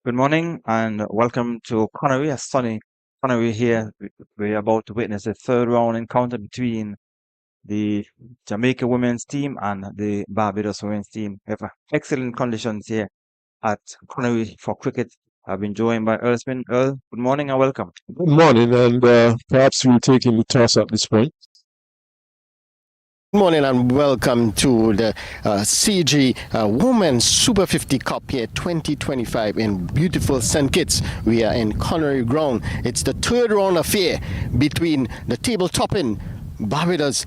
Good morning and welcome to Connery, a sunny Connery here. We're about to witness the third round encounter between the Jamaica women's team and the Barbados women's team. We have excellent conditions here at Connery for cricket. I've been joined by Earl Smith. Earl, good morning and welcome. Good morning, and perhaps we'll take in the toss at this point. Good morning and welcome to the CG Women's Super 50 Cup here 2025 in beautiful St. Kitts. We are in Connery Ground. It's the third round affair between the table topping Barbados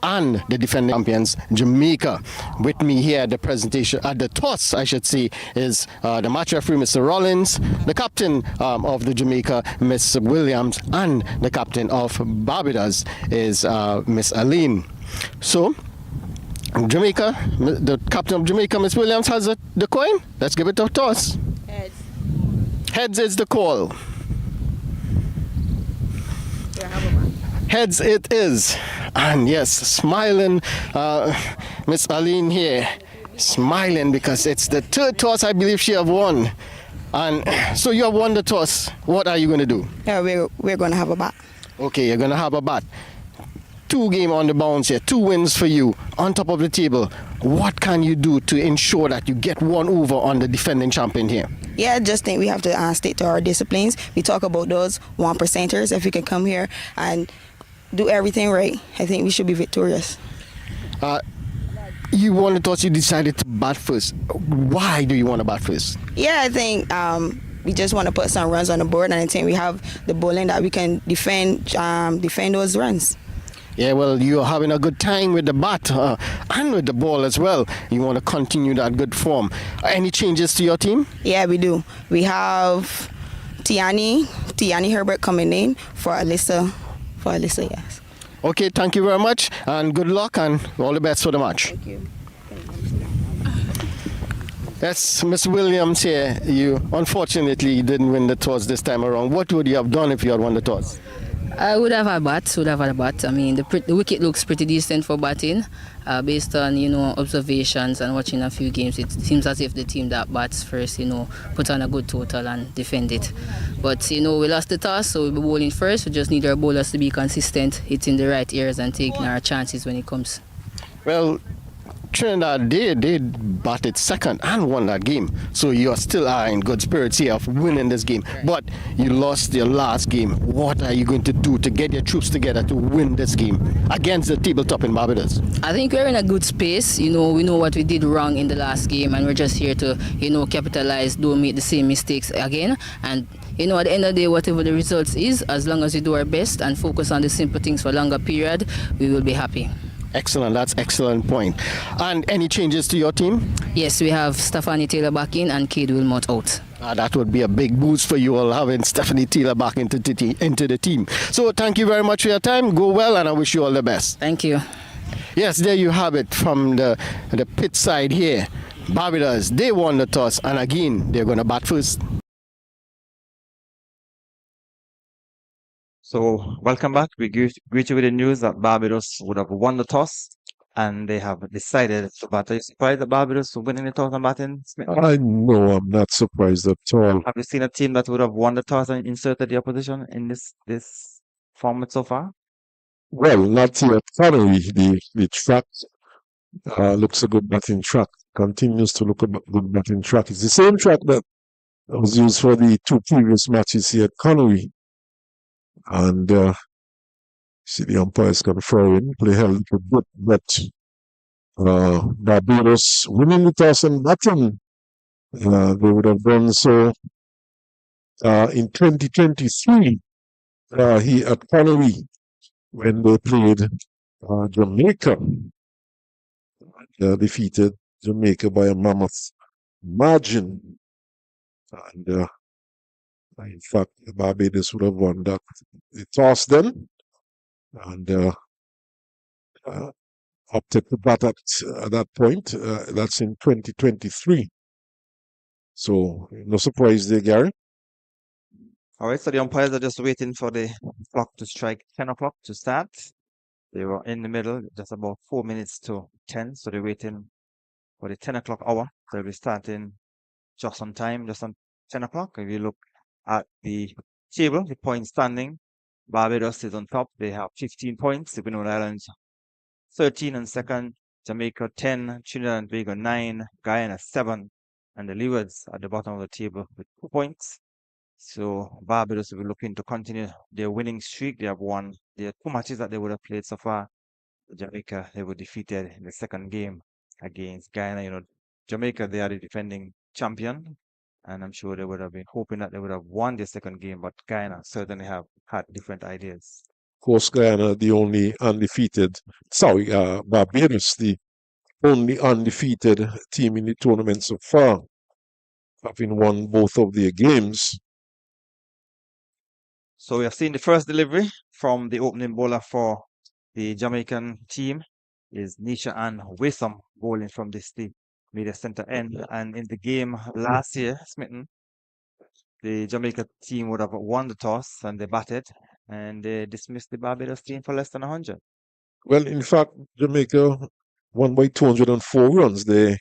and the defending champions Jamaica. With me here at the presentation, at the toss I should say, is the match referee Mr. Rollins, the captain of the Jamaica Miss Williams, and the captain of Barbados is Miss Aline. So Jamaica, the captain of Jamaica Miss Williams has the coin. Let's give it a toss. Heads. Heads is the call. Yeah, have a man. Heads it is. And yes, smiling Miss Aline here, smiling because it's the third toss I believe she have won. And so you have won the toss. What are you going to do? Yeah, we're going to have a bat. Okay, you're going to have a bat. 2 games on the bounce here, 2 wins for you on top of the table. What can you do to ensure that you get one over on the defending champion here? Yeah, I just think we have to stick to our disciplines. We talk about those 1%ers. If we can come here and do everything right, I think we should be victorious. You won the toss, you decided to bat first. Why do you want to bat first? Yeah, I think we just want to put some runs on the board, and I think we have the bowling that we can defend those runs. Yeah, well, you're having a good time with the bat and with the ball as well. You want to continue that good form. Any changes to your team? Yeah, we do. We have Tiani Herbert coming in for Alyssa, yes. Okay, thank you very much, and good luck, and all the best for the match. Thank you. Yes, Miss Williams here. You unfortunately didn't win the toss this time around. What would you have done if you had won the toss? I would have had a bat. I mean, the wicket looks pretty decent for batting. Based on, observations and watching a few games, it seems as if the team that bats first, put on a good total and defend it. But, we lost the toss, so we'll be bowling first. We just need our bowlers to be consistent, hitting the right areas and taking our chances when it comes. Well, Trinidad, they batted second and won that game. So you still are in good spirits here of winning this game. But you lost your last game. What are you going to do to get your troops together to win this game against the tabletop in Barbados? I think we're in a good space. We know what we did wrong in the last game, and we're just here to, capitalize, don't make the same mistakes again. And at the end of the day, whatever the results is, as long as we do our best and focus on the simple things for a longer period, we will be happy. Excellent, that's excellent point. And any changes to your team? Yes, we have Stephanie Taylor back in and Kate Wilmot out. That would be a big boost for you all, having Stephanie Taylor back into the team. So thank you very much for your time. Go well, and I wish you all the best. Thank you. Yes, there you have it from the pit side here. Barbados, they won the toss, and again, they're going to bat first. So, welcome back. We greet you with the news that Barbados would have won the toss and they have decided to bat. Are you surprised that Barbados winning the toss and batting, Smith? I know I'm not surprised at all. Have you seen a team that would have won the toss and inserted the opposition in this format so far? Well, not yet. Finally, the track looks a good batting track. Continues to look a good batting track. It's the same track that was used for the 2 previous matches here at Connery. And see the umpires conferring. Play held a good bet. Barbados winning the toss and batting. They would have done so in 2023 here at Connery when they played Jamaica. Defeated Jamaica by a mammoth margin. And in fact, Barbados would have won the toss then, and opted to bat at that point. That's in 2023. So, no surprise there, Gary. All right, so the umpires are just waiting for the clock to strike 10 o'clock to start. They were in the middle, just about 4 minutes to 10, so they're waiting for the 10 o'clock hour. So they'll be starting just on time, just on 10 o'clock. If you look at the table, the point standing, Barbados is on top. They have 15 points. The Windward Islands 13 on second, Jamaica 10, Trinidad and Tobago 9, Guyana 7, and the Leewards at the bottom of the table with 2 points. So Barbados will be looking to continue their winning streak. They have won their 2 matches that they would have played so far. Jamaica, they were defeated in the second game against Guyana. Jamaica, they are the defending champion, and I'm sure they would have been hoping that they would have won their second game, but Guyana certainly have had different ideas. Of course, Guyana, the only undefeated, Barbados, the only undefeated team in the tournament so far, having won both of their games. So we have seen the first delivery from the opening bowler for the Jamaican team is Nisha Ann Wissam bowling from this deep media center end. And in the game last year, Smitten, the Jamaica team would have won the toss and they batted and they dismissed the Barbados team for less than 100. Well, in fact, Jamaica won by 204 runs. They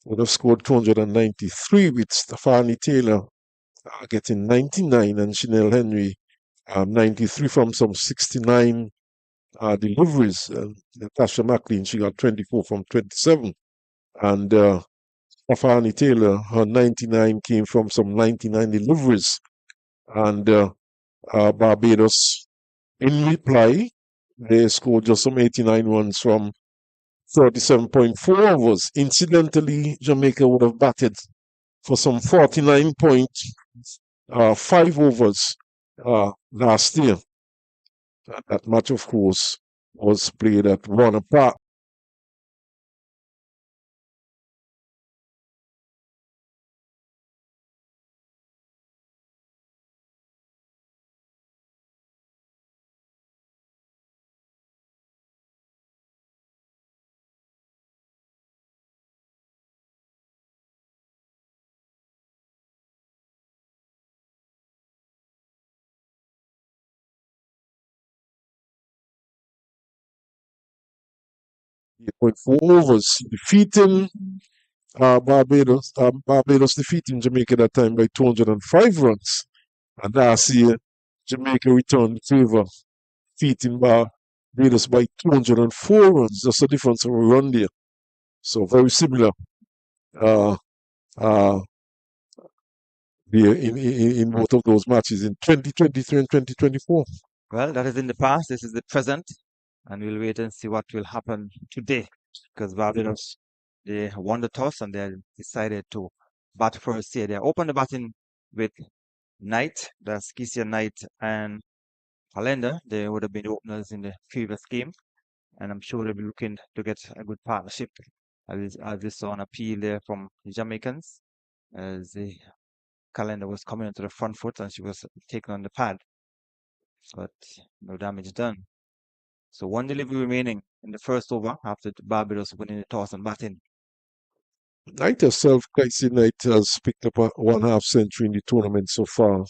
would have scored 293 with Stephanie Taylor getting 99 and Chanel Henry 93 from some 69 deliveries. Natasha McLean, she got 24 from 27. And Stephanie Taylor, her 99 came from some 99 deliveries. And Barbados, in reply, they scored just some 89 runs from 37.4 overs. Incidentally, Jamaica would have batted for some 49.5 overs last year. That match, of course, was played at Warner Park. Point four overs, defeating Barbados defeating Jamaica that time by 205 runs. And last year, Jamaica returned the favor, defeating Barbados by 204 runs. Just a difference of a run there. So very similar uh, uh, there in both of those matches in 2023 and 2024. Well, that is in the past. This is the present. And we'll wait and see what will happen today. Because Barbados, they won the toss and they decided to bat first here. They opened the batting with Knight, that's Keisha Knight and Calendar. They would have been openers in the previous game. And I'm sure they'll be looking to get a good partnership. As we saw an appeal there from the Jamaicans as the Calendar was coming onto the front foot and she was taken on the pad. But no damage done. So one delivery remaining in the first over after Barbados winning the toss and batting. Knight herself, Casey Knight, has picked up a 1/2 century in the tournament so far.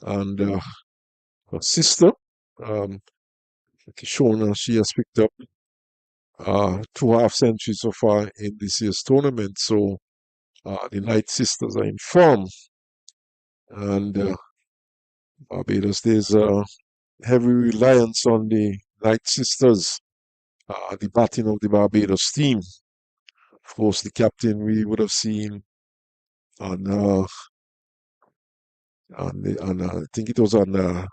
And her sister, Kishona, she has picked up 2/2 centuries so far in this year's tournament. So the Knight sisters are in form. And Barbados, there's a heavy reliance on the Knight sisters, the batting of the Barbados team. Of course, the captain we would have seen on I think it was on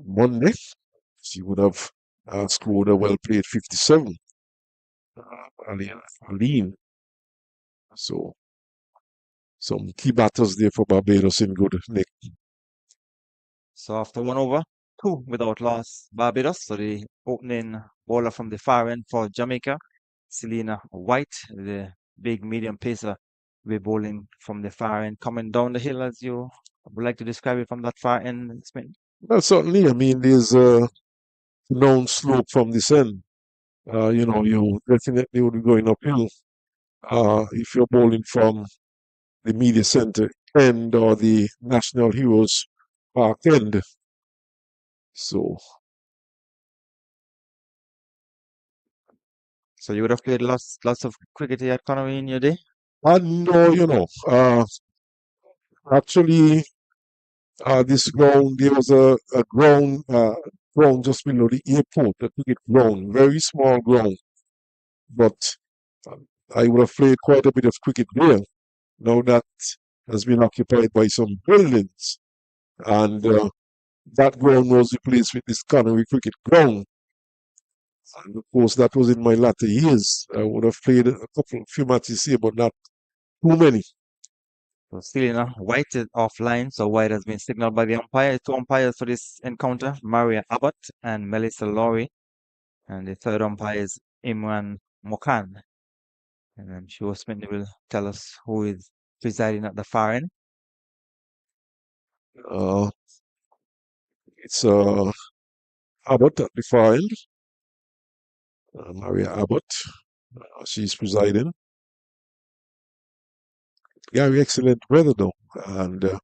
Monday. She would have scored a well-played 57. Aline. So some key batters there for Barbados in good nick. So after one over, 2 without loss, Barbados. So the opening bowler from the far end for Jamaica, Selena White, the big medium pacer, will be bowling from the far end, coming down the hill as you would like to describe it from that far end, Smith. Well, certainly, I mean, there's a known slope from this end. You definitely would be going uphill if you're bowling from the media center end or the National Heroes Park end. So So you would have played lots of cricket here at Connery in your day? No, actually, this ground, there was a ground just below the airport, a cricket ground, very small ground, but I would have played quite a bit of cricket there. Now that has been occupied by some buildings, and that ground was replaced with this Connery cricket ground. And of course, that was in my latter years. I would have played few matches here, but not too many. So still, White is offline, so White has been signaled by the umpire. Two umpires for this encounter, Maria Abbott and Melissa Laurie. And the third umpire is Imran Mokan. And I'm sure Smith will tell us who is presiding at the far end. Uh, it's Abbott at the far end, Maria Abbott. She's presiding. Very excellent weather though, and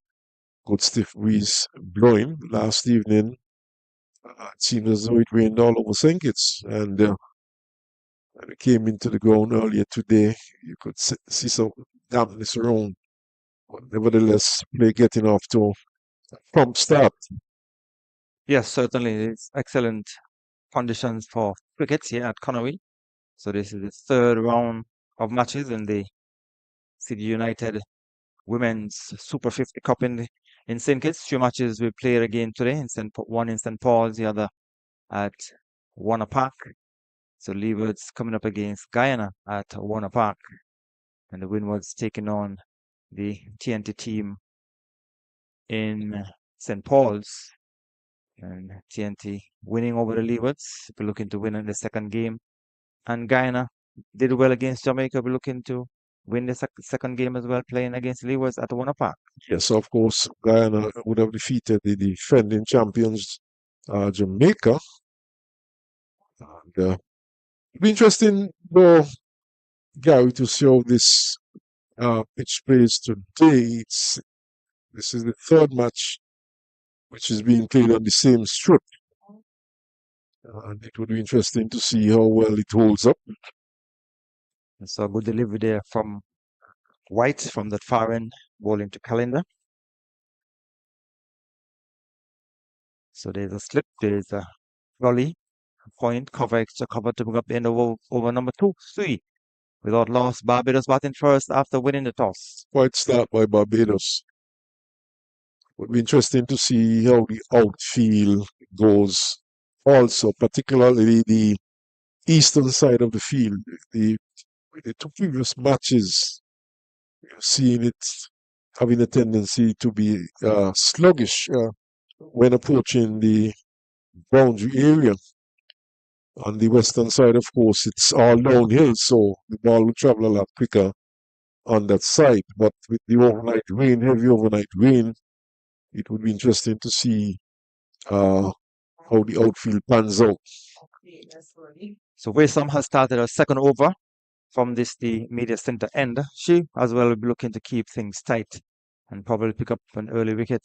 good stiff breeze blowing. Last evening, it seemed as though it rained all over St. Kitts, and when we came into the ground earlier today, you could see some dampness around. But nevertheless, play getting off to a prompt start. Yes, certainly. It's excellent conditions for cricket here at Connery. So this is the third round of matches in the City United Women's Super 50 Cup in St. Kitts. Two matches will play again today. One in St. Paul's, the other at Warner Park. So Leeward's coming up against Guyana at Warner Park. And the Windwards taking on the TNT team in St. Paul's. And TNT winning over the Leewards. We're looking to win in the second game. And Guyana did well against Jamaica. We're looking to win the second game as well, playing against Leewards at Warner Park. Yes, of course, Guyana would have defeated the defending champions, Jamaica. And it'll be interesting, though, Gary, to see how this pitch plays today. This is the third match which is being played on the same strip. And it would be interesting to see how well it holds up. So good delivery there from White from that far end, bowling to Calendar. So there's a slip, there's a volley, point, cover, extra cover to bring up the end of over number 2-3. Without loss, Barbados batting first after winning the toss. Quite start by Barbados. Would be interesting to see how the outfield goes. Also, particularly the eastern side of the field. The two previous matches, you've seen it having a tendency to be sluggish when approaching the boundary area. On the western side, of course, it's all downhill, so the ball will travel a lot quicker on that side. But with the overnight rain, heavy overnight rain, it would be interesting to see how the outfield pans out. So Waysam has started a second over from the media center end. She as well will be looking to keep things tight and probably pick up an early wicket.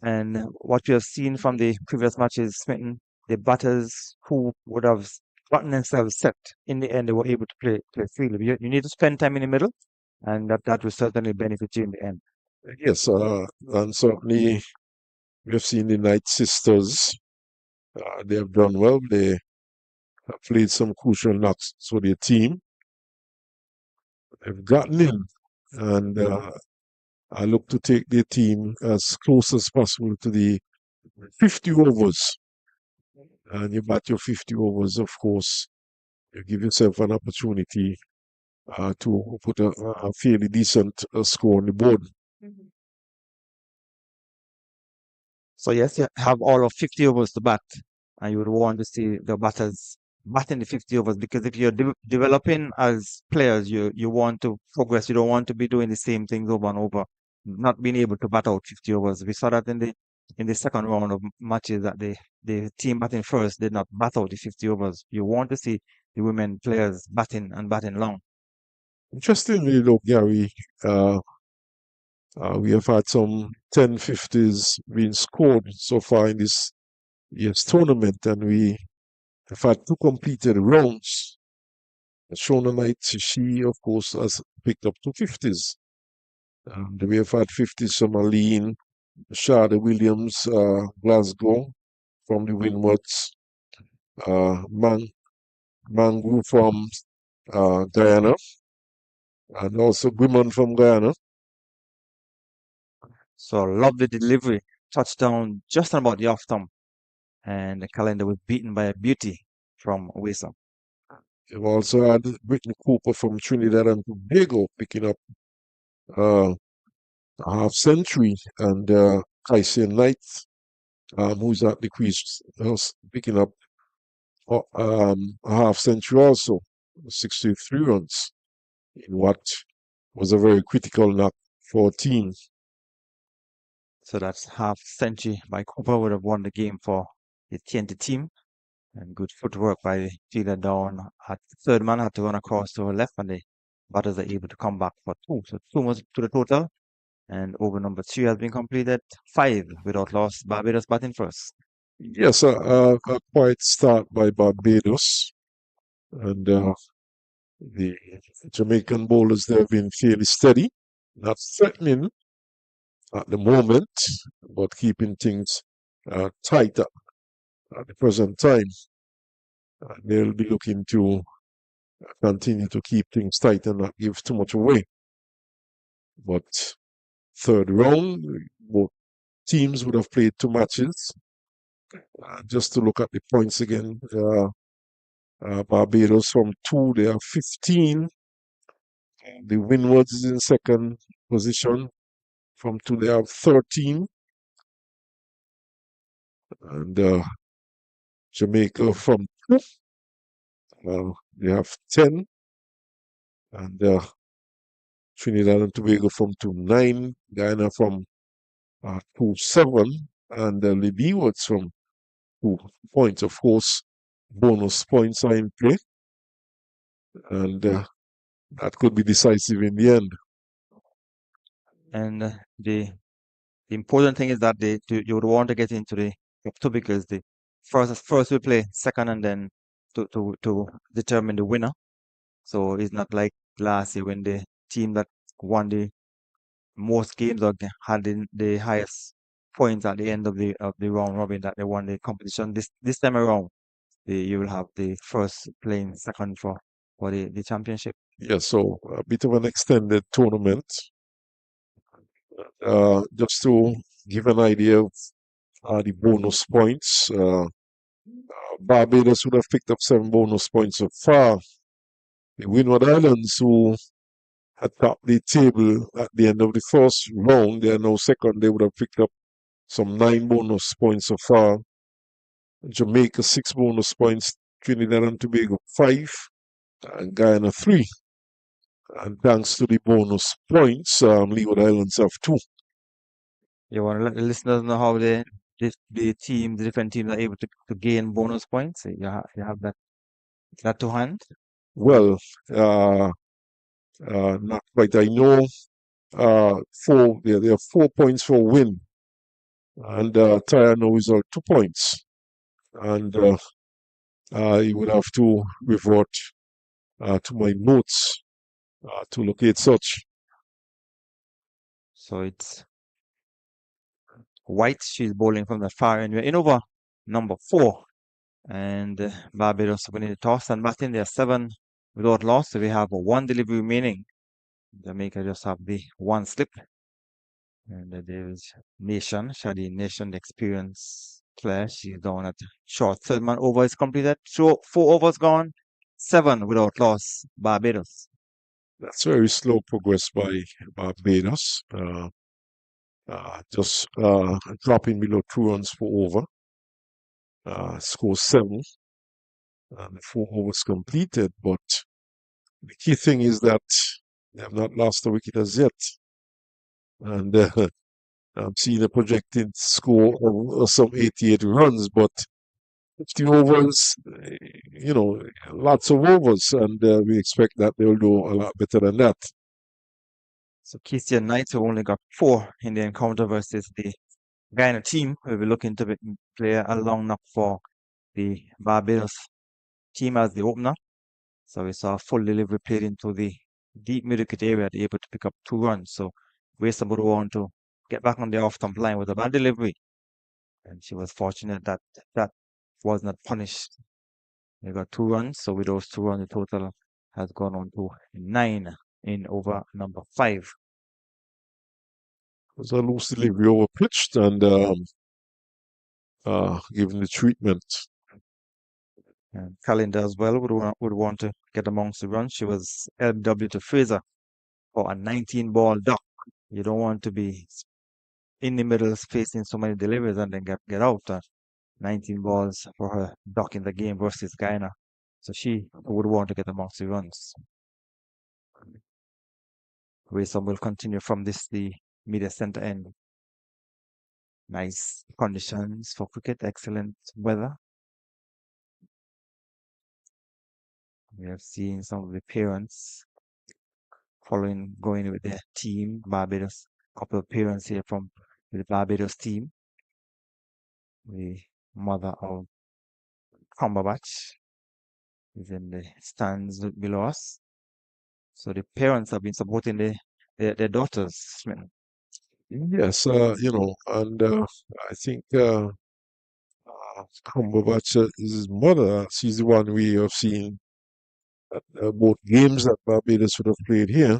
And what we have seen from the previous matches, Smitten, the batters who would have gotten themselves set in the end, they were able to play freely. You need to spend time in the middle, and that will certainly benefit you in the end. Yes, and certainly we have seen the Knight sisters. They have done well. They have played some crucial knocks for their team. They've gotten in, and I look to take their team as close as possible to the 50 overs. And you bat your 50 overs, of course, you give yourself an opportunity to put a fairly decent score on the board. So yes, you have all of 50 overs to bat, and you would want to see the batters batting the 50 overs, because if you're developing as players, you want to progress. You don't want to be doing the same things over and over, not being able to bat out 50 overs. We saw that in the second round of matches that the team batting first did not bat out the 50 overs. You want to see the women players batting and batting long. Interestingly, though, Gary, we have had some 10-50s being scored so far in this year's tournament, and we have had two completed rounds. Shona Knight, she, of course, has picked up 250s. And we have had 50s from Aline, Shada Williams, Glasgow, from the Windwards, Mangu from Guyana, and also Women from Guyana. So love the delivery. Touchdown just on about the off stump. And the calendar was beaten by a beauty from Wisa. We've also had Brittany Cooper from Trinidad and Tobago picking up a half century, and Kaisian Knight, who's at the crease, picking up a half century also, 63 runs, in what was a very critical knock for a team. So that's half century by Cooper would have won the game for the TNT team. And good footwork by the fielder down at the third man had to run across to the left, and the batters are able to come back for two. So two was to the total. And over number 3 has been completed. 5 without loss. Barbados batting first. Yes, a quiet start by Barbados, and the Jamaican bowlers, they have been fairly steady, not threatening at the moment, but keeping things tight at the present time. They'll be looking to continue to keep things tight and not give too much away. But third round, both teams would have played 2 matches. Just to look at the points again, Barbados from 2, they are 15. The Windwards is in second position. From 2, they have 13. And Jamaica from 2, they have 10. And Trinidad and Tobago from 2, 9. Guyana from 2, 7. And the Leewards from 2 points. Of course, bonus points are in play. And that could be decisive in the end. And the important thing is that you would want to get into the top 2 because the first we play, second, and then to determine the winner. So it's not like last year when the team that won the most games or had the highest points at the end of the round robin that they won the competition. This time around, you will have the first playing second for the championship. Yeah, so a bit of an extended tournament. Just to give an idea of the bonus points, Barbados would have picked up 7 bonus points so far. The Windward Islands, who had topped the table at the end of the first round, they are now second. They would have picked up some 9 bonus points so far. Jamaica 6 bonus points, Trinidad and Tobago 5, and Guyana 3. And thanks to the bonus points, Leeward Islands have 2. You want to let the listeners know how the different teams are able to gain bonus points. You have that to hand. Well, not quite. I know 4. There are 4 points for win, and Taya now is 2 points, and you would have to revert to my notes to locate such. So it's White. She's bowling from the far end. We're in over number 4, and Barbados winning the toss and batting. They're 7 without loss. So we have 1 delivery remaining. Jamaica just have the 1 slip. And there's Nation, Shadi Nation, the experience player. She's down at short. Third man over is completed. So 4 overs gone. 7 without loss. Barbados. That's very slow progress by Barbados. Just dropping below 2 runs per over. Score 7. And 4 overs completed. But the key thing is that they have not lost a wicket as yet. And I'm seeing a projected score of some 88 runs, but 50 overs, lots of overs, and we expect that they'll do a lot better than that. So Christian Knight, who only got 4 in the encounter versus the Guyana team, will be looking to play a long knock for the Barbados team as the opener. So we saw a full delivery played into the deep mid-wicket area, able to pick up 2 runs. So Weston would want to get back on the off-stump line with a bad delivery. And she was fortunate that that was not punished. We got 2 runs. So with those 2 runs, the total has gone on to 9 in over number 5. It was a loose delivery over pitched and given the treatment. And Calendar as well would want to get amongst the runs. She was LW to Fraser for a 19-ball duck. You don't want to be in the middle facing so many deliveries and then get out. 19 balls for her duck in the game versus Guyana. So she would want to get amongst the runs. Raysom will continue from the media center end. Nice conditions for cricket, excellent weather. We have seen some of the parents going with their team, Barbados. Couple of parents here from the Barbados team. The mother of Cumberbatch is in the stands below us. So the parents have been supporting their daughters. Yes, and I think Cumberbatch is his mother. She's the one we have seen at both games that Barbados would have played here.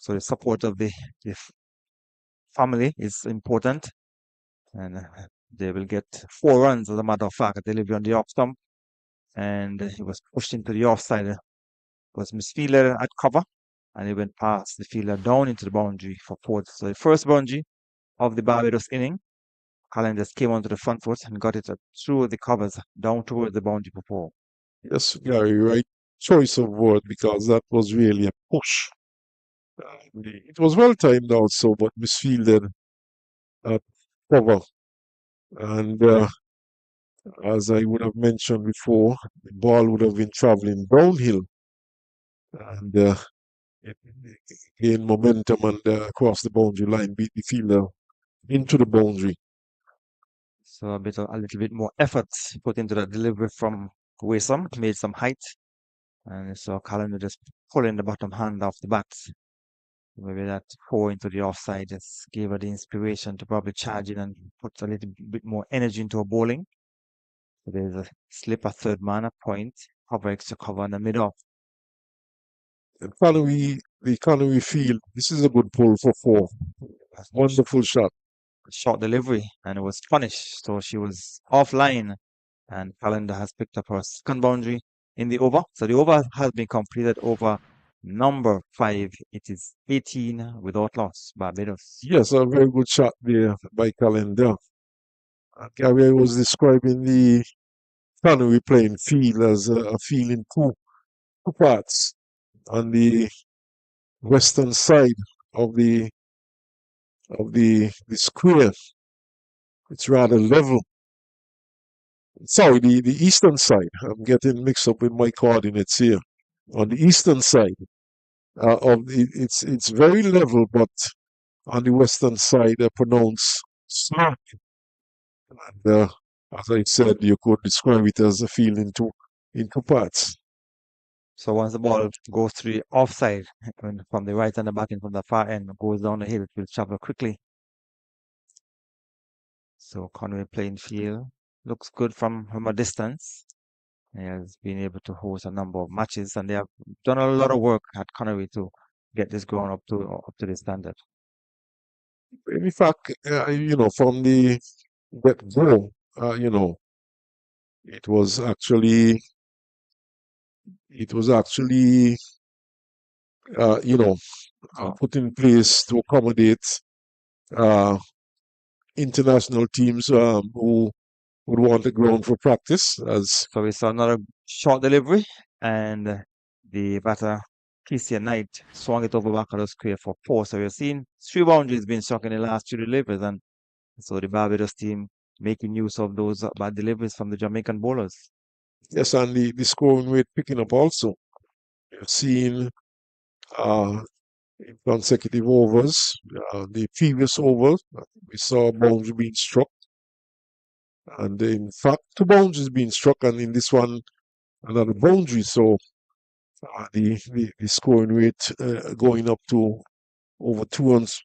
So the support of the family is important. And they will get 4 runs, as a matter of fact, a delivery on the off stump. And he was pushed into the offside. It was misfielder at cover. And he went past the fielder down into the boundary for 4. So the first boundary of the Barbados inning, Colin just came onto the front foot and got it through the covers down towards the boundary for 4. Yes, Gary, right choice of word because that was really a push. It was well timed also, but misfielded at cover. And as I would have mentioned before, the ball would have been traveling downhill and it gained momentum and across the boundary line, beat the fielder into the boundary. So a little bit more effort put into the delivery from Wesam, made some height. And so Colin just pulling the bottom hand off the bat. Maybe that 4 into the offside just gave her the inspiration to probably charge in and put a little bit more energy into her bowling. So there's a slip, a third man, a point, cover extra cover in the middle. The Connery field, this is a good pull for 4. Wonderful shot. Short delivery, and it was punished. So she was offline, and Calendar has picked up her second boundary in the over. So the over has been completed over number 5. It is 18 without loss, Barbados. Yes, a very good shot there by Calendar. Gary was describing the Connery playing field as a field in two parts. On the western side of the square, it's rather level. Sorry, the eastern side. I'm getting mixed up with my coordinates here. On the eastern side it's very level, but on the western side, pronounced slack. And as I said, you could describe it as a field in two parts. So once the ball goes to the offside, from the right and the back end from the far end, goes down the hill, it will travel quickly. So Conway playing field looks good from a distance. He has been able to host a number of matches, and they have done a lot of work at Conway to get this ground up to the standard. In fact, from the get-go, it was actually, put in place to accommodate international teams who would want the ground for practice. So we saw another short delivery, and the batter, Christian Knight, swung it over back of the square for 4. So we're seeing 3 boundaries being struck in the last 2 deliveries, and so the Barbados team making use of those bad deliveries from the Jamaican bowlers. Yes, and the scoring rate picking up also. We've seen in consecutive overs, the previous over, we saw a boundary being struck. And in fact, 2 boundaries being struck, and in this one, another boundary. So the scoring rate going up to over 2 runs.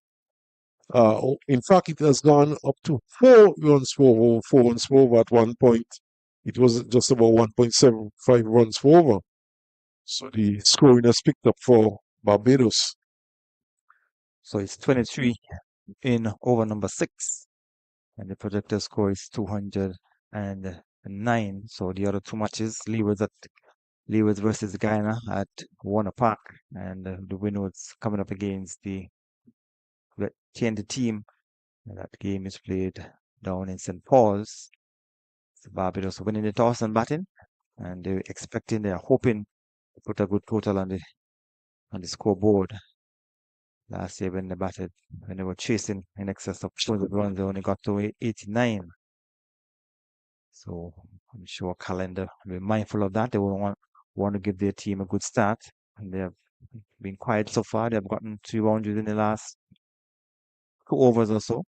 In fact, it has gone up to 4 runs for over, 4 runs for over at one point. It was just about 1.75 runs for over. So the scoring has picked up for Barbados. So it's 23 in over number 6. And the projected score is 209. So the other two matches, Leeward versus Guyana at Warner Park. And the winner was coming up against the TNT team. And that game is played down in St. Paul's. So Barbados winning the toss and batting. And they're hoping to put a good total on the scoreboard. Last year when they batted, when they were chasing in excess of 200 runs, they only got to 89. So I'm sure Calendar will be mindful of that. They will want to give their team a good start. And they have been quiet so far. They've gotten 3 boundaries in the last 2 overs or so.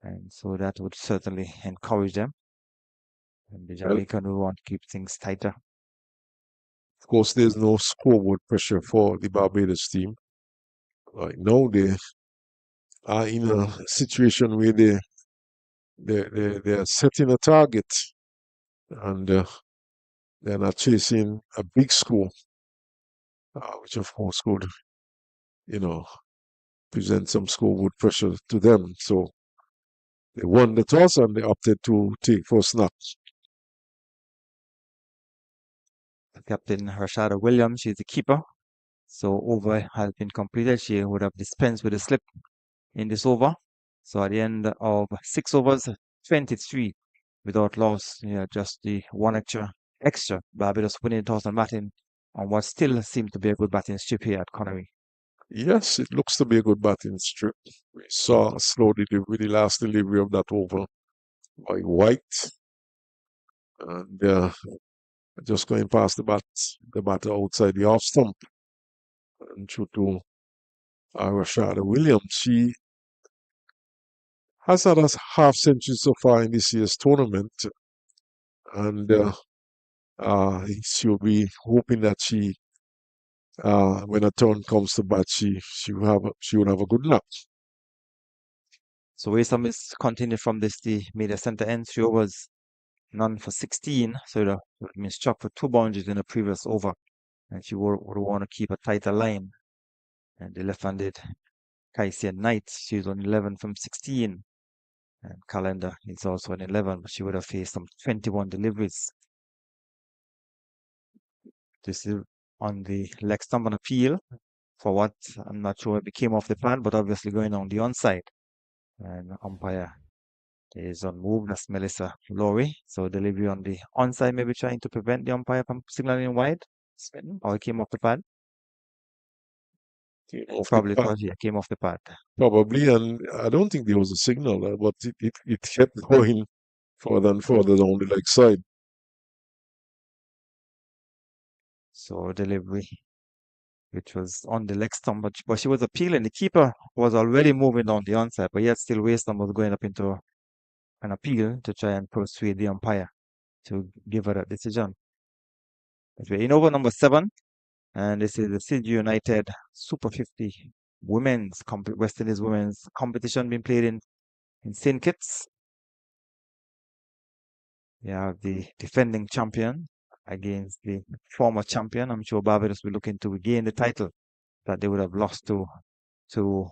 And so that would certainly encourage them. And the Well, Jamaican will want to keep things tighter. of course, there's no scoreboard pressure for the Barbados team. Right now, they are in a situation where they're setting a target, and they're not chasing a big score, which of course could, you know, present some scoreboard pressure to them. So they won the toss and they opted to take first snap. Captain Rashada Williams, she's the keeper. So over has been completed. She would have dispensed with a slip in this over. So at the end of 6 overs, 23 without loss. Yeah, just the one extra. Barbados winning the toss and batting on what still seemed to be a good batting strip here at Connery. Yes, it looks to be a good batting strip. We saw a slow delivery, the last delivery of that over by White. And just going past the batter outside the off stump. And through to Rashada Williams. She has had a half century so far in this year's tournament. And she'll be hoping that when a turn comes to bat, she would have a good luck. So Waysam is continued from the made a center end, 3 overs, none for 16. So it would have been struck for 2 boundaries in the previous over. And she would want to keep a tighter line. And the left-handed Kaisia Knight, she's on 11 from 16. And Calendar is also on 11, but she would have faced some 21 deliveries. This is on the leg stump on appeal for what I'm not sure if it came off the pad, but obviously going on the onside. And umpire is on move. That's Melissa Lowry. So delivery on the onside, maybe trying to prevent the umpire from signaling wide. Or it came off the pad. Probably because it came off the pad. Probably, and I don't think there was a signal, but it kept going further and further down the leg side. So delivery, which was on the leg stump, but she was appealing. The keeper was already moving down the onside, but yet still Wayston was going up into an appeal to try and persuade the umpire to give her that decision. But we're in over number 7, and this is the Sydney United Super 50 West Indies women's competition being played in St. Kitts. We have the defending champion against the former champion. I'm sure Barbados will looking to regain the title that they would have lost to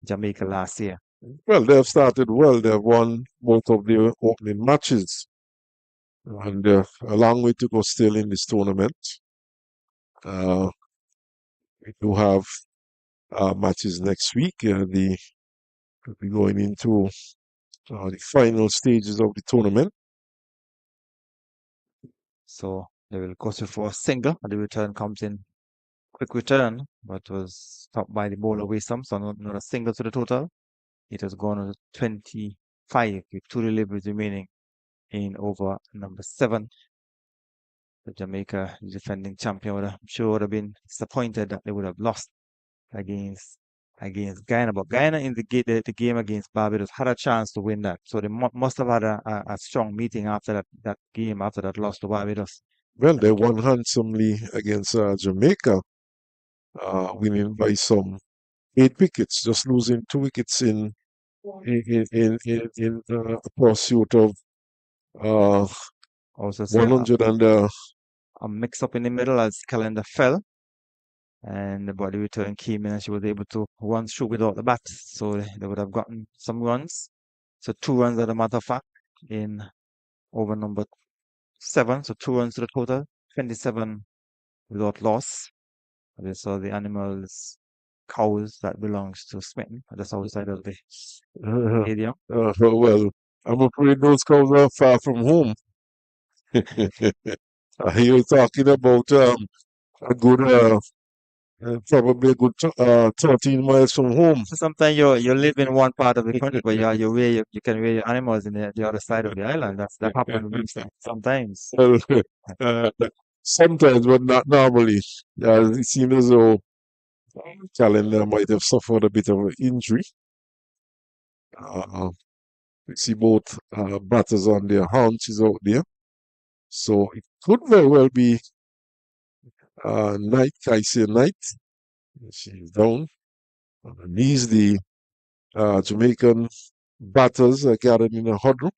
Jamaica last year. Well, they have started well. They have won both of their opening matches. And a long way to go still in this tournament. We do have matches next week. We'll be going into the final stages of the tournament. So they will go for a single, and the return comes in quick return, but was stopped by the bowler Waysam, so not a single to the total. It has gone to 25 with 2 deliveries remaining in over number 7. The Jamaica defending champion I'm sure would have been disappointed that they would have lost against against Guyana. But Guyana in the game against Barbados had a chance to win that. So they must have had a strong meeting after that game, after that loss to Barbados. Well, they won handsomely against Jamaica, winning by some 8 wickets, just losing 2 wickets in a pursuit of Also, 100 and a mix up in the middle as Calendar fell, and the body return came in and she was able to run through without the bat. So they would have gotten some runs. So 2 runs, as a matter of fact, in over number 7. So 2 runs to the total, 27 without loss. They saw the animals, cows that belongs to Smitten, just outside of the stadium. well, I'm afraid those cows are far from home. I hear you talking about a good, probably a good 13 miles from home. So sometimes you live in one part of the country, but you can rear your animals in the other side of the island. That happens sometimes. Well, uh, sometimes, but not normally. It seems as though Calendar might have suffered a bit of an injury. We see both batters on their haunches out there. So it could very well be Knight, Kaisia Knight. She's down. On her knees, the Jamaican batters are gathered in a huddle.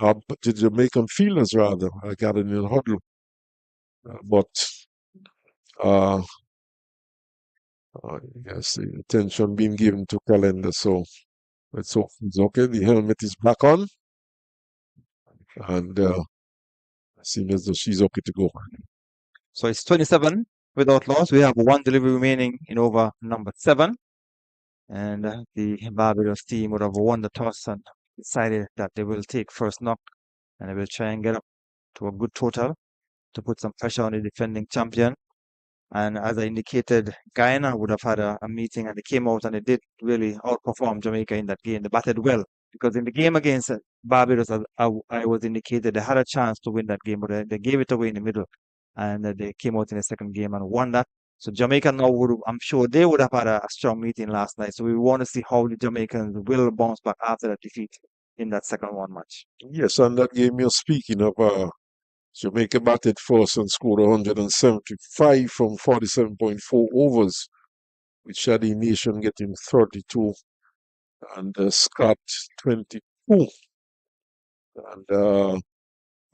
The Jamaican fielders, rather, are gathered in a huddle. But yes, the attention being given to Calendar. So let's hope it's okay. The helmet is back on. And seems as though she's okay to go. So it's 27 without loss. We have one delivery remaining in over number 7. And the Barbados team would have won the toss and decided that they will take first knock and they will try and get up to a good total to put some pressure on the defending champion. And as I indicated, Guyana would have had a meeting and they came out and they did really outperform Jamaica in that game. They batted well because in the game against Barbados, as I was indicated, they had a chance to win that game, but they gave it away in the middle. And they came out in the second game and won that. So Jamaica now I'm sure they would have had a strong meeting last night. So we want to see how the Jamaicans will bounce back after that defeat in that second one match. Yes, and that game you're speaking of, Jamaica batted first and scored 175 from 47.4 overs, with Shadi Nation getting 32 and Scott 22. And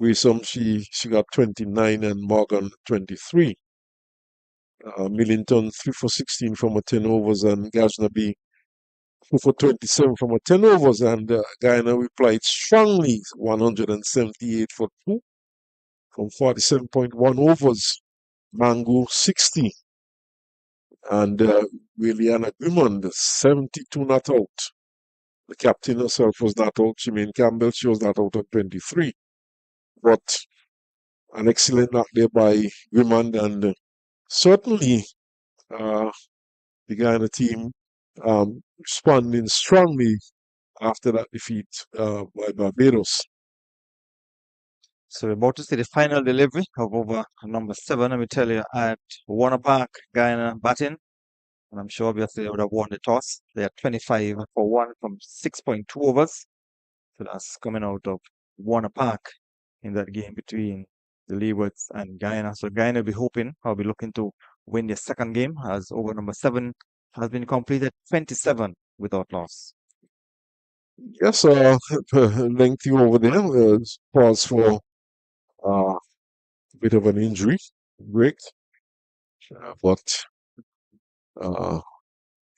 Grissom, she got 29 and Morgan 23. Millington 3 for 16 from a 10 overs and Gajnaby 2 for 27 from a 10 overs, and Guyana replied strongly 178 for 2 from 47.1 overs. Mango 60 and Williana Grimond 72 not out. The captain herself was not out. Chimene Campbell, she was not out at 23. But an excellent knock there by Grimond, and certainly the Guyana team responding strongly after that defeat by Barbados. So we're about to see the final delivery of over number 7. Let me tell you, at Warner Park, Guyana batting. And I'm sure obviously they would have won the toss. They are 25 for 1 from 6.2 overs. So that's coming out of Warner Park in that game between the Leewards and Guyana. So Guyana will be hoping, I'll be looking to win their second game as over number 7 has been completed 27 without loss. Yes, lengthy over there. Pause for a bit of an injury break. But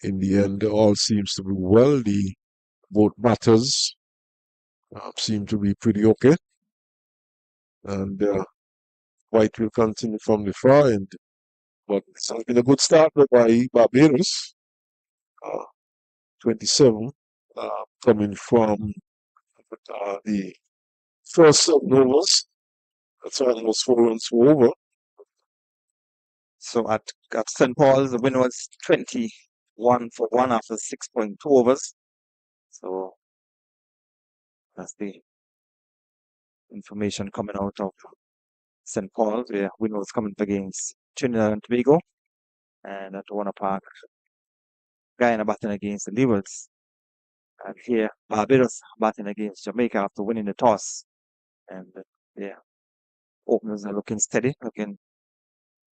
in the end, all seems to be well. Both batters seem to be pretty okay. And White will continue from the far end. But it's been a good start by Barbados. 27 coming from the first 7 overs. That's almost 4 runs for over. So at St. Paul's, the win was 21 for 1 after 6.2 overs. So that's the information coming out of St. Paul's, where win was coming against Trinidad and Tobago. And at Warner Park, Guyana batting against the Leewards. And here, Barbados batting against Jamaica after winning the toss. And yeah, openers are looking steady, looking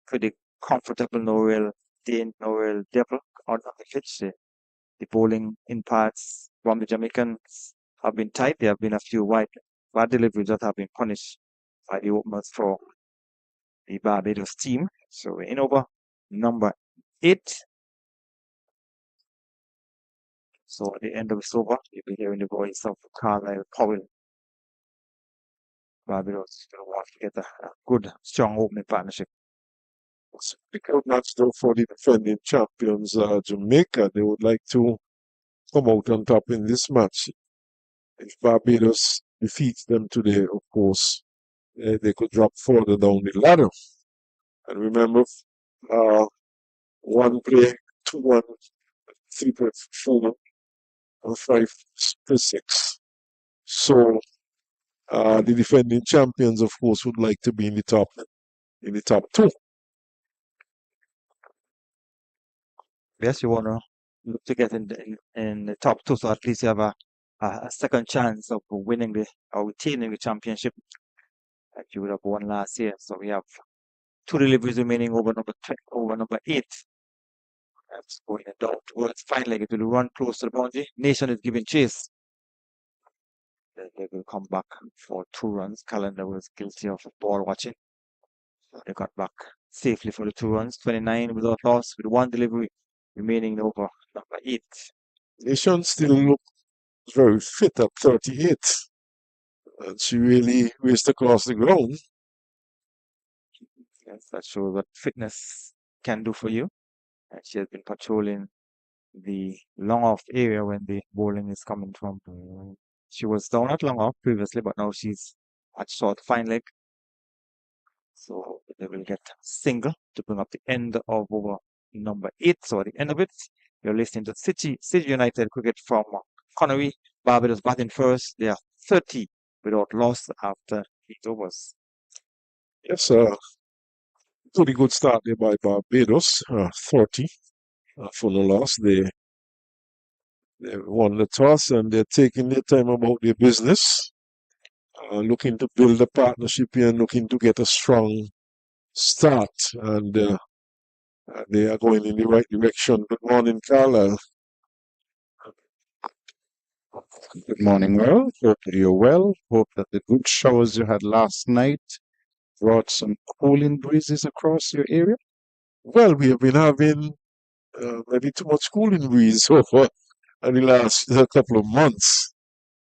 pretty comfortable, no real devil out of the pitch. The bowling in parts from the Jamaicans have been tight. There have been a few bad deliveries that have been punished by the openers for the Barbados team. So we're in over number 8. So at the end of this over, you'll be hearing the voice of Carlisle Powell. Barbados going to want to get a good, strong opening partnership. It's a difficult match though for the defending champions, Jamaica. They would like to come out on top in this match. If Barbados defeats them today, of course, they could drop further down the ladder. And remember, 1 play, 2-1, 3-4, and 5-6. So the defending champions, of course, would like to be in the top 2. Yes, you want to look to get in the top 2, so at least you have a second chance of winning or retaining the championship that you would have won last year. So we have 2 deliveries remaining over number 8. That's going down towards fine leg. It will run close to the boundary. Nation is giving chase. They will come back for 2 runs. Calendar was guilty of ball watching. So they got back safely for the 2 runs. 29 without loss with 1 delivery remaining over number 8. Nation still looks very fit at 38. And she really raced across the ground. Yes, that shows what fitness can do for you. And she has been patrolling the long off area when the bowling is coming from. She was down at long off previously, but now she's at short fine leg. So they will get single to bring up the end of over number 8. So at the end of it, you're listening to City United cricket from Connery. Barbados batting first. They are 30 without loss after 8 overs. Yes, pretty good start there by Barbados. 30 for no loss. They won the toss and they're taking their time about their business. Looking to build a partnership here and looking to get a strong start. And they are going in the right direction. Good morning, Carlisle. Good morning, all. Hope that you're well. Hope that the good showers you had last night brought some cooling breezes across your area. Well, we have been having maybe too much cooling breeze over the last couple of months.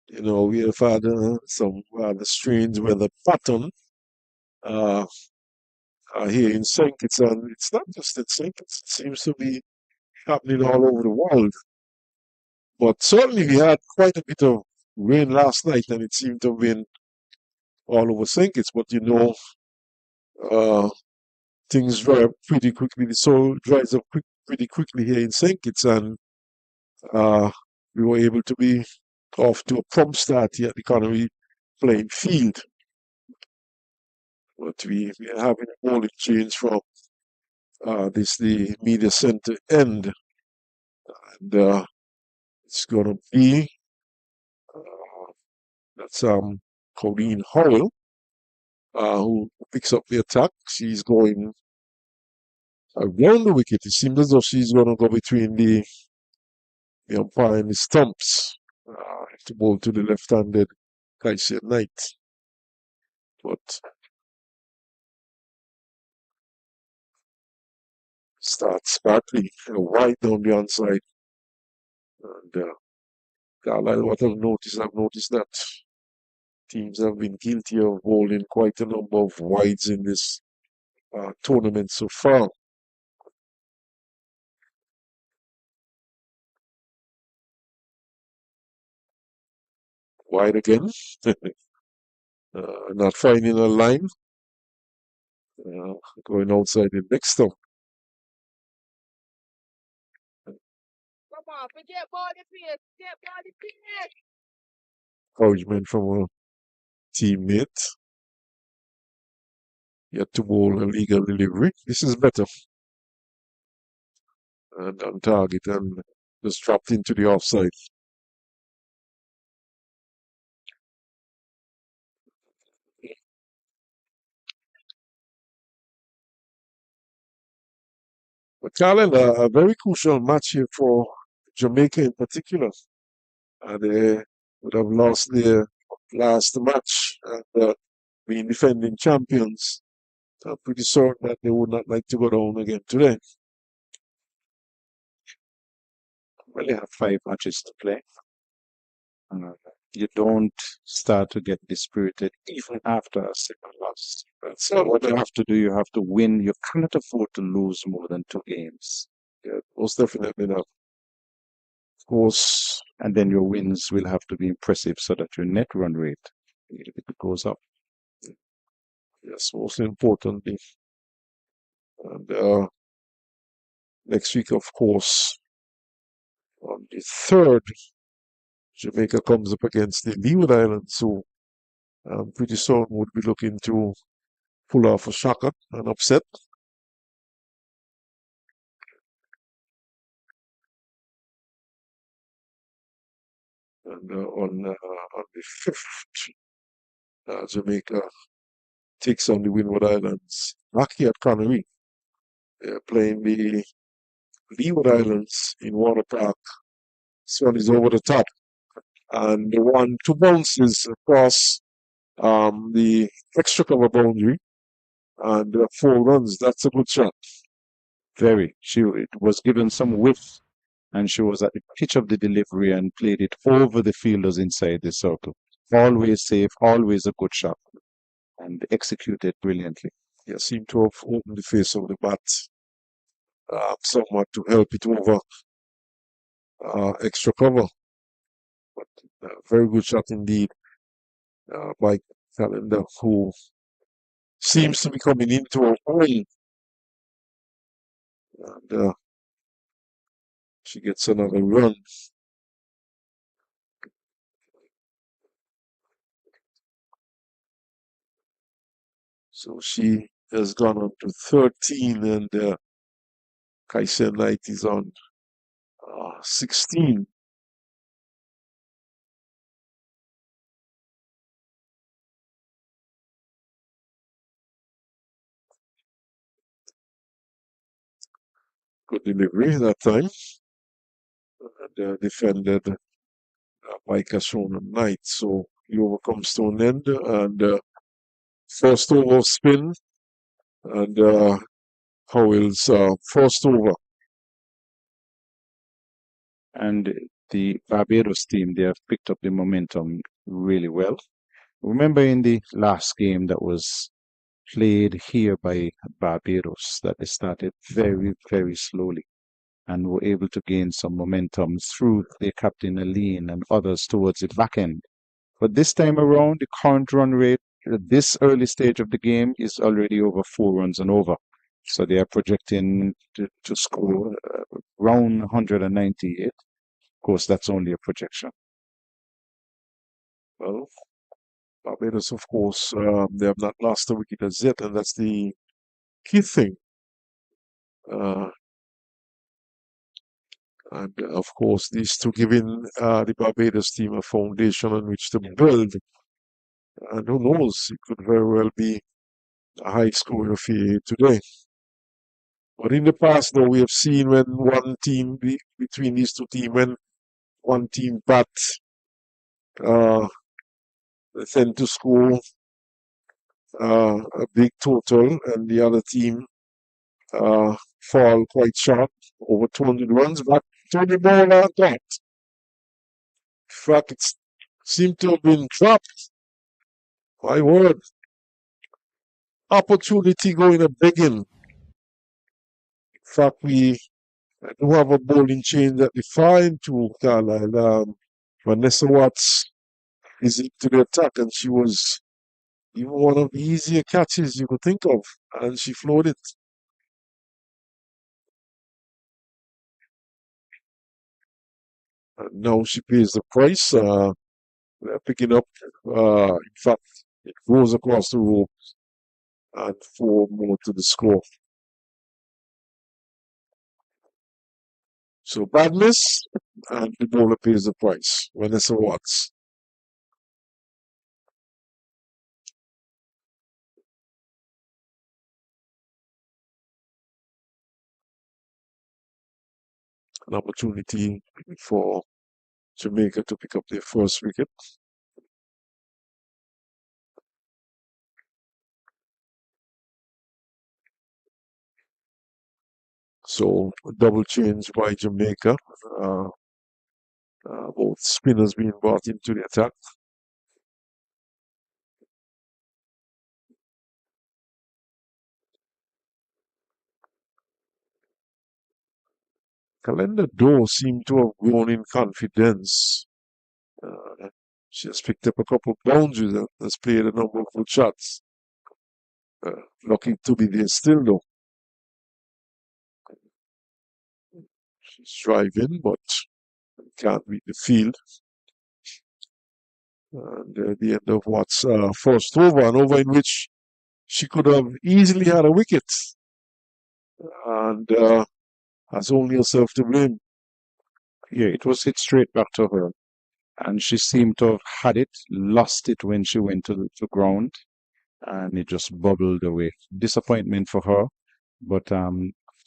You know, we have had some rather strange weather pattern here in St. Kitts, and it's not just in St. Kitts, it seems to be happening all over the world. But certainly we had quite a bit of rain last night, and it seemed to have been all over St. Kitts. But you know, things dry up pretty quickly. The soil dries up pretty quickly here in St. Kitts, and we were able to be off to a prompt start here at the Connery playing field. But we are having a bowling change from the media center end, and it's gonna be that's Colleen Howell who picks up the attack. She's going around the wicket. It seems as though she's gonna go between the umpire and the stumps to bowl to the left-handed Kaisia Knight. But starts partly wide down the onside. And Carlisle, what I've noticed that teams have been guilty of bowling quite a number of wides in this tournament so far. Wide again. Not finding a line. Going outside the next stump. Encouragement from a teammate. Yet to bowl a legal delivery. This is better. And on target, and just dropped into the offside. But Colin, a very crucial match here for Jamaica in particular. They would have lost their last match and being defending champions. I'm pretty certain that they would not like to go down again today. Well, you have 5 matches to play. You don't start to get dispirited even after a second loss. So what you have to do, you have to win. You cannot afford to lose more than 2 games. Yeah, most definitely not. Of course, And then your wins will have to be impressive so that your net run rate it goes up. yes, most importantly. And next week, of course, on the 3rd, Jamaica comes up against the Leeward Islands, so I'm pretty certain would be looking to pull off a shocker, an upset. And on the 5th, Jamaica takes on the Windward Islands back here at Connery. They're playing the Leeward Islands in Water Park. This one is over the top. And the 1-2 bounces across the extra cover boundary and 4 runs. That's a good shot. Very. It was given some width, and she was at the pitch of the delivery and played it over the fielders inside the circle. Always safe, always a good shot, and executed brilliantly. Yeah, seemed to have opened the face of the bat somewhat to help it over extra cover. But very good shot indeed by Calendar, who seems to be coming into her own. And she gets another run. So she has gone on to 13, and Kaisen Knight is on 16. Good delivery that time. And defended by Kashona Knight. So he overcomes to an end, and first over spin, and Howell's first over. And the Barbados team, they have picked up the momentum really well. Remember in the last game that was played here by Barbados that they started very, very slowly and were able to gain some momentum through their captain Aline and others towards the back end. But this time around, the current run rate at this early stage of the game is already over 4 runs and over. So they are projecting to score around 198. Of course, that's only a projection. Well, Barbados, of course, they have not lost a wicket as yet, and that's the key thing. And of course, these two giving the Barbados team a foundation on which to build. And who knows, it could very well be a high scoring affair today. But in the past, though, we have seen when one team, between these two teams, when one team bat, they tend to score a big total, and the other team fall quite short, over 200 runs, but to the ball like that. In fact, it seemed to have been dropped. My word. Opportunity going a begging. In fact, we do have a bowling change at the far end to Carlisle. Vanessa Watts is into the attack, and she was even one of the easier catches you could think of, and she flowed it. And now she pays the price. They're picking up, in fact, it goes across the rope and 4 more to the score. So badness, and the bowler pays the price. Vanessa Watts. An opportunity for Jamaica to pick up their first wicket. So a double change by Jamaica. Both spinners being brought into the attack. Calendar Doe seemed to have grown in confidence. She has picked up a couple of boundaries and has played a number of good shots. Lucky to be there still, though. She's driving, but can't beat the field. And at the end of what's first over, an over in which she could have easily had a wicket, and has only herself to blame. Yeah, it was hit straight back to her. And she seemed to have had it, lost it when she went to the ground, and it just bubbled away. Disappointment for her, but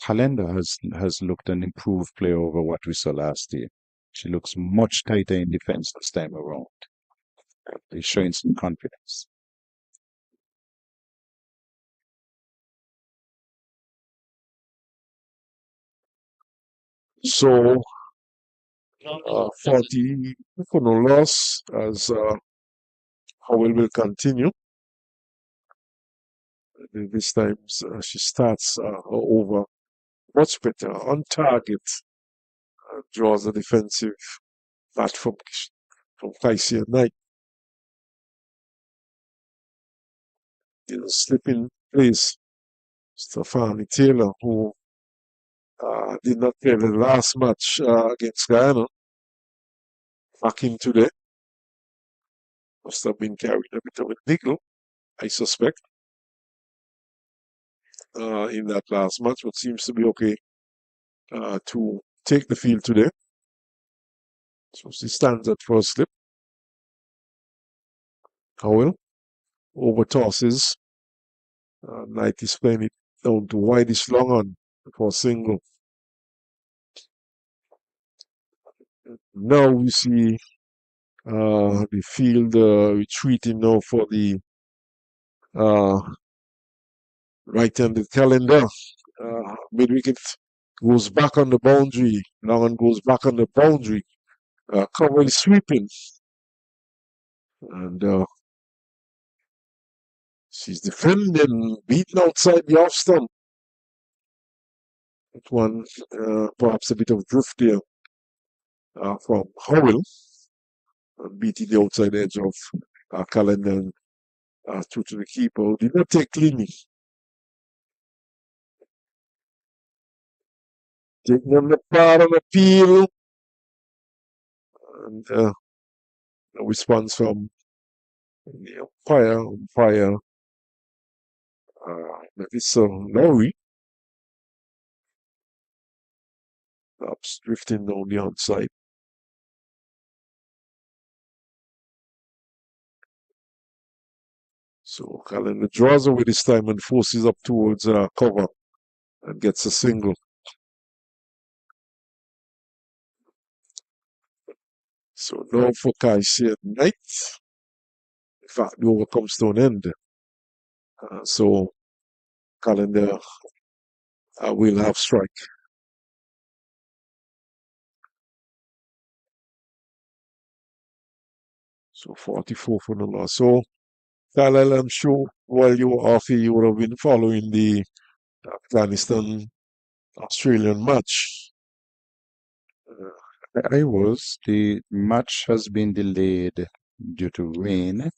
Calendar has looked an improved player over what we saw last year. She looks much tighter in defense this time around. She's showing some confidence. So 40 for no loss as Howell will continue. This time she starts over much better on target, draws a defensive bat from Kaisia Knight. Slipping place. Stefani Taylor, who did not play the last match against Guyana, back in today. Must have been carrying a bit of a nickel, I suspect, in that last match, but seems to be okay to take the field today. So she stands at first slip. Howell over tosses. Knight is playing it down to widest long on for single. Now we see the field retreating now for the right-handed Calendar. Mid-wicket goes back on the boundary. Long goes back on the boundary. Cowell sweeping. And she's defending, beaten outside the off stump. That one, perhaps a bit of drift there from Howell. Beating the outside edge of Calendar through to the keeper. Did not take cleanly. Taking on the part on appeal. And a response from the umpire, that is Lowry. Perhaps drifting down the outside. So Calendar draws away this time and forces up towards cover and gets a single. So now for Kaisia Knight. In fact, the over comes to an end. So Calendar will have strike. So 44 for the loss. So Kyle, I'm sure while you were off here, you would have been following the Afghanistan-Australian match. I was. The match has been delayed due to rain.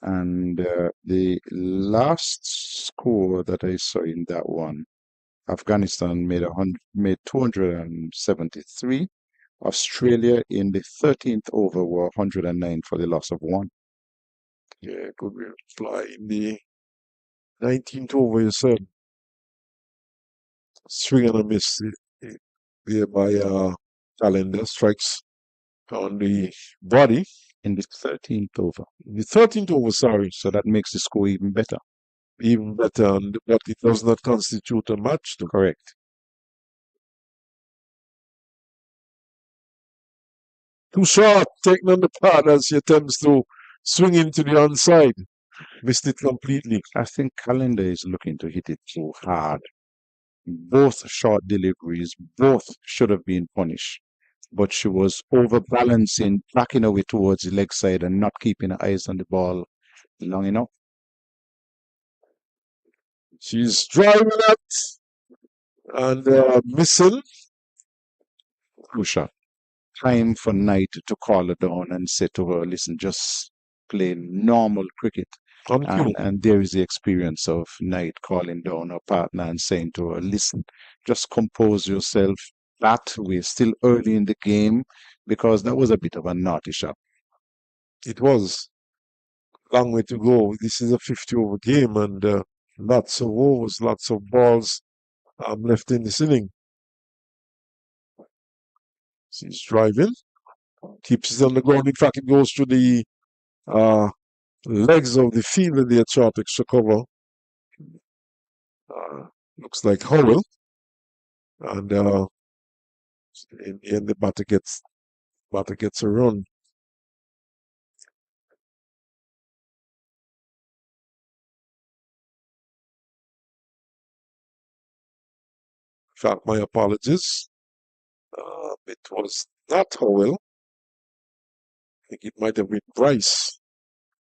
And the last score that I saw in that one, Afghanistan made 273. Australia in the 13th over were 109 for the loss of one. Yeah, could we fly in the 19th over, you said. Swing and a miss. there by Calendar. Strikes on the body. In the 13th over. The 13th over, sorry. So that makes the score even better. Even better, but it does not constitute a match, though. Correct. Too short, taking on the pad as she attempts to swing into the onside. Missed it completely. I think Calendar is looking to hit it too hard. Both short deliveries, both should have been punished. But she was overbalancing, backing away towards the leg side and not keeping her eyes on the ball long enough. She's driving it and missing. Crucial. Time for Knight to call her down and say to her, listen, just play normal cricket. And there is the experience of Knight calling down her partner and saying to her, listen, just compose yourself. That we're still early in the game, because that was a bit of a naughty shot. It was. Long way to go. This is a 50-over game, and lots of overs, lots of balls left in this inning. She's driving, keeps it on the ground. In fact, it goes to the legs of the fielder there, short extra cover. Looks like Howell. And in the end, the batter gets a run. In fact, my apologies. It was not Howell. I think it might have been Bryce,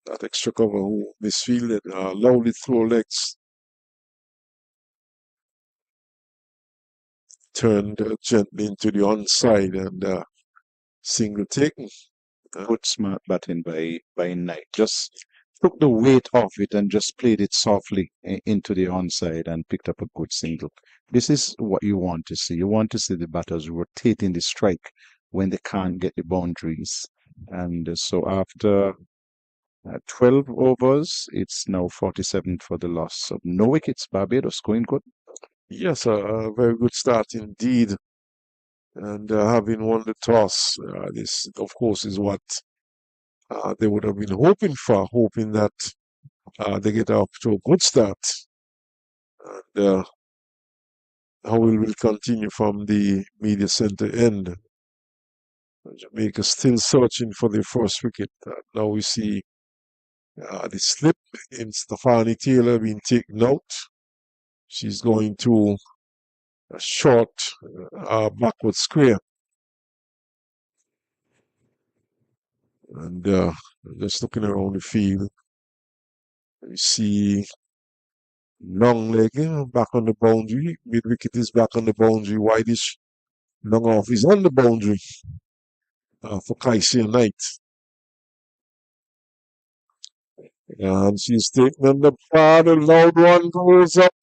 that extra cover, who misfielded, lowly throw legs. Turned gently into the onside and single taken. Good smart batting by Knight. Just took the weight off it and just played it softly into the onside and picked up a good single. This is what you want to see. You want to see the batters rotating the strike when they can't get the boundaries. And so after 12 overs, it's now 47 for the loss of no wickets. Barbados going good. Yes, a very good start indeed. And having won the toss, this, of course, is what they would have been hoping for, hoping that they get off to a good start. And Howell will continue from the media center end. Jamaica still searching for their first wicket. Now we see the slip in Stefani Taylor being taken out. She's going to a short backward square. And just looking around the field, we see long leg back on the boundary. Mid wicket is back on the boundary. Whitish long off is on the boundary for Kaisia Knight. And she's taking on the pad. A loud one goes up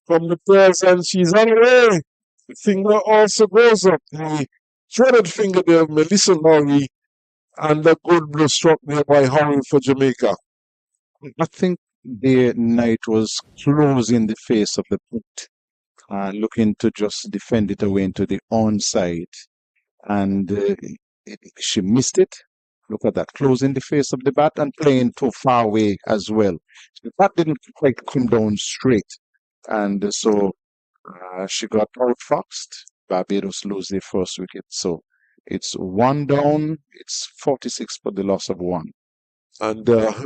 from the press, and she's on the way. The finger also goes up. The threaded finger there, Melissa Lowry, and a good blue struck there by Howell for Jamaica. I think the Knight was closing the face of the put, looking to just defend it away into the onside. And she missed it. Look at that, closing the face of the bat and playing too far away as well. The bat didn't quite come down straight. And so she got outfoxed. Barbados lose their first wicket. So it's one down. It's 46 for the loss of one. And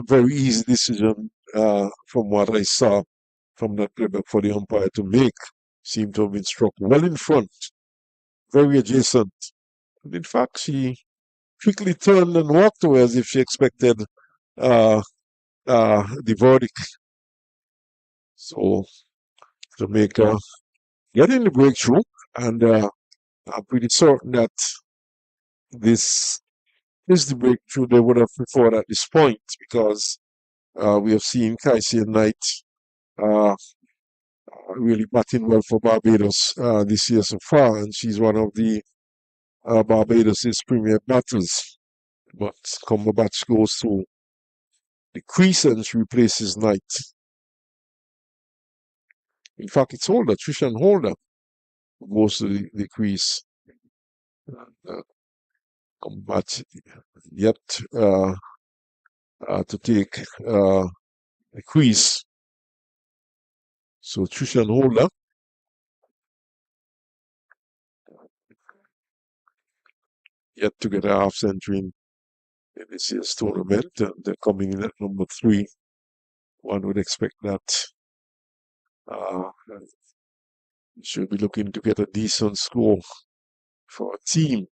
very easy decision from what I saw from that playback for the umpire to make. Seemed to have been struck well in front, very adjacent. And in fact, she quickly turned and walked away as if she expected the verdict. So Jamaica getting the breakthrough, and I'm pretty certain that this is the breakthrough they would have preferred at this point, because we have seen Kaisia Knight really batting well for Barbados this year so far, and she's one of the Barbados' premier batters. But Cumberbatch goes to the crease and she replaces Knight. In fact, it's Holder, Trishan Holder, goes to the crease. But yet to take a crease. So Trishan Holder yet to get a half century in this year's tournament. They're coming in at number 3. One would expect that should be looking to get a decent score for a team.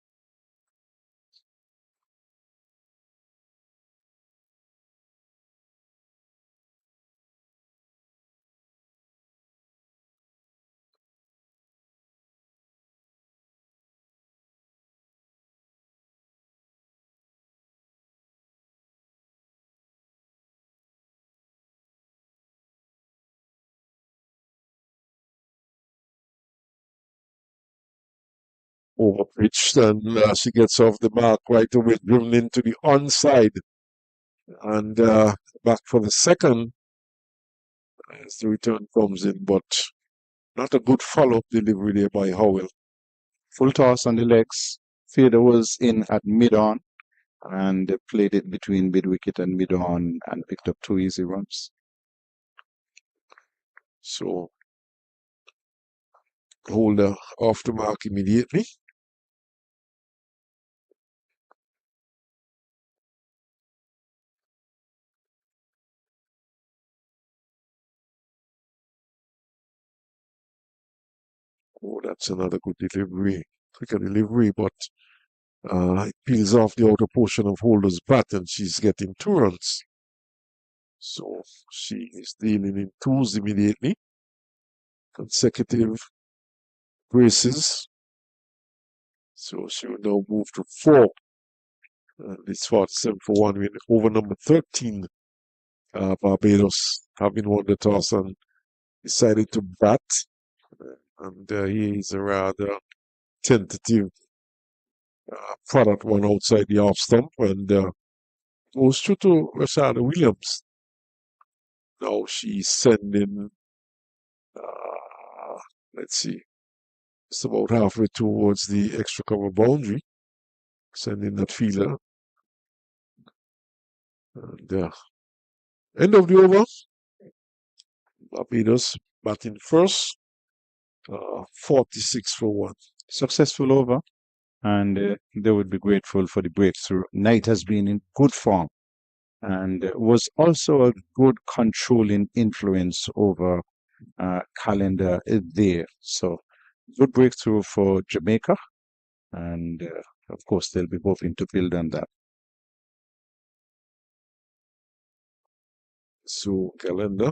Overpitched, and she gets off the mark right away, driven into the onside, and back for the second as the return comes in, but not a good follow-up delivery there by Howell. Full toss on the legs. Fielder was in at mid-on and played it between mid-wicket and mid-on and picked up 2 easy runs. So Holder off the mark immediately. Oh, that's another good delivery. Quicker delivery, but it peels off the outer portion of Holder's bat, and she's getting 2 runs. So she is dealing in 2s immediately. Consecutive braces. So she will now move to 4. And it's 47 for 1 win over number 13. Barbados having won the toss and decided to bat. And he is a rather tentative product one outside the off stump, and goes through to Rashada Williams. Now she's sending, let's see, it's about halfway towards the extra cover boundary, sending that fielder. And end of the over, Barbados batting first, 46 for 1. Successful over, and they would be grateful for the breakthrough. Knight has been in good form and was also a good controlling influence over Calendar there. So good breakthrough for Jamaica, and of course they'll be hoping to build on that. So Calendar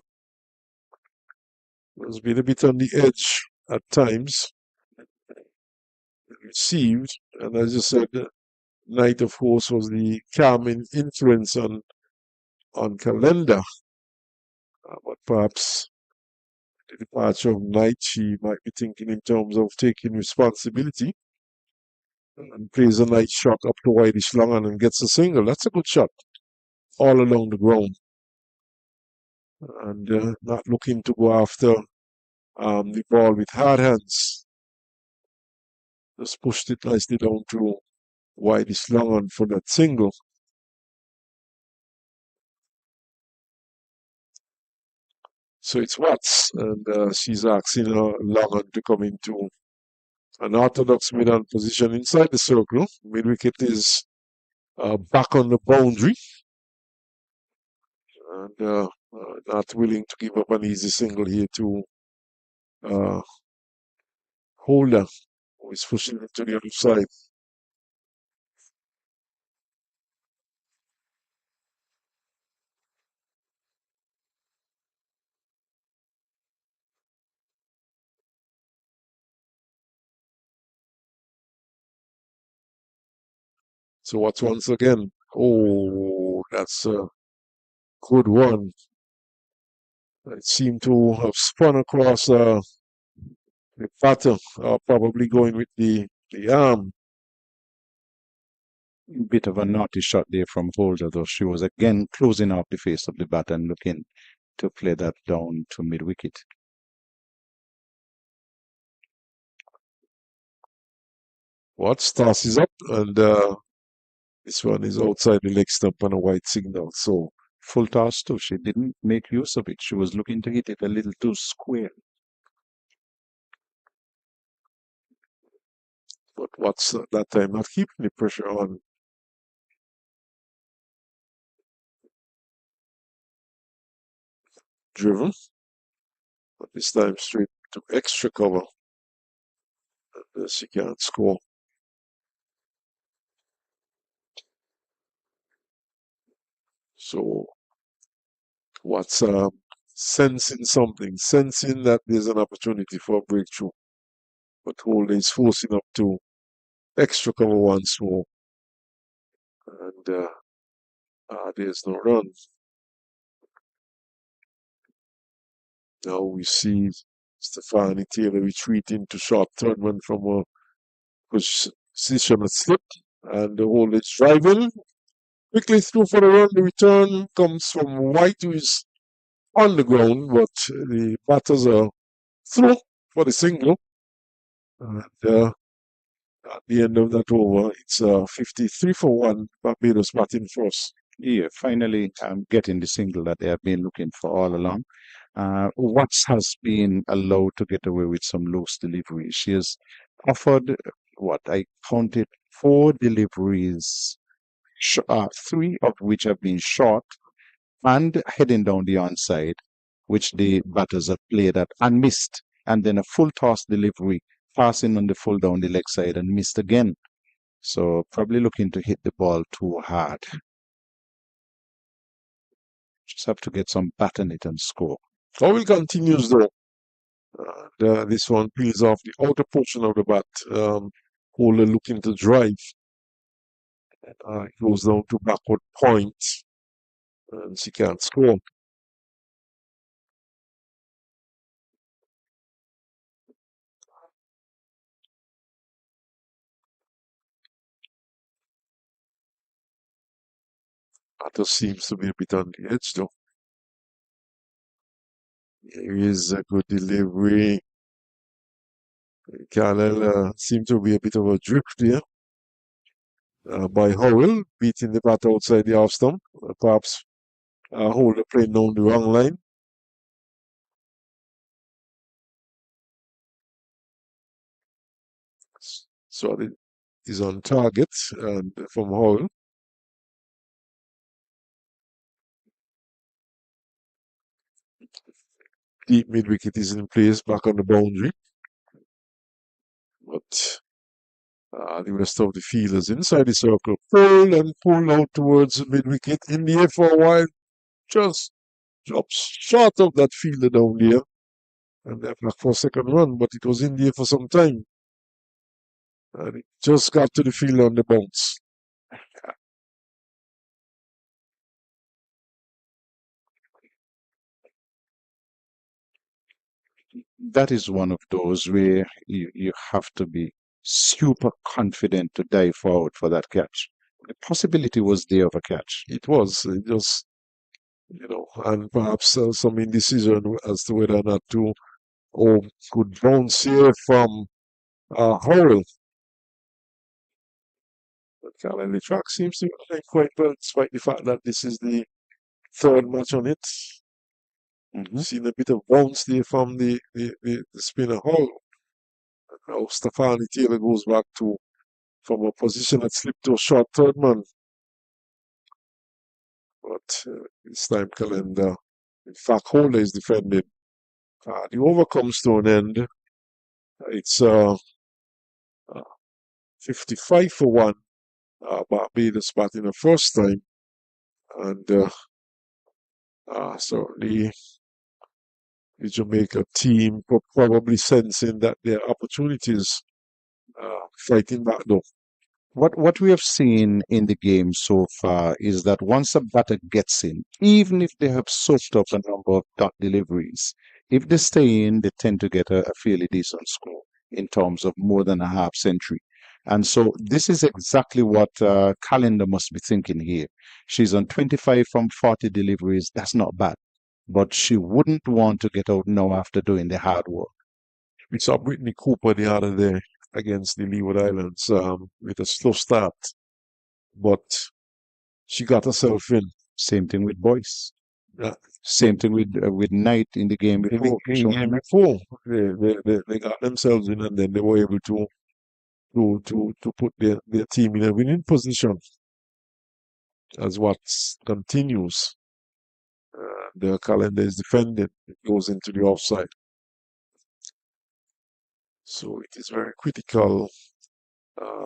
has been a bit on the edge at times. Received, and as you said, Knight, of course, was the calming influence on Calendar. But perhaps the departure of Knight, she might be thinking in terms of taking responsibility, and plays a nice shot up to wideish long on and gets a single. That's a good shot all along the ground, and not looking to go after the ball with hard hands. Just pushed it nicely down to wideish long on for that single. So it's Watts, and she's asking Longan to come into an orthodox mid-on position inside the circle. Mid-wicket is back on the boundary, and not willing to give up an easy single here to Holder, who is pushing it to the other side. So Watts once again. Oh, that's a good one. It seemed to have spun across the batter, probably going with the arm. Bit of a naughty shot there from Holder, though. She was again closing off the face of the bat and looking to play that down to mid-wicket. Watts tosses up, and this one is outside the leg stump on a white signal. So Full toss too. She didn't make use of it. She was looking to hit it a little too square. but Watts at that time not keeping the pressure on. Driven, but this time straight to extra cover. And she can't score. So Watts sensing something, sensing that there's an opportunity for a breakthrough. But Holder is forcing up to extra cover once more. And there's no run. Now we see Stefani Taylor retreating to short third man from a position at slip. And the Holder is driving quickly through for the run. The return comes from White, who is on the ground, but the batters are through for the single. And at the end of that over, it's 53 for 1. Barbados batting first. Yeah, finally getting the single that they have been looking for all along. Watts has been allowed to get away with some loose deliveries. She has offered, what I counted, 4 deliveries, 3 of which have been short and heading down the onside, which the batters have played at and missed. And then a full toss delivery, passing on the full down the leg side and missed again. So probably looking to hit the ball too hard. Just have to get some bat in it and score. Howell continues though. This one peels off the outer portion of the bat. Holder looking to drive. It goes down to backward point. And she can't score. Batter seems to be a bit on the edge though. Here is a good delivery. Carlisle seemed to be a bit of a drift here by Howell, beating the bat outside the off stump. Perhaps Holder playing down the wrong line. So it is on target and from Howell. Deep mid wicket is in place back on the boundary. But the rest of the fielders inside the circle pull and pull out towards mid wicket. In the air for a while, just drops short of that fielder down there. And they're back for a second run, but it was in the air for some time. And it just got to the fielder on the bounce. That is one of those where you have to be super confident to dive forward for that catch. The possibility was there of a catch. It was. It just, and perhaps some indecision as to whether or not to could bounce here from Howell. But Carlisle track seems to be playing quite well, despite the fact that this is the third match on it. Seen a bit of bounce there from the spinner Hall. Now Stefani Taylor goes back from a position that slipped to a short third man. But this time Calendar, in fact, Holder is defending. The over comes to an end. It's 55 for 1. Barbados batting the first time. And certainly the Jamaica team probably sensing that their opportunities fighting back though. What we have seen in the game so far is that once a batter gets in, even if they have soaked up a number of dot deliveries, if they stay in, they tend to get a fairly decent score in terms of more than a half century. And so this is exactly what Calendar must be thinking here. She's on 25 from 40 deliveries. That's not bad. But she wouldn't want to get out now after doing the hard work. We saw Brittany Cooper the other day against the Leeward Islands with a slow start, but she got herself in. Same thing with Boyce. Yeah. Same thing with Knight in the game In before. the game before, they got themselves in, and then they were able to put their team in a winning position as what continues. The calendar is defended. It goes into the offside. So it is very critical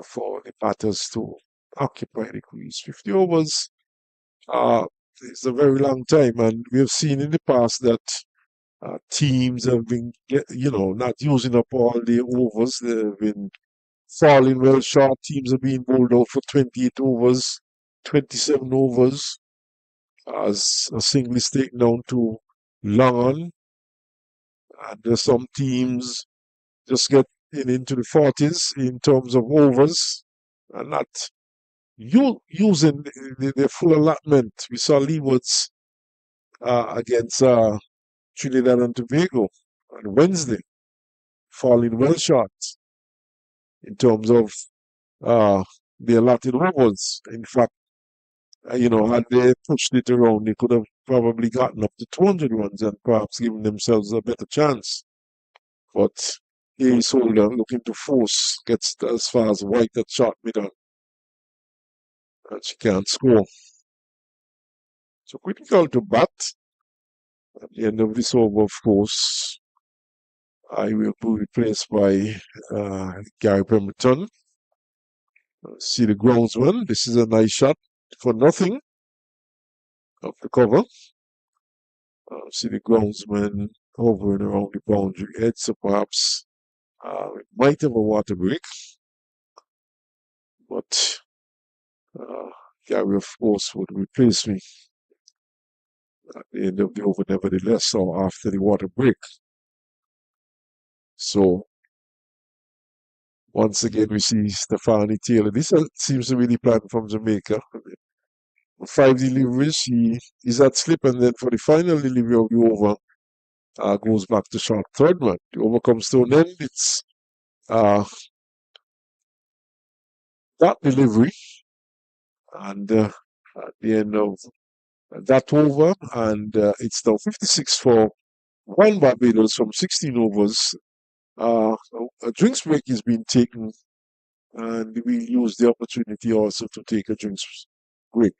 for the batters to occupy the crease. 50 overs is a very long time, and we have seen in the past that teams have been, not using up all the overs. They've been falling well short. Teams are being bowled out for 28 overs, 27 overs, as a single is taken down to long on. And there's some teams just get into the 40s in terms of overs and not using the full allotment. We saw Leeward's against Trinidad and Tobago on Wednesday, falling well short in terms of the allotted overs. In fact, had they pushed it around, they could have probably gotten up to 200 runs and perhaps given themselves a better chance. But Ace Holder looking to force, gets as far as White at short middle, and she can't score. So critical to bat. At the end of this over, of course, I will be replaced by Gary Pemberton. See the groundsman. This is a nice shot for nothing of the cover. See the groundsman hovering around the boundary edge, so perhaps it might have a water break. But Gary, of course, would replace me at the end of the over, nevertheless, or after the water break. So, once again, we see Stefani Taylor. This seems to be the plan from Jamaica. 5 deliveries, he's at slip, and then for the final delivery of the over, goes back to short third man. The over comes to an end. It's that delivery, and at the end of that over, and it's now 56 for one Barbados from 16 overs. A drinks break is being taken, and we use the opportunity also to take a drinks break.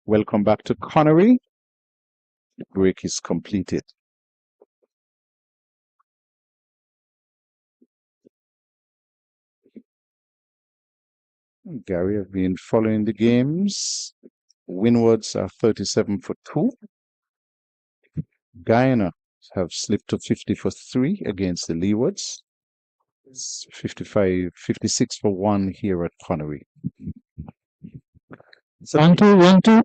Welcome back to Connery. The break is completed. Gary have been following the games. Windwards are 37 for 2. Guyana have slipped to 50 for 3 against the Leewards. It's 56 for 1 here at Connery. So 1-2.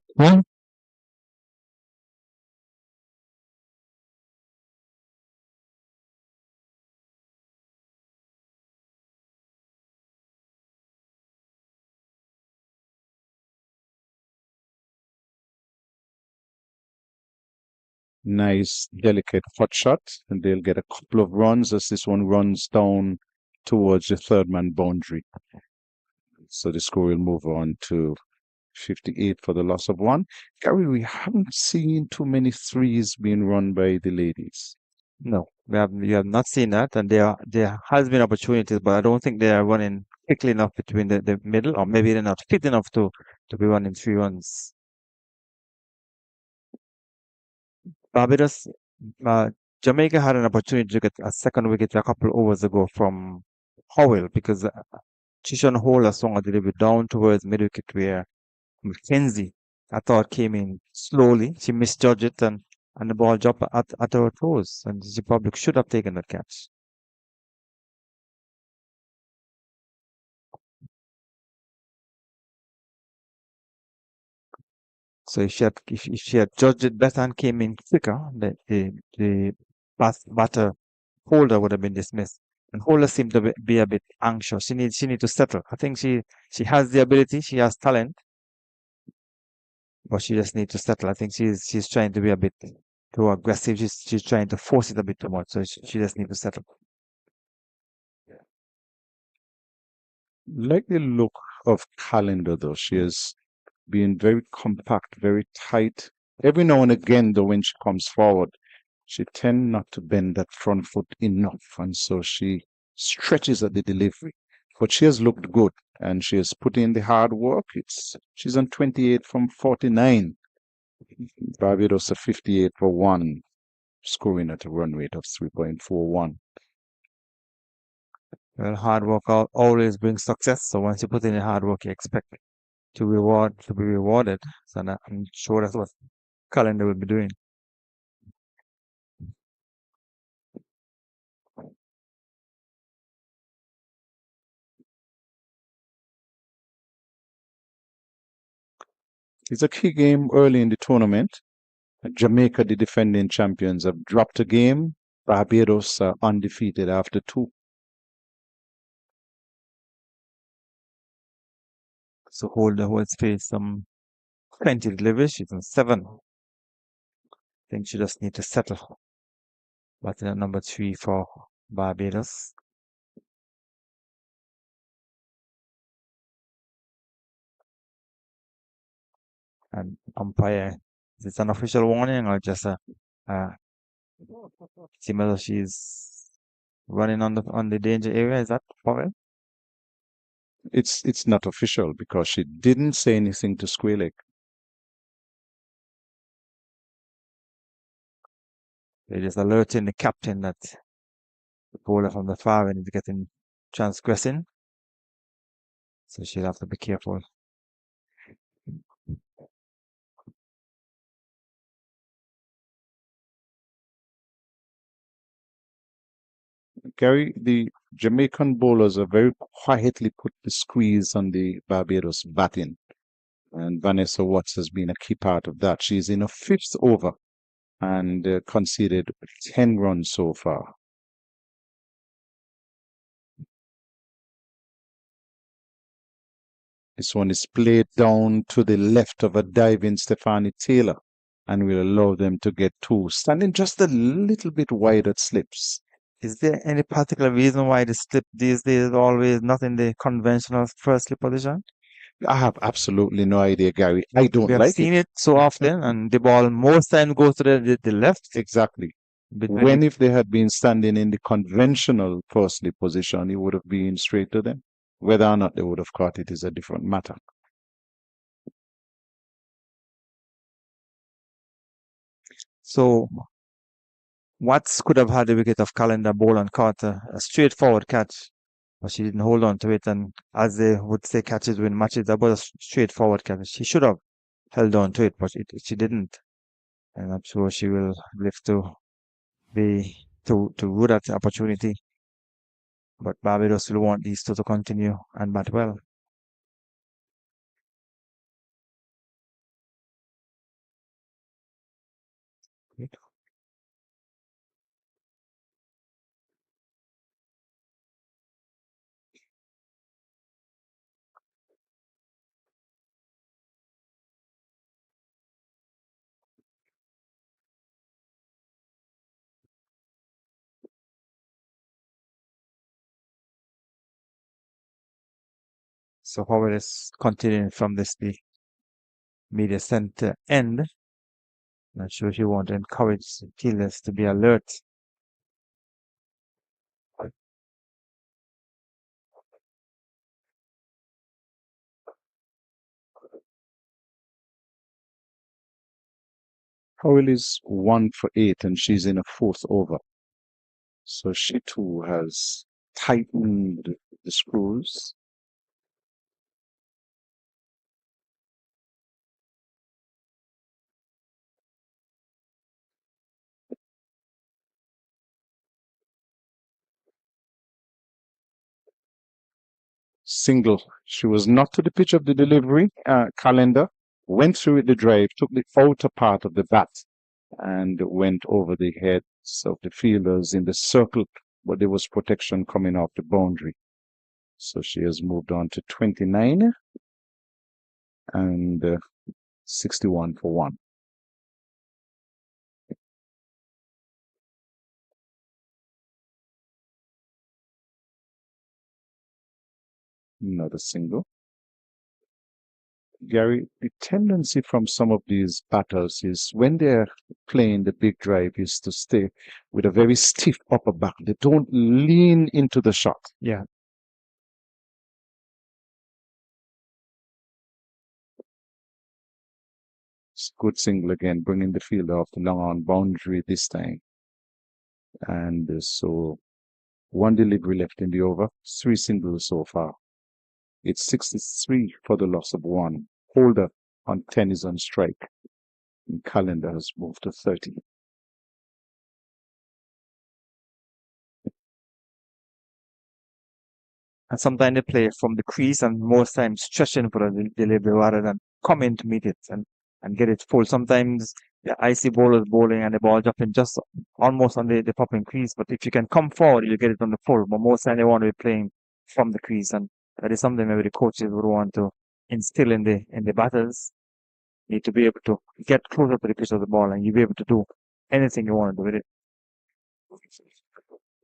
Nice, delicate hot shot, and they'll get a couple of runs as this one runs down towards the third man boundary. So the score will move on to 58 for the loss of 1. Gary, we haven't seen too many threes being run by the ladies. no, we have not seen that, and there has been opportunities, but I don't think they are running quickly enough between the middle, or maybe they're not fit enough to be running 3 runs. Barbados, Jamaica had an opportunity to get a second wicket a couple overs ago from Howell because Chishan Holder swung a delivery down towards mid wicket where Mackenzie, I thought, came in slowly. She misjudged it and the ball dropped at her toes, and she probably should have taken that catch. So if she had judged it better and came in quicker, the batter Holder would have been dismissed. And Holder seemed to be a bit anxious. She needs to settle. I think she has the ability, she has talent, but she just needs to settle. I think she's trying to be a bit too aggressive. She's trying to force it a bit too much. So she just needs to settle. Like the look of Calendar, though, she has been very compact, very tight. Every now and again, though, when she comes forward, she tends not to bend that front foot enough, and so she stretches at the delivery. But she has looked good, and she has put in the hard work. She's on 28 from 49. Barbados are 58 for 1, scoring at a run rate of 3.41. Well, hard work always brings success. So once you put in the hard work, you expect to be rewarded. So I'm sure that's what Calendar will be doing. It's a key game early in the tournament. Jamaica, the defending champions, have dropped a game. Barbados are undefeated after 2. So Holder holds face some 20 deliveries. She's on 7. I think she just need to settle. Batting at number 3 for Barbados. And umpire, is it an official warning or just a similar? She's running on the danger area? Is that for it? It's not official because she didn't say anything to Squealig. They're just alerting the captain that the bowler from the far end is getting transgressing. So she'll have to be careful. Gary, the Jamaican bowlers are very quietly put the squeeze on the Barbados batting. And Vanessa Watts has been a key part of that. She's in her 5th over and conceded 10 runs so far. This one is played down to the left of a diving Stephanie Taylor and will allow them to get 2, standing just a little bit wide at slips. Is there any particular reason why the slip these days is always not in the conventional first slip position? I have absolutely no idea, Gary. I don't We have like seen it. it so often, and the ball most time goes to the left. Exactly. But When if they had been standing in the conventional first slip position, it would have been straight to them. Whether or not they would have caught it is a different matter. So Watts could have had the wicket of Calendar ball and caught a straightforward catch, but she didn't hold on to it. And as they would say, catches win matches. That was a straightforward catch. She should have held on to it, but she didn't. And I'm sure she will live to be to rue that opportunity. But Barbados will want these two to continue and bat well. So Howard is continuing from this the media center end. Not sure if you want to encourage the fielders to be alert. Howell is 1 for 8 and she's in a fourth over. So she too has tightened the screws. Single. She was not to the pitch of the delivery. Calendar went through with the drive, took the outer part of the bat, and went over the heads of the fielders in the circle, but there was protection coming off the boundary. So she has moved on to 29 and 61 for 1. Another single. Gary, the tendency from some of these batters is when they're playing the big drive is to stay with a very stiff upper back. They don't lean into the shot. Yeah. Good single again, bringing the fielder off the long on boundary this time. And so one delivery left in the over, 3 singles so far. It's 63 for the loss of 1. Holder on 10 is on strike. And Calendar has moved to 30. And sometimes they play from the crease and most times stretching for the delivery rather than coming to meet it and get it full. Sometimes the icy bowlers bowling and the ball dropping just almost on the popping crease. But if you can come forward, you get it on the full. But most times they want to be playing from the crease. And that is something maybe the coaches would want to instill in the batters. You need to be able to get closer to the pitch of the ball and you'll be able to do anything you want to do with it.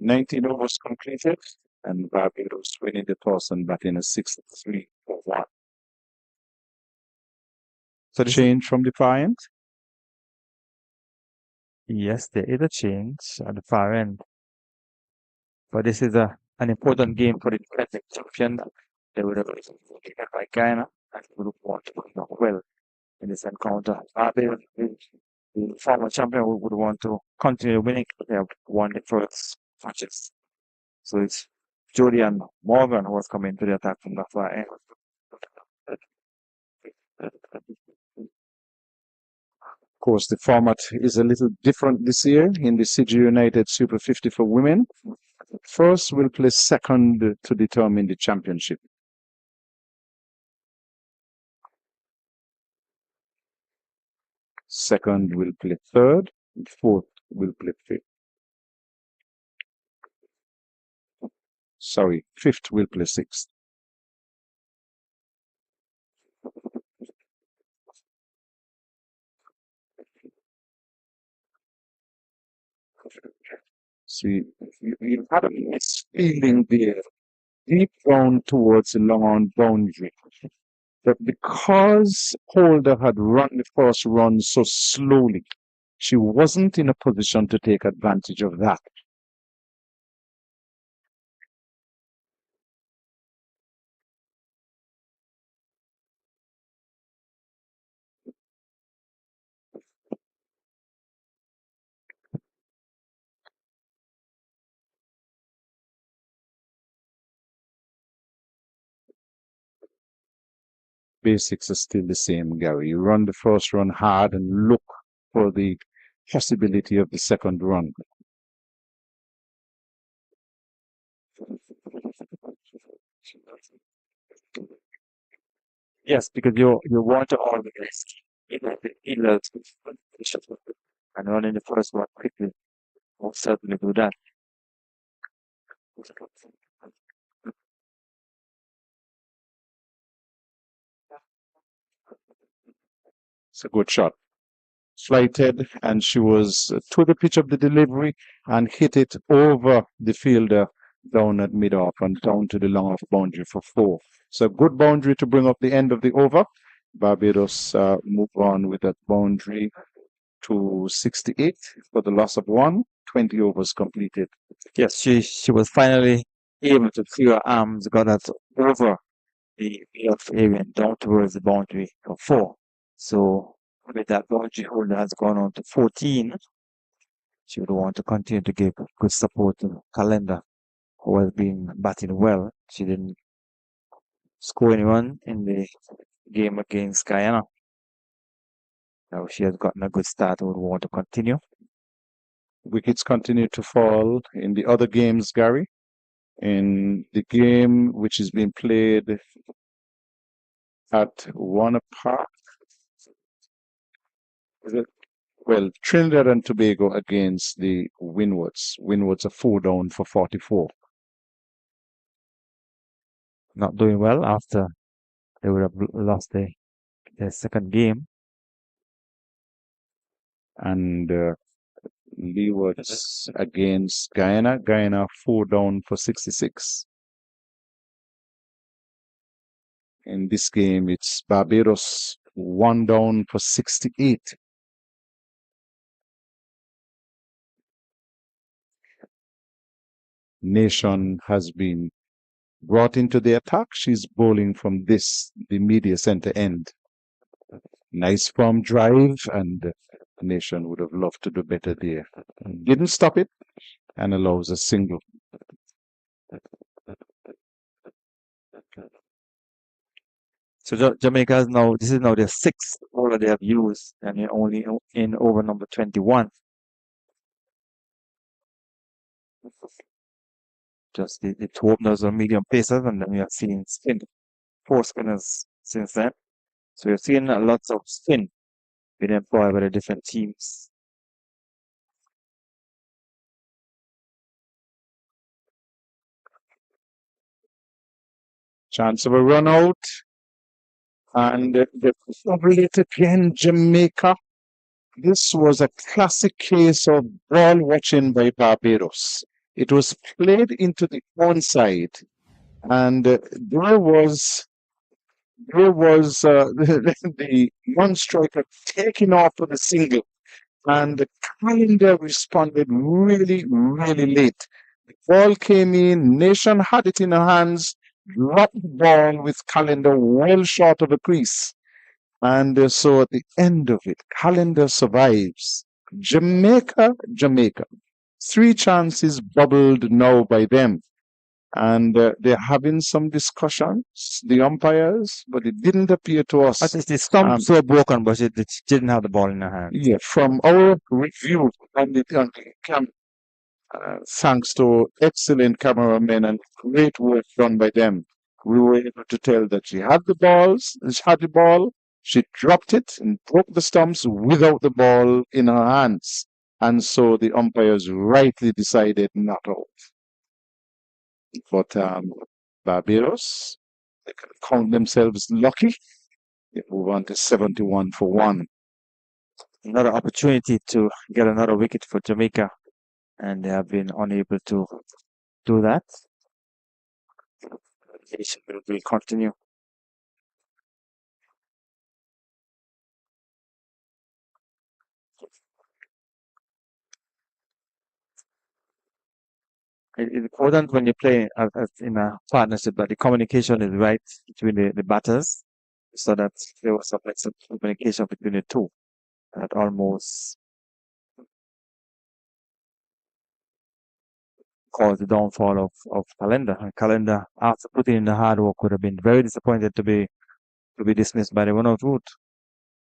19 overs completed, and Barbados winning the toss and batting a 63 for 1. So this Change from the far end? Yes, there is a change at the far end. But this is an important game for the defending champion. They would have been by Ghana and would have want to perform well in this encounter. The former champion would want to continue winning. They have won the first matches. So it's Jody and Morgan who was coming to the attack from the far end. Of course, the format is a little different this year in the CG United Super 50 for women. First, we'll play second to determine the championship. Second will play third, fourth will play fifth. Sorry, fifth will play sixth. See, you had a misfeeling there, deep down towards the long on boundary. But because Holder had run the first run so slowly, she wasn't in a position to take advantage of that. basics are still the same, Gary. You run the first run hard and look for the possibility of the second run. Yes, because you want to organize the inlet and running the first one quickly will certainly do that. It's a good shot. Flighted, and she was to the pitch of the delivery and hit it over the fielder down at mid-off and down to the long-off boundary for 4. So good boundary to bring up the end of the over. Barbados move on with that boundary to 68 for the loss of 1. 20 overs completed. Yes, she was finally able to clear her arms, got that over the off area and down towards the boundary of 4. So with that boundary holder has gone on to 14. She would want to continue to give good support to Calendar, who has been batting well. She didn't score anyone in the game against Guyana. Now she has gotten a good start and would want to continue. Wickets continue to fall in the other games, Gary. In the game which is being played at Warner Park, well, Trinidad and Tobago against the Windwards. Windwards are 4 down for 44. Not doing well after they would have lost their second game. And Leewards against Guyana. Guyana 4 down for 66. In this game, it's Barbados 1 down for 68. Nation has been brought into the attack. She's bowling from the media center end. Nice firm drive, and Nation would have loved to do better there. Didn't stop it and allows a single. So Jamaica is this is now their 6th over they have used, and they're only in over number 21. Just the 2 openers are medium pacers, and then we have seen 4 spinners since then. So you're seeing lots of spin being employed by the different teams. Chance of a run out. And the late again, Jamaica. This was a classic case of ball watching by Barbados. It was played into the onside, and there was the one striker taking off with a single, and the Calendar responded really, really late. The ball came in, Nation had it in her hands, dropped the ball with Calendar well short of the crease. And so at the end of it, Calendar survives. Jamaica. 3 chances bubbled now by them. And they're having some discussions, the umpires, but it didn't appear to us. But the stumps were broken, but it didn't have the ball in her hand. Yeah, from our review on the camera, thanks to excellent cameramen and great work done by them, we were able to tell that she had the ball, she dropped it and broke the stumps without the ball in her hands. And so the umpires rightly decided not out. But Barbados, they can count themselves lucky. They move on to 71 for 1. Another opportunity to get another wicket for Jamaica, and they have been unable to do that. Nation will continue. It's important when you play as in a partnership that the communication is right between the batters, so that there was some communication between the two. That almost caused the downfall of Calendar. And Calendar, after putting in the hard work, would have been very disappointed to be to be dismissed by the run-out route.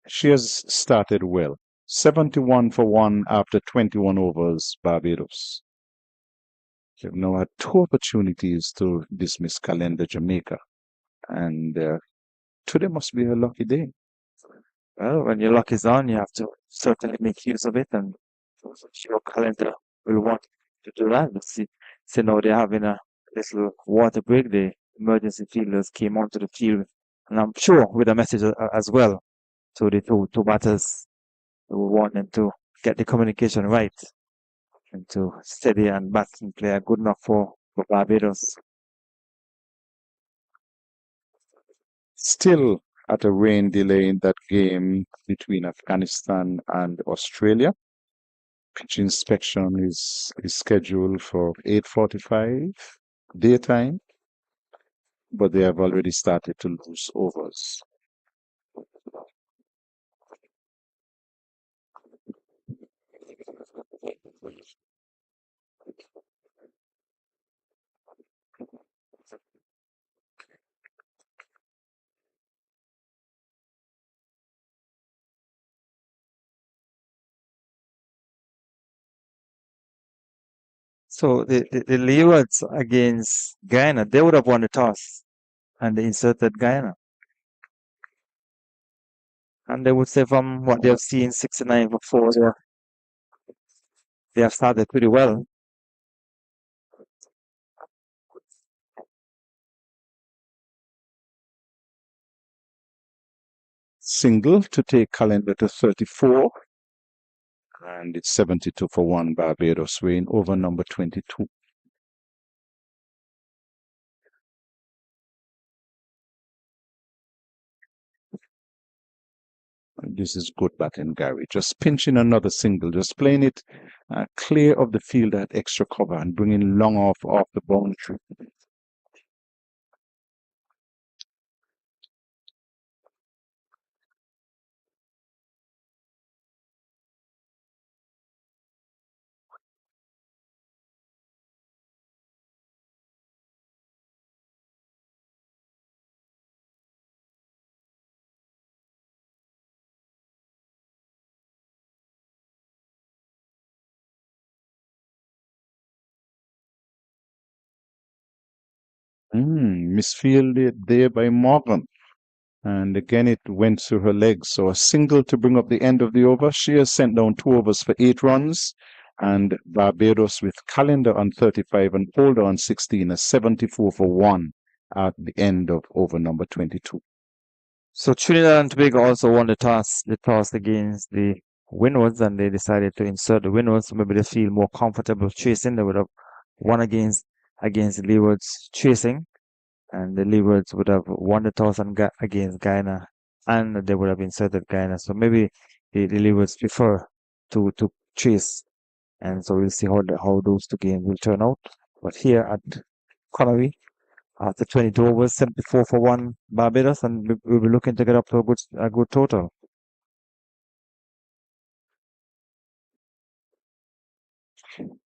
She has started well. 71 for 1 after 21 overs, Barbados. They've now had two opportunities to dismiss Calendar Jamaica, and today must be a lucky day. Well, when your luck is on, you have to certainly make use of it, and your calendar will want to do that. But see now they're having a little water break. The emergency fielders came onto the field, and I'm sure with a message as well to the two batters who want them to get the communication right and to steady and batting player good enough for Barbados. Still at a rain delay in that game between Afghanistan and Australia. Pitch inspection is scheduled for 8:45 daytime, but they have already started to lose overs. So the Leopards against Guyana, they would have won the toss and they inserted Guyana. And they would say from what they have seen, 69 before, they have started pretty well. Single to take Calendar to 34, and it's 72 for 1 Barbados. We're in over number 22. This is good batting, Gary. Just pinching another single, just playing it clear of the field at extra cover and bringing long off the boundary. Misfielded there by Morgan. And again, it went through her legs. So a single to bring up the end of the over. She has sent down 2 overs for 8 runs. And Barbados with Calendar on 35 and Holder on 16, a 74 for 1 at the end of over number 22. So Trinidad and Tobago also won the toss against the Windies, and they decided to insert the Windies. So maybe they feel more comfortable chasing. They would have won against the Leewards chasing, and the Leewards would have won the toss against Guyana, and they would have inserted Guyana. So maybe the Leewards prefer to chase, and so we'll see how those two games will turn out. But here at Connery, after 22 overs, 74 for 1 Barbados, and we'll be looking to get up to a good total.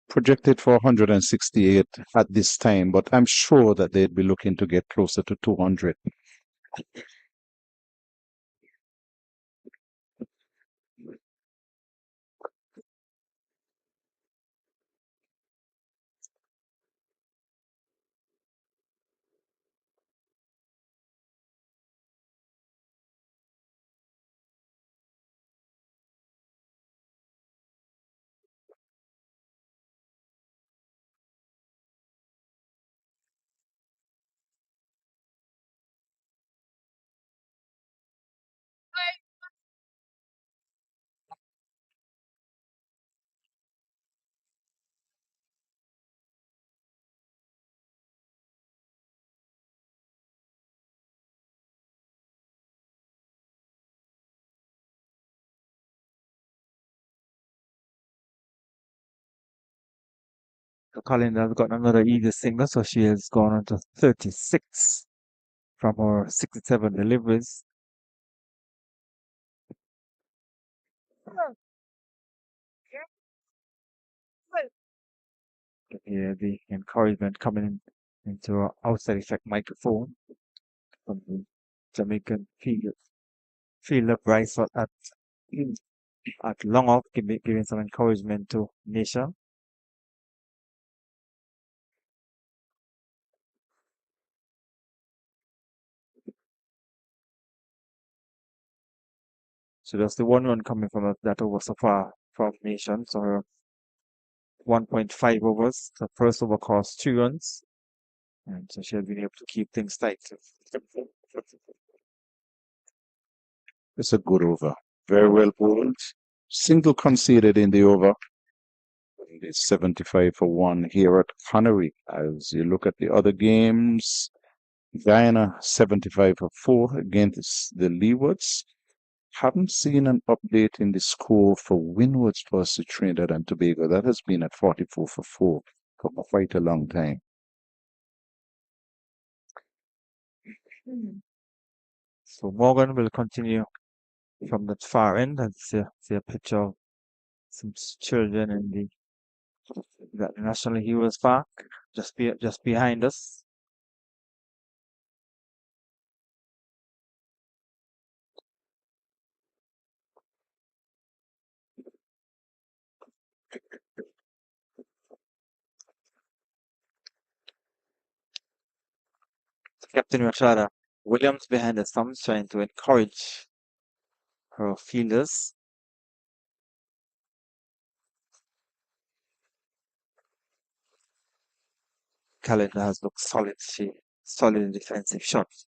Projected for 168 at this time, but I'm sure that they'd be looking to get closer to 200. So Colin has got another easy single, so she has gone on to 36 from her 67 deliveries. Here the encouragement coming into our outside effect microphone from the Jamaican fielder Bryce at long off, giving some encouragement to Nation. So that's the 1 run coming from that over so far from Nation. So her 1.5 overs. The first over cost 2 runs. And so she has been able to keep things tight. It's a good over. Very well bowled. Single conceded in the over. It's 75 for 1 here at Connery. As you look at the other games, Guyana 75 for 4 against the Leewards. Haven't seen an update in the score for Windwards versus Trinidad and Tobago. That has been at 44 for 4 for quite a long time. So Morgan will continue from that far end. And see a picture of some children in the National Heroes Park just behind us. Captain Rashada Williams behind the stumps trying to encourage her fielders. Calendar has looked solid. Solid in defensive shots.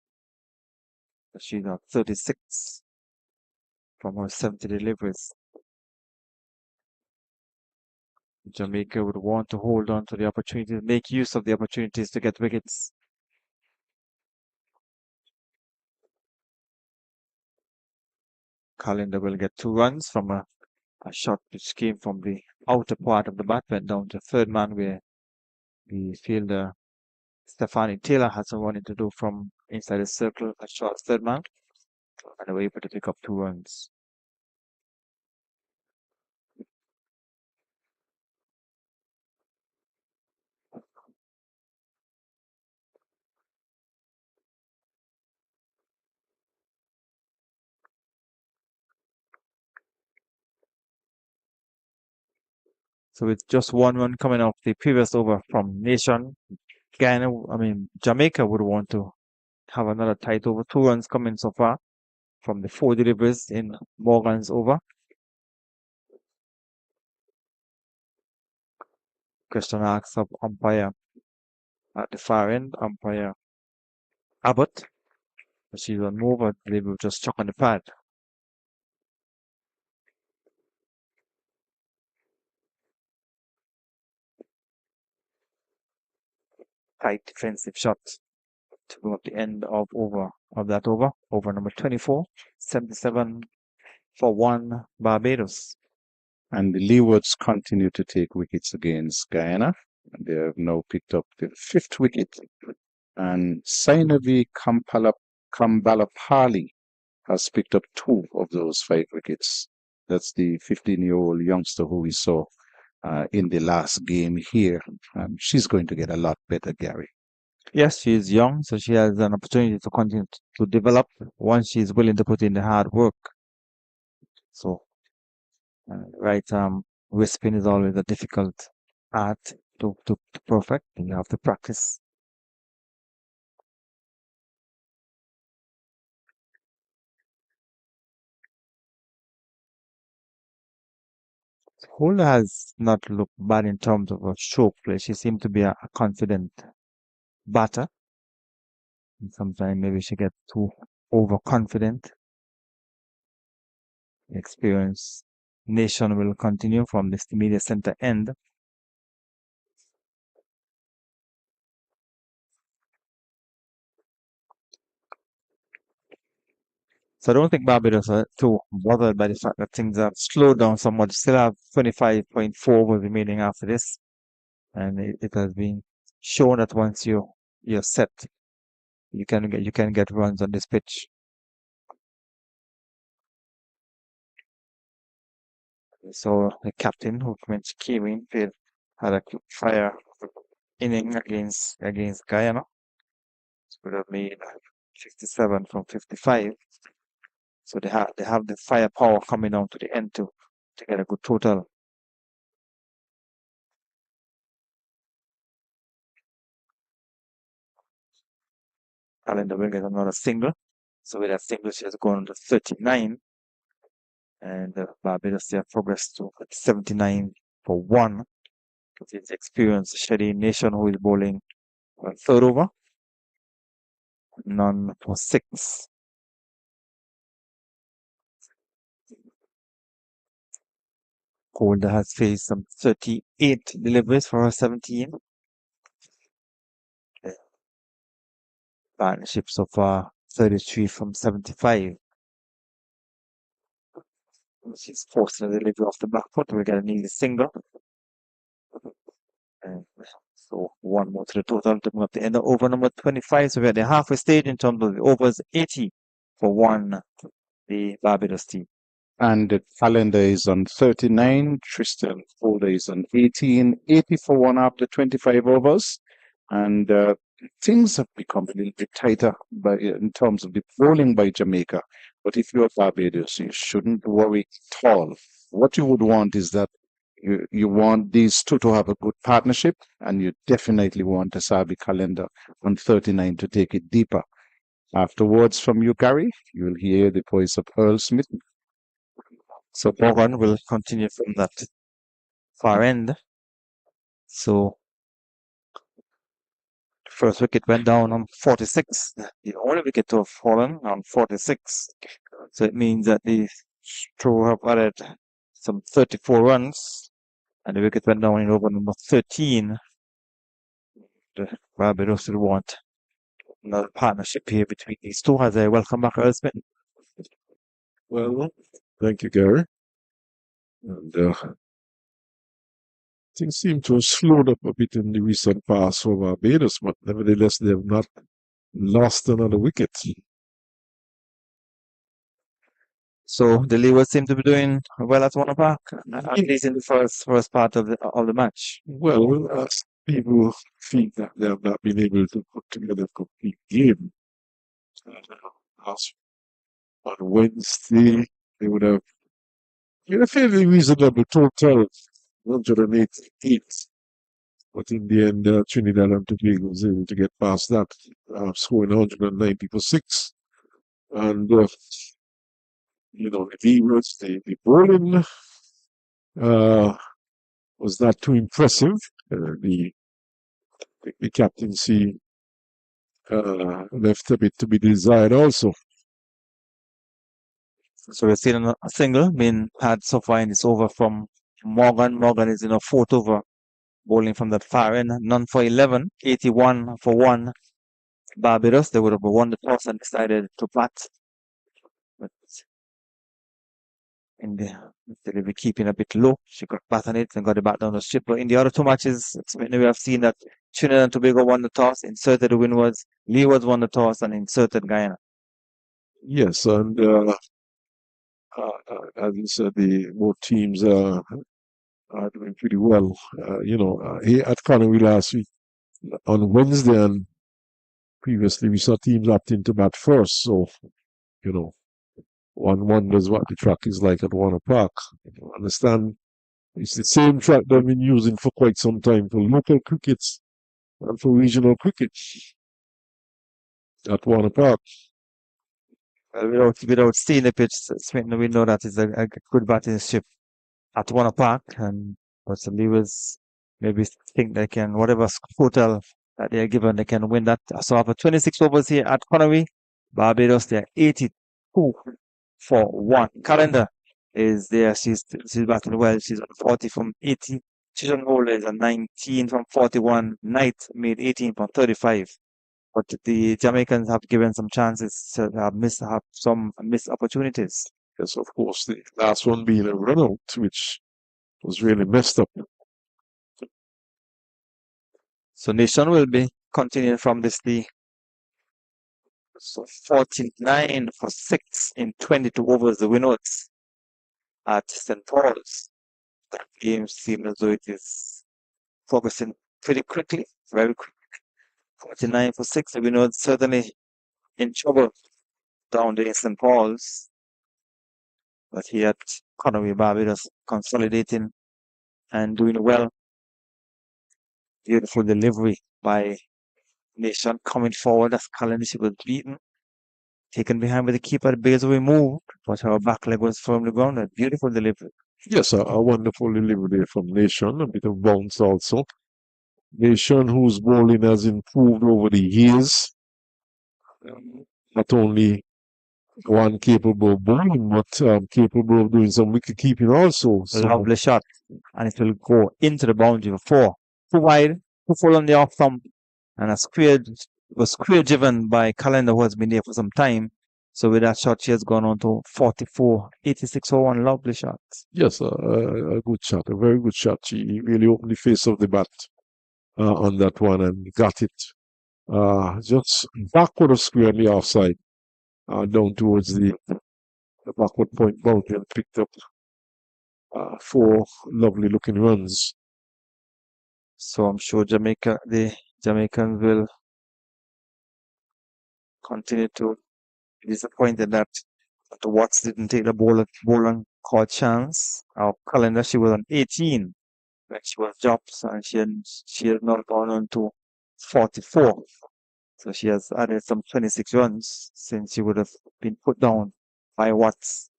She's got 36 from her 70 deliveries. Jamaica would want to hold on to the opportunity, make use of the opportunities to get wickets. Calendar will get 2 runs from a shot which came from the outer part of the bat, went down to third man where the fielder Stephanie Taylor had some running to do from inside the circle, a short third man, and they were able to pick up 2 runs. So with just 1 run coming off the previous over from Nation, Jamaica would want to have another tight over. 2 runs coming so far from the 4 deliveries in Morgan's over. Question asks of umpire at the far end, umpire Abbott. She's on move, but they will just chuck on the pad. Tight defensive shot to go up the end of that over. Over number 24, 77 for 1 Barbados. And the Leewards continue to take wickets against Guyana. And they have now picked up the 5th wicket. And Sainavi Kambalapali has picked up 2 of those 5 wickets. That's the 15-year-old youngster who we saw in the last game here. She's going to get a lot better, Gary. Yes, she is young, so she has an opportunity to continue to develop once she's willing to put in the hard work. So, whisping is always a difficult art to perfect. You have to practice. Holder has not looked bad in terms of a stroke play. She seemed to be a confident batter. And sometimes maybe she gets too overconfident. Experience Nation will continue from this media center end. So I don't think Barbados are too bothered by the fact that things have slowed down somewhat. Still have 25.4 overs remaining after this. And it has been shown that once you're set, you can get runs on this pitch. So the captain, who came in, had a quick fire inning against Guyana. Could have made 57 from 55. So they have the firepower coming down to the end to get a good total. Calendar will get another single. So with that single, she has gone to 39. And Barbados they have progressed to 79 for 1. With its experienced Shady Nation who is bowling third over. None for 6. Golda has faced some 38 deliveries for her 17. Partnership so far 33 from 75. She's forcing a delivery off the back foot. We're going to need a single. And so one more to the total to bring up the end of over number 25. So we're at the halfway stage in terms of the overs 80 for 1, the Barbados team. And the calendar is on 39. Tristan Holder is on 18. 80 for 1 after 25 overs. And things have become a little bit tighter in terms of the bowling by Jamaica. But if you're Barbados, you shouldn't worry at all. What you would want is that you want these two to have a good partnership, and you definitely want a Sabi calendar on 39 to take it deeper. Afterwards, from you, Gary, you'll hear the voice of Earl Smith. So Morgan will continue from that far end. So first wicket went down on 46. The only wicket to have fallen on 46. So it means that the throw have added some 34 runs. And the wicket went down in over number 13. The Barbados will want another partnership here between these two. As I welcome back Earl Smith. Well, thank you, Gary. And things seem to have slowed up a bit in the recent past for Barbados, but nevertheless, they have not lost another wicket. So the Leewards seem to be doing well at Warner Park, at least in the first part of the match. Well, people think that they have not been able to put together a complete game. On Wednesday, they would have a fairly reasonable total, 188. But in the end, Trinidad and Tobago was able to get past that, scoring 190 for 6. And, the Leewards, the bowling was not too impressive. The captaincy left a bit to be desired also. So we're seeing a single being had so far in this over from Morgan. Morgan is in a 4th over, bowling from that far end. None for 11, 81 for 1. Barbados, they would have won the toss and decided to bat. But in the delivery keeping a bit low, she got bat on it and got it back down the strip. But in the other two matches, we have seen that Trinidad and Tobago won the toss, inserted the windwards. Leewards won the toss and inserted Guyana. Yes, and as you said, both teams are doing pretty well. Here at Connery last week, on Wednesday and previously, we saw teams opting to bat first. So, one wonders what the track is like at Warner Park. You understand? It's the same track that I've been using for quite some time for local crickets and for regional cricket at Warner Park. Without seeing the pitch, we know that it's a good batting ship at Warner Park, but the Leewards maybe think they can, whatever total that they are given, they can win that. So after 26 overs here at Connery, Barbados, they're 82 for 1. Calendar is there. She's batting well. She's on 40 from 80. Tristan Holder is on 19 from 41. Knight made 18 from 35. But the Jamaicans have given some chances to have some missed opportunities. Yes, of course, the last one being a run out, which was really messed up. So Nation will be continuing from this league. So 49 for 6 in 22 overs, the Winners at St. Paul's. That game seems as though it is progressing pretty quickly, very quick. 49 for 6, the Winners certainly in trouble down there in St. Paul's. But here at Conway, Barbados, consolidating and doing well. Beautiful delivery by Nation coming forward as Calendar. She was beaten. Taken behind by the keeper, the base removed, but her back leg was firmly grounded. Beautiful delivery. Yes, a wonderful delivery from Nation, a bit of bounce also. Nation, whose bowling has improved over the years. Not only one capable of bowling, but capable of doing some wicket keeping also. So, Lovely shot. And it will go into the boundary for 4. Too wide, too full on the off thumb. And was square driven by Calendar, who has been there for some time. So with that shot, she has gone on to 44, 86 for 1. Lovely shot. yes, a good shot, a very good shot. She really opened the face of the bat on that one and got it just backward of square on the offside, down towards the backward point boundary, and picked up 4 lovely looking runs. So I'm sure the Jamaicans will continue to be disappointed that the Watts didn't take the bowler call chance. Our Calendar, she was on 18 when she was dropped, and she had not gone on to 44. So she has added some 26 runs since she would have been put down by Watts.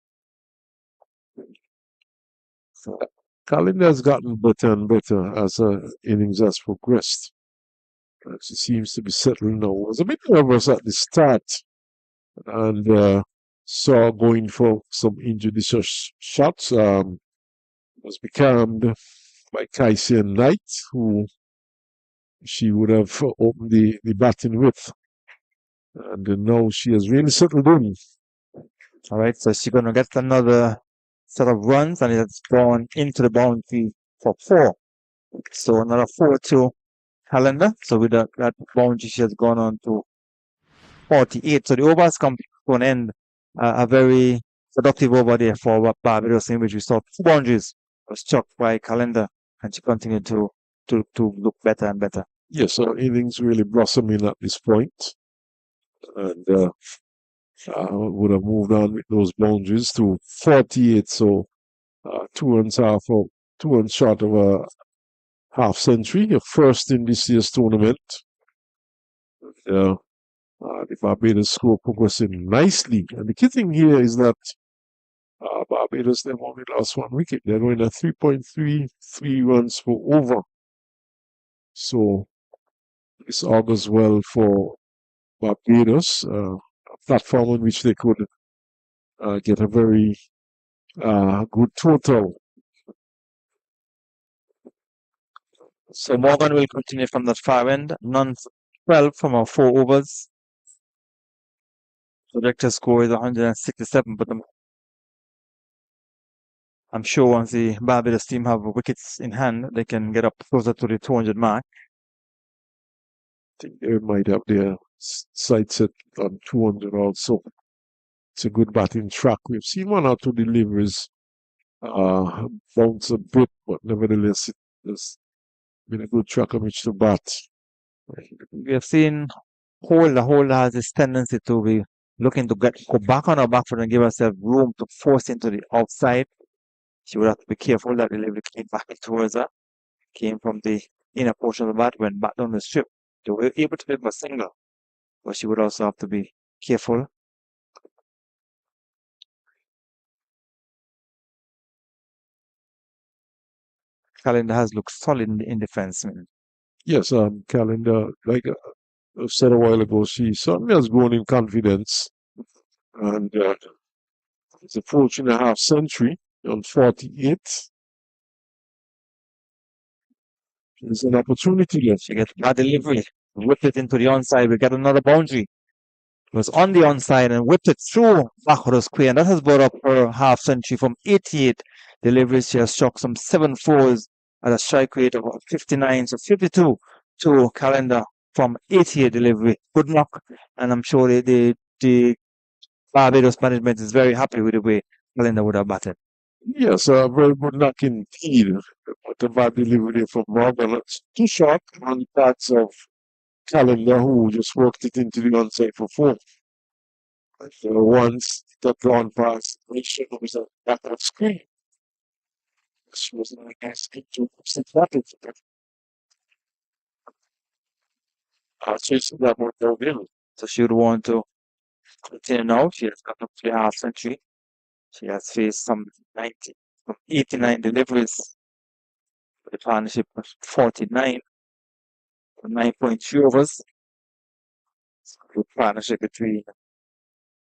So Calendar has gotten better and better as her innings has progressed. She seems to be settling now. Was a bit nervous at the start and saw going for some injudicious shots. Was becalmed by Kaisi and Knight, who she would have opened the batting with. And now she has really settled in. all right, so she's gonna get another set of runs, and it's gone into the boundary for 4. So another 4 to Calendar. So with that boundary, she has gone on to 48. So the over has come to an end. A very productive over there for Barbados, in which we saw 2 boundaries was struck by Calendar, and she continued to look better and better. Yes, her innings really blossoming at this point. And would have moved on with those boundaries to 48. So 2 runs short of a half century, a first in this year's tournament. The Barbados score progressing nicely. And the key thing here is that Barbados, they've only lost 1 wicket. They're going at 3.33 runs for over. So this augurs well for Barbados, a platform on which they could get a very good total. So Morgan will continue from that far end. None 12 from our 4 overs. Projected score is 167, but I'm sure once the Barbados team have wickets in hand, they can get up closer to the 200 mark. I think they might have their sights set on 200 also. It's a good batting track. We've seen 1 or 2 deliveries bounce a bit, but nevertheless, it has been a good track on which to bat. We have seen Holder has this tendency to be looking to go back on her back foot and give herself room to force into the outside. She would have to be careful that the delivery came back towards her. Came from the inner portion of the bat, went back down the strip. They were able to deliver a single, but she would also have to be careful. Calendar has looked solid in defense. Yes, Calendar, like I said a while ago, she certainly has grown in confidence, and it's approaching a half century on 48. There's an opportunity there. She gets bad delivery, whipped it into the onside. We get another boundary. It was on the onside and whipped it through backward of square, and that has brought up her half century from 88 deliveries. She has struck some 7 fours at a strike rate of 59, so 52 to Calendar from 88 delivery. Good luck, and I'm sure the Barbados management is very happy with the way Calendar would have batted. Yes, very good luck indeed. But a bad delivery from Morgan. It's too short on the parts of Calendar, who just worked it into the onside for 4. Once the drawn pass, Nation was a backup screen. She was not asking to battle. Chasing that one downhill. So she would want to continue now. She has got up to the half century. She has faced some 90, some 89 deliveries. The partnership was 49, 9.3 overs. Good partnership between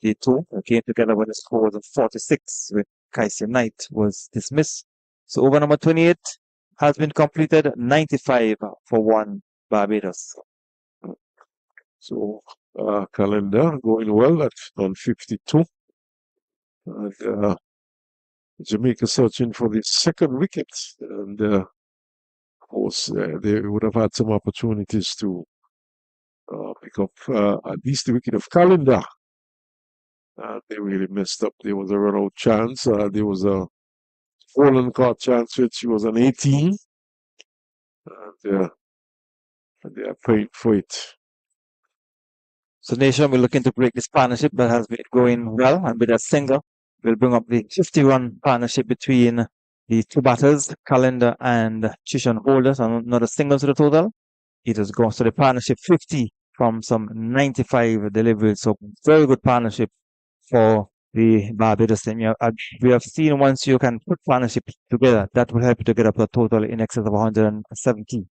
the two. They came together with a score of 46, with Kaisi Knight was dismissed. So over number 28 has been completed, 95 for one Barbados. So calendar going well at on 52. And Jamaica searching for the second wicket. And of course, they would have had some opportunities to pick up at least the wicket of calendar. They really messed up. There was a run out chance. There was a fallen card chance, which was an 18. And they are paying for it. So Nation will looking to break this partnership that has been going well, and with a single, will bring up the 50-run partnership between the two batters, Calendar and Chishan Holders, and another single to the total. It has gone to the partnership 50 from some 95 deliveries. So very good partnership for the Barbados team. We have seen once you can put partnerships together, that will help you to get up a total in excess of 170.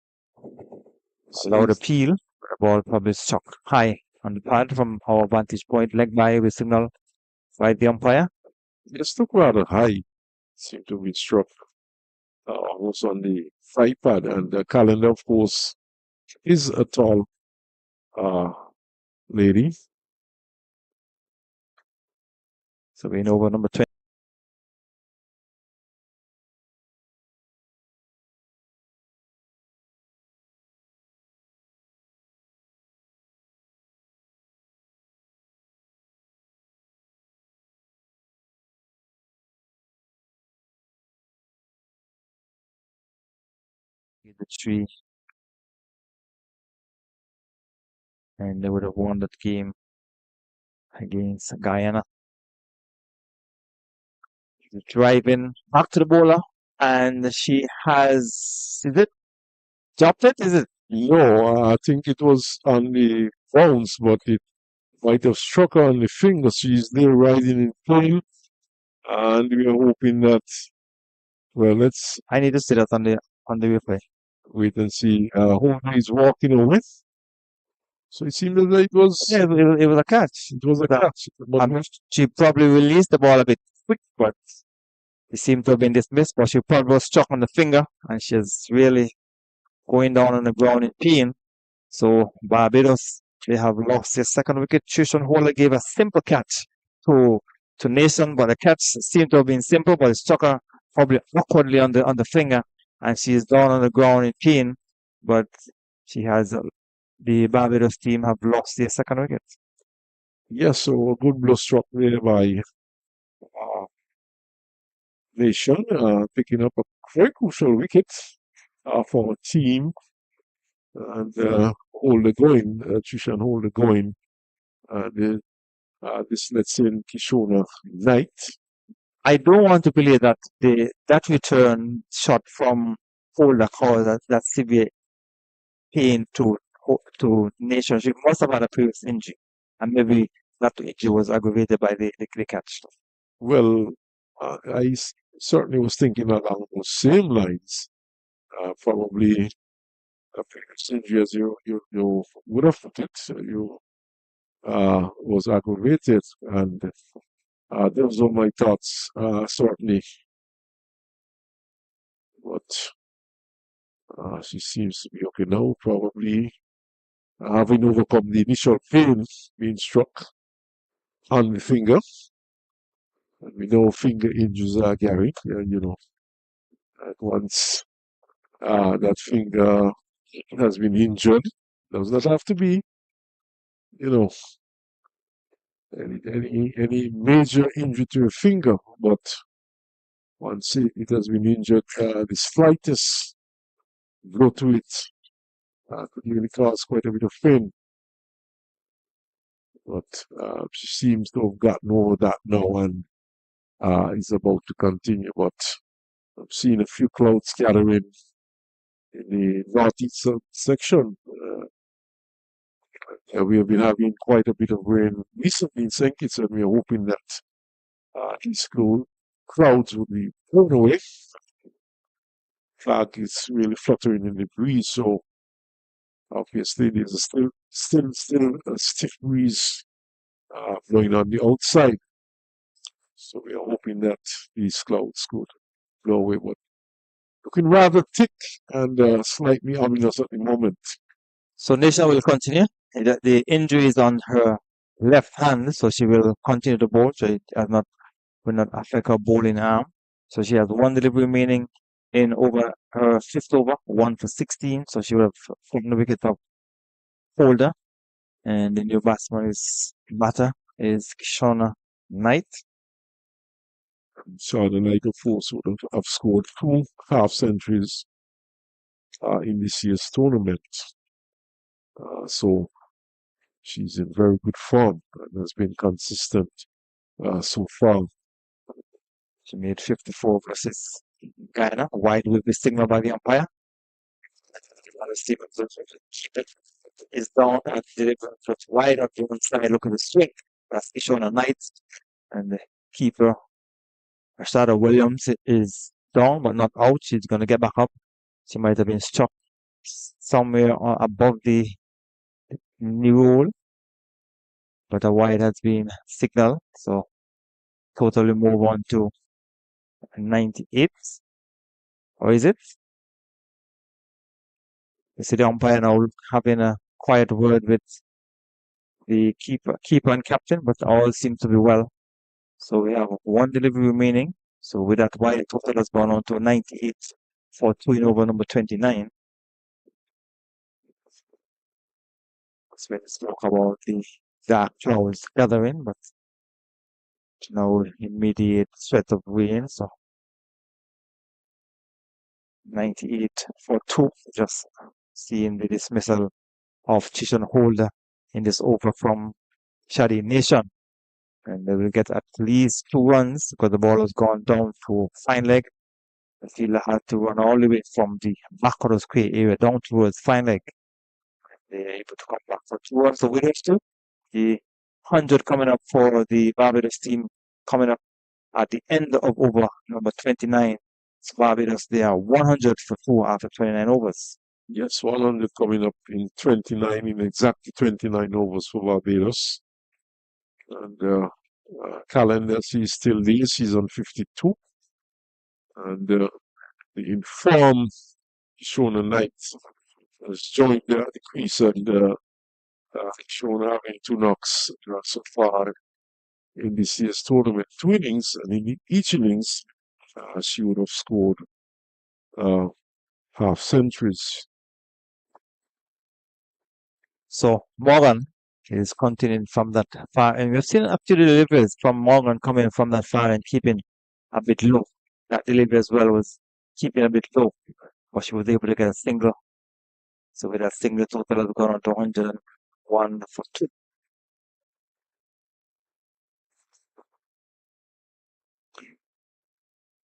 So now the peel, the ball probably struck high on the pad from our vantage point, leg by with signal by the umpire. It stuck rather high. Seemed to be struck almost on the thigh pad. And the calendar, of course, is a tall lady. So we know over number 20. The tree, and they would have won that game against Guyana. Driving back to the bowler, and she has, is it dropped it? Is it? No, I think it was on the bounce, but it might have struck her on the finger. She's there riding in plane, and we are hoping that. Well, let's I need to see that on the replay. wait and see who he's walking away. So it seemed that it was. Yeah, it was a catch. It was a But, catch. But she probably released the ball a bit quick, but it seemed to have been dismissed. But she probably was struck on the finger, and she's really going down on the ground in pain. So Barbados, they have lost their second wicket. Trishan Holder gave a simple catch to Nation, but the catch seemed to have been simple, but it struck her probably awkwardly on the finger, and she is down on the ground in pain. But she has the Barbados team have lost their second wicket. yes, so a good blow struck there by Nation, picking up a very crucial wicket for a team, and hold the going, Trishan hold the going. This lets in Kishona Knight. I don't want to believe that that return shot from Holder caused that severe pain to Nation. She must have had a previous injury, and maybe that injury was aggravated by the catch. Well, I certainly was thinking along those same lines. Probably a previous injury, as you would have put it, was aggravated, and those are my thoughts, certainly. But she seems to be okay now, probably having overcome the initial pain being struck on the finger. And we know finger injuries are Gary, at once that finger has been injured, does not have to be, any major injury to a finger, but once it has been injured, the slightest blow to it could really cause quite a bit of pain. but she seems to have gotten over that now and is about to continue. But I'm seeing a few clouds gathering in the northeast section. We have been having quite a bit of rain recently in St. Kitts, and we are hoping that these clouds will be blown away. Flag is really fluttering in the breeze, so obviously there's still a stiff breeze blowing on the outside. So we are hoping that these clouds could blow away, but looking rather thick and slightly ominous at the moment. So Nisha will continue. The injury is on her left hand, so she will continue to bowl. So it will not affect her bowling arm. So she has one delivery remaining in over her fifth over, 1 for 16. So she will have from the wicket of holder. And the new batter is Kishona Knight. So the Knight of Force would have scored 2 half centuries in this year's tournament. So she's in very good form and has been consistent so far. She made 54 versus Guyana. Wide will be signaled by the umpire. Is down and delivering wide on the one side. Look at the swing. That's Kishona Knight. And the keeper, Rashada Williams, is down but not out. She's going to get back up. She might have been struck somewhere above the new rule, but a wide has been signaled. So totally move on to 98. Or is it? You see the umpire now having a quiet word with the keeper and captain, but all seems to be well. So we have one delivery remaining. So with that wide, total has gone on to 98 for 2 in over number 29. So let's talk about the dark clouds gathering, but now immediate threat of rain. So 98 for 2, just seeing the dismissal of Chisholm Holder in this over from Shadi Nation. And they will get at least 2 runs because the ball has gone down to fine leg. The fielder had to run all the way from the back of the square area down towards fine leg. They are able to come back for 2 runs. So winners too. The 100 coming up for the Barbados team coming up at the end of over number 29. So Barbados, they are 100 for 4 after 29 overs. Yes, 100 coming up in exactly 29 overs for Barbados. And calendar, she's still there. She's on 52. And the informed Shona Knight has joined the crease and Shona having 2 knocks so far in this year's tournament. 2 innings, and in each innings, she would have scored half centuries. So Morgan is continuing from that far, and we've seen up to the deliveries from Morgan coming from that far and keeping a bit low. That delivery as well was keeping a bit low, but she was able to get a single. So with that single, total has gone on to 101 for 2.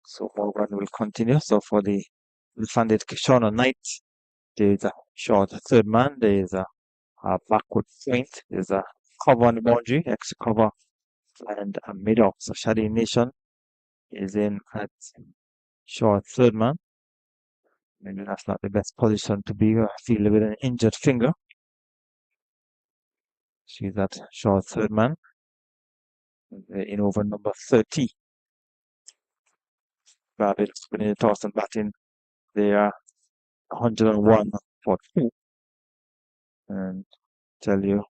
So Morgan will continue. So for the funded Kishona Knight, there is a short third man, there is a backward point, there's a cover on the boundary, extra cover, and a mid-off. So Shadi Nation is in at short third man. Maybe that's not the best position to be. I feel with an injured finger. She's at short third man in over number 30. Barbados winning the toss and batting. They are 101 for 2. And tell you,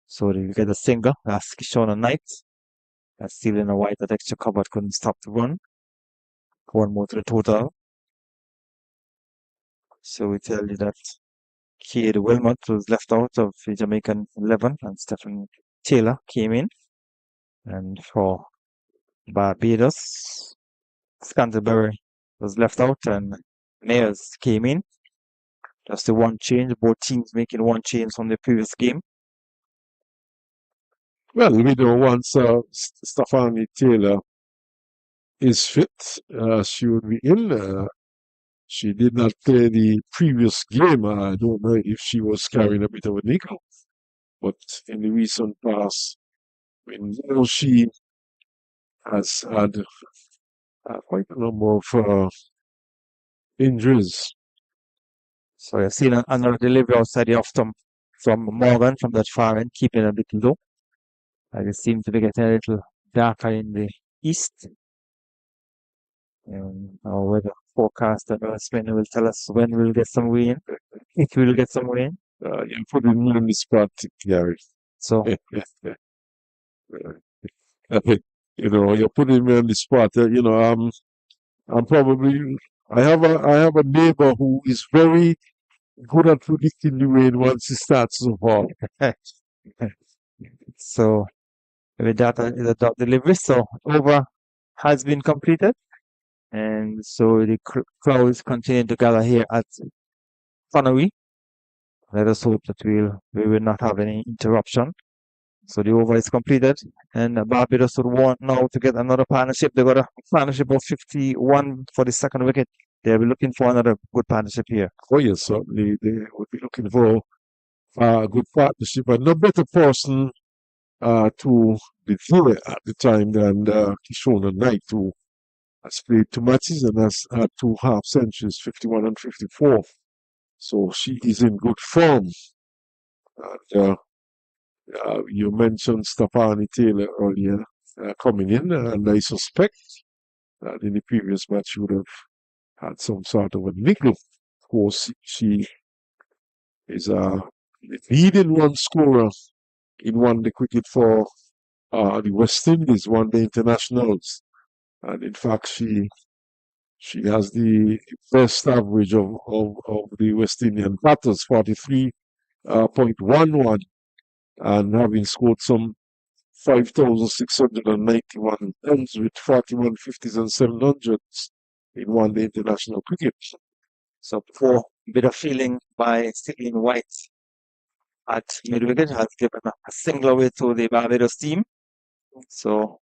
so you get a single. That's Kishona Knight. That's still in a white. That extra cover couldn't stop the run. 1 more to the total. So we tell you that Cade Wilmot was left out of the Jamaican 11 and Stephen Taylor came in. And for Barbados, Scantlebury was left out and Mayers came in. Just the one change, both teams making one change from the previous game. Well, we know once Stephanie Taylor is fit, she will be in. She did not play the previous game. I don't know if she was carrying a bit of a nickel, but in the recent past, we know she has had quite a number of injuries. So you've seen another delivery outside the off stump from Morgan from that far end, keeping a bit low. It seems to be getting a little darker in the east. Our weather forecast and Spinner will tell us when we'll get some rain, if we'll get some rain. You put me on the spot, Gary. So You're putting me on the spot. I'm probably. I have a neighbor who is very good at predicting the rain once it starts to fall. so with that is a dot delivery. So over has been completed. And so the crowds continue to gather here at Connery. Let us hope that we will not have any interruption. So the over is completed, and Barbados would want now to get another partnership. They got a partnership of 51 for the second wicket. They'll be looking for another good partnership here. Oh yes, certainly they would be looking for a good partnership, and no better person to be there at the time than Kishona Knight, who has played 2 matches and has had 2 half centuries, 51 and 54. So she is in good form. And you mentioned Stephanie Taylor earlier coming in, and I suspect that in the previous match she would have had some sort of a nickel. Of course, she is a leading run scorer in one-day cricket for the West Indies, one-day internationals. And in fact, she has the best average of the West Indian batters, 43.11, and having scored some 5,691 runs with 41 50s and 700s in one-day international cricket. So poor bit of feeling by Sydney White at mid-wicket has given a single away to the Barbados team. So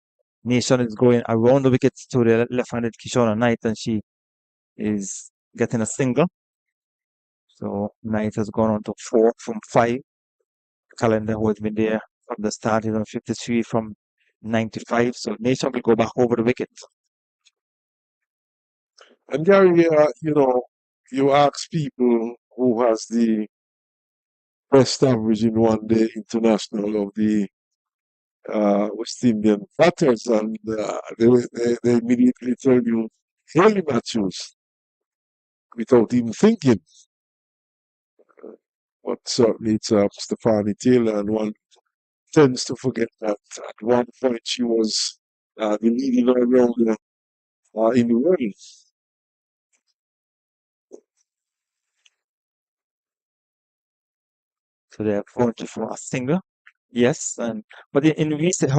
Nation is going around the wickets to the left-handed Kishona Knight, and she is getting a single. So Knight has gone on to 4 from 5. Calendar who has been there from the start is on 53 from 95. So Nation will go back over the wicket. And Gary, you ask people who has the best average in one-day international of the West Indian batters, and they immediately tell you Haley Matthews without even thinking. But certainly it's Stephanie Taylor, and one tends to forget that at one point she was the leading all-rounder in the world. So they are going for a single. Yes, but in recent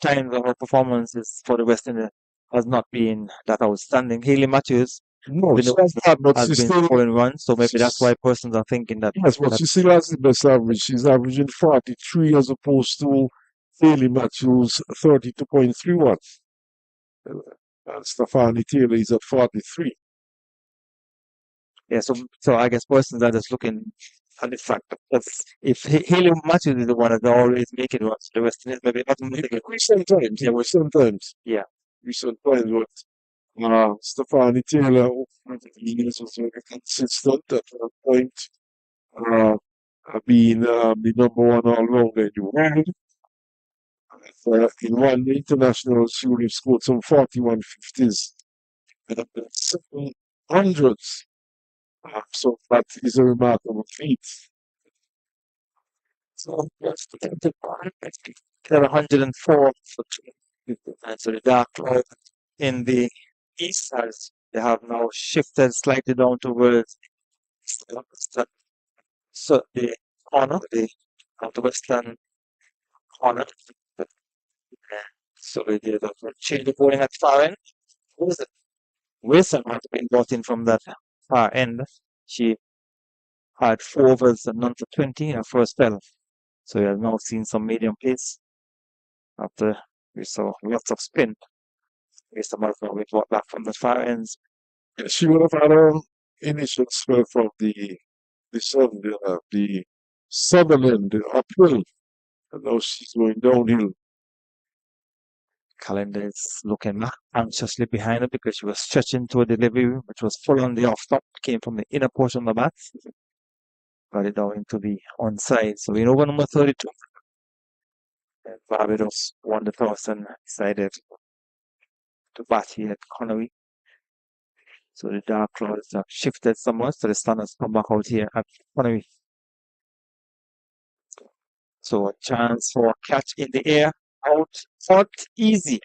times, her performances for the West Indies has not been that outstanding. Haley Matthews No, with she the has that, but has she's been still. scoring runs, so maybe that's why persons are thinking that. Yes, but she still has the best average. She's averaging 43 as opposed to Haley Matthews 32.31. And Stephanie Taylor is at 43. Yeah, so I guess persons are just looking at the fact that if Haley Matthews is the one that's always making runs, the West Indies maybe automatically. Recent times, Yeah. Recent times, but Stephanie Taylor over the years was very consistent at one point, being the number one all-rounder in the world. In one international, she would have scored some 41 50s and up to 700s. So that is a remarkable feat. So yes, they're 104. And so the dark cloud in the east has they have now shifted slightly down towards so the corner, the northwestern corner. So we did a change the bowling at far end. Who is it? Wilson might have been brought in from that far end. She had 4 overs and none for 20 in her first spell. So we have now seen some medium pace after we saw lots of spin. Mr. Malcolm we brought back from the far ends. She would have had an initial spell from the southern end, the uphill, and now she's going downhill. Calendar is looking anxiously behind her because she was stretching to a delivery which was full on the off top, came from the inner portion of the bat. Got it down into the onside. So in over number 32, and Barbados won the toss and decided to bat here at Connery. So the dark clouds have shifted somewhat, so the sun has come back out here at Connery. So a chance for a catch in the air, out easy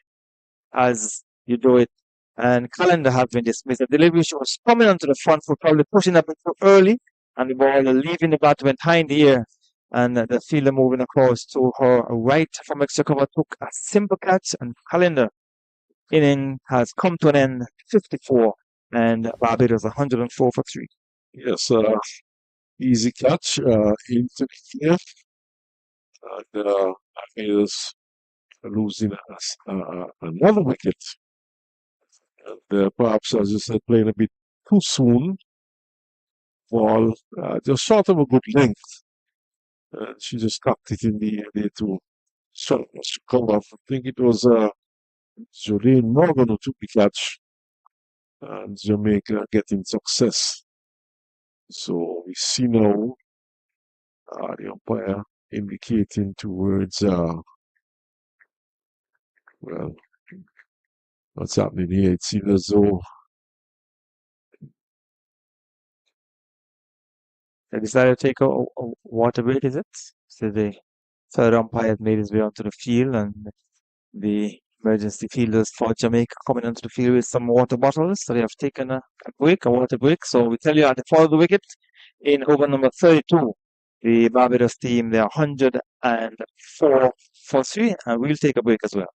as you do it. And Calendar has been dismissed. The delivery she was coming onto the front foot, probably pushing a bit too early, and the ball leaving the bat went high in the air. And the fielder moving across to her right from extra cover took a simple catch, and Calendar inning has come to an end, 54, and Barbados 104 for 3. Yes, easy catch into the clear, and Barbados losing another wicket. And perhaps, as you said, playing a bit too soon. Ball just short of a good length. And she just tucked it in the air there to short to cover. I think it was Jolene Morgan who took the catch, and Jamaica getting success. So we see now the umpire indicating towards well, what's happening here? It seems as though They decided to take a water break, is it? So the third umpire had made his way onto the field, and the emergency fielders for Jamaica coming onto the field with some water bottles. So they have taken a water break. So we tell you at the fall of the wicket in over number 32, the Barbados team, they're 104 for 3, and we'll take a break as well.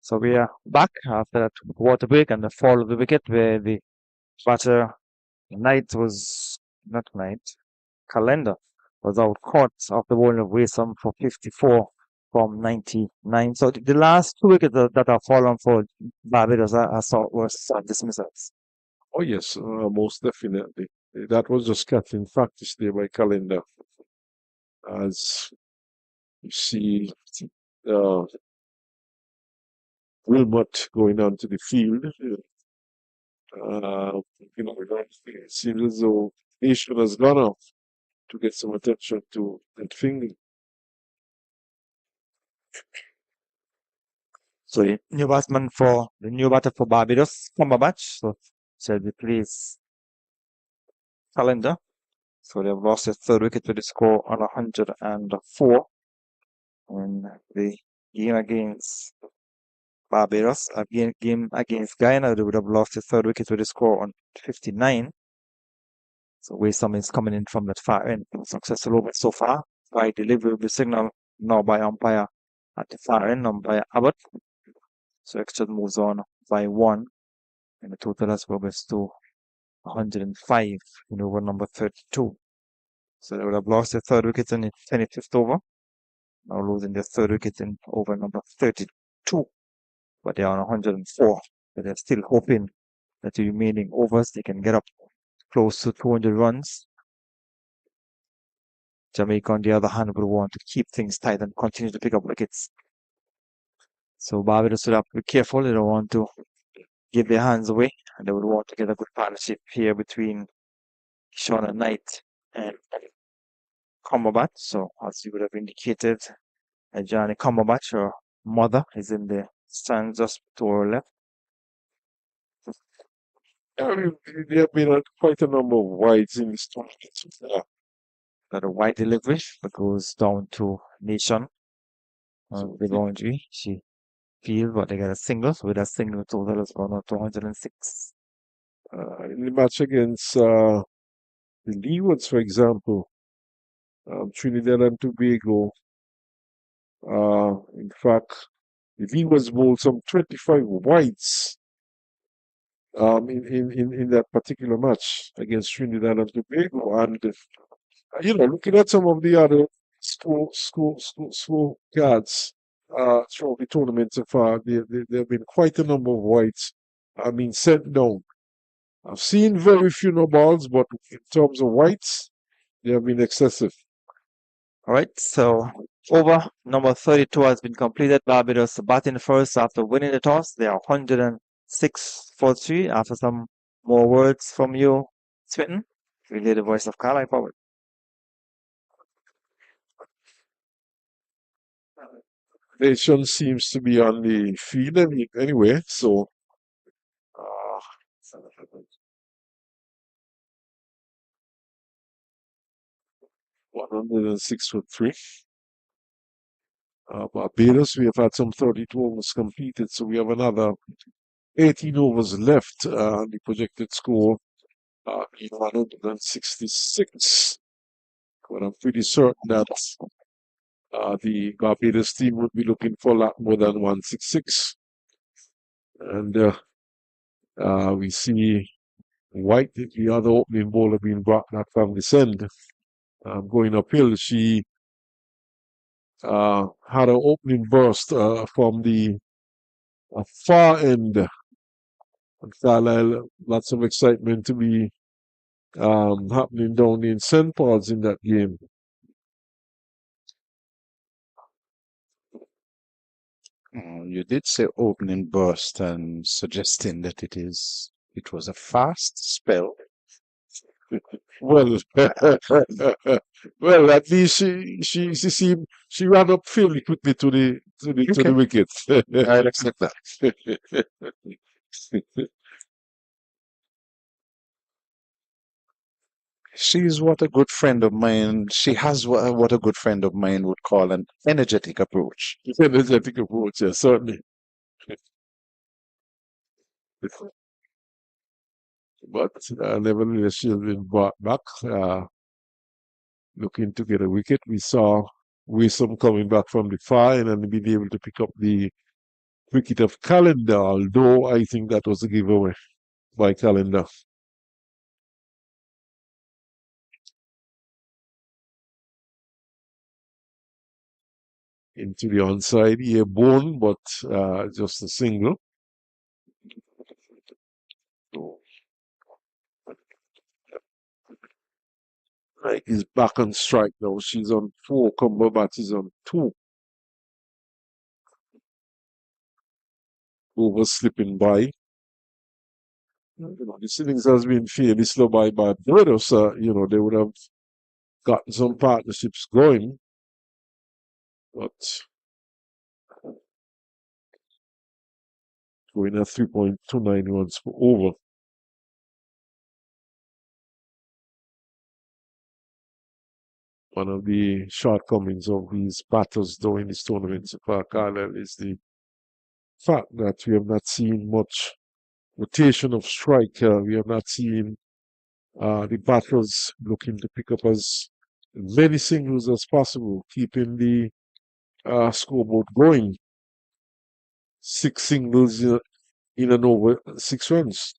So we are back after that water break and the fall of the wicket where the batter Knight was not Knight, Calendar was out caught after bowling of Wasom for 54 from 99. So the last two wickets that are fallen for Barbados I saw was dismissals. Oh yes, most definitely. That was just catching practice there by Calendar. As you see, uh, Wilmot going onto the field. It seems as though Nation has gone off to get some attention to that finger. So the new batter for Barbados, Cumberbatch. So they place Calendar. So they've lost their third wicket to the score on 104 in the game against Barbados. Game against Guyana, they would have lost their third wicket to the score on 59. So Waysome is coming in from that far end. Successful over so far. By delivery of the signal now by umpire at the far end, umpire Abbott. So Extra moves on by 1. And the total has progressed to 105 in over number 32. So they would have lost their third wicket in the 25th over. Now losing their third wicket in over number 32. But they are on 104. But they're still hoping that the remaining overs they can get up close to 200 runs. Jamaica, on the other hand, will want to keep things tight and continue to pick up wickets. So Barbados would have to be careful. They don't want to give their hands away. And they would want to get a good partnership here between Shauna Knight and Cumberbatch. So as you would have indicated, Johnny Cumberbatch, her mother, is in the stands just to her left. There have been quite a number of wides in this tournament. Got a wide delivery that goes down to Nation on the boundary. She feels, but they got a single. So with that single, total has gone up to 106. In the match against the Leewards, for example, Trinidad and Tobago, in fact, the Leewards bowled some 25 wides in that particular match against Trinidad and Tobago. And, looking at some of the other school cards throughout the tournament so far, there have been quite a number of wides, sent down. I've seen very few no balls, but in terms of whites, they have been excessive. All right, so over number 32 has been completed. Barbados batting first after winning the toss. They are 106 for 3. After some more words from you, Swinton, relay the voice of Carlisle forward. Nation seems to be on the field anyway, so 106 for 3. Barbados, we have had some 32 overs completed, so we have another 18 overs left. The projected score is 166. But I'm pretty certain that the Barbados team would be looking for a lot more than 166. And we see White, the other opening bowler, being brought back from this end. Going uphill, she had an opening burst from the far end. And Carlisle, lots of excitement to be happening down in St. Paul's in that game. You did say opening burst and suggesting that it was a fast spell. Well, well, at least she ran up fairly quickly to the wicket. I'll accept that. She's what a good friend of mine. She has what a good friend of mine would call an energetic approach. Energetic approach, yes, certainly. But nevertheless, she has been brought back, looking to get a wicket. We saw Wisom coming back from the far end and being able to pick up the wicket of Calendar, although I think that was a giveaway by Calendar. Into the onside, airborne, but just a single. Right, is back on strike now. She's on 4, Cumberbatch is on 2. Over slipping by. This innings has been fairly slow by Barbados. They would have gotten some partnerships going, but going at 3.29 runs per over. One of the shortcomings of these batters during this tournament so far, Carlisle, is the fact that we have not seen much rotation of strike. We have not seen the batters looking to pick up as many singles as possible, keeping the scoreboard going. 6 singles in and over 6 runs.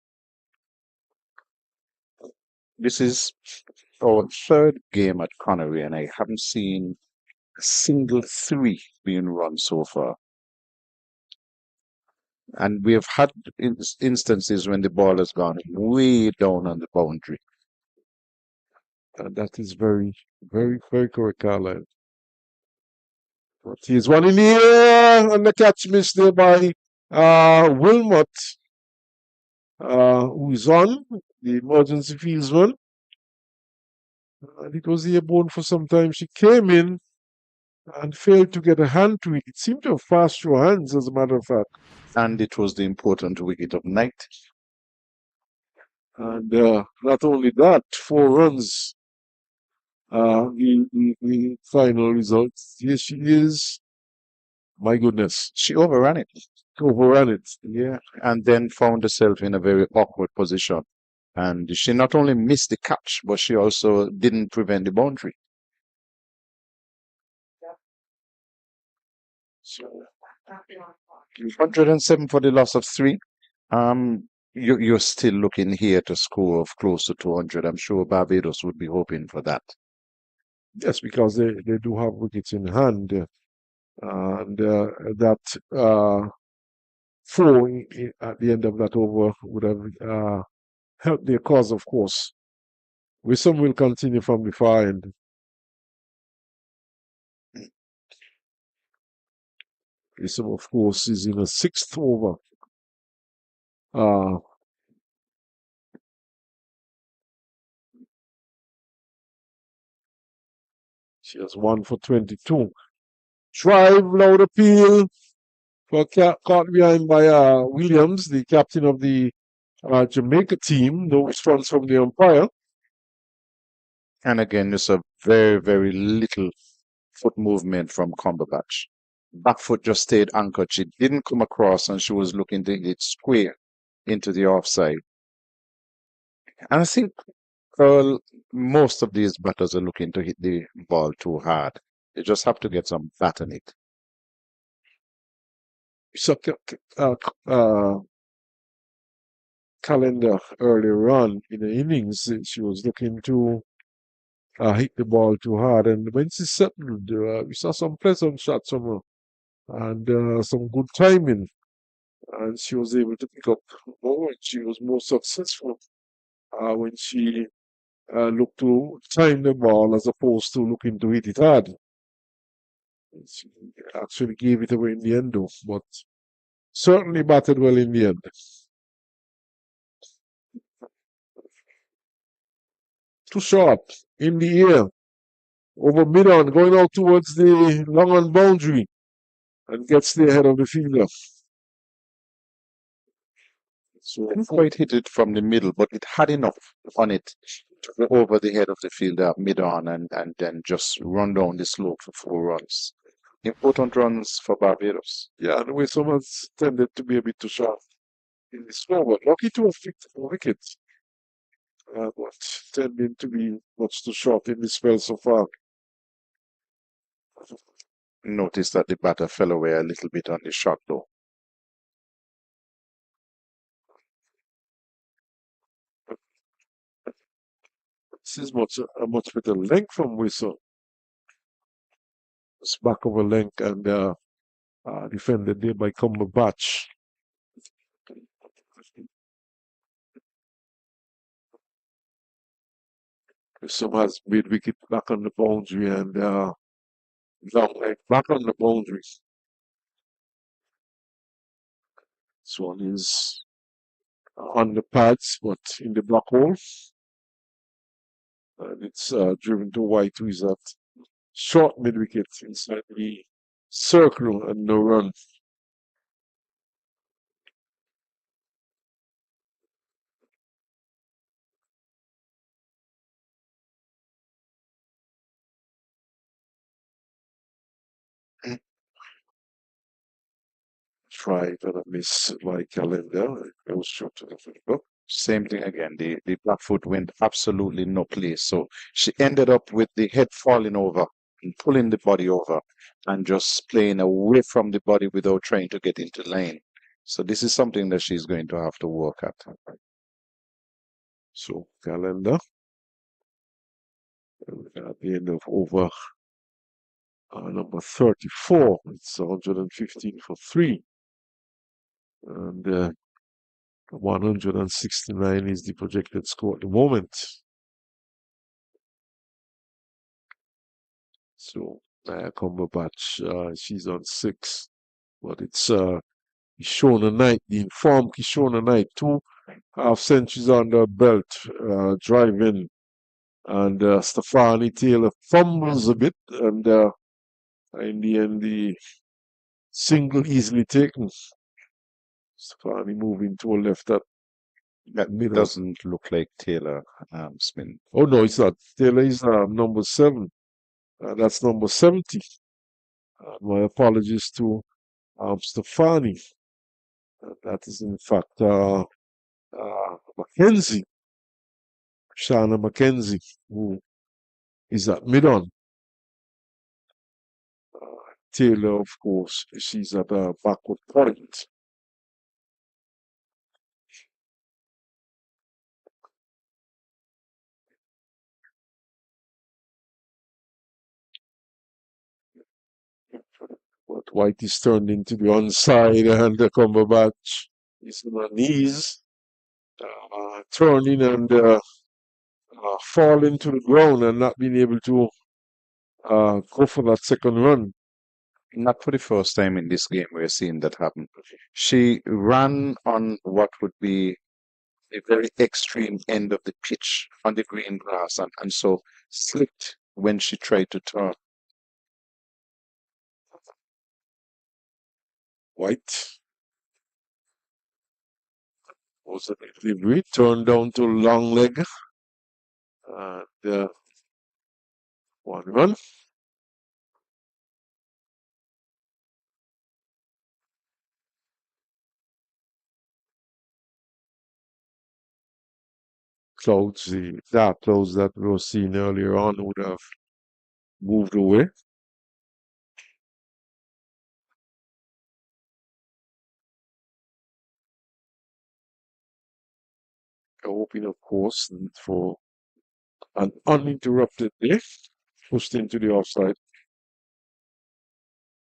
This is our 3rd game at Connery, and I haven't seen a single 3 being run so far. And we have had instances when the ball has gone way down on the boundary. And that is very, very, very correct, Carlisle. But here's one in the air, and the catch missed there by Wilmot, who is on the emergency fieldsman. And it was airborne for some time. She came in and failed to get a hand to it. It seemed to have passed through her hands, as a matter of fact. And it was the important wicket of night. And not only that, 4 runs. The final result. Here she is. My goodness. She overran it. Overran it. Yeah. And then found herself in a very awkward position. And she not only missed the catch, but she also didn't prevent the boundary. So, 107 for the loss of 3. You're still looking here to score of close to 200. I'm sure Barbados would be hoping for that. Yes, because they do have wickets in hand. And that 4 at the end of that over would have helped their cause, of course. Wisdom will continue from the far end. Wisdom, of course, is in a 6th over. She has 1 for 22. Drive, loud appeal for caught behind by Williams, the captain of the Jamaica team. No response from the umpire. And again, there's a very, very little foot movement from Cumberbatch. Back foot just stayed anchored. She didn't come across, and she was looking to hit square into the offside. And I think most of these batters are looking to hit the ball too hard. They just have to get some bat on it. So, Calendar earlier on in the innings, she was looking to hit the ball too hard, and when she settled, we saw some pleasant shots from her and some good timing, and she was able to pick up more. She was more successful when she looked to time the ball as opposed to looking to hit it hard. She actually gave it away in the end, though, but certainly batted well in the end. Too short, in the air, over mid-on, going out towards the long-on boundary, and gets the head of the fielder. So didn't quite hit it from the middle, but it had enough on it to go over the head of the fielder mid-on and then just run down the slope for 4 runs. Important runs for Barbados. Yeah, and the way someone's tended to be a bit too sharp in the slow, but lucky to have picked a wicket. But tending to be much too short in the spell so far. Notice that the batter fell away a little bit on the shot, though. This is a much better length from Whistle. It's back over length and defended there by Cumberbatch. Some has mid wicket back on the boundary and long leg back on the boundaries. This one is on the pads, but in the black hole. And it's driven to White, who is at short mid wicket inside the circle and no run. Try to miss my calendar. It goes short to the finger. Same thing again. The black foot went absolutely no place. So she ended up with the head falling over and pulling the body over and just playing away from the body without trying to get into lane. So this is something that she's going to have to work at. So calendar. At the end of over number 34, it's 115 for 3. And 169 is the projected score at the moment. So Cumberbatch, she's on 6, but it's Kishona Knight, the informed Kishona Knight, 2 half centuries under belt, driving, and Stephanie Taylor fumbles a bit, and in the end, the single easily taken. Stephanie moving to a left at That middle. doesn't look like Taylor spin. Oh no, it's not. Taylor is number 7. That's number 70. My apologies to Stephanie. That is in fact Mackenzie, Shana Mackenzie, who is at mid-on. Taylor, of course, she's at a backward point. But White is turned into the onside, and the Cumberbatch is on her knees, turning and falling to the ground and not being able to go for that second run. Not for the first time in this game we're seeing that happen. She ran on what would be the very extreme end of the pitch on the green grass and so slipped when she tried to turn. White was a delivery, turned down to long leg, and 1 run. Clouds, the dark clouds that we were seeing earlier on would have moved away. Hoping, of course, for an uninterrupted day, pushed into the offside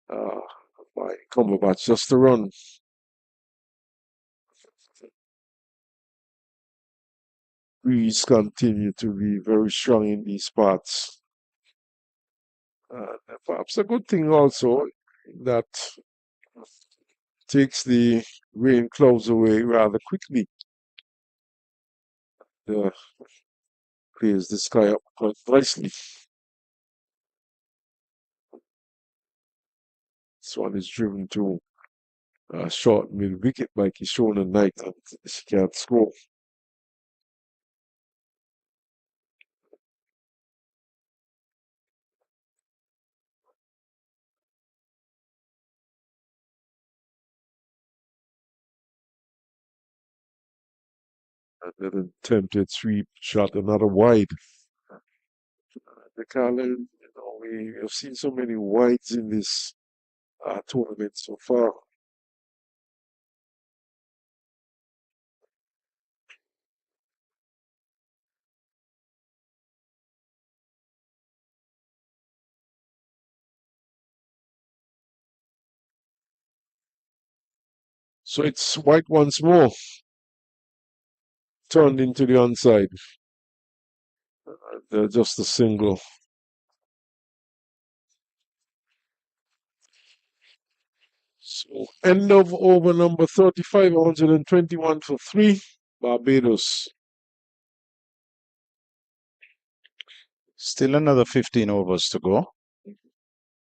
by Cumberbatch, just a run. Breeze continue to be very strong in these parts. Perhaps a good thing also that takes the rain clouds away rather quickly. Clears the sky up quite nicely. This one is driven to a short mid wicket by Kishona Knight, and she can't score. And then attempted sweep shot another wide. The Carlin, we have seen so many wides in this tournament so far. So it's white once more. Turned into the onside. Just a single. So end of over number 35, 121 for 3. Barbados. Still another 15 overs to go.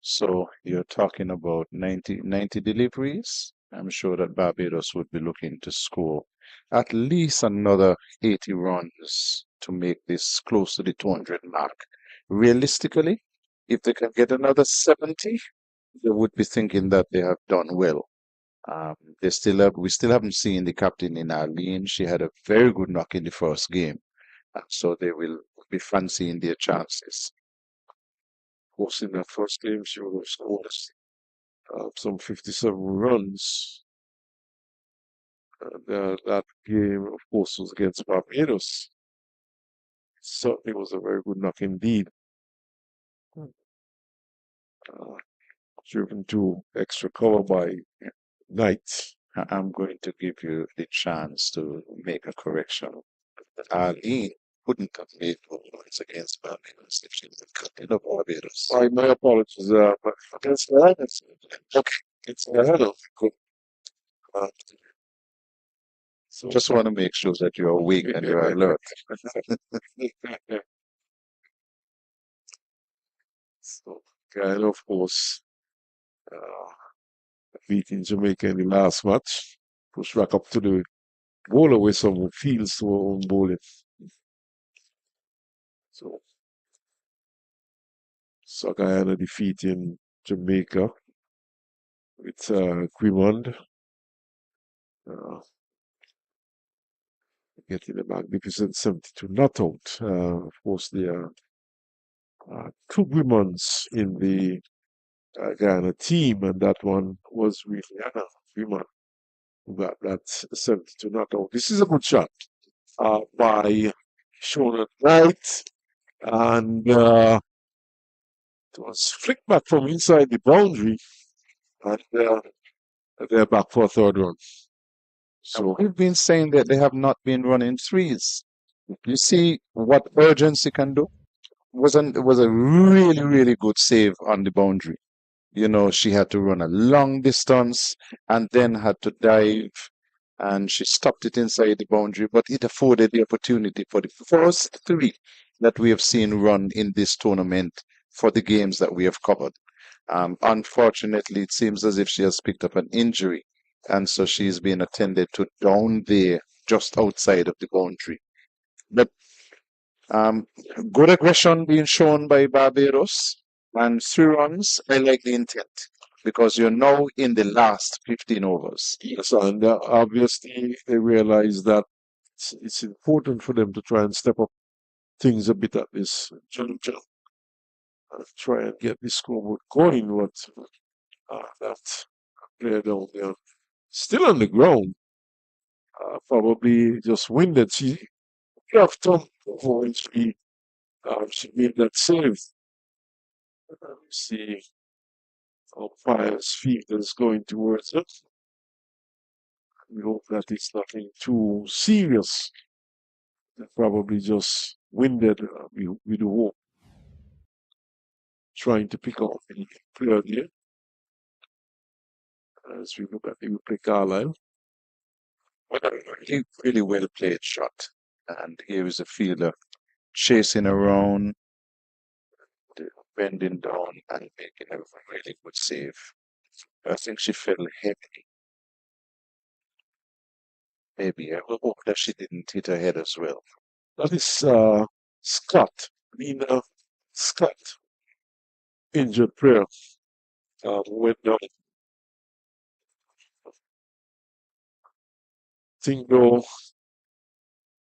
So you're talking about 90 deliveries. I'm sure that Barbados would be looking to score at least another 80 runs to make this close to the 200 mark. Realistically, if they can get another 70, they would be thinking that they have done well. We still haven't seen the captain in Arlene. She had a very good knock in the first game, so they will be fancying their chances. Of course, in that first game, she would have scored some 57 runs. That game, of course, was against Barbados. Certainly was a very good knock indeed. Driven to extra cover by Knight. I'm going to give you the chance to make a correction. Arlene wouldn't have made points against Barbados if she had captain of Barbados. My apologies, but against Guyana, okay, it's Guyana. Good. So Just want to make sure that you're awake and you're alert. So Guyana, of course, beating Jamaica in the last match, pushed back up to the bowler with some fields to our own bowling. So Guyana defeating Jamaica with Quimond. Getting a magnificent 72 not out. Of course, there are 2 Quimonds in the Guyana team, and that one was really Anna Quimond who got that 72 not out. This is a good shot by Shona Knight, and it was flicked back from inside the boundary, and they're back for a third run. So we've been saying that they have not been running threes. You see what urgency can do? It was a really, really good save on the boundary. You know, she had to run a long distance and then had to dive, and she stopped it inside the boundary, but it afforded the opportunity for the first 3 that we have seen run in this tournament for the games that we have covered. Unfortunately, it seems as if she has picked up an injury, and so she's being attended to down there just outside of the boundary. But good aggression being shown by Barbados, and 3 runs. I like the intent because you're now in the last 15 overs. Yes, and obviously they realize that it's important for them to try and step up things a bit at this juncture. Try and get the scoreboard going, but that player down there still on the ground, probably just winded. She have tumble when she made that save. See umpire's feet is going towards it. We hope that it's nothing too serious. They're probably just winded. We do hope. Trying to pick off the player here. As we look at the replay, Carlisle. But a really, really well played shot. And here is a fielder chasing around, bending down and making a really good save. I think she fell heavy. Maybe I hope that she didn't hit her head as well. That is Scott. Nina Scott. Injured player. Went down. Think though,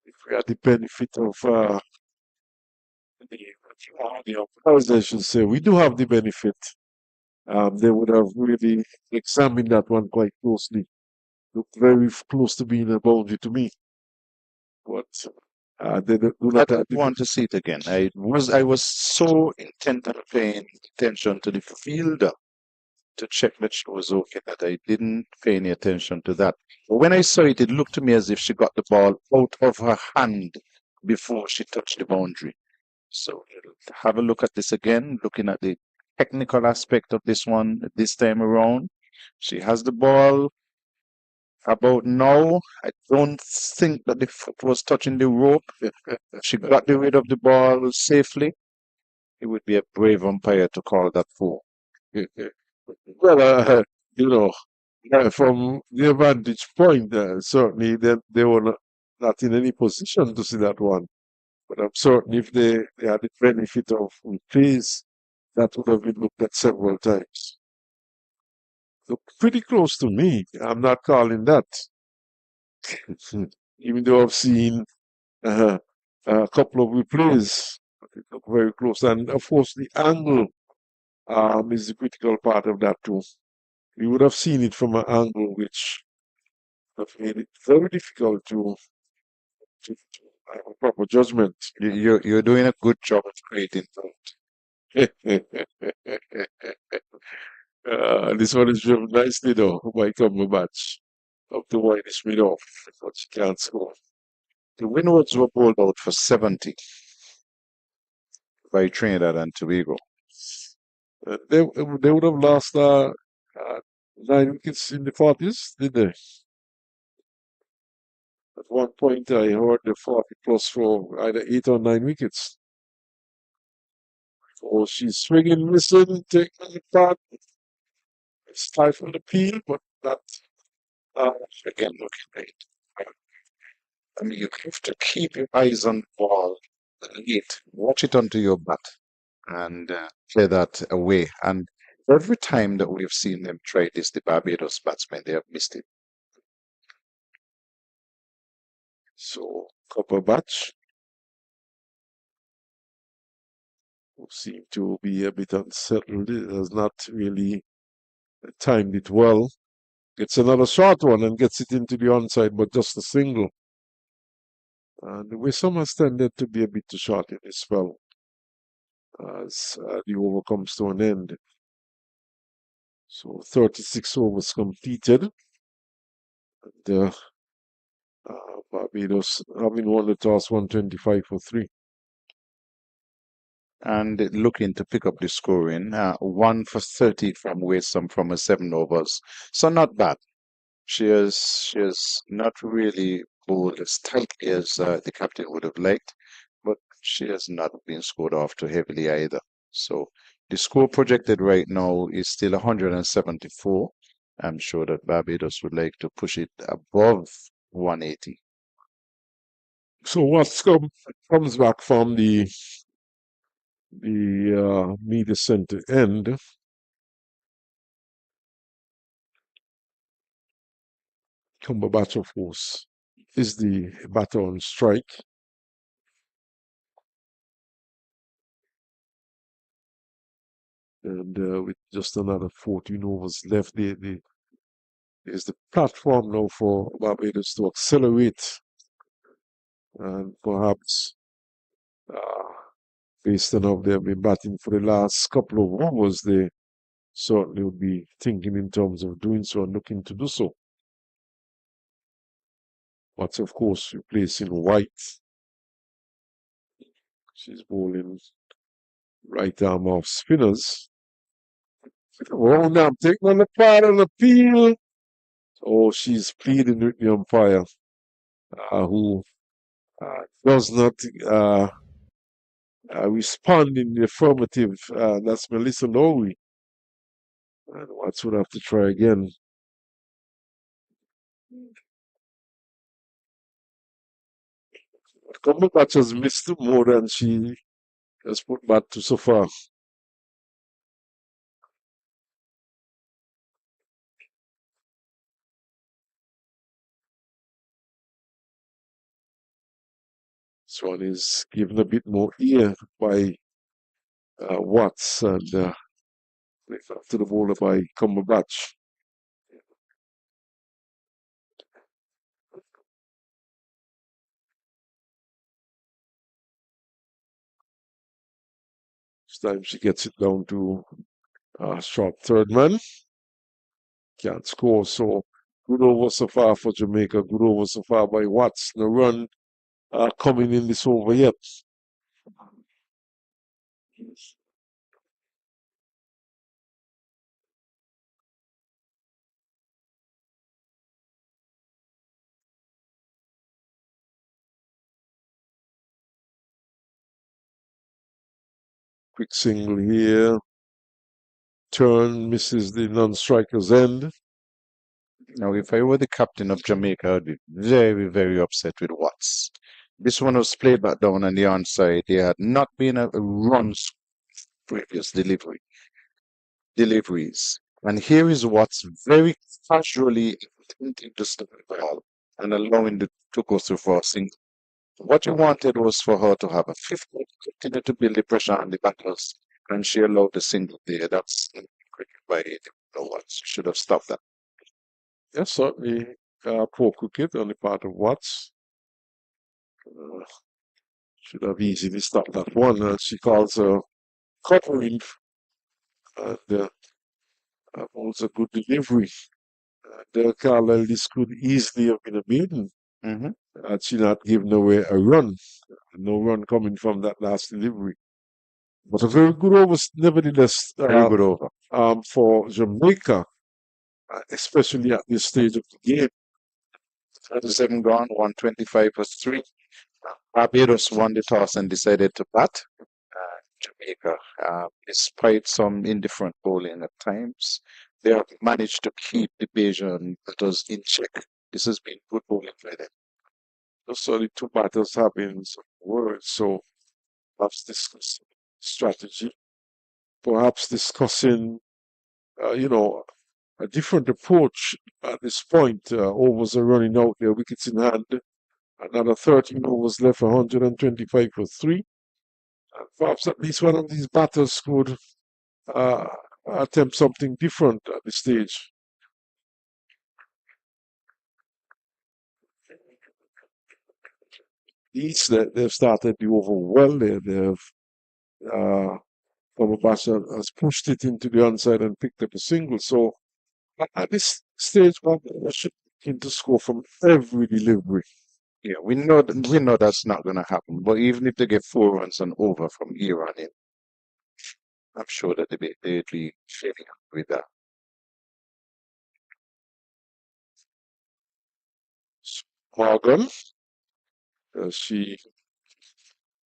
if we had the benefit of I should say, we do have the benefit. They would have really examined that one quite closely. Looked very close to being a boundary to me. But they do not I want to see it again. I was so intent on paying attention to the fielder to check that she was okay, that I didn't pay any attention to that. But when I saw it, it looked to me as if she got the ball out of her hand before she touched the boundary. So have a look at this again, looking at the technical aspect of this one this time around. She has the ball about now. I don't think that the foot was touching the rope. She got rid of the ball safely. It would be a brave umpire to call that foul. Well, you know, from the vantage point, certainly they were not in any position to see that one. But I'm certain if they had the benefit of replays, that would have been looked at several times. Look pretty close to me. I'm not calling that. Even though I've seen uh, a couple of replays, it looked very close. And of course, the angle is the critical part of that too. We would have seen it from an angle which have made it very difficult to have a proper judgment. You're doing a good job of creating This one is driven nicely though by Cumberbatch up to wind is mid off, but she can't score. The Windwards were bowled out for 70 by Trinidad and Tobago. They would have lost 9 wickets in the 40s, did they? At one point, I heard the 40 plus for either 8 or 9 wickets. Oh, she's swinging, missing, taking the part, stifle the peel, but not. Again, looking right. I mean, you have to keep your eyes on the ball, watch it onto your bat, and play that away. And every time that we've seen them try this, the Barbados batsmen, they have missed it. So, Cumberbatch, who seemed to be a bit unsettled, has not really timed it well. Gets another short one and gets it into the onside, but just a single. And the Wissam has tended to be a bit too short in this spell as the over comes to an end. So 36 overs completed. And Barbados having won the toss 125 for 3. And looking to pick up the scoring, 1 for 30 from Westham from her 7 overs. So not bad. She has not really bowled as tightly as the captain would have liked, but she has not been scored off too heavily either. So the score projected right now is still 174. I'm sure that Barbados would like to push it above 180. So what comes back from the media center end? Cumberbatch, of course, is the batter on strike. And with just another 14 overs left, there's the platform now for Barbados to accelerate. And perhaps, based on how they've been batting for the last couple of overs, they certainly would be thinking in terms of doing so and looking to do so. But of course, replacing White. She's bowling right arm off spinners. Oh, now I'm taking on the part on the peel. Oh, she's pleading with the umpire, who does not respond in the affirmative. That's Melissa Lowry. And Watts would have to try again. Cumberbatch has missed more than she has put back to so far. This one is given a bit more ear by Watts and left after the bowler by Cumberbatch. This time she gets it down to short third man. can't score. So good over so far for Jamaica. Good over so far by Watts. No run coming in this over yet. Quick single here. Turn misses the non-striker's end. Now, if I were the captain of Jamaica, I'd be very, very upset with Watts. This one was played back down on the onside. There had not been a runs previous deliveries. And here is Watts very casually attempting to stop the ball and allowing it to go through for a single. What you wanted was for her to have a 50, continue to build the pressure on the batters, and she allowed the single there. That's cricket by Watts. She should have stopped that. Yes, certainly poor cricket on the part of Watts. Should have easily stopped that one. She calls covering and holds a good delivery. Carlisle, this could easily have been a maiden had she not given away a run. No run coming from that last delivery. But a very good over, nevertheless, Very good over. for Jamaica, especially at this stage of the game. 37 gone, 125 plus 3. Barbados won the toss and decided to bat. Jamaica, despite some indifferent bowling at times, they have managed to keep the Bajan batters in check. This has been good bowling by them. So the two batters having some words, so perhaps discussing strategy, perhaps discussing, a different approach at this point. Overs are running out, their wickets in hand. Another 13 overs left, 125 for 3. Perhaps at least one of these batters could attempt something different at this stage. They've started the over well there. Kababasha has pushed it into the onside and picked up a single. So at this stage, one should begin to score from every delivery. Yeah, we know that's not going to happen. But even if they get 4 runs and over from here on in, I'm sure that they'd be feeling with that. Morgan, she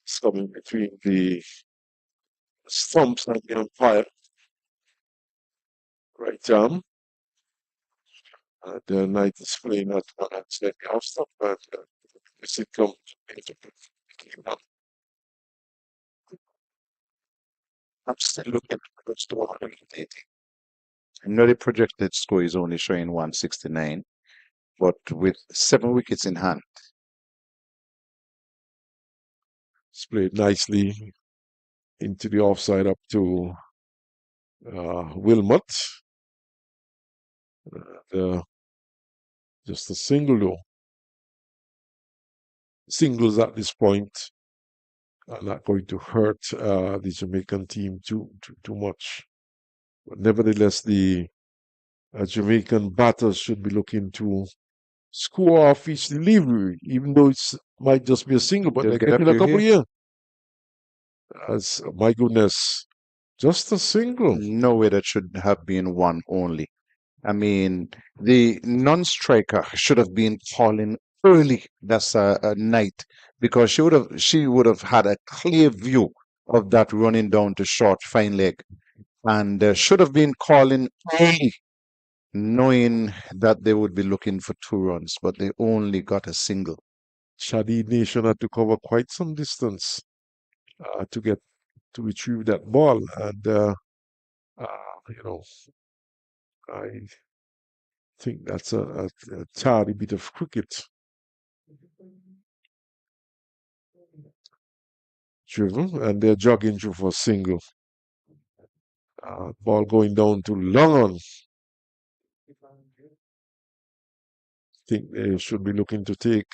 is coming between the stumps and the umpire. Right arm. The night is playing at one hand side the off stop, but as it comes into I'm still looking at close to 180. I know the projected score is only showing 169, but with 7 wickets in hand. it's played nicely into the offside up to Wilmot. Just a single though. Singles at this point are not going to hurt the Jamaican team too much. But nevertheless, the Jamaican batters should be looking to score off each delivery, even though it might just be a single, but They'll they're get getting up a to couple here. here. As my goodness, just a single. No way that should have been one only. I mean, the non-striker should have been calling early. That's a night because she would have had a clear view of that running down to short fine leg, and should have been calling early, knowing that they would be looking for 2 runs, but they only got a single. Shadi Nation had to cover quite some distance to retrieve that ball, and I think that's a tardy bit of cricket. Driven, and they're jogging through for a single. Ball going down to long on. Think they should be looking to take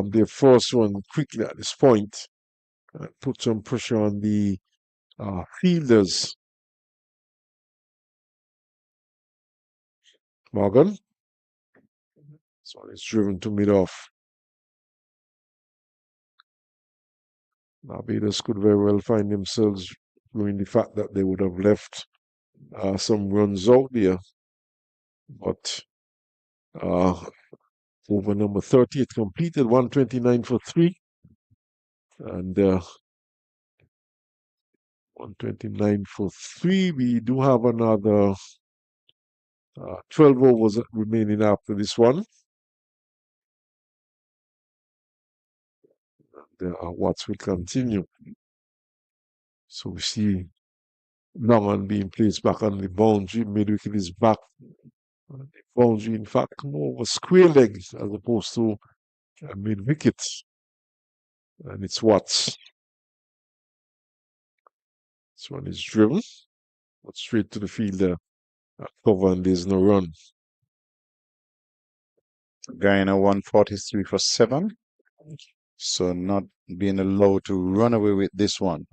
their first one quickly at this point. Put some pressure on the fielders. Morgan. So it's driven to mid-off. Barbados could very well find themselves doing the fact that they would have left some runs out there. But over number 30, it completed 129 for 3. And 129 for 3. We do have another 12 overs remaining after this one. And Watts will continue. So we see Norman being placed back on the boundary. Mid-wicket is back. The boundary, in fact, more of a square leg as opposed to a mid-wicket. And it's Watts. This one is driven, but straight to the fielder. Cover, and there's no run. Guyana 143 for 7. So not being allowed to run away with this one.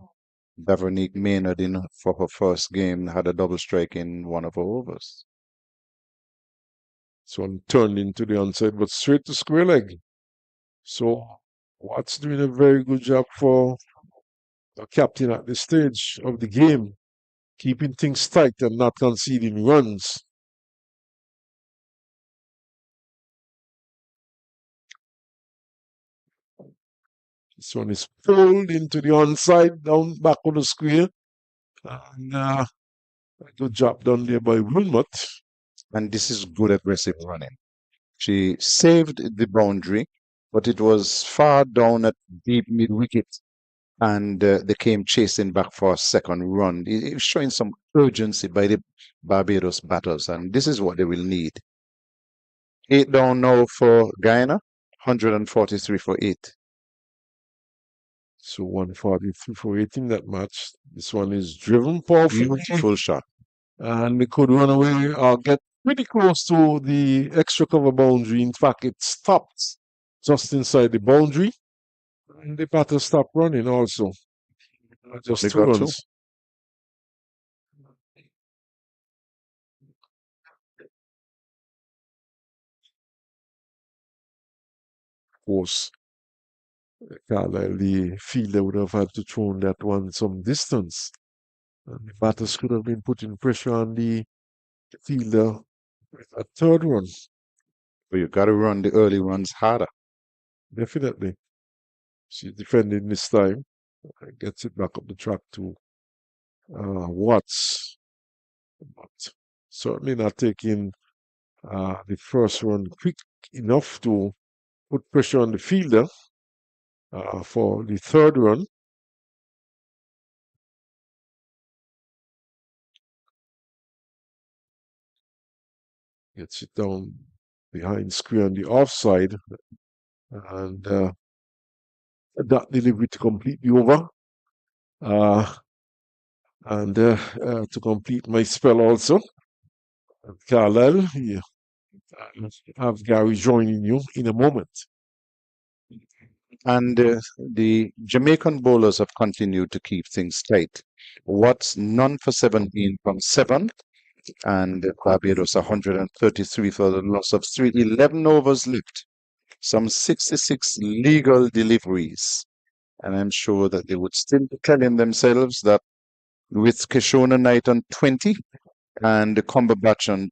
Davernike Maynard in for her first game had a double strike in one of her overs. This one turned into the onside, but straight to square leg. So Watts doing a very good job for the captain at this stage of the game, keeping things tight and not conceding runs. This one is pulled into the onside, down back on the square. And a good job done there by Wilmot. And this is good aggressive running. She saved the boundary, but it was far down at deep mid-wicket, and they came chasing back for a second run. It was showing some urgency by the Barbados batters, and this is what they will need. 8 down now for Guyana, 143 for 8. So 143 for 8 in that match. This one is driven powerfully. Beautiful shot. And they could run away or get pretty close to the extra cover boundary. In fact, it stopped just inside the boundary. And the batter stopped running also. Just They 2 got runs. Of course, Carlisle, the fielder, would have had to throw that one some distance. And the batters could have been putting pressure on the fielder with a 3rd run. But you got to run the early runs harder. Definitely. She's defending this time. Gets it back up the track to Watts. But certainly not taking the first run quick enough to put pressure on the fielder for the 3rd run. Gets it down behind square on the offside. And that delivery to complete the over. And to complete my spell also. Carlisle, yeah. Have Gary joining you in a moment. And the Jamaican bowlers have continued to keep things tight. Watts none for 17 from 7, and Barbados 133 for the loss of 3. 11 overs left, some 66 legal deliveries. And I'm sure that they would still be telling themselves that with Kishona Knight on 20 and Cumberbatch on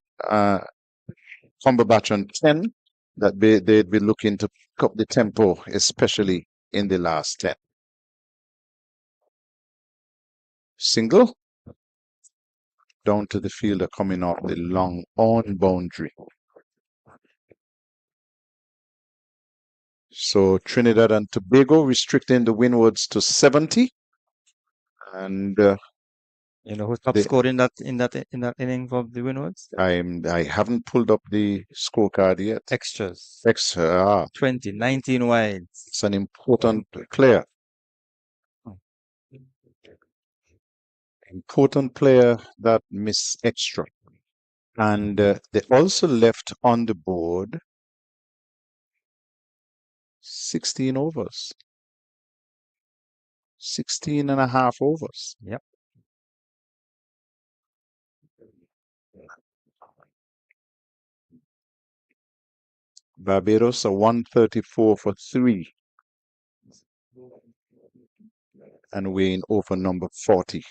10, that they'd be looking to pick up the tempo, especially in the last 10. Single down to the fielder coming off the long on boundary. So Trinidad and Tobago restricting the windwards to 70. And You know who top scored in that inning for the Windwards? I haven't pulled up the scorecard yet. Extras. 19 wides. It's an important player. Important player that missed extra. And they also left on the board 16 overs. 16 and a half overs. Yep. Barbados a 134 for 3. And we're in over number 40.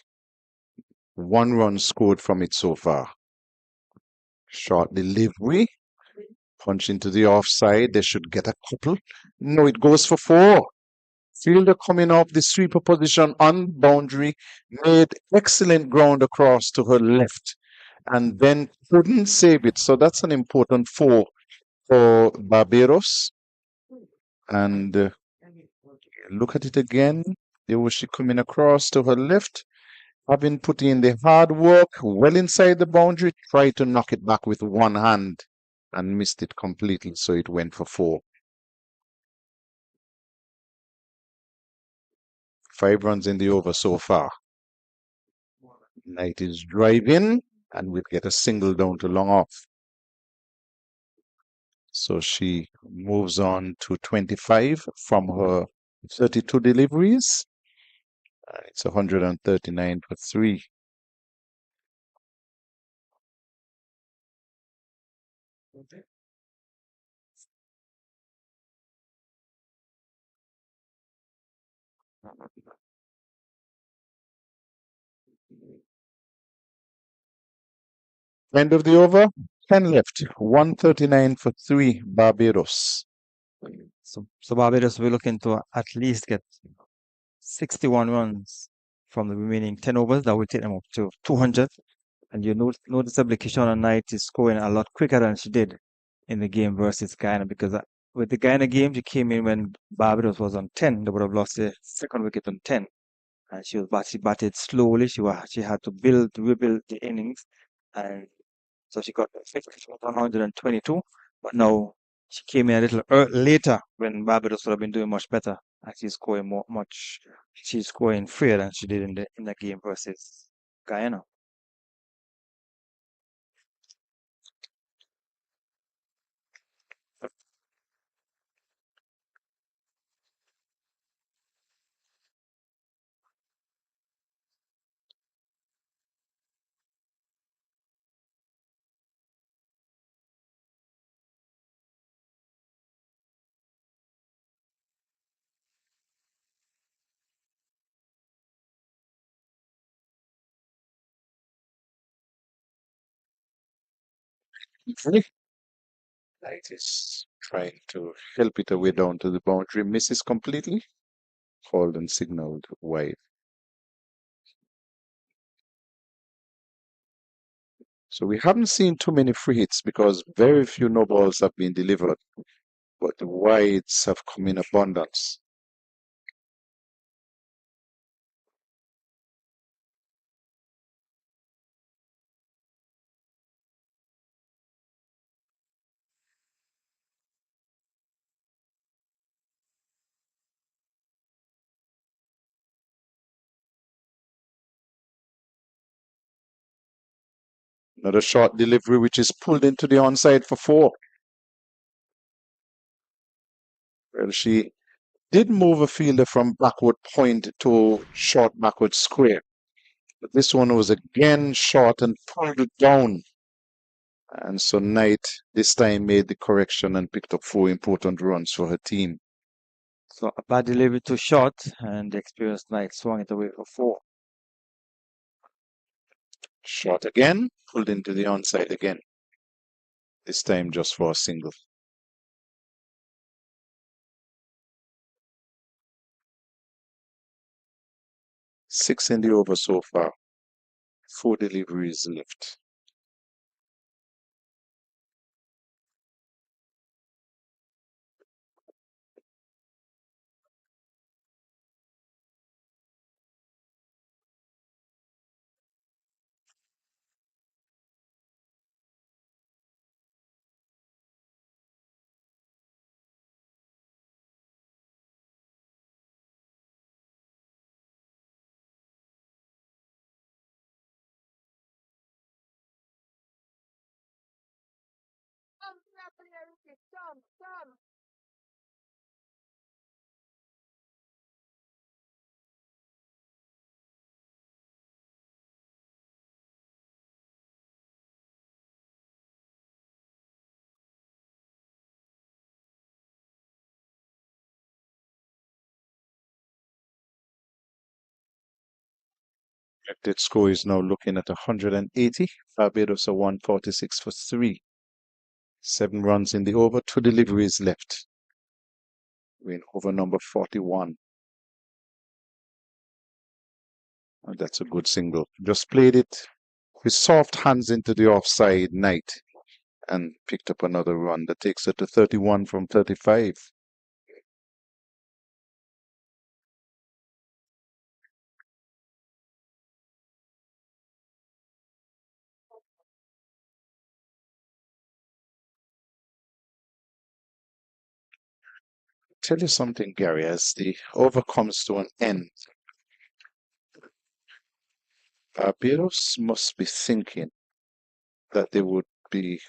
1 run scored from it so far. Short delivery. Punch into the offside. They should get a couple. No, it goes for 4. Fielder coming off the sweeper position on boundary, made excellent ground across to her left, and then couldn't save it. So that's an important 4 for Barbados. And look at it again. There was she coming across to her left, having put in the hard work, well inside the boundary, tried to knock it back with one hand and missed it completely. So it went for 4. 5 runs in the over so far. Knight is driving and we'll get a single down to long off. So she moves on to 25 from her 32 deliveries. It's 139 for 3. End of the over, 10 left, 139 for 3, Barbados. So Barbados will looking to at least get 61 runs from the remaining 10 overs. That will take them up to 200. And you noticeably Kishona Knight is scoring a lot quicker than she did in the game versus Guyana, because with the Guyana game, she came in when Barbados was on 10. They would have lost the second wicket on 10. And she batted slowly. She had to rebuild the innings. And so she got 122. But now she came in a little later when Barbados would have been doing much better. And she's scoring freer than she did in the game versus Guyana. Knight is trying to help it away down to the boundary, misses completely, called and signaled wide. So we haven't seen too many free hits because very few no balls have been delivered, but the wides have come in abundance. Another short delivery which is pulled into the onside for 4. Well, she did move a fielder from backward point to short backward square. But this one was again short and pulled it down. And so Knight this time made the correction and picked up 4 important runs for her team. So a bad delivery too short, and the experienced Knight swung it away for 4. Shot again, pulled into the onside again. This time just for a single. Six in the over so far. 4 deliveries left. Projected score is now looking at 180. Barbados are 146 for 3. 7 runs in the over, 2 deliveries left. We're in over number 41. And that's a good single. Just played it with soft hands into the offside night and picked up another run that takes it to 31 from 35. Tell you something, Gary, as the over comes to an end, Barbados must be thinking that they would be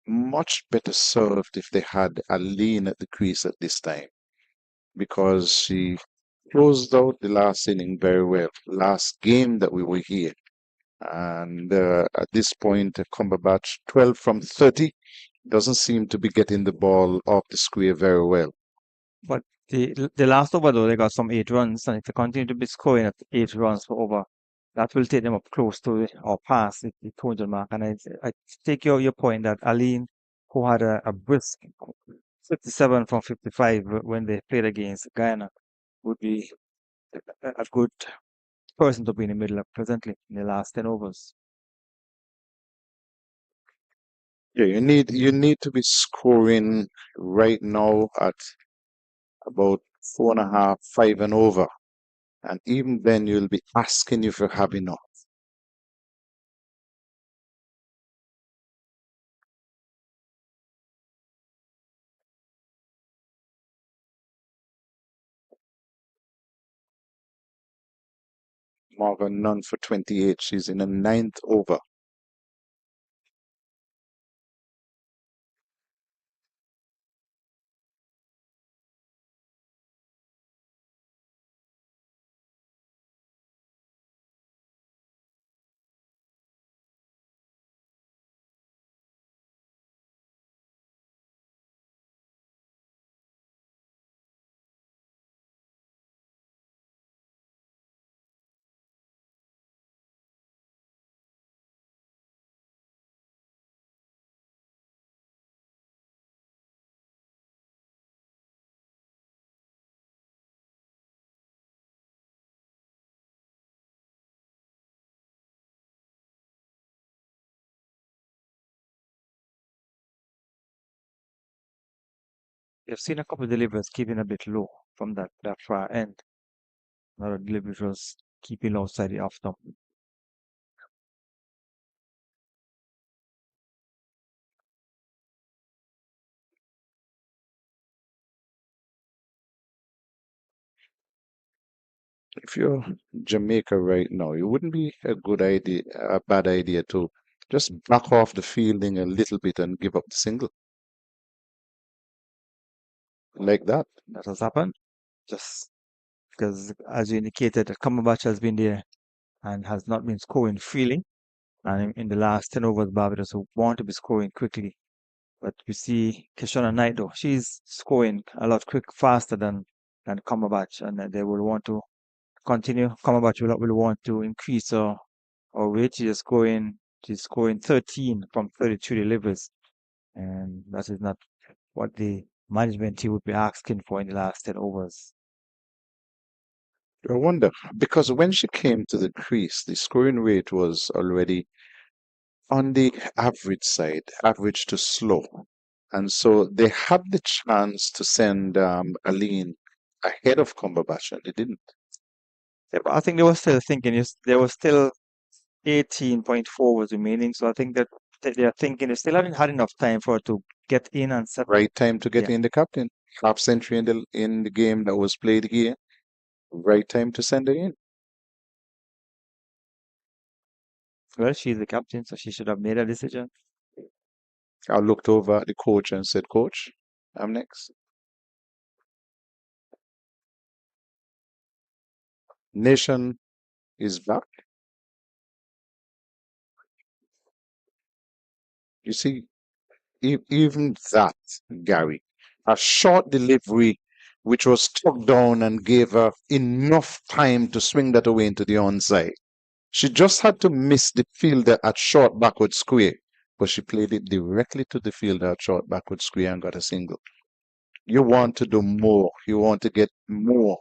much better served if they had a lean at the crease at this time, because she closed out the last inning very well. Last game that we were here, and at this point, Cumberbatch 12 from 30 doesn't seem to be getting the ball off the square very well. But the last over though, they got some 8 runs, and if they continue to be scoring at 8 runs per over, that will take them up close to or past the 200 mark. And I take your point that Aline, who had a brisk 57 from 55 when they played against Guyana, would be a good person to be in the middle of presently in the last 10 overs. Yeah, you need to be scoring right now at about 4.5, 5 and over. And even then you'll be asking if you have enough. Morgan none for 28. She's in a 9th over. You've seen a couple of deliveries keeping a bit low from that far end. Another delivery was keeping outside the off stump. If you're Jamaica right now, it wouldn't be a bad idea to just back off the fielding a little bit and give up the single. Like that. That has happened. Just because, as you indicated, Cumberbatch has been there and has not been scoring freely. And in the last 10 overs, Barbados want to be scoring quickly. But we see Kishona Knight, though, she's scoring a lot faster than Cumberbatch, and they will want to continue. Cumberbatch will want to increase her rate. She's scoring 13 from 32 deliveries, and that is not what the management team would be asking for in the last 10 overs. I wonder, because when she came to the crease, the scoring rate was already on the average side, average to slow. And so they had the chance to send Aline ahead of Cumberbatch, and they didn't. Yeah, but I think they were still thinking there was still 18.4 was remaining, so I think that they are thinking they still haven't had enough time for her to get in and set. Right time to get Yeah. in the captain. Half century in the game that was played here. Right time to send her in. Well, she's the captain, so she should have made a decision. I looked over at the coach and said, Coach, I'm next. Nation is back. You see, even that, Gary, a short delivery which was tucked down and gave her enough time to swing that away into the onside. She just had to miss the fielder at short backward square, but she played it directly to the fielder at short backward square and got a single. You want to do more. You want to get more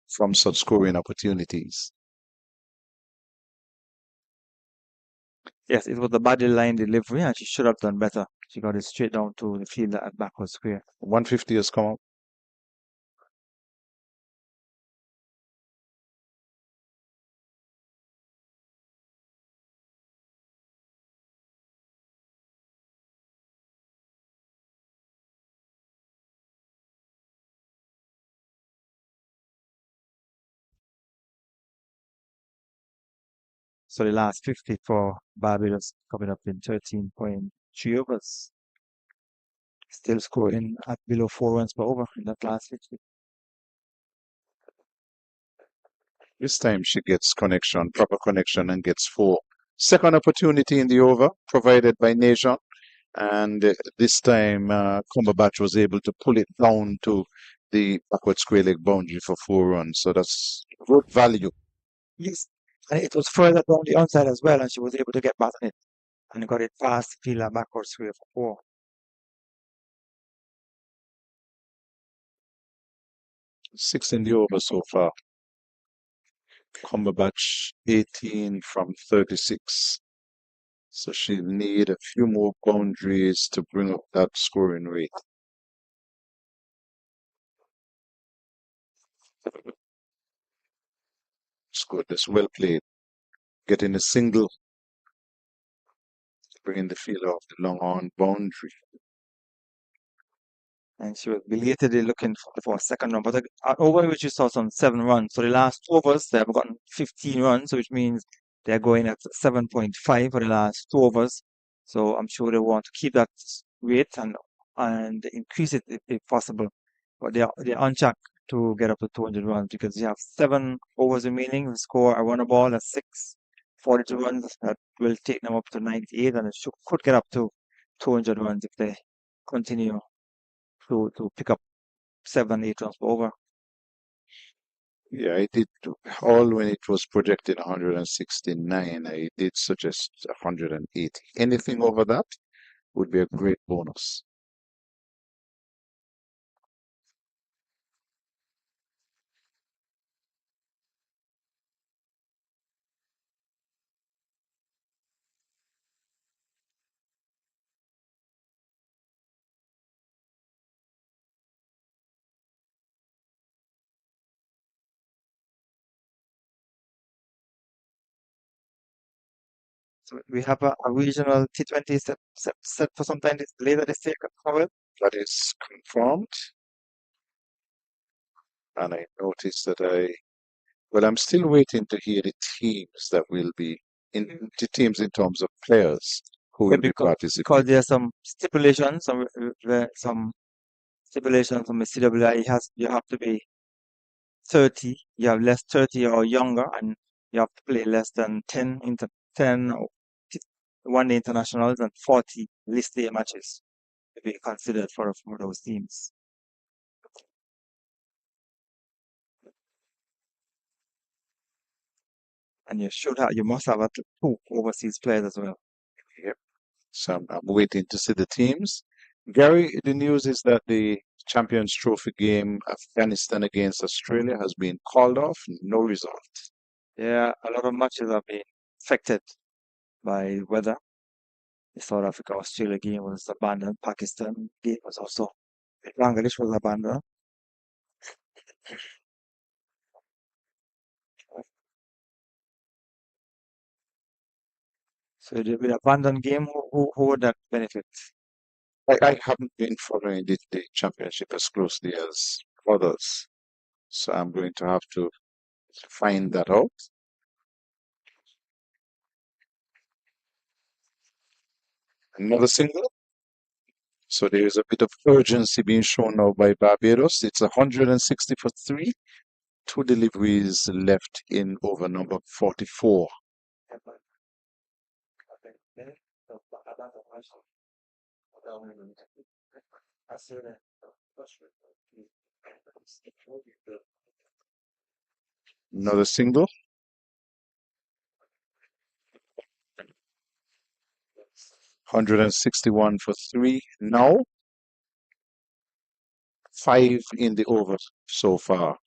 from such scoring opportunities. Yes, it was the body line delivery, and she should have done better. She got it straight down to the fielder at backward square. 150 has come up. So the last 50 for Barbados coming up in 13.3 overs. Still scoring at below 4 runs per over in that last 50. This time she gets connection, proper connection, and gets 4. Second opportunity in the over provided by Nation. And this time Cumberbatch was able to pull it down to the backward square leg boundary for 4 runs. So that's good value. Yes, and it was further down the onside as well, and she was able to get back on it and got it past the fielder backward square for 4. 6 in the over so far. Cumberbatch 18 from 36. So she'll need a few more boundaries to bring up that scoring rate. It's good. That's well played. Getting a single, bringing the fielder off the long on boundary. And she was belatedly looking for a second run. But over which you saw some 7 runs. So the last 2 overs, they have gotten 15 runs, which means they're going at 7.5 for the last 2 overs. So I'm sure they want to keep that rate and increase it if possible. But they're on track to get up to 200 runs because you have 7 overs remaining and score a run a ball at 42 runs. That will take them up to 98, and it could get up to 200 runs if they continue to pick up 7, 8 runs per over. Yeah, I did all when it was projected 169. I did suggest 180. Anything over that would be a great bonus. So we have a regional T20 set for sometime later this year. That is confirmed. And I noticed that I'm still waiting to hear the teams that will be the teams in terms of players who will be Because participating. there are some stipulations, some stipulations from the CWI. You have to be 30, you have less 30 or younger, and you have to play less than 10 one-day internationals and 40 list day matches to be considered for those teams. And you must have at 2 overseas players as well. Yep. So I'm waiting to see the teams. Gary, the news is that the Champions Trophy game, Afghanistan against Australia, has been called off. No result. Yeah, a lot of matches have been affected by weather. The South Africa Australia game was abandoned. Pakistan game was also Bangladesh was abandoned. So with the abandoned game, who would that benefit? I haven't been following the championship as closely as others, so I'm going to have to find that out. Another single. So there is a bit of urgency being shown now by Barbados. It's 160 for 3. 2 deliveries left in over number 44. Another single. 161 for 3. Now, 5 in the over so far.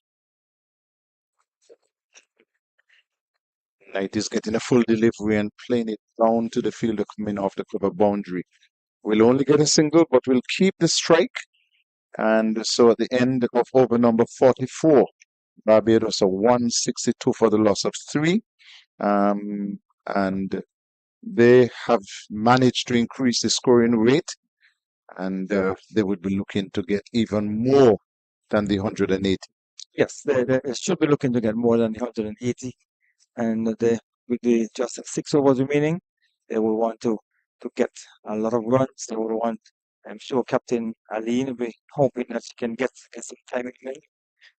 Knight is getting a full delivery and playing it down to the fielder coming off the cover boundary. We'll only get a single, but we'll keep the strike. And so at the end of over number 44, Barbados are 162 for the loss of 3. And they have managed to increase the scoring rate, and they would be looking to get even more than the 180. Yes, they should be looking to get more than the 180. And with the just 6 overs remaining, they will want to get a lot of runs. They will want, I'm sure, Captain Aline will be hoping that she can get some time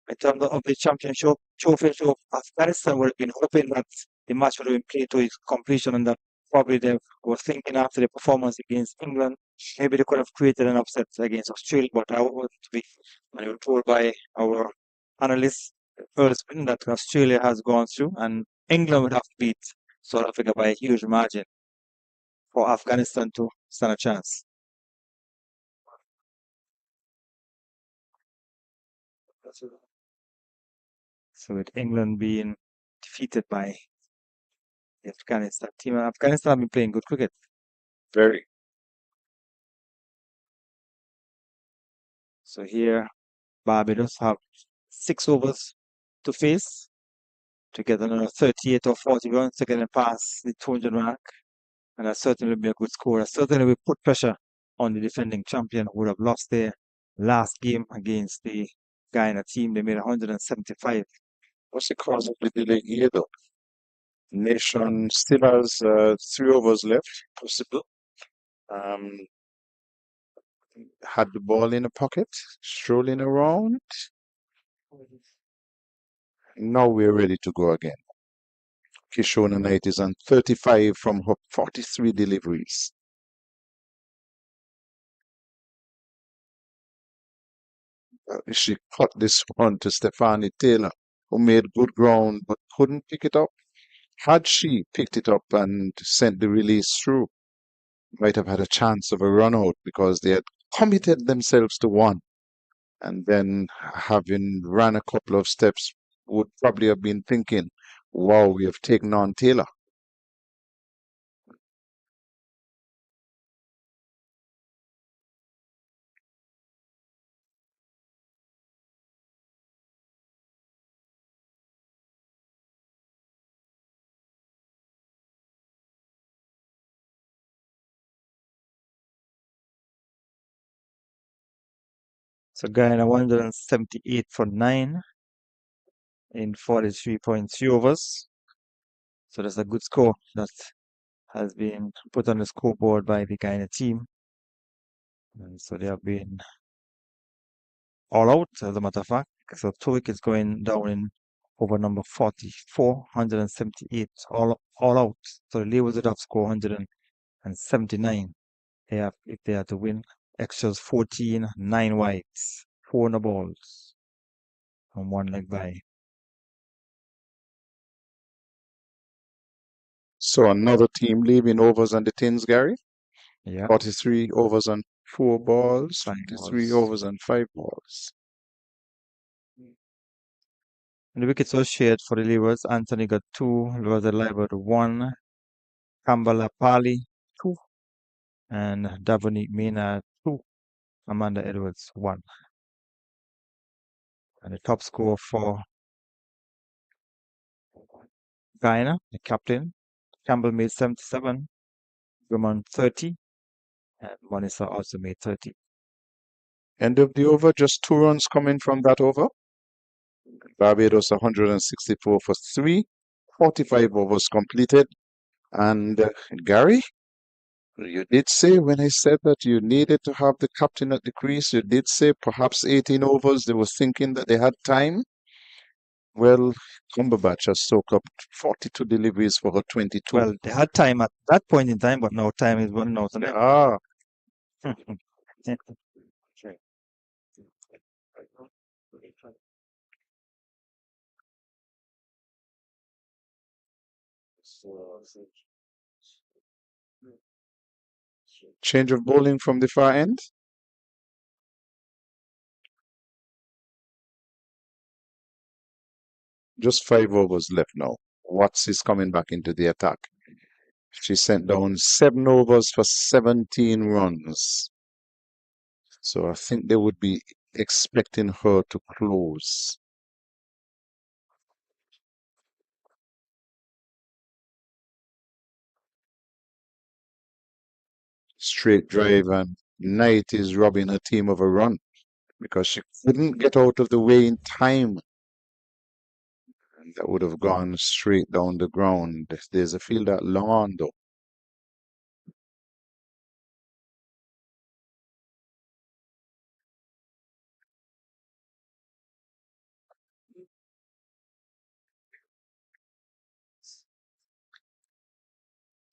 in terms of the championship trophy. So Afghanistan would have been hoping that the match would have been played to its completion, and that probably they were thinking after the performance against England, maybe they could have created an upset against Australia. But I was to be, and we were told by our analysts earlier that Australia has gone through, and England would have to beat South Africa by a huge margin for Afghanistan to stand a chance. So with England being defeated by the Afghanistan team, Afghanistan have been playing good cricket. Very. So here, Barbados have 6 overs to face to get another 38 or 40 runs to get them past the 200 mark. And that certainly will be a good score. That certainly will put pressure on the defending champion who would have lost their last game against the Guyana team. They made 175. What's the cause of the delay here, though? Nation still has 3 overs left, possible. Had the ball in the pocket, strolling around. Now we're ready to go again. Kishona Knight is on 35 from her 43 deliveries. She cut this one to Stephanie Taylor, who made good ground but couldn't pick it up. Had she picked it up and sent the release through, might have had a chance of a run out because they had committed themselves to one. And then, having ran a couple of steps, would probably have been thinking, wow, we have taken on Taylor. So Guyana 178 for 9 in 43.3 overs. So that's a good score that has been put on the scoreboard by the Guyana team. And so they have been all out, as a matter of fact. So 2 wickets going down in over number 44, 178, all out. So the Leeward would have score 179. If they are to win. Extras 14, 9 wides, 4 no balls, and 1 leg by. So another team leaving overs on the tins, Gary. Yeah, 43 overs on 4 balls, 5 43 balls. overs on 5 balls. And the wickets were shared for the Leewards. Anthony got 2, Rosa Libert 1, Kambala Pali 2, and Davonique Mena 2, Amanda Edwards 1. And the top score for Guyana, the captain, Campbell made 77, Drummond 30, and Monisa also made 30. End of the over, just 2 runs coming from that over. Barbados 164 for 3, 45 overs completed. And Gary, you did say when I said that you needed to have the captain at the crease, you did say perhaps 18 overs. They were thinking that they had time. Well, Cumberbatch has soaked up 42 deliveries for her 22. Well, they had time at that point in time, but now time is running out on them. Ah, Change of bowling from the far end. Just 5 overs left now. Watts is coming back into the attack. She sent down 7 overs for 17 runs. So I think they would be expecting her to close. Straight drive, and Knight is robbing her team of a run because she couldn't get out of the way in time. And that would have gone straight down the ground. There's a field at long on though.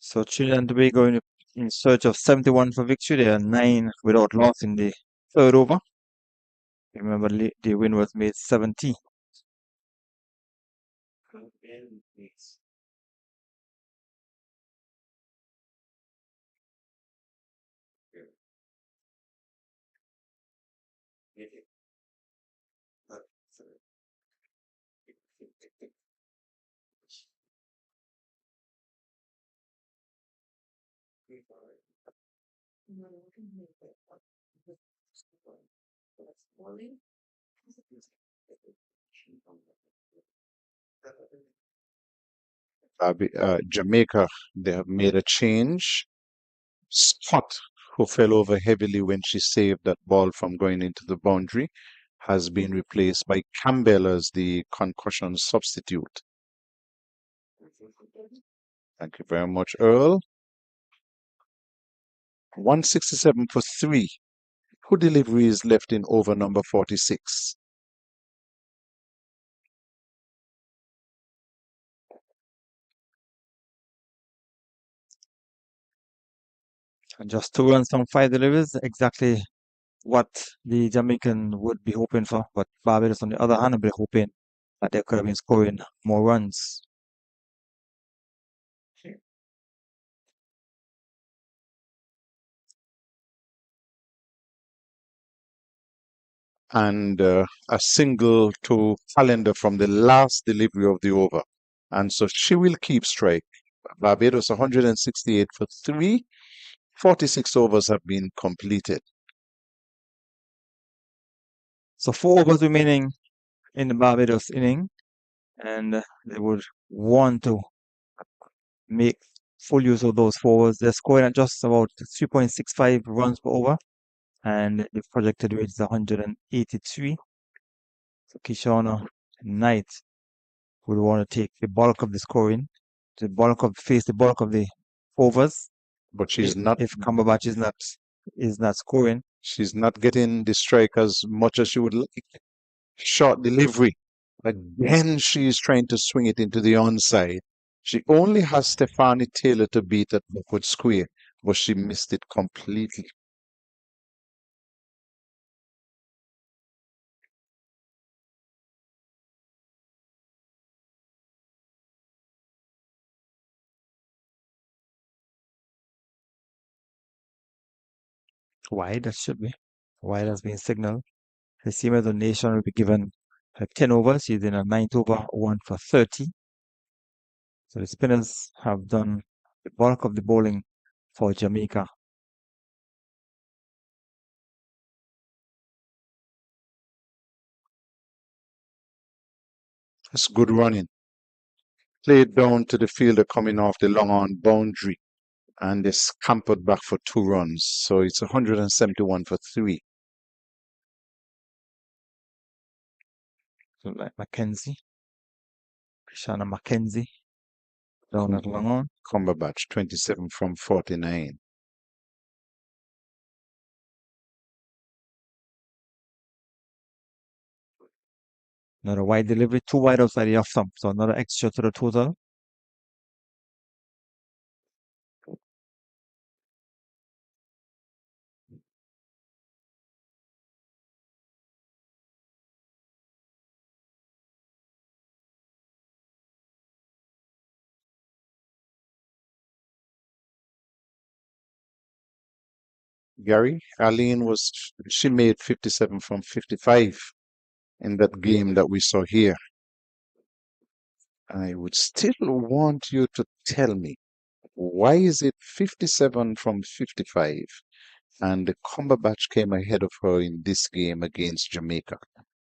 So Trinidad and Tobago in search of 71 for victory. They are 9 without loss in the third over. Remember, the win was made 70. Jamaica, they have made a change. Scott, who fell over heavily when she saved that ball from going into the boundary, has been replaced by Campbell as the concussion substitute. Thank you very much, Earl. 167 for 3. Who delivery is left in over number 46? And just 2 runs from 5 deliveries, exactly what the Jamaican would be hoping for. But Barbados, on the other hand, would be hoping that they could have been scoring more runs. And a single to Calendar from the last delivery of the over. And so she will keep strike. Barbados 168 for 3. 46 overs have been completed. So 4 overs remaining in the Barbados inning, and they would want to make full use of those 4 overs. They're scoring at just about 3.65 runs per over, and the projected rate is 183. So Kishana Knight would want to take the bulk of the scoring, the bulk of the overs. But she's not. If Cumberbatch is not scoring, She's not getting the strike as much as she would like. Short delivery. Again, she's trying to swing it into the onside. She only has Stephanie Taylor to beat at backward square, but she missed it completely. wide that should be. Wide has been signaled. The same as the nation will be given 10 overs. She's in a 9th over, 1 for 30. So the spinners have done the bulk of the bowling for Jamaica. That's good running. Played down to the fielder coming off the long on boundary, and they scampered back for 2 runs. So it's 171 for 3. So like Mackenzie, Krishana Mackenzie, down at long on. Cumberbatch 27 from 49. Another wide delivery, 2 wide outside the off stump. So another extra to the total. Gary, she made 57 from 55 in that game that we saw here. I would still want you to tell me, why is it 57 from 55 and the Cumberbatch came ahead of her in this game against Jamaica?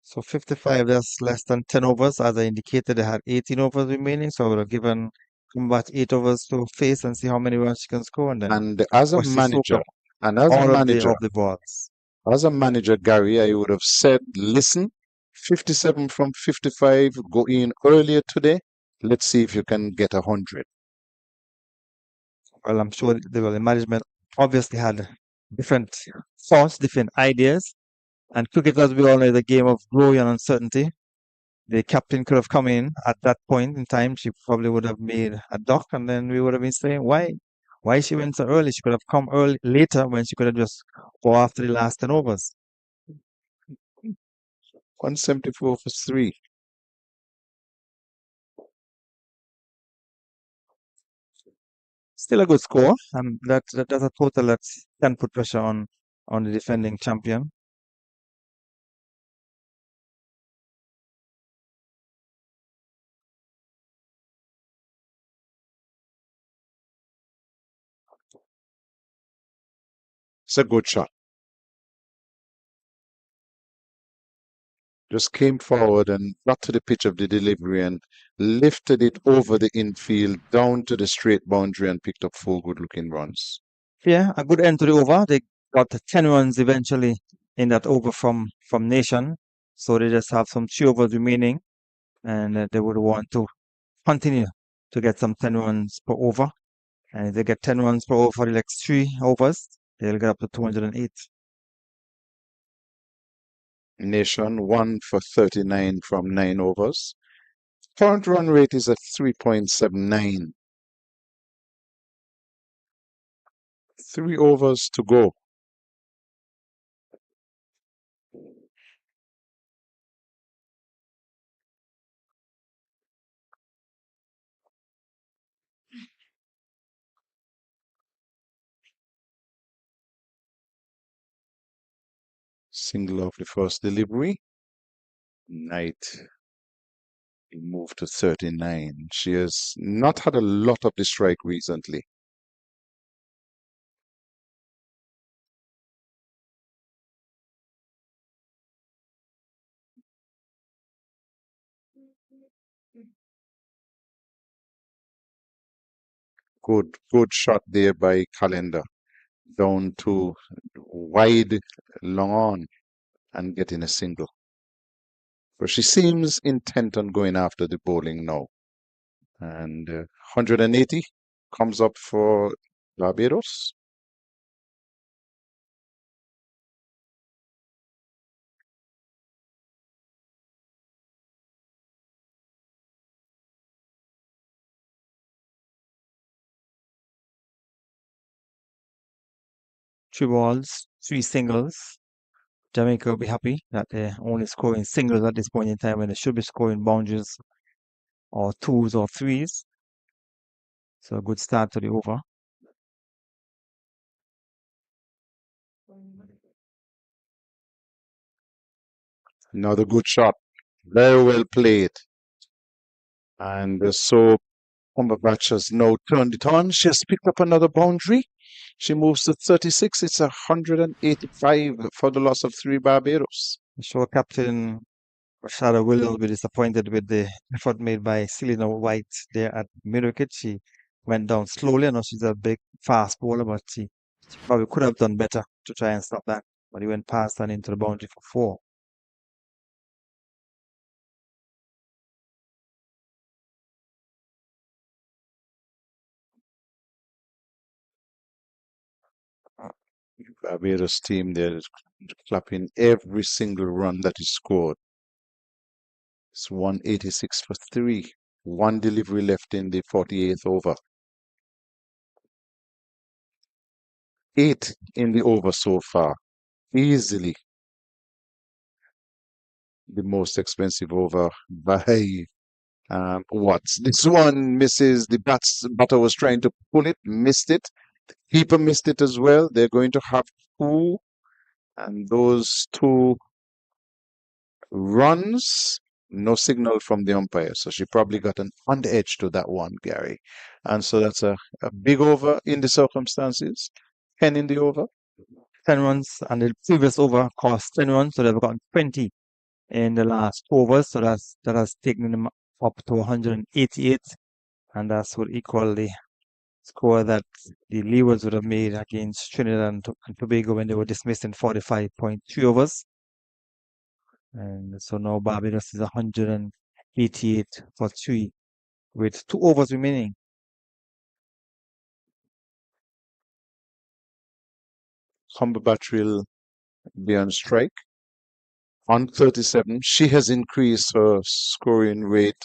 So 55, that's less than 10 overs. As I indicated, they had 18 overs remaining. So I would have given Combat 8 overs to face and see how many runs she can score. And then, of And as a course, she soaked manager, up and as a all of manager, the balls. as a manager, Gary, I would have said, listen, 57 from 55, go in earlier today. Let's see if you can get 100. Well, I'm sure the management obviously had different thoughts, different ideas. And cricket, as we all know, is a game of growing and uncertainty. The captain could have come in at that point in time. She probably would have made a duck, and then we would have been saying, why she went so early? She could have come early later when she could have just go after the last 10 overs. 174 for 3. Still a good score. That's a total that can put pressure on the defending champion. It's a good shot. Just came forward and got to the pitch of the delivery and lifted it over the infield down to the straight boundary and picked up 4 good looking runs. Yeah, a good end to the over. They got 10 runs eventually in that over from Nation. So they just have some 3 overs remaining, and they would want to continue to get some 10 runs per over. And if they get 10 runs per over for the next 3 overs, they'll get up to 208. Nation 1 for 39 from 9 overs. Current run rate is at 3.79. 3 overs to go. Single off the first delivery. Knight moved to 39. She has not had a lot of the strike recently. Good shot there by Calendar. Down to wide, long on, and getting a single. But she seems intent on going after the bowling now. And 180 comes up for Barbados. Three balls, 3 singles. Jamaica will be happy that they're only scoring singles at this point in time when they should be scoring boundaries or 2s or 3s. So a good start to the over. Another good shot. Very well played. And so Cumberbatch has now turned it on. She has picked up another boundary. She moves to 36. It's 185 for the loss of 3 Barbados. I'm sure Captain Rashada will be disappointed with the effort made by Selena White there at mid-wicket. She went down slowly. I know she's a big, fast bowler, but she probably could have done better to try and stop that. But he went past and into the boundary for 4. Barbados team there is clapping every single run that is scored. It's 186 for 3. 1 delivery left in the 48th over. 8 in the over so far. Easily the most expensive over by Watts. This one misses. The batter was trying to pull it, missed it, Keeper missed it as well. They're going to have two, and those two runs, no signal from the umpire. So she probably got an on the edge to that one, Gary. And so that's a big over in the circumstances. 10 in the over. 10 runs, and the previous over cost 10 runs, so they've gotten 20 in the last overs. So that has taken them up to 188, and that's would equal the score that the Leewards would have made against Trinidad and Tobago when they were dismissed in 45.3 overs. And so now Barbados is 188 for 3 with 2 overs remaining. Cumberbatch will be on strike. On 37, she has increased her scoring rate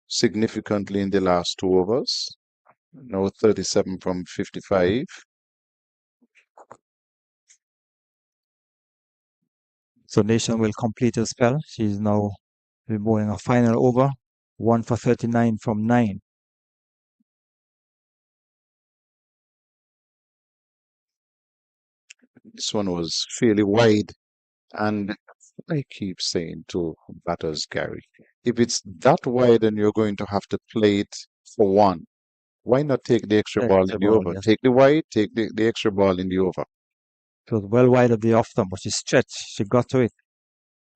significantly in the last 2 overs. Now 37 from 55. So Nation will complete her spell. She's now bowling a final over, 1 for 39 from 9. This one was fairly wide, and I keep saying to batters, Gary, if it's that wide and you're going to have to play it for one, why not take the extra ball in Extra the ball, over? yes. Take the wide, take the extra ball in the over. It was well wide of the off stump, but she stretched. She got to it.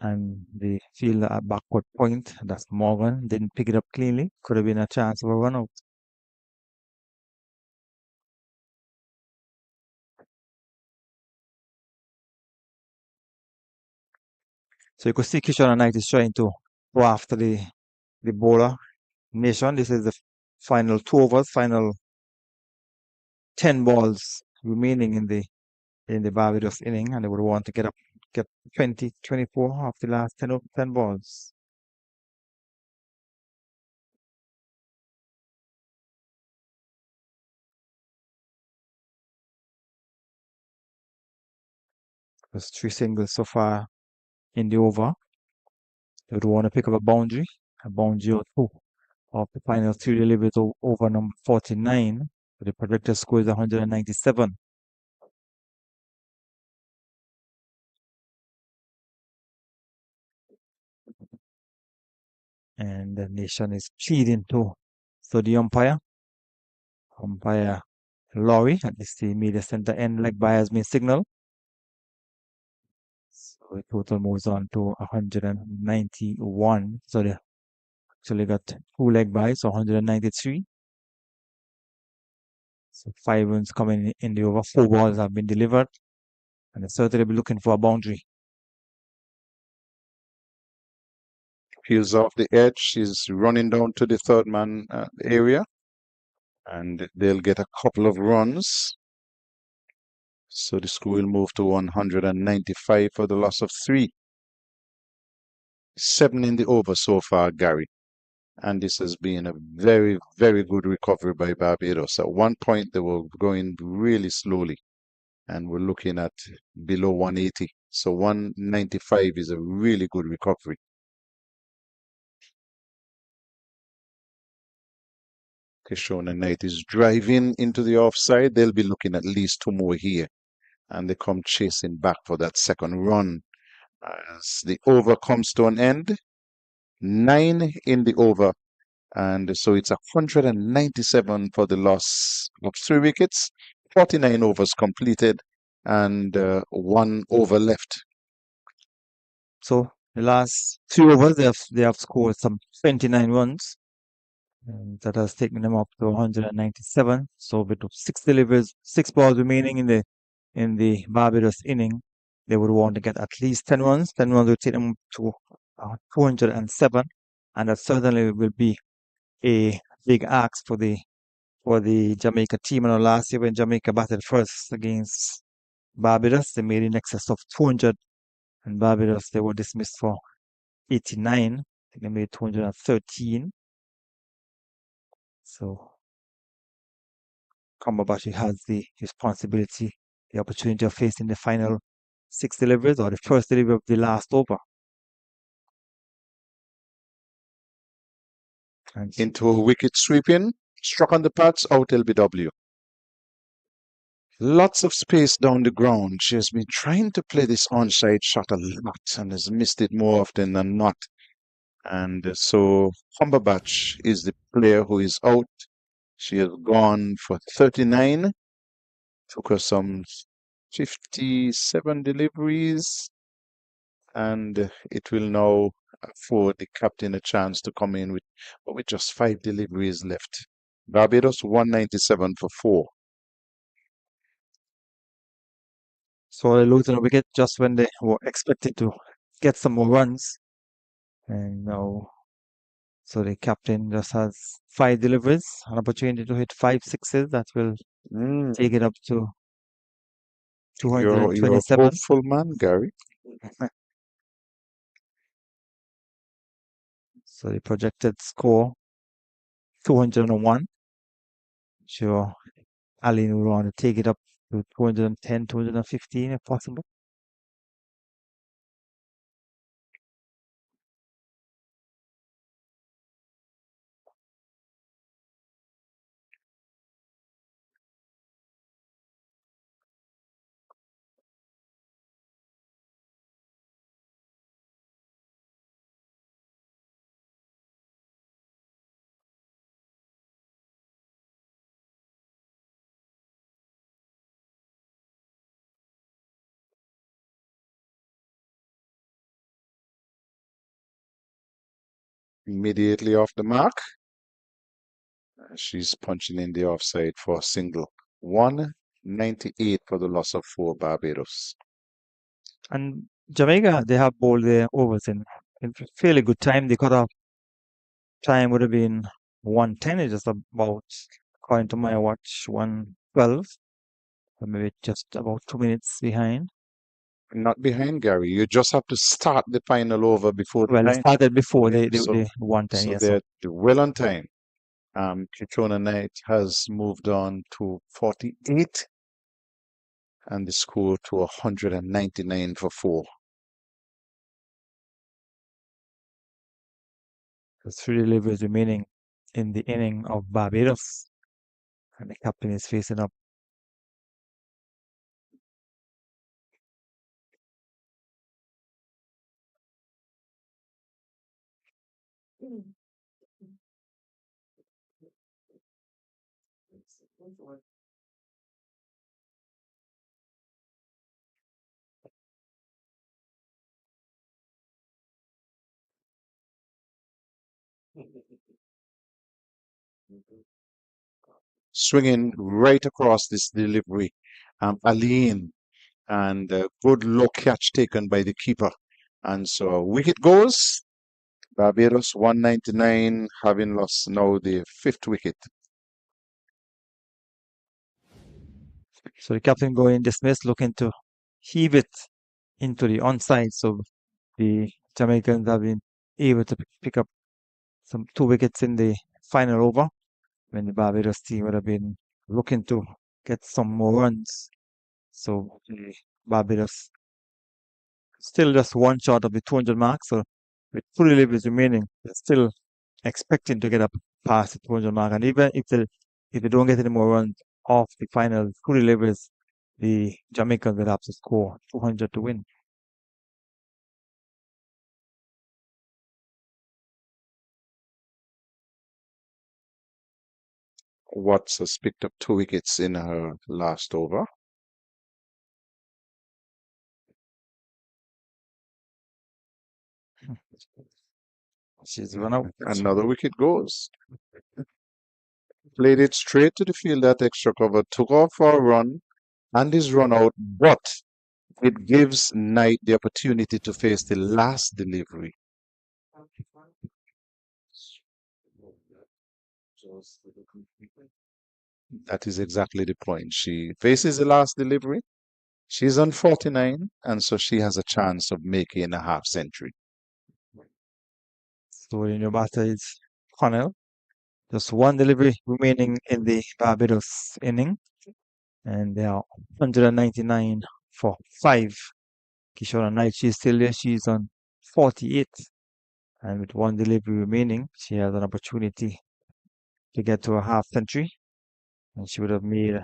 And the fielder at backward point, that's Morgan, didn't pick it up cleanly. Could have been a chance of a run out. So you could see Kishore Knight is trying to go after the bowler. Nation, this is the final 2 overs, final 10 balls remaining in the Barbados inning, and they would want to get 20, 24 off the last 10 balls. There's 3 singles so far in the over. They would want to pick up a boundary or 2 of the final 3 deliveries over number 49. So the projected score is 197. And the Nation is pleading to. So the umpire Laurie, at least the media center end leg by has been signaled. So the total moves on to 191. So they actually got 2 leg buys, so 193. So 5 runs coming in the over. 4 balls have been delivered, and they certainly be looking for a boundary. He's off the edge. She's running down to the third man area, and they'll get a couple of runs. So the score will move to 195 for the loss of 3. 7 in the over so far, Gary. And this has been a very, very good recovery by Barbados. At one point, they were going really slowly, and we're looking at below 180. So 195 is a really good recovery. Kishore Knight is driving into the offside. They'll be looking at least 2 more here, and they come chasing back for that second run. As the over comes to an end, 9 in the over, and so it's 197 for the loss of 3 wickets, 49 overs completed, and 1 over left. So the last 3 overs, they have scored some 29 runs, and that has taken them up to 197. So with 6 deliveries, 6 balls remaining in the Barbados inning, they would want to get at least 10 runs. 10 runs would take them to 207, and that certainly will be a big ask for the Jamaica team. And last year when Jamaica battled first against Barbados, they made in excess of 200, and Barbados, they were dismissed for 89. I think they made 213. So Cumberbatch has the responsibility, the opportunity of facing the final 6 deliveries or the first delivery of the last over. And Into a wicket sweeping, struck on the pads, out LBW. Lots of space down the ground. She has been trying to play this onside shot a lot and has missed it more often than not. And so Cumberbatch is the player who is out. She has gone for 39. Took her some 57 deliveries. And it will now afford the captain a chance to come in with just 5 deliveries left. Barbados 197 for 4. So they lose on a wicket just when they were expected to get some more runs. And now, so the captain just has 5 deliveries, an opportunity to hit 5 sixes. That will Mm, take it up to you're a 227. hopeful man, Gary. So the projected score 201. Sure, Aline will want to take it up to 210, 215 if possible. Immediately off the mark, she's punching in the offside for a single. 198 for the loss of 4 Barbados. And Jamaica, they have bowled their overs in fairly good time. The cut-off time would have been 110, it's just about, according to my watch, 112. Or maybe just about 2 minutes behind. Not behind, Gary. You just have to start the final over before the Well, it time. started before Yeah, the 110, so yes. So they're well on time. Kitona Knight has moved on to 48 and the score to 199 for 4. there's 3 deliveries remaining in the inning of Barbados. And the captain is facing up. Swinging right across this delivery. Aline, and good low catch taken by the keeper. And so wicket goes. Barbados 199, having lost now the 5th wicket. So the captain going dismissed, looking to heave it into the onside. So the Jamaicans have been able to pick up some 2 wickets in the final over, when the Barbados team would have been looking to get some more runs. So the Barbados still just one short of the 200 mark. So with 2 deliveries remaining, they're still expecting to get up past the 200 mark. And even if they don't get any more runs off the final 2 deliveries, the Jamaicans will have to score 200 to win. Watts has picked up 2 wickets in her last over. She's run out. Another wicket goes. Played it straight to the field at extra cover, took off for a run, and is run out, but it gives Knight the opportunity to face the last delivery. That is exactly the point. She faces the last delivery. She's on 49, and so she has a chance of making a half century. So in your batter is Connell. Just 1 delivery remaining in the Barbados inning. And they are 199 for 5. Kishore Knight, she's still there. She's on 48. And with 1 delivery remaining, she has an opportunity to get to a half century. And she would have made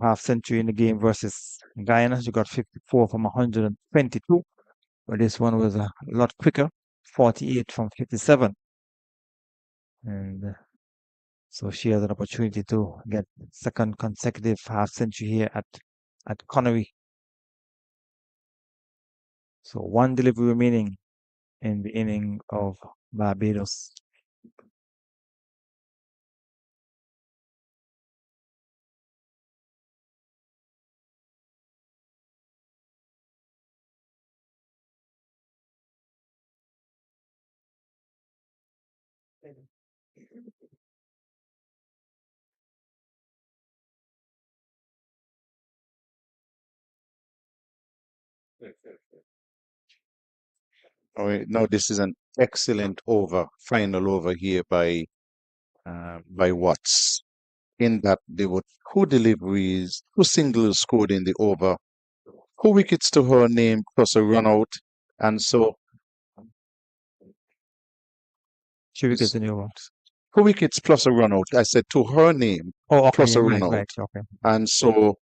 half century in the game versus Guyana. She got 54 from 122, but this one was a lot quicker, 48 from 57. And so she has an opportunity to get second consecutive half century here at Connery. So one delivery remaining in the inning of Barbados. All right, now this is an excellent final over here by Watts. In that there were two deliveries, two singles scored in the over, two wickets to her name plus a run out, and so 3 wickets in the over. 2 wickets plus a run out. I said to her name Oh, okay, plus a run right, out. right, okay. And so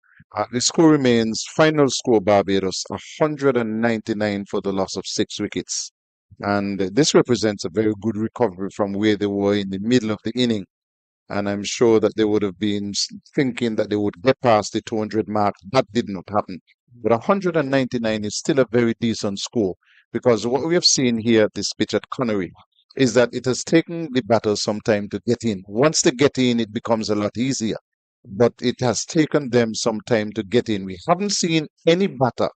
the score remains final score Barbados 199 for the loss of 6 wickets. And this represents a very good recovery from where they were in the middle of the inning. And I'm sure that they would have been thinking that they would get past the 200 mark. That did not happen. But 199 is still a very decent score because what we have seen here at this pitch at Connery is that it has taken the batters some time to get in. Once they get in, it becomes a lot easier. But it has taken them some time to get in. We haven't seen any batter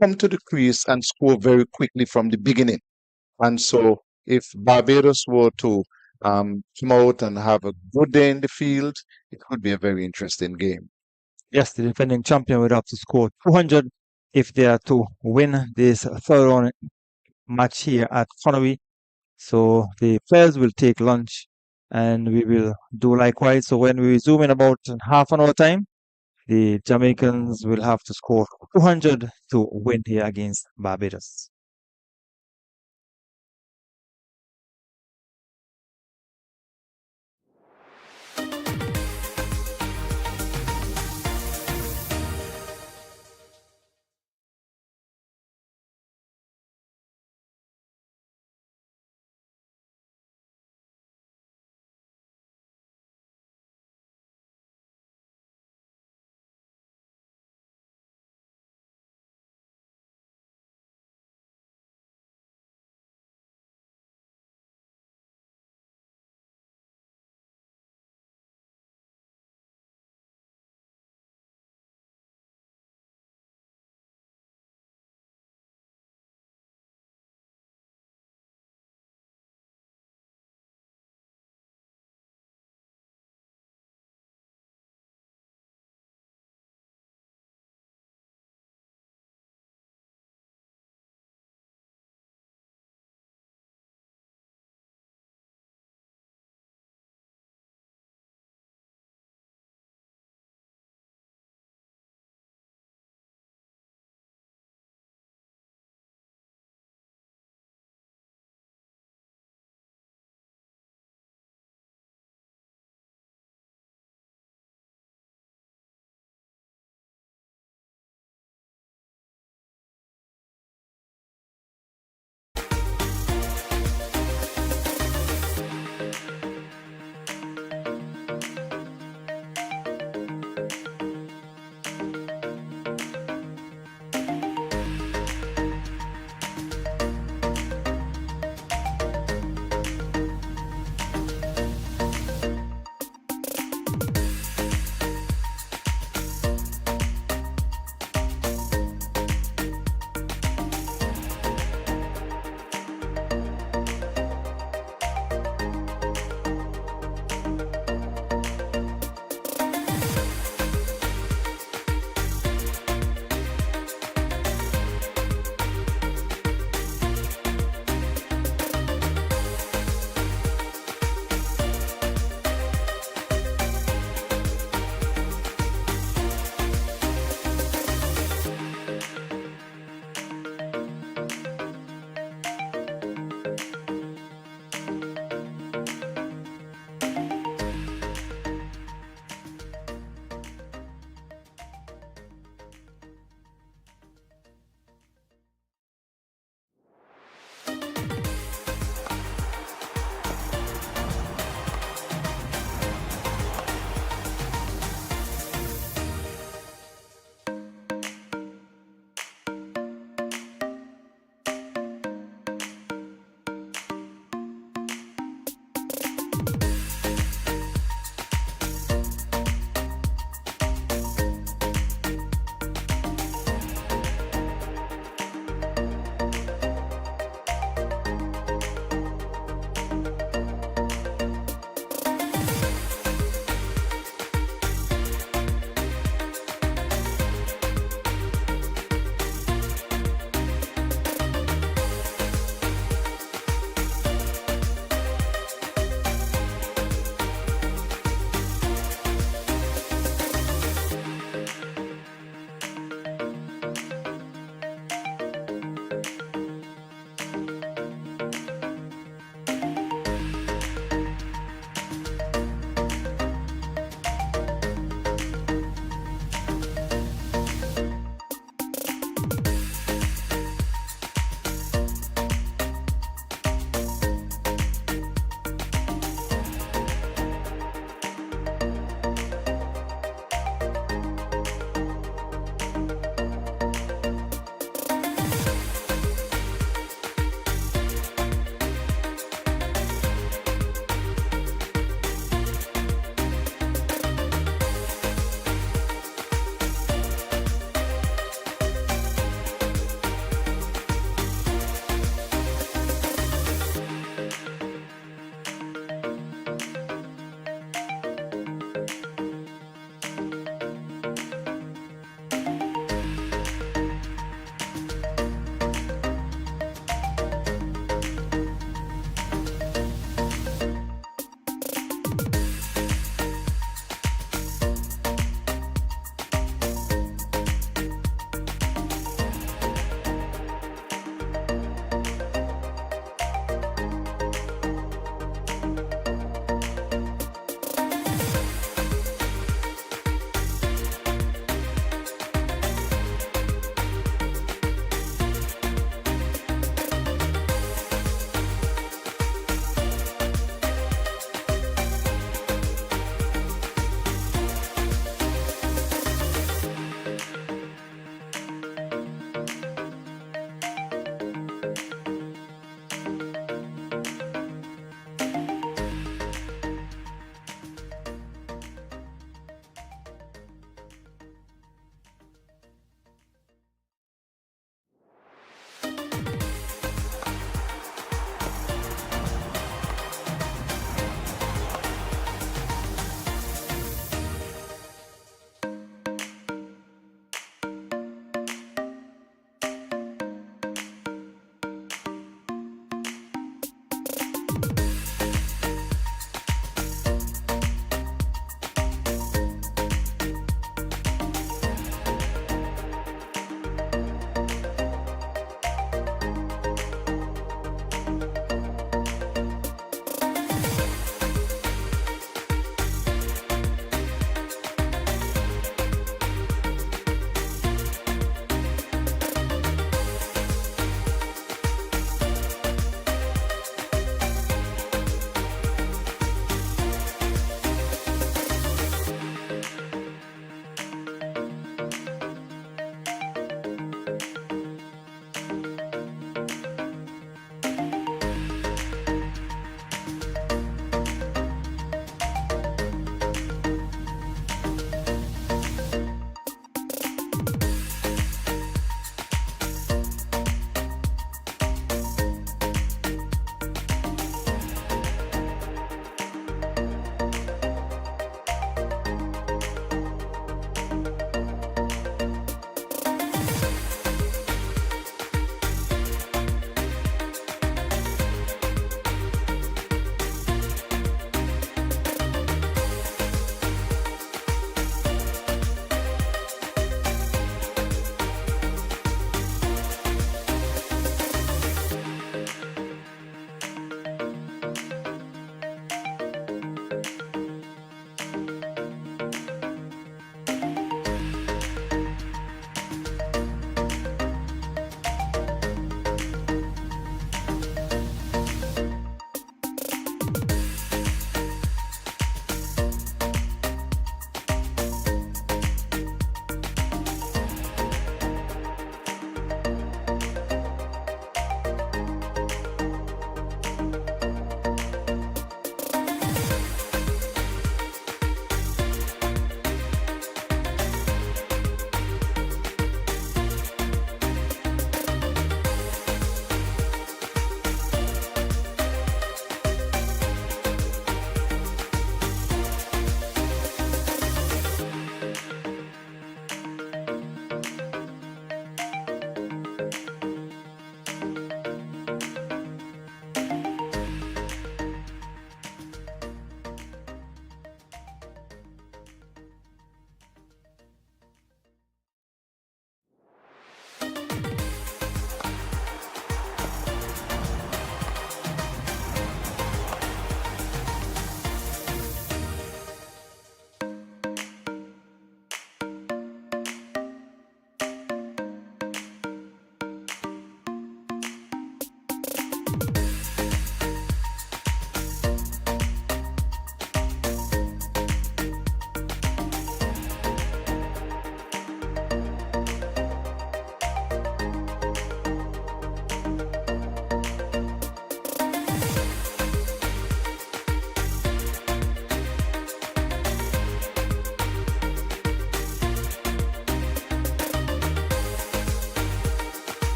come to the crease and score very quickly from the beginning. And so if Barbados were to come out and have a good day in the field, it could be a very interesting game. Yes, the defending champion would have to score 200 if they are to win this third round match here at Connery. So the players will take lunch and we will do likewise. So when we resume in about half an hour time, the Jamaicans will have to score 200 to win here against Barbados.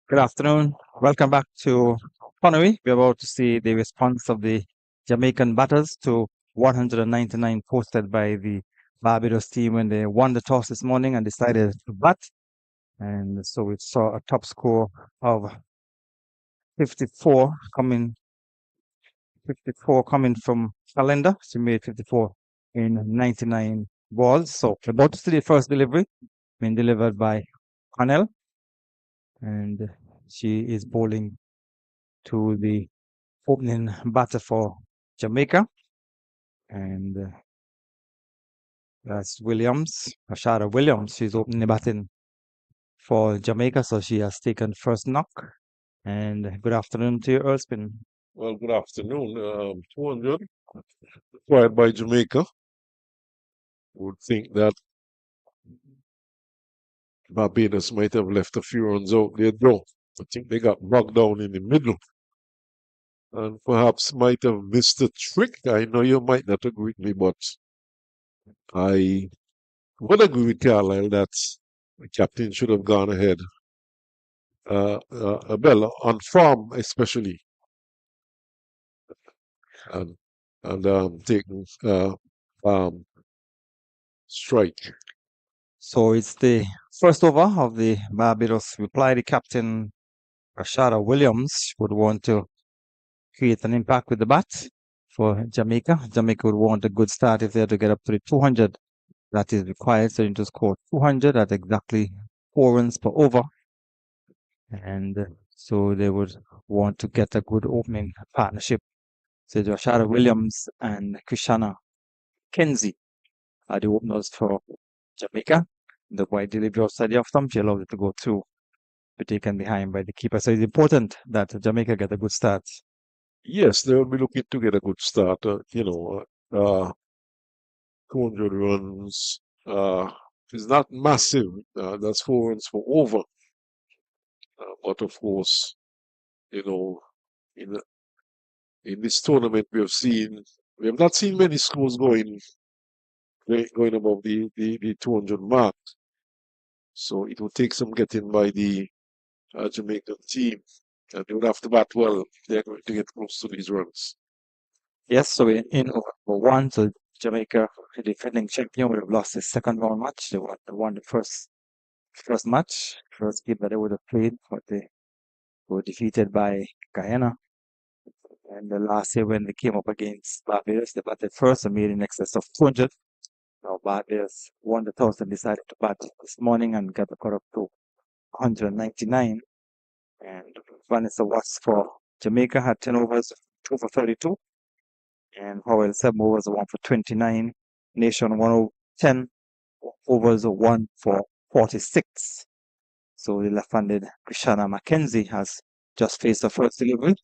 Good afternoon. Welcome back to Connery. We're about to see the response of the Jamaican batters to 199 posted by the Barbados team when they won the toss this morning and decided to bat. And so we saw a top score of 54 coming 54 coming from Calendar. She made 54 in 99 balls. So we're about to see the first delivery being delivered by Cornell. And she is bowling to the opening batter for Jamaica. And that's Williams, Rashada Williams. She's opening the batting for Jamaica. So she has taken first knock. And good afternoon to you, Erspin. Well, good afternoon. 200 acquired by Jamaica. Would think that Barbados might have left a few runs out there, though. I think they got bogged down in the middle and perhaps might have missed a trick. I know you might not agree with me, but I would agree with Carlisle that the captain should have gone ahead. Well, on form especially, and taking strike. So it's the first over of the Barbados reply. The captain, Rashada Williams, would want to create an impact with the bat for Jamaica. Jamaica would want a good start if they had to get up to the 200 that is required. So they need to score 200 at exactly 4 runs per over. And so they would want to get a good opening partnership. So Rashada Williams and Krishana Kenzie are the openers for Jamaica. The wide delivery outside the off stump, she allowed it to go through, be taken behind by the keeper. So it's important that Jamaica get a good start. Yes, they will be looking to get a good start. 200 runs is not massive. That's 4 runs for over. But of course, you know, in in this tournament we have not seen many scores going above the 200 mark. So it will take some getting by the Jamaican team. And they would have to bat well if they're going to get close to these runs. Yes, so in over 1, so Jamaica, the defending champion, would have lost his second round match. They won the first game that they would have played, but they were defeated by Guyana. And the last year when they came up against Barbados, they batted first and made in excess of 200. Now Barbados won the toss and decided to bat this morning and got the cut up to 199. And Vanessa Watts for Jamaica had 10 overs, 2 for 32. And Howell 7 overs, 1 for 29. Nation 10 overs, 1 for 46. So the left-handed Krishana McKenzie has just faced the first delivery.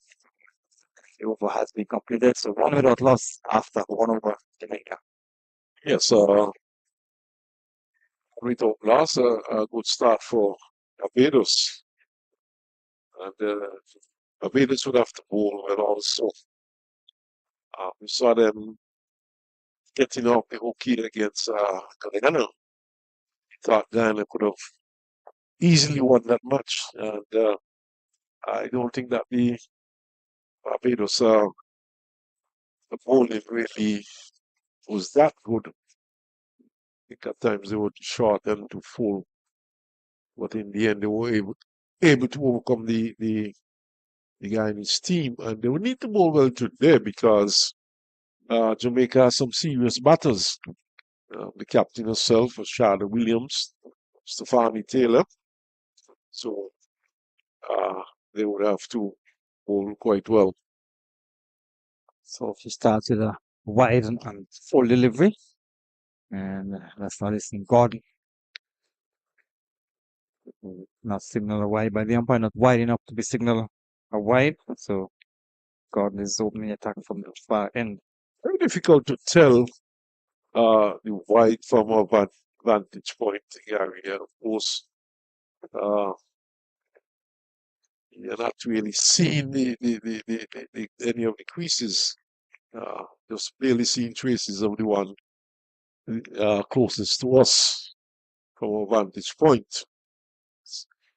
The over has been completed, so 1 without loss after 1 over Jamaica. Yes, without loss, a good start for Barbados. And Barbados would have to bowl well also. We saw them getting off the hook here against Guyana. Thought Guyana could have easily won that match. And I don't think that the Barbados the bowling really was that good. I think at times they were too short and too full. But in the end, they were able to overcome the Guyanese team. And they would need to bowl well today because Jamaica has some serious batters. The captain herself, Rashada Williams, Stephanie Taylor. So they would have to bowl quite well. So she starts with a wide and full delivery. And that's not listening. Gordon. Not signal a wide by the umpire, not wide enough to be signal a wide. So Gordon is opening attack from the far end. Very difficult to tell the wide from a vantage point, Gary. Of course, you're not really seeing any of the creases. Just barely seeing traces of the one closest to us from a vantage point.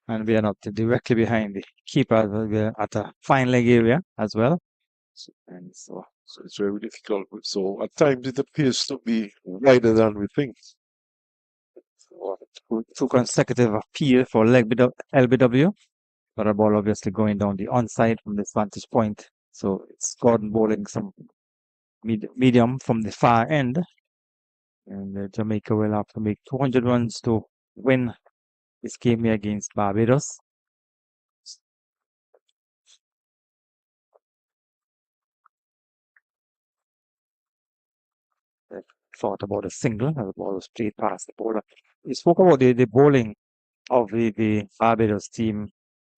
and we are not directly behind the keeper. We are at a fine leg area as well. And so So it's very difficult. So at times it appears to be wider than we think. two consecutive appeal for LBW, but a ball obviously going down the onside from this vantage point. So it's Gordon bowling some medium from the far end. And Jamaica will have to make 200 runs to win this game here against Barbados. They thought about a single as the ball was played past the bowler. You spoke about the bowling of the Barbados team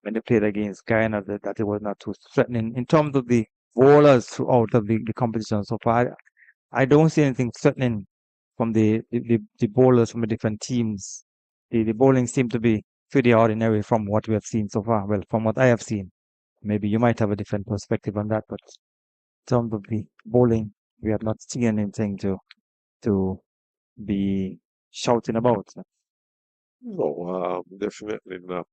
when they played against Guyana, that it was not too threatening. In terms of the bowlers throughout of the competition so far, I don't see anything threatening from the bowlers from the different teams. The bowling seemed to be pretty ordinary from what we have seen so far. Well, from what I have seen. Maybe you might have a different perspective on that, but in terms of the bowling, we have not seen anything to be shouting about. No, definitely not.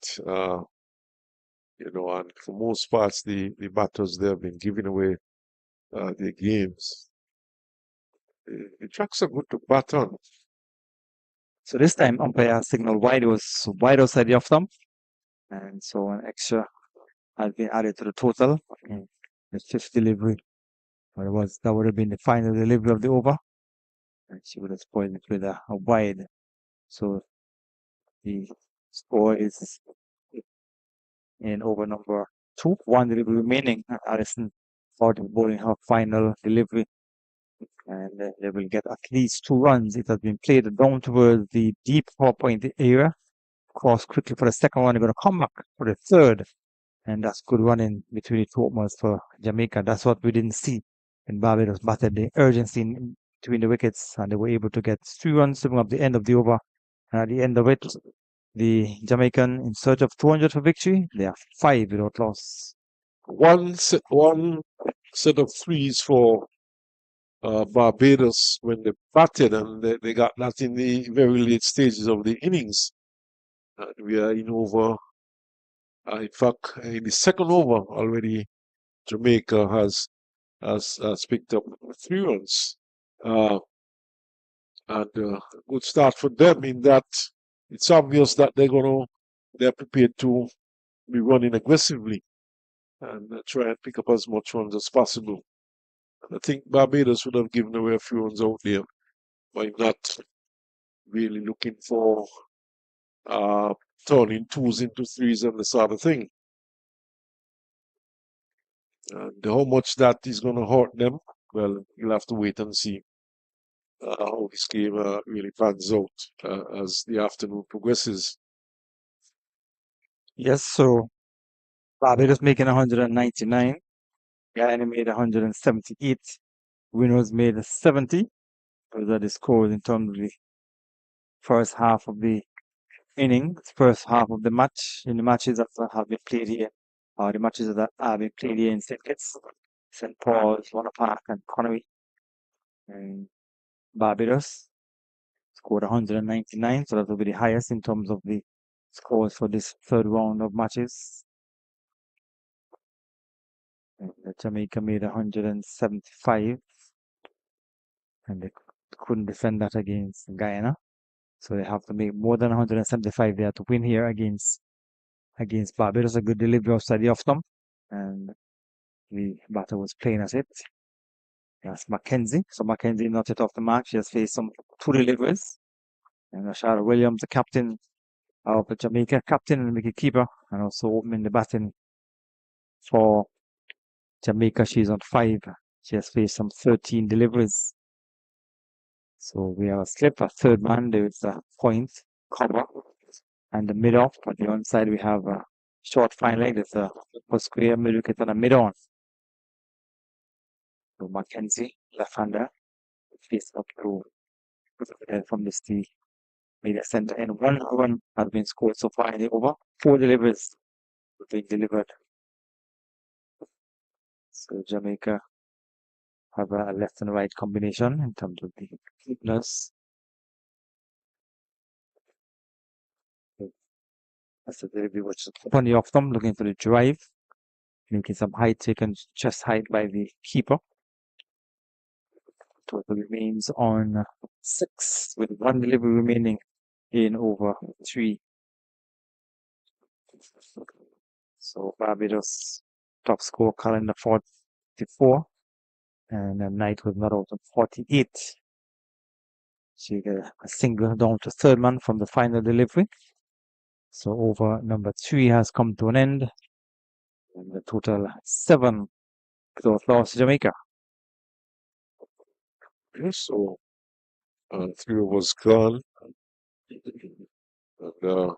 And for most parts, the batters they have been giving away their games. The tracks are good to bat on. So this time umpire signal wide was wide outside the off stump, and so an extra has been added to the total. The fifth delivery, that would have been the final delivery of the over, and she would have spoiled it with a wide. So the score is in over number 2, 1 delivery remaining. Allison for the bowling her final delivery, and they will get at least 2 runs. It has been played down towards the deep 4-point area. Cross quickly for the second one. They're going to come back for the third, and that's good running between the two openers for Jamaica. That's what we didn't see in Barbados. Batted the urgency in between the wickets, and they were able to get 3 runs to bring up the end of the over. And at the end of it, the Jamaican in search of 200 for victory. They are 5 without loss. One set of threes for Barbados when they batted, and they got that in the very late stages of the innings. We are in over. In fact, in the second over already, Jamaica has picked up 3 runs. And a good start for them in that it's obvious that they're prepared to be running aggressively and try and pick up as much runs as possible. And I think Barbados would have given away a few runs out there by not really looking for turning 2s into 3s and the sort of thing. And how much that is going to hurt them, well, you'll have to wait and see how this game really pans out as the afternoon progresses. Yes, so Barbados making 199. Guyana made 178. Winners made 70. Those are the scores in terms of the first half of the innings, first half of the match. In the matches that have been played here, the matches that have been played here in St. Kitts, St. Paul's, Warner Park, and Connery. And Barbados scored 199, so that will be the highest in terms of the scores for this third round of matches. And Jamaica made 175, and they couldn't defend that against Guyana. So they have to make more than 175 there to win here against Barbados. A good delivery outside the off stump, and the batter was playing at it. That's Mackenzie. So Mackenzie not yet off the mark. She has faced some 2 deliveries. And Rashada Williams, the captain of Jamaica, captain and wicket-keeper, and also opening the batting for Jamaica. She's on 5. She has faced some 13 deliveries. So we have a slip, a third man. There is a point, cover, and the mid-off. On the onside, we have a short fine leg. There's a square mid-wicket and a mid-on. So Mackenzie, left-hander, face up to from this tee. Media center, and 1 run has been scored so far in the over. 4 deliveries being delivered. So Jamaica have a left and right combination in terms of the fitness. That's the delivery, which is funny off them, looking for the drive, making some height, taken chest height by the keeper. Total remains on 6 with 1 delivery remaining in over 3. So Barbados top score calendar 44 and Knight was not out of 48. So you get a single down to third man from the final delivery. So over number 3 has come to an end. And the total 7 without loss to Jamaica. So 3 overs gone. And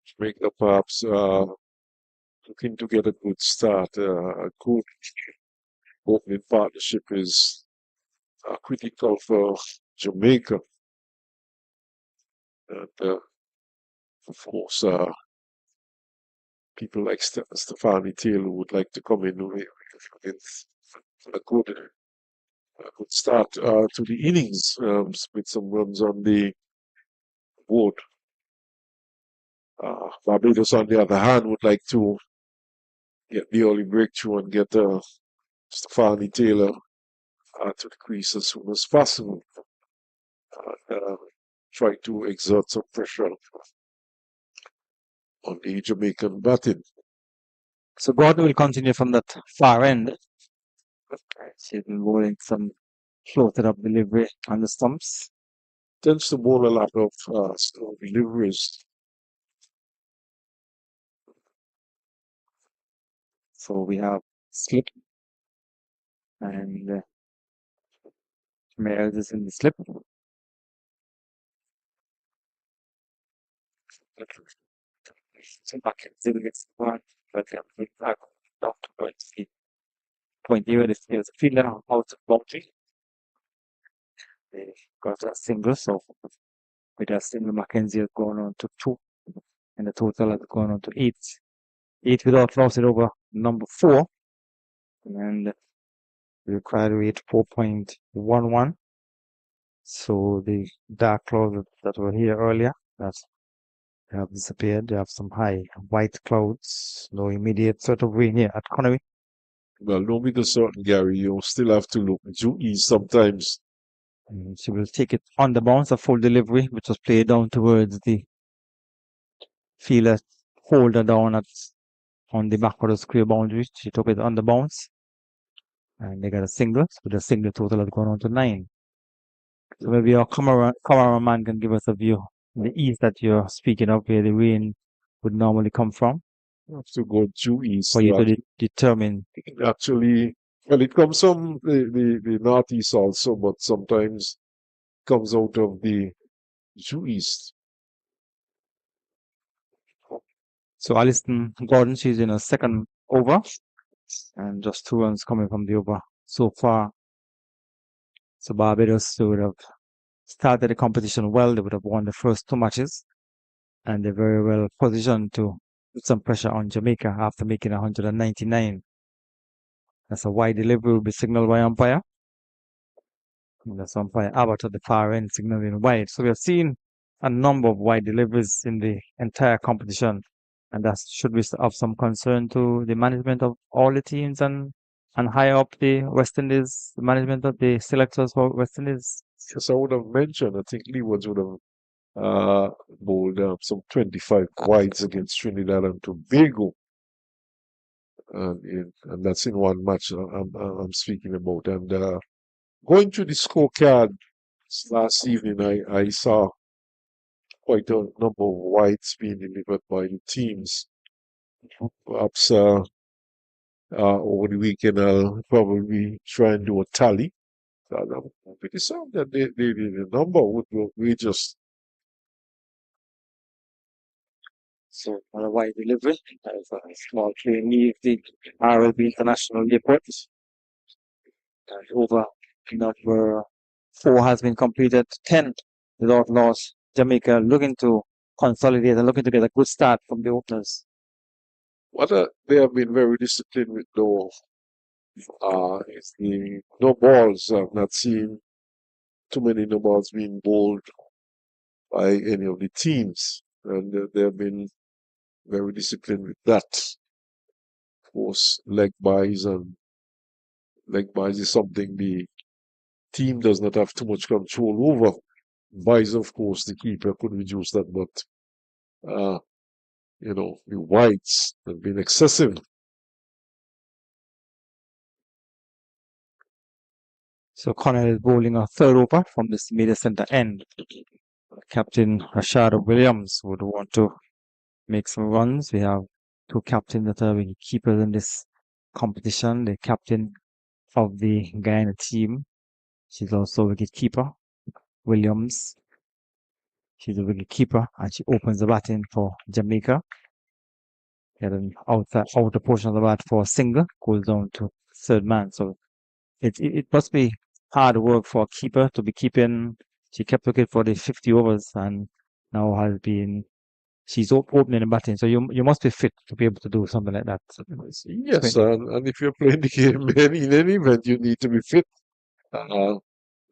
Jamaica perhaps looking to get a good start. A good opening partnership is critical for Jamaica. And of course, people like Stefani Taylor would like to come in with a good start to the innings with some runs on the board. Barbados, on the other hand, would like to get the early breakthrough and get Stefani Taylor to the crease as soon as possible. Try to exert some pressure on the Jamaican batting. So Gordon will continue from that far end. She's been bowling some floated up delivery on the stumps. Tends to bowl a lot of slow deliveries. So we have slip and Males is in the slip. So Mackenzie gets one, but back down to point here. This is a fielder out of boundary. They got a single, so with a single, Mackenzie has gone on to 2, and the total has gone on to 8. 8 without loss it over number 4, and the required rate 4.11. So the dark clouds that were here earlier, that have disappeared. They have some high white clouds, no immediate sort of rain here at Connery. Well, no matter certain, Gary, you still have to look due east sometimes. She will take it on the bounce, a full delivery, which was played down towards the fielder holder down on the back of the square boundary. She took it on the bounce, and they got a single. So the single total has gone on to 9. So maybe our cameraman can give us a view in the east that you're speaking of, where the rain would normally come from. You have to go due east. For you to determine. Actually, well, it comes from the northeast also, but sometimes comes out of the due east. So Alison Gordon, she's in a second over, and just 2 runs coming from the over so far. So Barbados would have started the competition well. They would have won the first 2 matches, and they're very well positioned to put some pressure on Jamaica after making 199. That's a wide delivery will be signaled by umpire. And that's umpire Abbott at the far end signaling wide. So we have seen a number of wide deliveries in the entire competition, and that should be of some concern to the management of all the teams and higher up the West Indies, the management of the selectors for West Indies. Yes, I would have mentioned, I think Leeward would have bowled some 25 wides against Trinidad and Tobago. And that's in one match I'm speaking about. And going through the scorecard last evening, I saw quite a number of wides being delivered by the teams. Perhaps over the weekend I'll probably try and do a tally. I'm pretty certain that the number would be just. So on a wide delivery, as a small plane leave the RLB International Airport. And over number 4 has been completed, 10 without loss. Jamaica looking to consolidate and looking to get a good start from the openers. They have been very disciplined with is the no balls. I've not seen too many no balls being bowled by any of the teams. and they have been very disciplined with that. Of course, leg buys is something the team does not have too much control over. Buys, of course, the keeper could reduce that, but the wides have been excessive. So Connor is bowling a third over from this middle center end. Captain Rashad Williams would want to make some runs. We have two captains that are wicket keepers in this competition. The captain of the Guyana team, she's also a wicket keeper. Williams, she's a wicket keeper, and she opens the batting for Jamaica. Get an outer portion of the bat for a single, goes down to third man. So it must be hard work for a keeper to be keeping. She kept wicket for the 50 overs and now she's opening and batting. So you must be fit to be able to do something like that. Yes, and if you're playing the game in any event, you need to be fit. No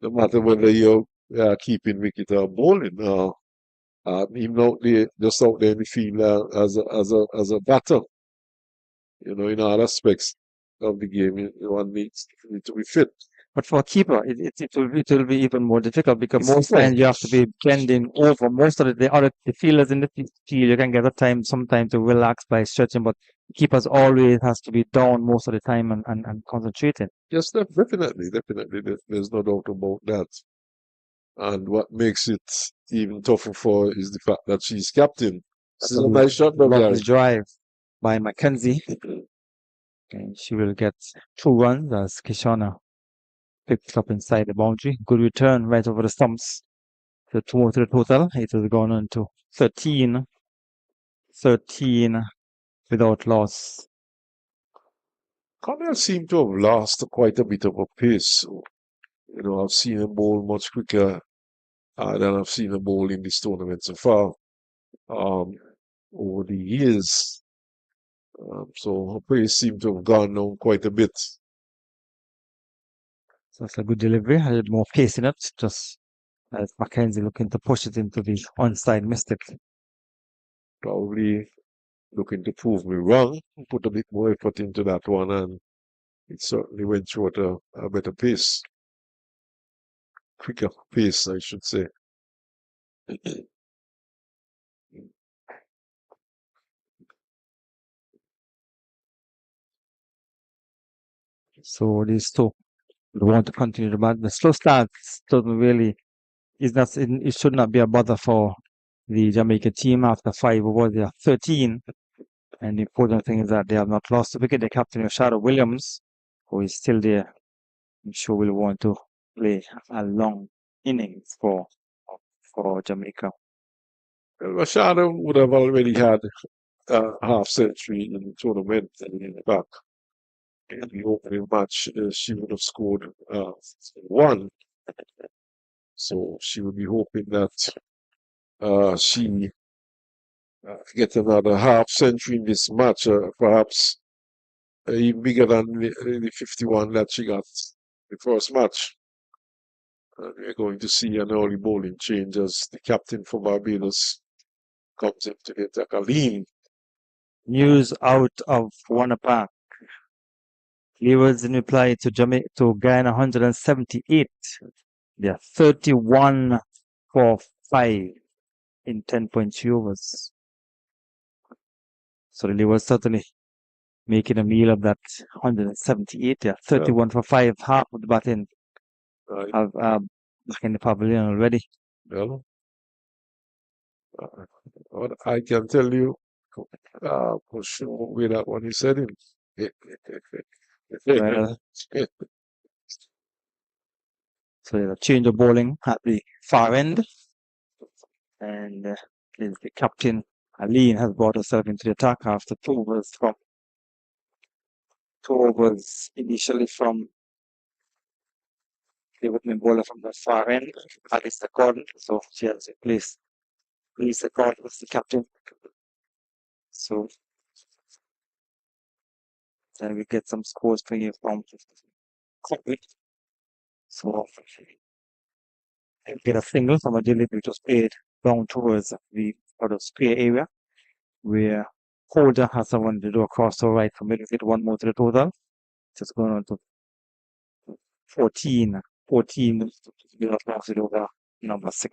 matter whether you're keeping wicket or bowling. Even just out there in the field as a batter. In all aspects of the game, one needs to be fit. But for a keeper, it will be even more difficult because most times you have to be bending over. Most of the fielders in the field, you can get a time sometimes to relax by stretching, but keepers always has to be down most of the time and concentrating. Yes, definitely. There's no doubt about that. And what makes it even tougher for her is the fact that she's captain. This is a nice shot, Lovely drive by Mackenzie. And she will get 2 runs as Kishona picked up inside the boundary. Good return right over the stumps. So 2 more to the total. It has gone on to 13 without loss. Connell seemed to have lost quite a bit of a pace. I've seen him bowl much quicker than I've seen him bowl in this tournament so far over the years. So her pace seemed to have gone down quite a bit. So that's a good delivery. A little more pace in it. Just as Mackenzie looking to push it into the onside mystic. Probably looking to prove me wrong. Put a bit more effort into that one, and it certainly went through at a better pace. Quicker pace, I should say. So these two want to continue the slow start doesn't really it should not be a bother for the Jamaica team. After 5 overs, they are 13. And the important thing is that they have not lost the wicket. The captain Rashad Williams, who is still there, I'm sure will want to play a long innings for Jamaica. Rashada would have already had a half century in the tournament, and in back in the opening match, she would have scored 1. So she would be hoping that she get another half century in this match, perhaps even bigger than the 51 that she got the first match. We're going to see an early bowling change as the captain for Barbados comes into the attack. Aline. News out of Warner Park. Leeward's in reply to Guyana 178. They are 31 for 5 in 10.3 overs. So the Leeward's certainly making a meal of that 178. They are 31 for 5, half of the batting have back in the pavilion already. Well, what I can tell you for sure with that one he said it. Well, so there's a change of bowling at the far end. And the captain, Aline, has brought herself into the attack after 2 overs initially from the opening bowler from the far end, Alice Gordon. So she has replaced Lisa Gordon as the captain. So then we get some scores for you from Copy. So we get a single from a delivery which was played down towards the out of square area, where Holder has someone to do across the right for middle wicket, one more to the total. Just going on to 14 across it over number 6.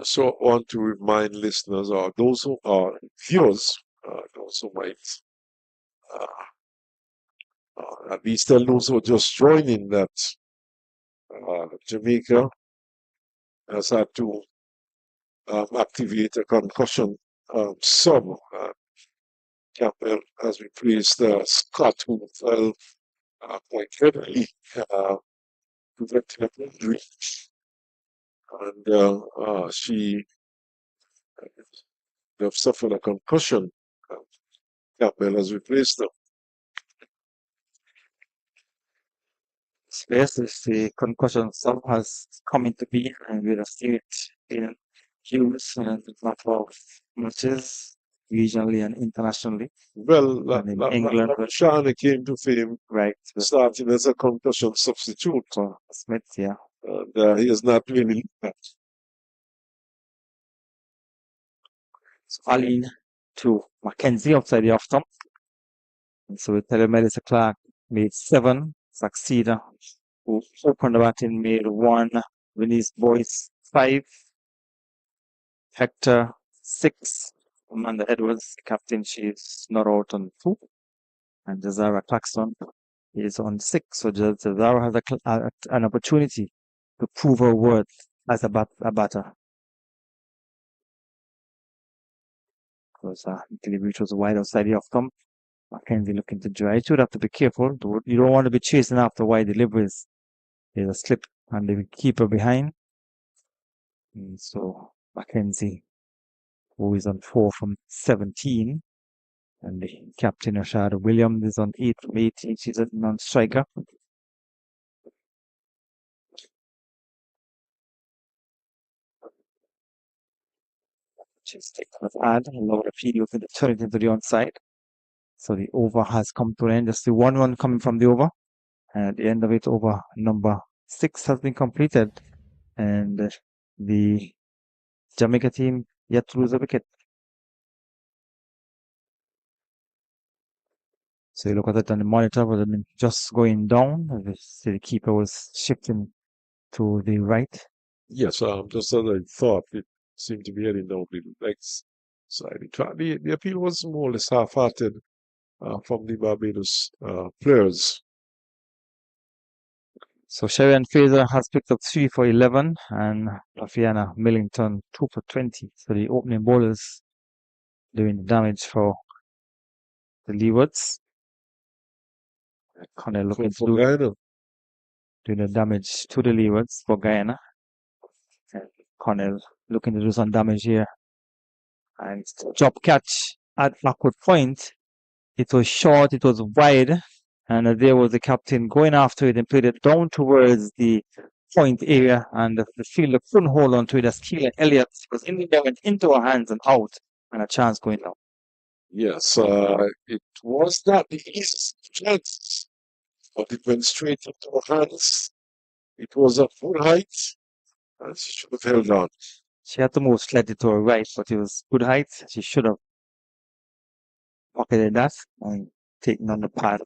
So I want to remind listeners or those who are viewers, those who might at least tell those who are just joining that Jamaica has had to activate a concussion sub. Campbell has replaced Scott, who fell quite heavily, preventing an injury. And she have suffered a concussion. Campbell has replaced her. Yes, the concussion sub has come into being, and we'll see it in use in a number of matches, regionally and internationally. Well, And in England, Shana came to fame right, starting as a concussion substitute. for Smith, yeah. And he has not really looked at. So Aline to Mackenzie outside the off stump. And so we tell you Melissa Clark made 7, Succeeder, who opened the batting, made 1, Windies Boyce 5, Hector 6, Amanda Edwards, captain, she's not out on 2, and Jazara Claxton is on 6. So Jazara has an opportunity to prove her worth as a batter. Because delivery was wide outside the off stump. Mackenzie looking to dry. You would have to be careful. You don't want to be chasing after wide deliveries. There's a slip and the keeper behind. And so Mackenzie, who is on 4 from 17. And the captain Rashad Williams is on 8 from 18. She's a non-striker. She's taking an ad, allow the video to turn it into the onside. So the over has come to an end. Just the 1-1 coming from the over. And at the end of it, over number 6 has been completed. And the Jamaica team yet to lose a wicket. So you look at it on the monitor, but I mean, just going down. The keeper was shifting to the right. Yes, just as I thought, it seemed to be heading down the legs side. The appeal was more or less half-hearted from the Barbados players. So Sharon Fraser has picked up 3 for 11 and Rafiana Millington 2 for 20. So the opening bowlers doing the damage for the leewards. Connell looking to Guyana. doing the damage to the leewards for Guyana. And Connell looking to do some damage here. And drop catch at backward point. It was short, it was wide. And there was the captain going after it and played it down towards the point area. And the fielder couldn't hold on to it as Keelan Elliott was in the air, went into our hands and out. And a chance going down. Yes, it was not the easiest chance, but it went straight into her hands. It was at full height, and she should have held on. She had to move slightly to her right, but it was good height. She should have pocketed that and taken on the pad.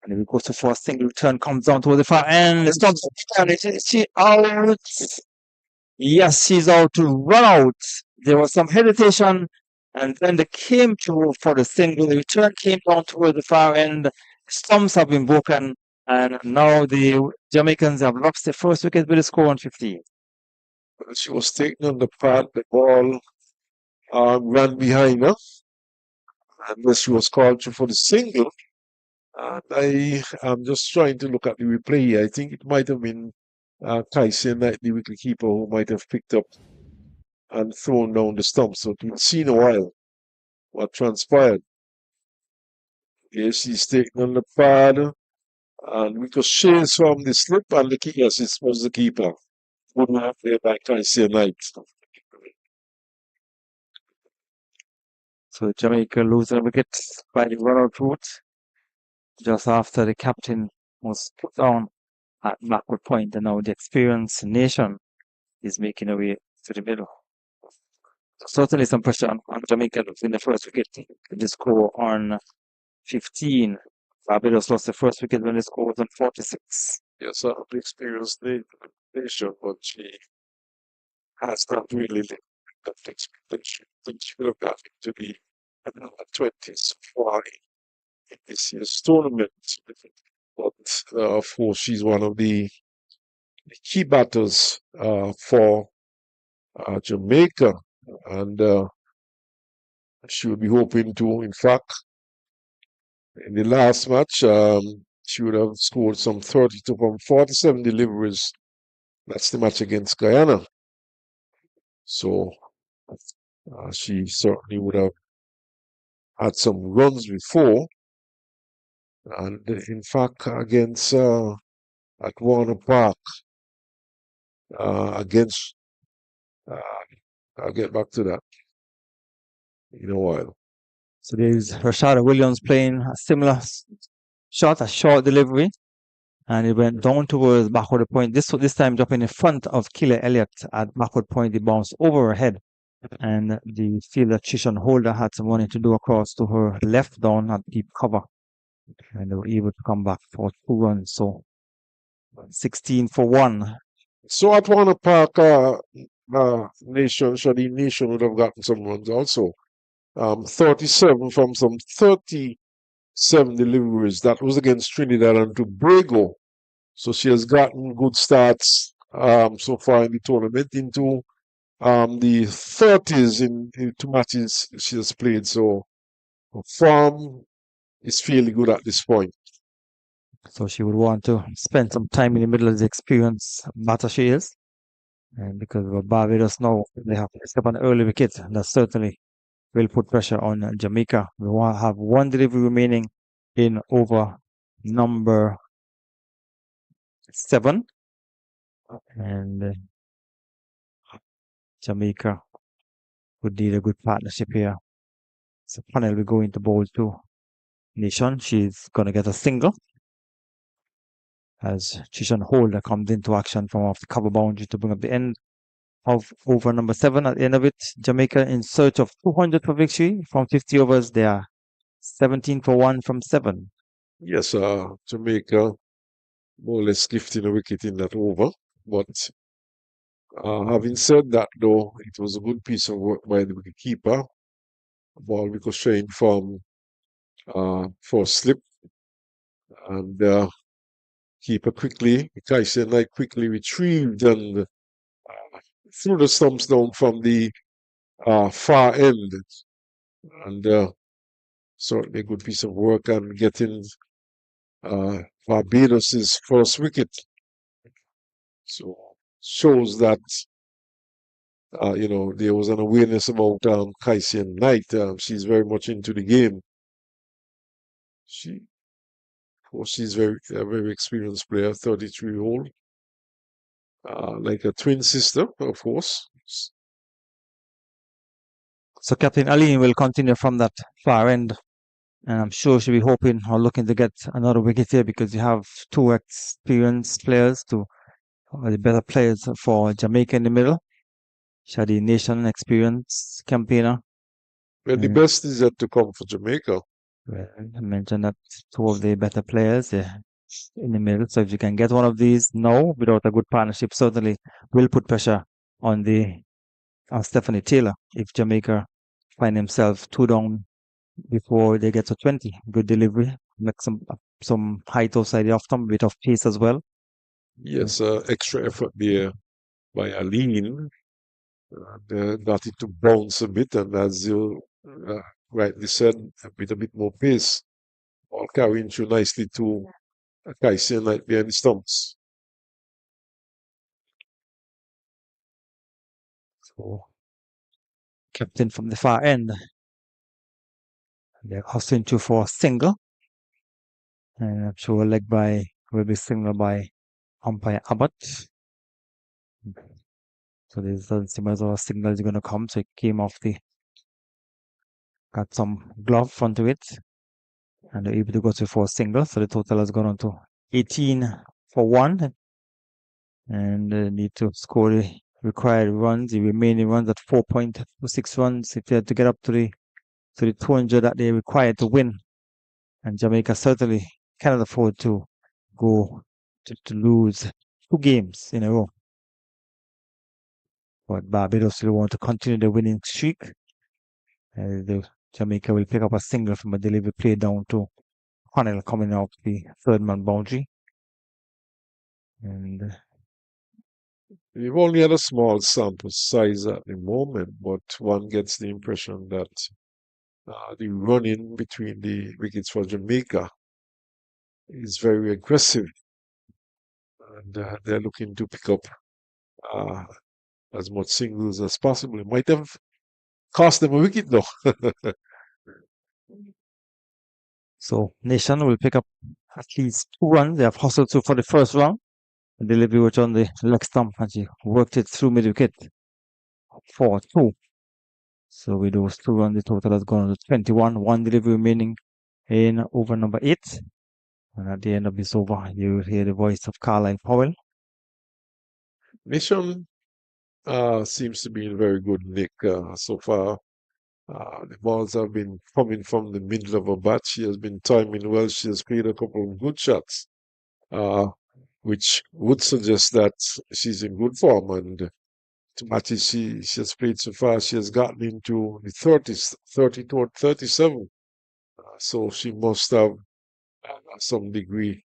And if it goes to first single return, comes down towards the far end. It's not she out. Yes, she's out to run out. There was some hesitation, and then they came to for the single. The return came down towards the far end. Stumps have been broken, and now the Jamaicans have lost their first wicket with a score on 15. She was taken on the pad, the ball ran behind her, and she was called to for the single. And I am just trying to look at the replay here. I think it might have been Tyson Knight, the wicketkeeper, who might have picked up and thrown down the stump. So we'll see in a while what transpired. Yes, she's taken on the pad, and ricochets from the slip, and the keeper, yes, it was the keeper. Wouldn't have played by Tyson Knight. So Jamaica lose a wicket by the run-out route just after the captain was put down at backward point, and now the experienced nation is making a way to the middle. Certainly some pressure on Jamaica in the first wicket. They score on 15. Barbados lost the first wicket when they scored on 46. Yes, I have experienced the nation, but she has not really lived that expectation. I think she would have gotten to the 20s why in this year's tournament. But of course, she's one of the key batters for Jamaica, and she would be hoping to, in fact, in the last match, she would have scored some 32 from 47 deliveries. That's the match against Guyana. So she certainly would have had some runs before. And in fact, against at Warner Park, against, I'll get back to that in a while. So there's Rashada Williams playing a similar shot, a short delivery, and it went down towards backward point. This time dropping in front of Killer Elliott at backward point. The bounce over her head, and the fielder Chishan Holder had some running to do across to her left down at deep cover, and they were able to come back for 2 runs. So 16 for 1. So at Warner Park, Shadi Nation would have gotten some runs also. 37 from some 37 deliveries. That was against Trinidad and Tobago. So she has gotten good starts so far in the tournament into the 30s in 2 matches she has played. So her form is fairly good at this point. So she would want to spend some time in the middle of the experience batter she is. And because of Barbados now, they have picked up an early wicket. That certainly will put pressure on Jamaica. We want to have 1 delivery remaining in over number 7. And Jamaica would need a good partnership here. So Panel will go into bowl to Nation. She's going to get a single as Chishan Holder comes into action from off the cover boundary to bring up the end of over number 7. At the end of it, Jamaica in search of 200 for victory from 50 overs. They are 17 for 1 from 7. Yes, Jamaica more or less gifting a wicket in that over. But having said that, though, it was a good piece of work by the wicketkeeper. Ball ricocheting from for slip, and keeper quickly, Tyson Knight quickly retrieved and threw the stumps down from the far end, and certainly a good piece of work and getting Barbados's first wicket. So shows that there was an awareness about Kycian Knight. She's very much into the game. She's a very experienced player, 33-year-old, like a twin sister, of course. So Captain Aline will continue from that far end. And I'm sure she'll be hoping or looking to get another wicket here because you have 2 experienced players, the better players for Jamaica in the middle. Shadi Nation, experienced campaigner. Well, the best is yet to come for Jamaica. Well, I mentioned that 2 of the better players in the middle. So if you can get one of these now without a good partnership, certainly will put pressure on Stephanie Taylor if Jamaica find themselves 2 down before they get to 20. Good delivery, make some height outside the off stump, a bit of pace as well. Yes, extra effort there by Aline. Got it to bounce a bit, and as you rightly said, with a bit more pace, all carrying through nicely to Kycian Knight behind the stumps. So, captain from the far end. They're hustling to for a single. And I'm sure a leg will be signaled by umpire Abbott. So there's a similar signal is going to come. So it came off got some glove onto it. And they're able to go for a single. So the total has gone on to 18 for 1. And they need to score the required runs, the remaining runs at 4.26 runs if they had to get up to the 200 that they required to win. And Jamaica certainly cannot afford to go to lose 2 games in a row. But Barbados still want to continue the winning streak. Jamaica will pick up a single from a delivery play down to Connell coming off the third man boundary. And we've only had a small sample size at the moment, but one gets the impression that the run-in between the wickets for Jamaica is very aggressive. And they're looking to pick up as much singles as possible. It might have cost them a wicket, though. so Nation will pick up at least 2 runs. They have hustled through for the first round. The delivery was on the leg stump and she worked it through mid-wicket for 2. So with those 2 runs, the total has gone to 21. 1 delivery remaining in over number 8. And at the end of this over, you will hear the voice of Carlisle Powell. Nation seems to be in very good nick so far. The balls have been coming from the middle of her bat. She has been timing well. She has played a couple of good shots, which would suggest that she's in good form. And the matches she has played so far, she has gotten into the 30s, 30 to 37. So she must have some degree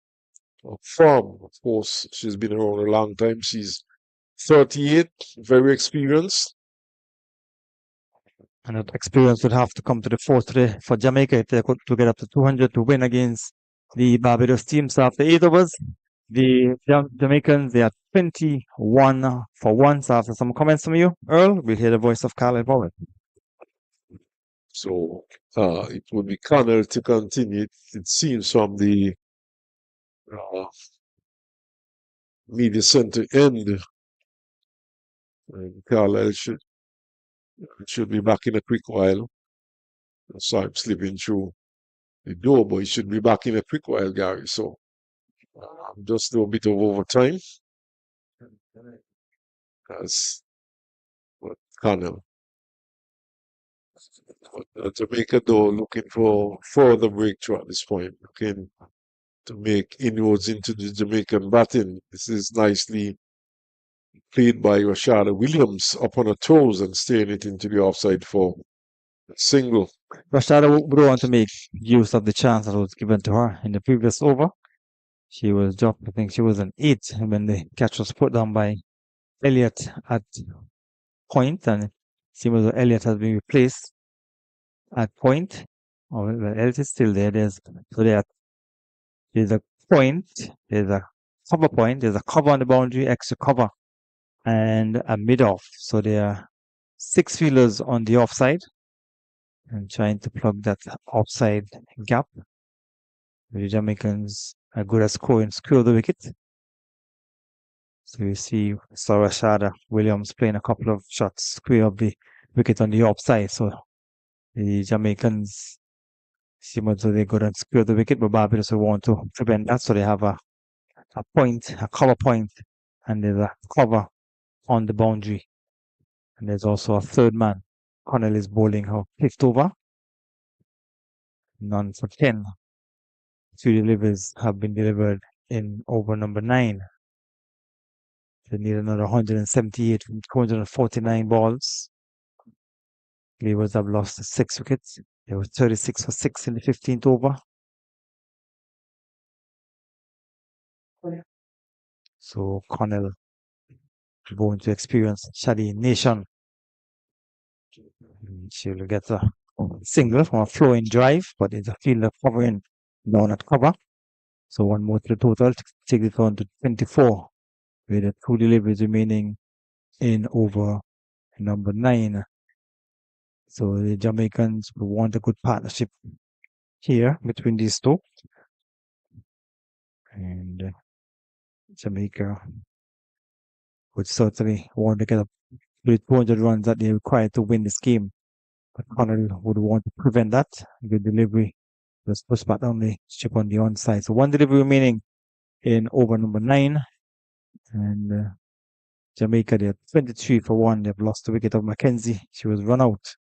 of form. Of course, she's been around a long time. She's 38, very experienced. And that experience would have to come to the fore today for Jamaica if they could to get up to 200 to win against the Barbados team. So after 8 overs, the Jamaicans, they are 21 for 1. So after some comments from you, Earl, we'll hear the voice of Carlisle Powell. So it would be Connell to continue. It seems from the media center end. And Carlisle should be back in a quick while. I saw him slipping through the door, but he should be back in a quick while, Gary. So just do a bit of overtime. As what Connell. Jamaica, though, looking for further breakthrough at this point, looking to make inroads into the Jamaican batting. This is nicely played by Rashada Williams up on her toes and steering it into the offside for a single. Rashada would want to make use of the chance that was given to her in the previous over. She was dropped, I think she was an 8 when the catch was put down by Elliott at point, and it seems that Elliott has been replaced at point. Or Elliott is still there. There's a point, there's a cover point, there's a cover on the boundary, extra cover, and a mid-off. So there are 6 fielders on the offside and trying to plug that offside gap. The Jamaicans are good at scoring, secure the wicket. So you see Rashada Williams playing a couple of shots square of the wicket on the offside. So the Jamaicans seem as though they're good at secure the wicket, but Barbados will want to prevent that. So they have a point, a cover point, and there's a cover on the boundary. And there's also a third man. Connell is bowling her 5th over. None for 10. 2 deliveries have been delivered in over number 9. They need another 178 from 249 balls. Leavers have lost 6 wickets. They were 36 for 6 in the 15th over. So Connell going to experience Shadi Nation. She'll get a single from a flowing drive, but it's a fielder covering down at cover. So 1 more to the total to take it on to 24 with the 2 deliveries remaining in over number 9. So the Jamaicans will want a good partnership here between these 2. And Jamaica would certainly want to get up to 200 runs that they require to win this game. But Connell would want to prevent that. Good delivery. Just push back on the chip on the onside. So 1 delivery remaining in over number 9. And Jamaica, they're 23 for 1. They've lost the wicket of Mackenzie. She was run out.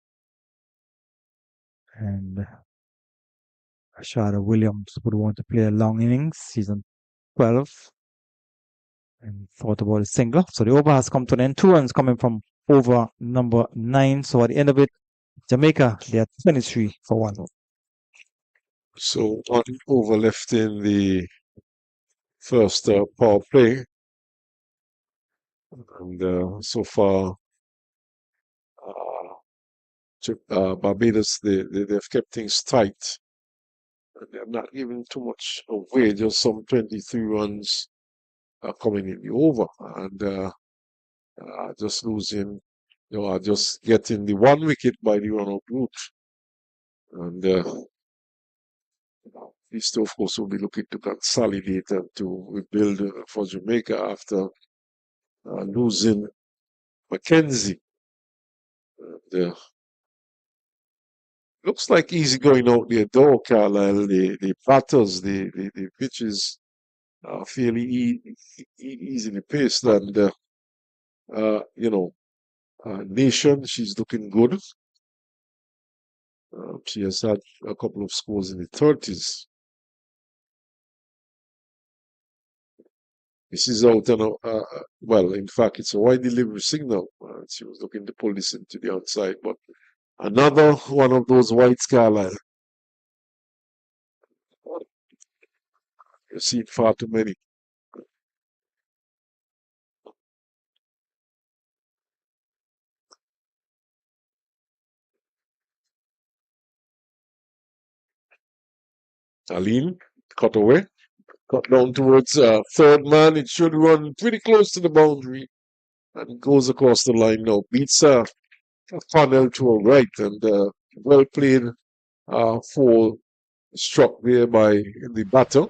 And Rashada Williams would want to play a long innings, season 12. And thought about a single. So the over has come to an end. 2 runs coming from over number 9. So at the end of it, Jamaica, they're 23 for 1. So 1 over left in the first power play. And so far, Barbados, they've kept things tight. They're not giving too much away, just some 23 runs coming in the over. And just losing, just getting the 1 wicket by the run-out route. And these two, of course, will be looking to consolidate and to rebuild for Jamaica after losing Mackenzie. And, looks like easy going out there, though, Carlisle. The batters, the pitches are fairly easily paced. And, Nation, she's looking good. She has had a couple of scores in the 30s. This is out and well, in fact, it's a wide delivery signal. She was looking to pull this into the outside, but another one of those whites, Carlisle. You've seen far too many. Aline, cut away. Cut down towards third man. It should run pretty close to the boundary. And it goes across the line now. Beats a funnel to a right. And well played fall struck there by the batter.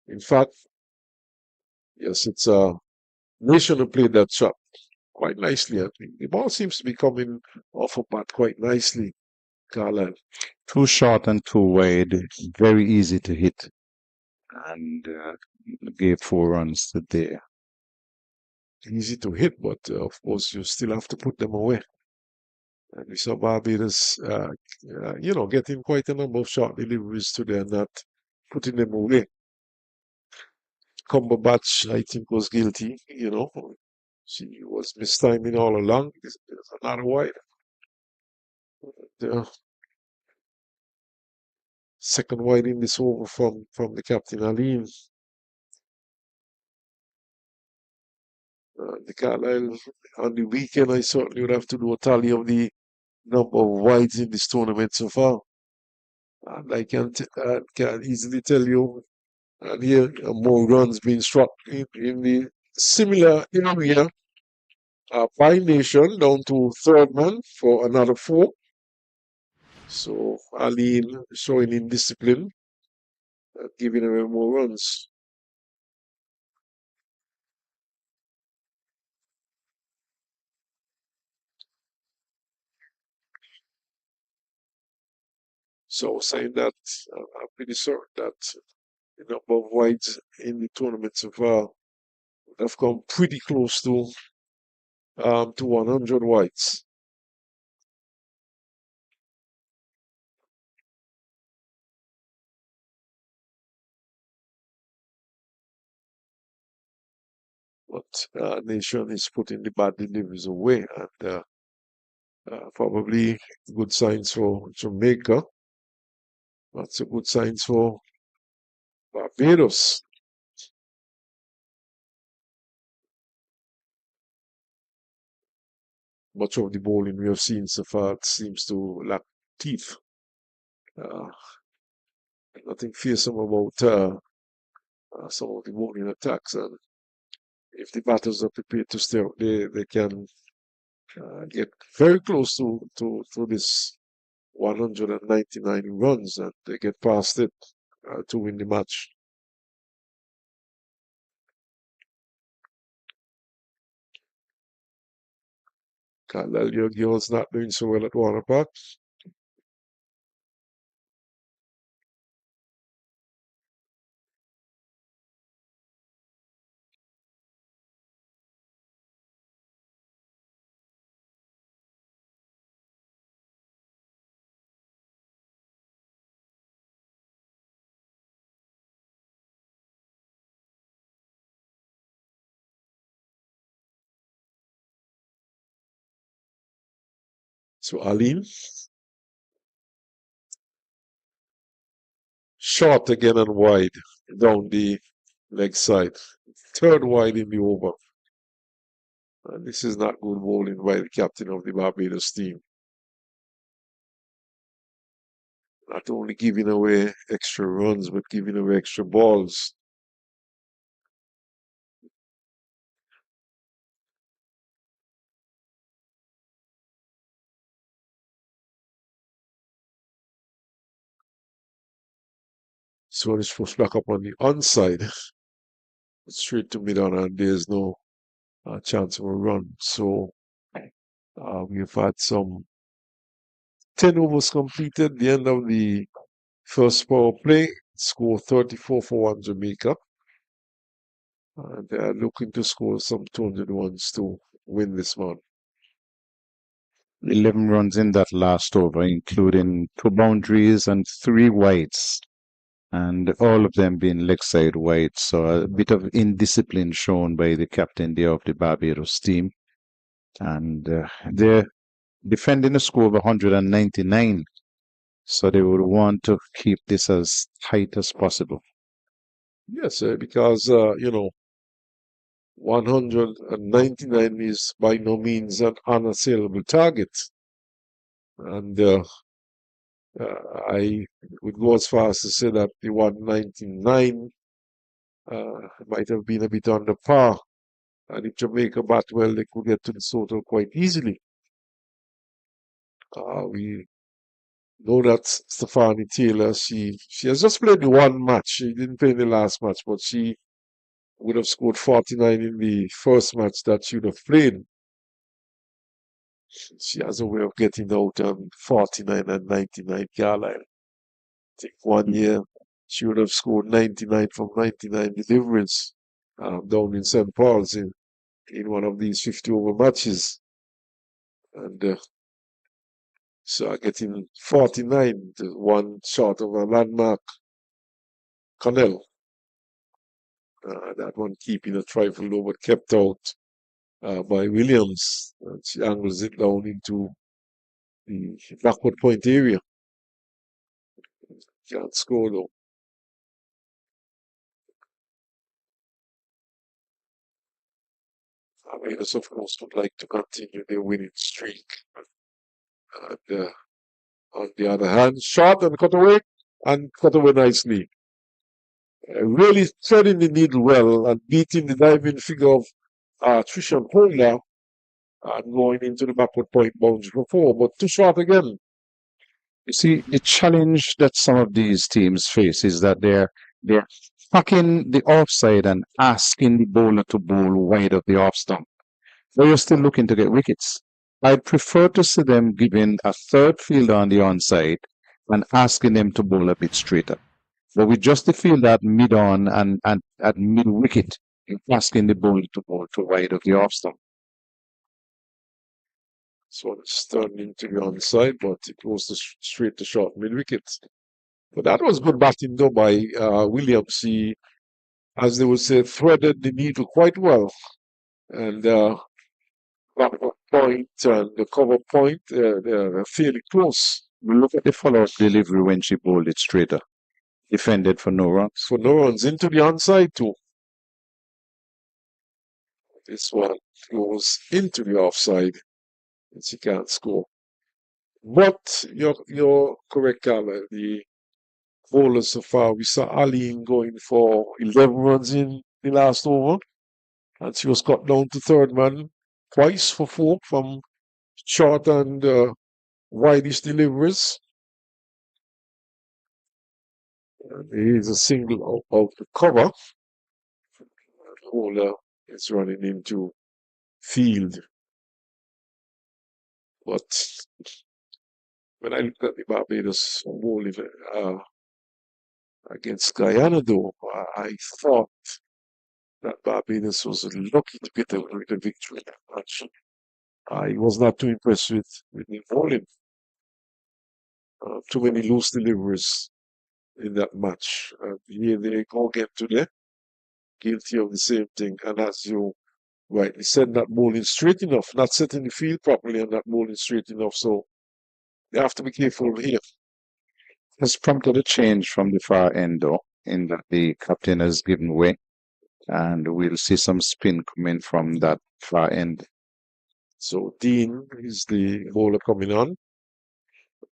In fact, yes, it's Nation who played that shot quite nicely. I think the ball seems to be coming off a bat quite nicely, Carlisle. Too short and too wide, very easy to hit. And gave 4 runs today. Easy to hit, but of course you still have to put them away. And we saw Barbados, getting quite a number of short deliveries today and not putting them away. Cumberbatch, I think, was guilty. She was mistiming all along. There's another wide. The second wide in this over from the captain, Aline. The Carlisle on the weekend, I certainly would have to do a tally of the number of wides in this tournament so far. And I can easily tell you, and here more runs being struck in the similar area. By Nation down to third man for another 4. So Aline showing indiscipline, giving away more runs. So saying that I'm pretty certain that the number of wides in the tournament so far have come pretty close to 100 wides. But Nation is putting the bad deliveries away, and probably good signs for Jamaica. That's a good signs for Barbados. Much of the bowling we have seen so far seems to lack teeth. Nothing fearsome about some of the bowling attacks, and if the batters are prepared to stay out, they can get very close to this 199 runs, and they get past it to win the match. Carlisle, your girl's not doing so well at Warner Park. So Aline. Short again and wide down the leg side. Third wide in the over. And this is not good bowling by the captain of the Barbados team. Not only giving away extra runs, but giving away extra balls. So it's pushed back up on the onside. Straight to mid-on, and there's no chance of a run. So we've had some 10 overs completed. The end of the first power play. Score 34 for 1 Jamaica. And they are looking to score some 200 ones to win this one. 11 runs in that last over, including 2 boundaries and 3 wides, and all of them being leg side wide. So a bit of indiscipline shown by the captain there of the Barbados team. And they're defending a score of 199. So they would want to keep this as tight as possible. Yes, because, 199 is by no means an unassailable target. And I would go as far as to say that the 199 might have been a bit under par. And if Jamaica bat well, they could get to the total quite easily. We know that Stephanie Taylor, she has just played the one match. She didn't play in the last match, but she would have scored 49 in the first match that she would have played. She has a way of getting out on 49 and 99 Carlisle. I think one year she would have scored 99 from 99 deliveries down in St. Paul's in one of these 50 over matches. And so getting 49, one short of a landmark Connell. That one keeping a trifle low, but kept out by Williams. And she angles it down into the backward point area. Can't score though. Barbados, of course, would like to continue their winning streak. And on the other hand, shot and cut away nicely. Really threading the needle well and beating the diving figure of Trishan Holder and going into the backward point boundary for 4, but too short again. You see, the challenge that some of these teams face is that they're fucking the offside and asking the bowler to bowl wide of the off stump. So you're still looking to get wickets. I'd prefer to see them giving a third fielder on the onside and asking them to bowl a bit straighter. But with just the field at mid-on and at mid-wicket, asking the bowler to bowl to wide of the off stump. So it's turned into the onside, but it goes straight to short mid-wicket. But that was good batting though by Williams. He, as they would say, threaded the needle quite well. And backward point and the cover point, they're fairly close. We look at the follow-up delivery when she bowled it straighter. Defended for no runs. For no runs into the onside too. This one goes into the offside. And she can't score. But you're correct, Carla. The bowlers so far, we saw Aline going for 11 runs in the last over. And she was cut down to third man twice for 4 from short and widest deliveries. And here's a single out the cover. The bowler is running into field. But when I look at the Barbados bowling against Guyana, though, I thought that Barbados was lucky to get a victory in that match. I was not too impressed with the bowling. Too many loose deliveries in that match. Here they go again today, guilty of the same thing. And as you rightly said, not bowling straight enough, not setting the field properly and not bowling straight enough. So They have to be careful here. Has prompted a change from the far end, though, in that the captain has given way, and we'll see some spin coming from that far end. So Dean is the bowler coming on.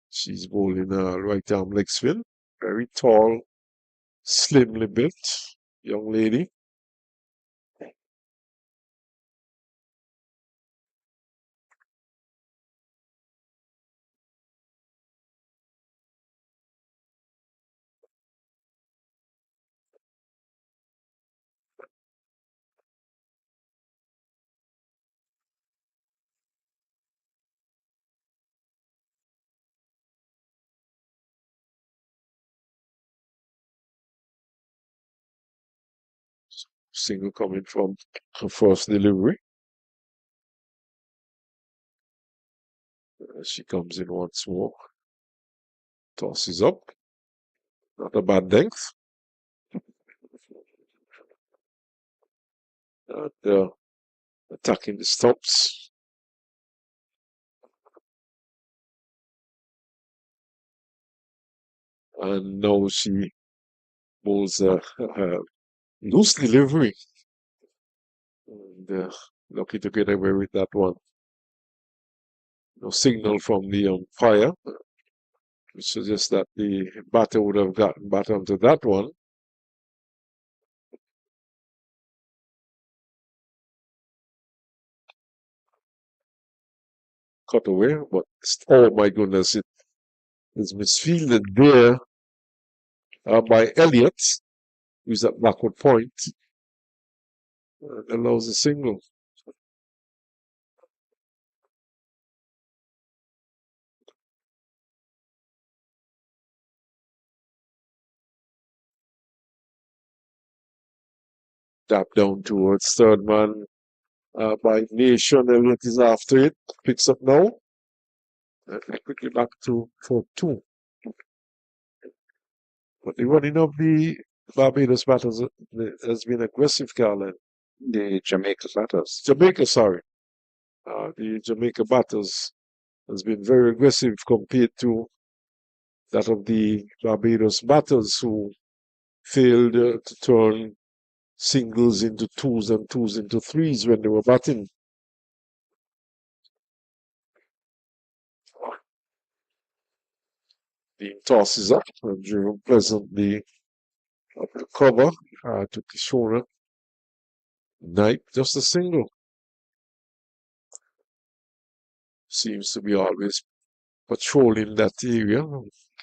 She's bowling a right arm leg spin. Very tall, slimly built young lady. Single coming from her first delivery. She comes in once more. Tosses up. Not a bad length. And attacking the stops. And now she bowls a loose delivery. And lucky to get away with that one. No signal from the umpire, which suggests that the batter would have gotten back onto that one. Cut away, but oh my goodness, it is misfielded there by Elliott, who's at backward point, and allows a single. Tap down towards third man by Nation. Elliott is after it. Picks up now. And quickly back to 4-2. But the running of the Barbados batters has been aggressive, Carlin. The Jamaica batters. Jamaica, sorry. The Jamaica batters has been very aggressive compared to that of the Barbados batters who failed to turn singles into twos and twos into threes when they were batting. The tosses up and driven pleasantly up the cover to the shoulder. Knight, just a single. Seems to be always patrolling that area.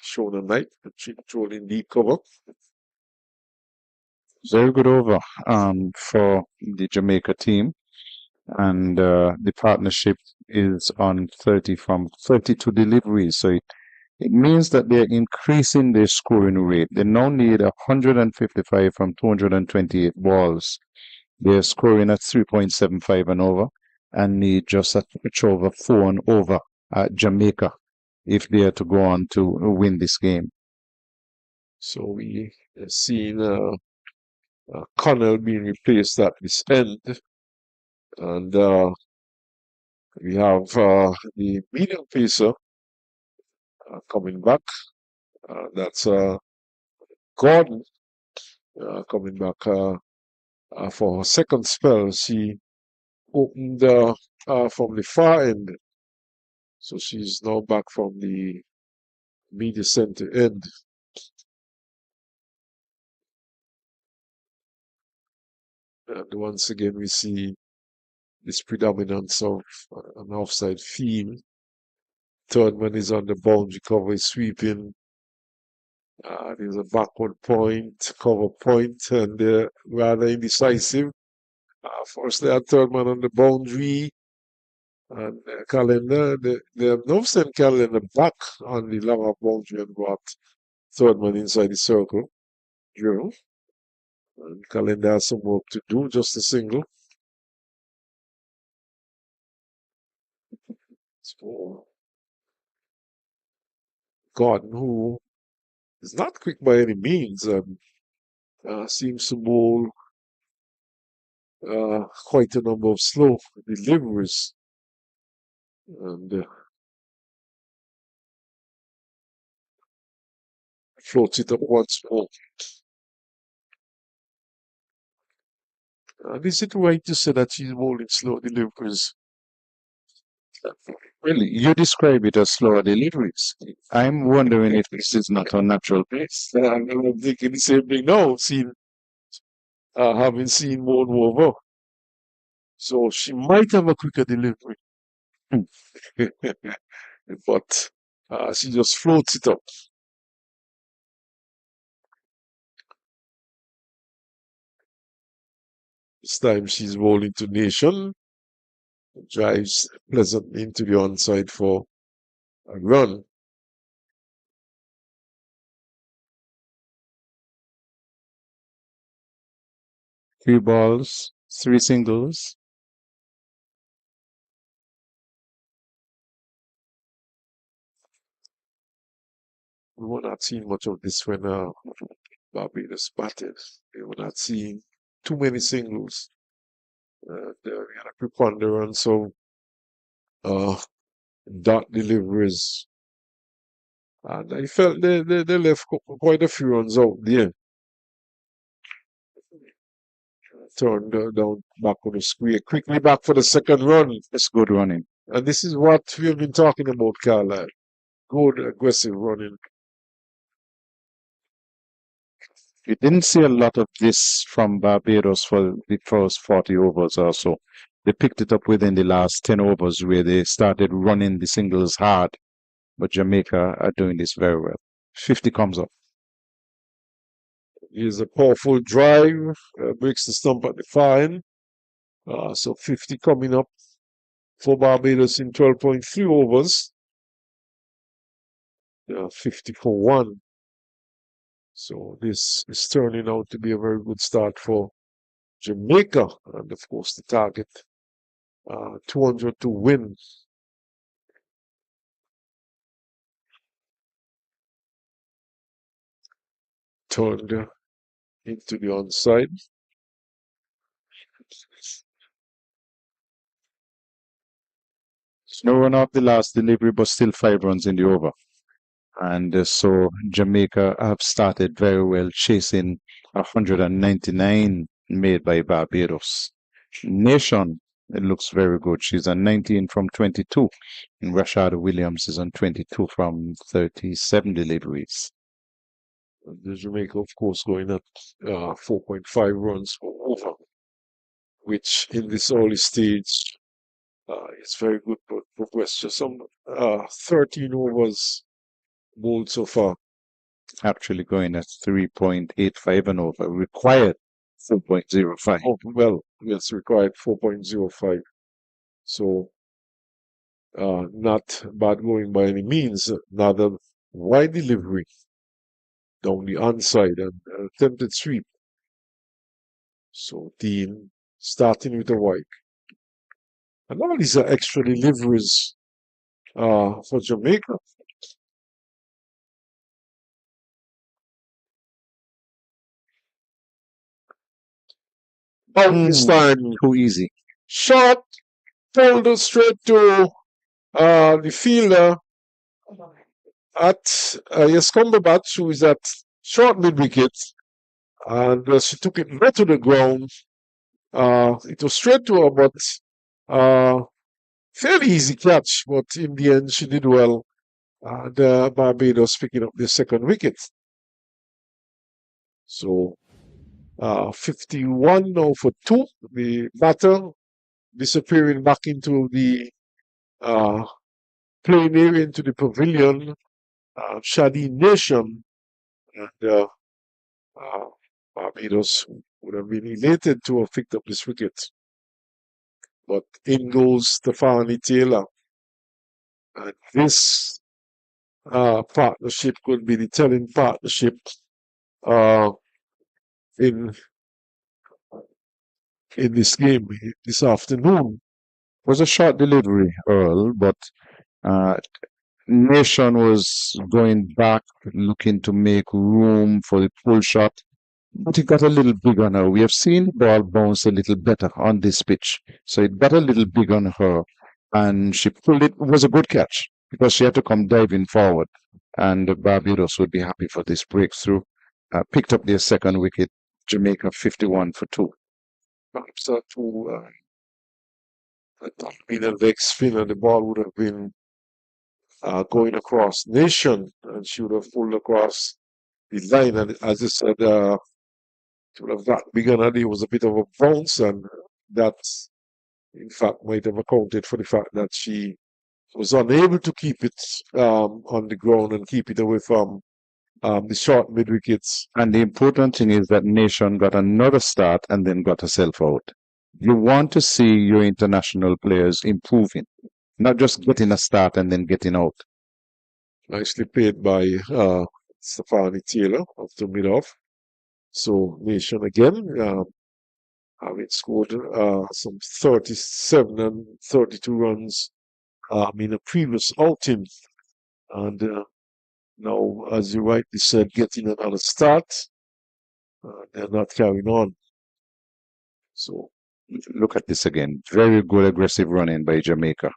Shoulder Knight, patrolling deep cover. Very good over for the Jamaica team. And the partnership is on 30 from 32 deliveries. So it means that they're increasing their scoring rate. They now need 155 from 228 balls. They're scoring at 3.75 and over, and need just a touch over 4 and over at Jamaica if they are to go on to win this game. So we have seen Connell being replaced at this end. And we have the medium pacer coming back. That's Gordon coming back for her second spell. She opened from the far end. So she's now back from the media center end. And once again, we see this predominance of an offside field. Third man is on the boundary cover, is sweeping. There's a backward point, cover point, and they're rather indecisive. First, they had third man on the boundary. And Calendar, they have now sent Calendar back on the long off boundary and brought third man inside the circle. Drill. And Calendar has some work to do, just a single. So, Gordon, who is not quick by any means, and seems to bowl quite a number of slow deliveries. And floats it up once more. And is it right to say that she's bowling slow deliveries? Really, you describe it as slower deliveries. I'm wondering if this is not a natural pace. I'm thinking the same thing now, having seen Moon over. So she might have a quicker delivery. But she just floats it up. This time she's bowling to Nation. Drives pleasantly into the onside for a run. Three balls, three singles. We were not seeing much of this when Barbados batted. We were not seeing too many singles. We had a preponderance of dot deliveries. And I felt they left quite a few runs out there. Turned down back on the square. Quickly back for the second run. It's good running. And this is what we have been talking about, Carlisle. Good, aggressive running. You didn't see a lot of this from Barbados for the first 40 overs or so. They picked it up within the last 10 overs where they started running the singles hard. But Jamaica are doing this very well. 50 comes up. Here's a powerful drive. Breaks the stump at the fine. So 50 coming up for Barbados in 12.3 overs. 50 for 1. So this is turning out to be a very good start for Jamaica. And of course the target, 200 to win. Turned into the onside. No run off the last delivery, but still 5 runs in the over. And so Jamaica have started very well, chasing 199 made by Barbados. Nation, it looks very good. She's on 19 from 22. And Rashad Williams is on 22 from 37 deliveries. The Jamaica, of course, going at 4.5 runs for over, which in this early stage is very good progress. Just some 13 overs bowled so far. Actually going at 3.85 and over. Required 4.05. Oh, well, yes, required 4.05. So not bad going by any means. Another wide delivery down the onside and attempted sweep. So Dean starting with a wide. And all these are extra deliveries for Jamaica. This time, Too easy. shot, pulled straight to the fielder at Cumberbatch, who is at short mid wicket, and she took it right to the ground. It was straight to her, but fairly easy catch. But in the end, she did well. The Barbados picking up the second wicket. So 51 now for 2. The batter disappearing back into the playing area, into the pavilion. Shadi Nation, and Barbados would have been elated to have picked up this wicket. But in goes Stephanie Taylor. And this partnership could be the telling partnership in this game this afternoon. It was a short delivery, Earl, but Nation was going back, looking to make room for the pull shot, but it got a little big on her. We have seen the ball bounce a little better on this pitch, so it got a little big on her, and she pulled it. It was a good catch because she had to come diving forward, and Barbados would be happy for this breakthrough. Picked up their second wicket, Jamaica 51 for 2. Perhaps that too, had not been a leg spinner, the ball would have been going across nation, and she would have pulled across the line. And as I said, it would have not begun, and it was a bit of a bounce, and that, in fact, might have accounted for the fact that she was unable to keep it on the ground and keep it away from the short mid wickets. And the important thing is that Nation got another start and then got herself out. You want to see your international players improving, not just getting a start and then getting out. Nicely played by Stephanie Taylor after mid-off. So Nation again, having scored some 37 and 32 runs in a previous outing. And now, as you rightly said, getting another start. They're not carrying on. So Look at this again. Very good aggressive running by Jamaica.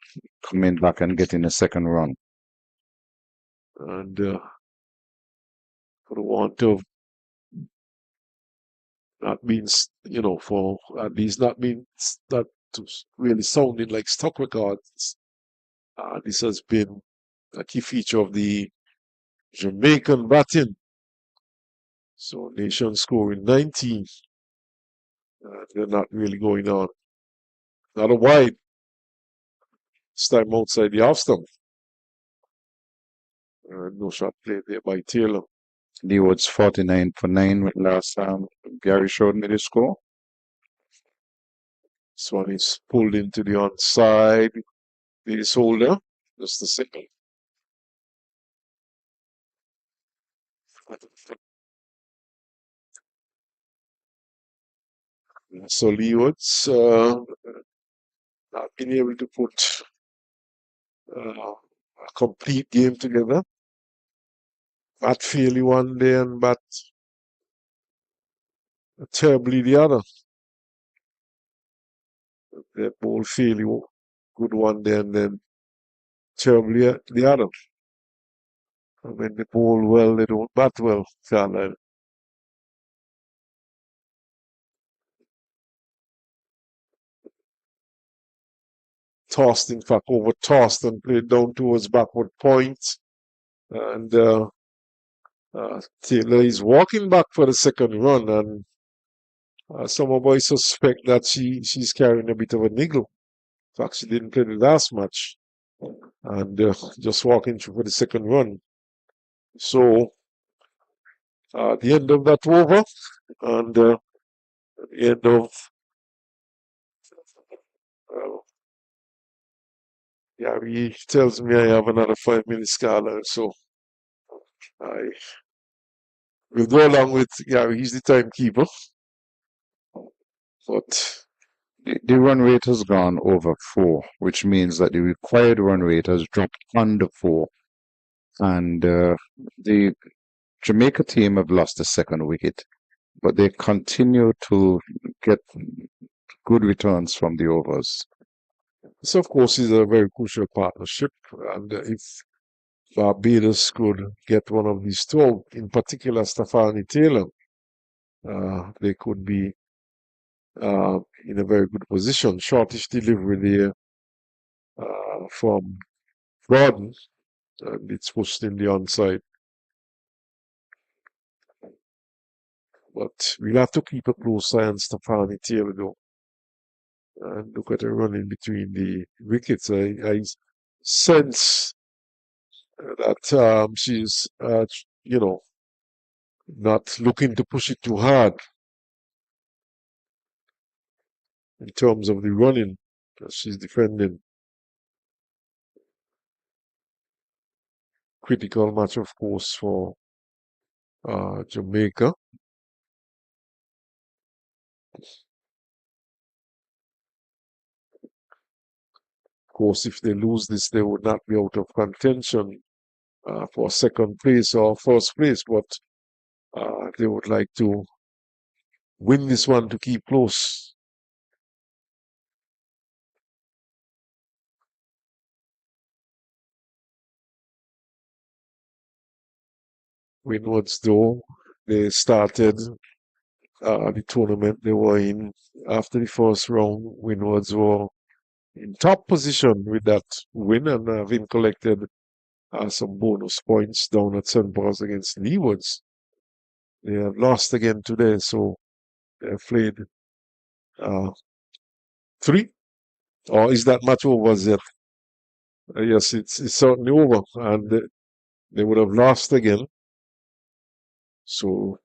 Coming back and getting a second run. and for the want of not being, for at least not being not to really sounding like stock records, this has been a key feature of the Jamaican batting. So Nation scoring 19. They're not really going on. Not a wide. This time outside the off stump. No shot played there by Taylor. The odds 49 for 9 with last time. Gary showed me the score. This one is pulled into the onside base holder. Just a second. So Leeward's not been able to put a complete game together. Bat fairly one day and bat terribly the other. They bowl fairly good one day and then terribly the other. And when they bowl well, they don't bat well. Carlisle. Tossed, in fact, over tossed and played down towards backward point. And Taylor is walking back for the second run, and some of us suspect that she's carrying a bit of a niggle. In fact, she didn't play the last match, and just walking through for the second run. So, the end of that over, and the end of he tells me I have another 5 minutes, Carla, so I will go along with Gary. He's the timekeeper. But The run rate has gone over 4, which means that the required run rate has dropped under 4. And the Jamaica team have lost the second wicket, but they continue to get good returns from the overs. this, of course, is a very crucial partnership. And if Barbados could get one of these two, in particular Stephanie Taylor, they could be in a very good position. Shortish delivery there from Gordon, and it's pushed in the onside. But we'll have to keep a close eye on Stephanie Taylor, though. And look at her running between the wickets. I sense that she's, not looking to push it too hard in terms of the running that she's defending. Critical match, of course, for Jamaica. Of course, if they lose this, they would not be out of contention for second place or first place, but they would like to win this one to keep close. Windwards, though, they started the tournament. They were in, after the first round, Windwards were in top position with that win and having collected some bonus points down at St. Paul's against Leewards. They have lost again today, so they have played three. Or is that match over yet? Yes, it's certainly over, and they would have lost again. So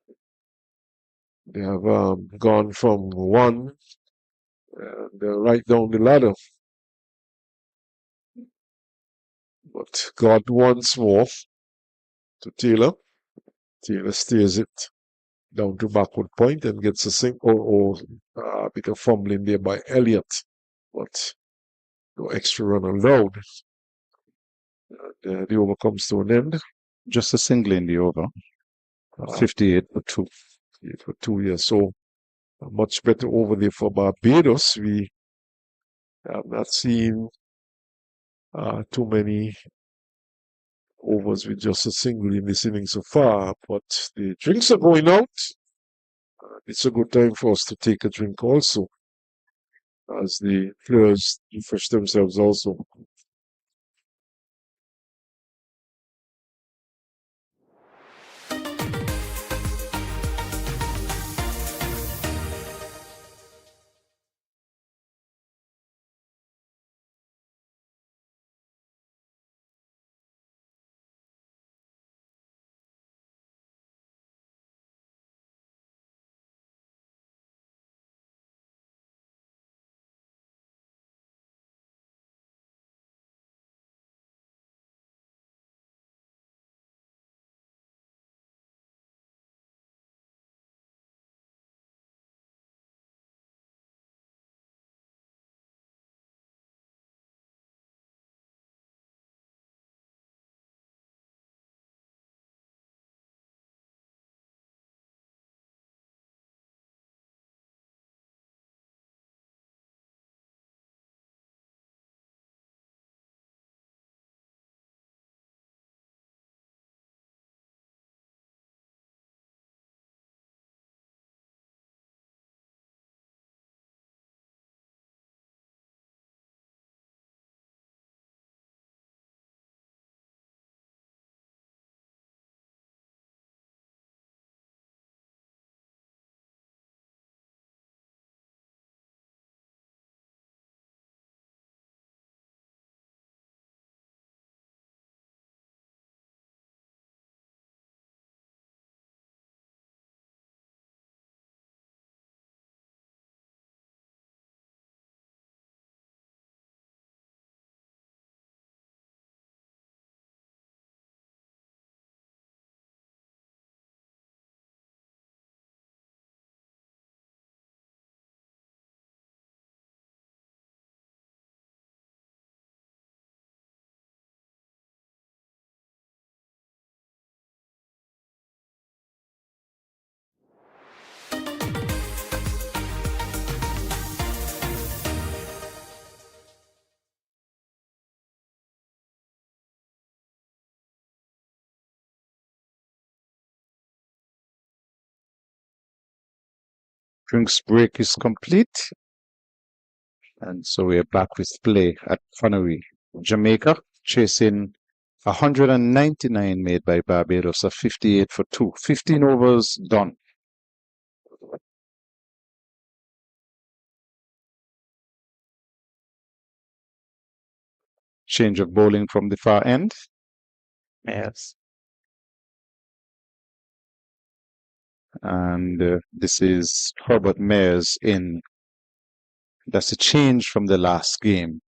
they have gone from one and right down the ladder. But God wants more to Taylor. Taylor steers it down to backward point and gets a single or a bit of fumbling there by Elliott. But no extra run allowed. The over comes to an end. Just a single in the over. 58 for 2. 58 for 2 years. So a much better over there for Barbados. We have not seen too many overs with just a single in this inning so far, but the drinks are going out. It's a good time for us to take a drink also, as the players refresh themselves also. Drinks break is complete. And so we're back with play at Connery, Jamaica, chasing 199 made by Barbados, a 58 for 2. 15 overs done. Change of bowling from the far end. Yes. And this is Herbert Mayers in. That's a change from the last game.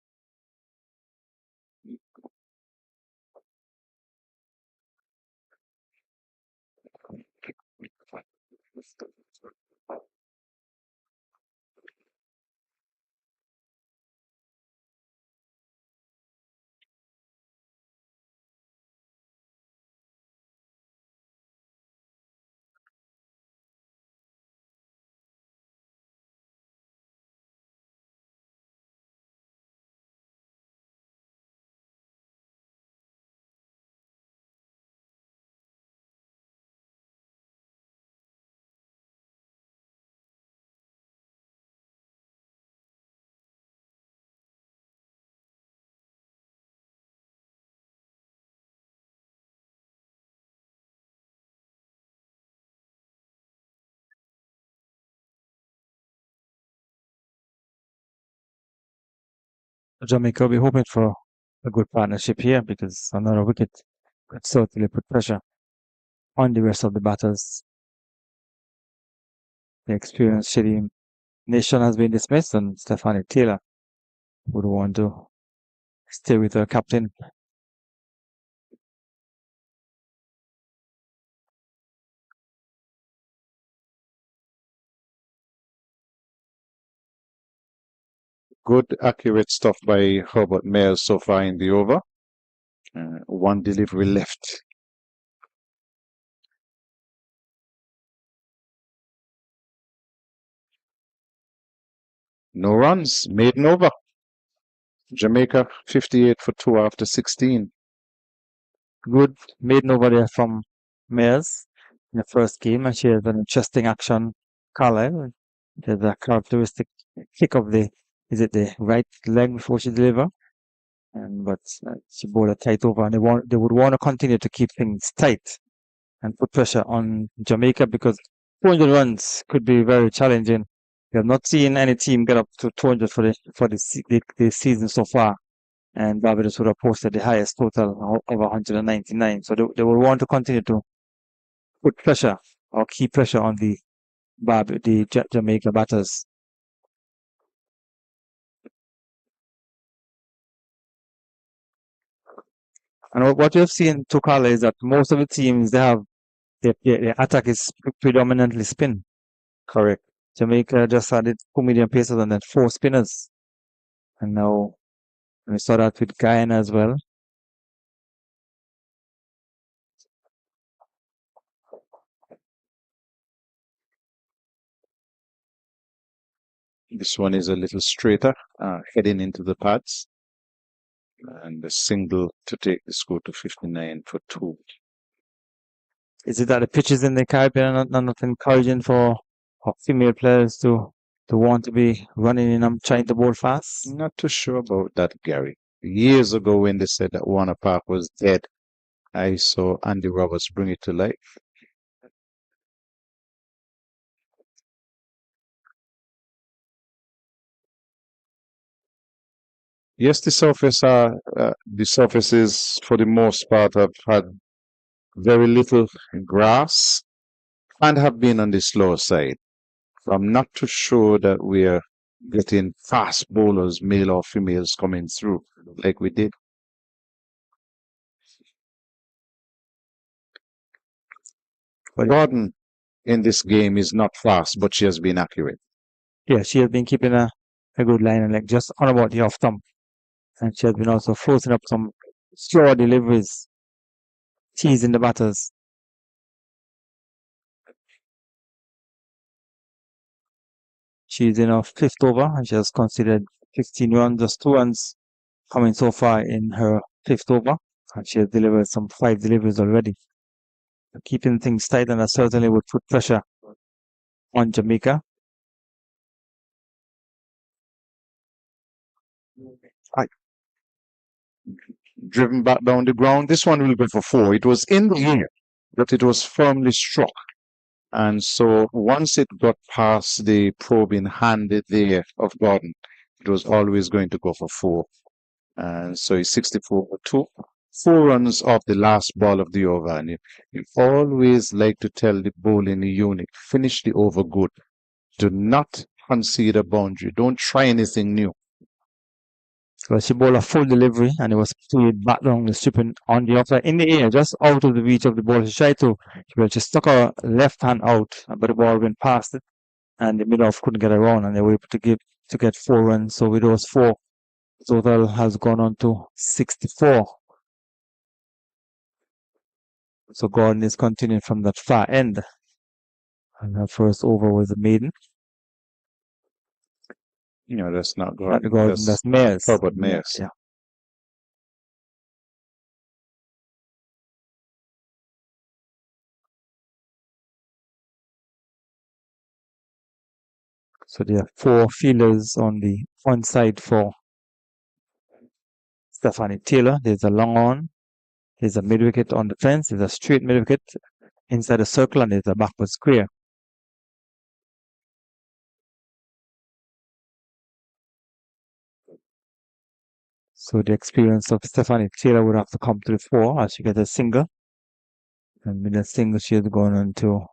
Jamaica will be hoping for a good partnership here because another wicket could certainly put pressure on the rest of the batters. The experienced Shady Nation has been dismissed, and Stephanie Taylor would want to stay with her captain. Good, accurate stuff by Herbert Mayers so far in the over. One delivery left. No runs, maiden over. Jamaica 58 for 2 after 16. Good maiden over there from Mayers in the first game, and she has an interesting action. Carlisle, there's a characteristic kick of the right leg before she deliver, but she bowled a tight over, and they would want to continue to keep things tight and put pressure on Jamaica because 200 runs could be very challenging. We have not seen any team get up to 200 for the season so far, and Barbados would have posted the highest total of 199. So they will want to continue to put pressure or keep pressure on the Jamaica batters. And what you've seen, Tukala, is that most of the teams their attack is predominantly spin. Correct. Jamaica just added 2 medium pacers and then 4 spinners. And now we saw that with Guyana as well. This one is a little straighter, heading into the pads. And a single to take the score to 59 for 2. Is it that the pitches in the Caribbean are not encouraging for female players to want to be running in and trying to bowl fast? Not too sure about that, Gary. Years ago when they said that Warner Park was dead, I saw Andy Roberts bring it to life. Yes, the surfaces for the most part have had very little grass and have been on the slow side. So I'm not too sure that we're getting fast bowlers, male or females, coming through like we did. But Gordon in this game is not fast, but she has been accurate. Yeah, she has been keeping a good line and like just on about the off stump. And she has been also forcing up some slower deliveries, teasing the batters. She's in her 5th over and she has considered 15 runs, just 2 runs coming so far in her 5th over. And she has delivered some 5 deliveries already. Keeping things tight, and that certainly would put pressure on Jamaica. Driven back down the ground. This one will go for 4. It was in the air, but it was firmly struck. And so once it got past the probing hand there of Gordon, it was always going to go for 4. And so it's 64 for 2. 4 runs off the last ball of the over. And you always like to tell the bowling unit, finish the over good. Do not concede a boundary. Don't try anything new. So she bowled a full delivery and it was played back down the strip on the outside in the air, just out of the reach of the ball. She tried to, she stuck her left hand out, but the ball went past it, and the middle off couldn't get around, and they were able to get 4 runs. So with those 4, total has gone on to 64. So Gordon is continuing from that far end, and her first over was a maiden. No, that's not Gordon. That's Mayers. Herbert Mayers. Yeah. So there are 4 fielders on the one side for Stephanie Taylor. There's a long on. There's a mid wicket on the fence. There's a straight mid wicket inside the circle, and there's a backward square. So the experience of Stephanie Taylor would have to come to the fore as she gets a single. And with that single, she has gone on to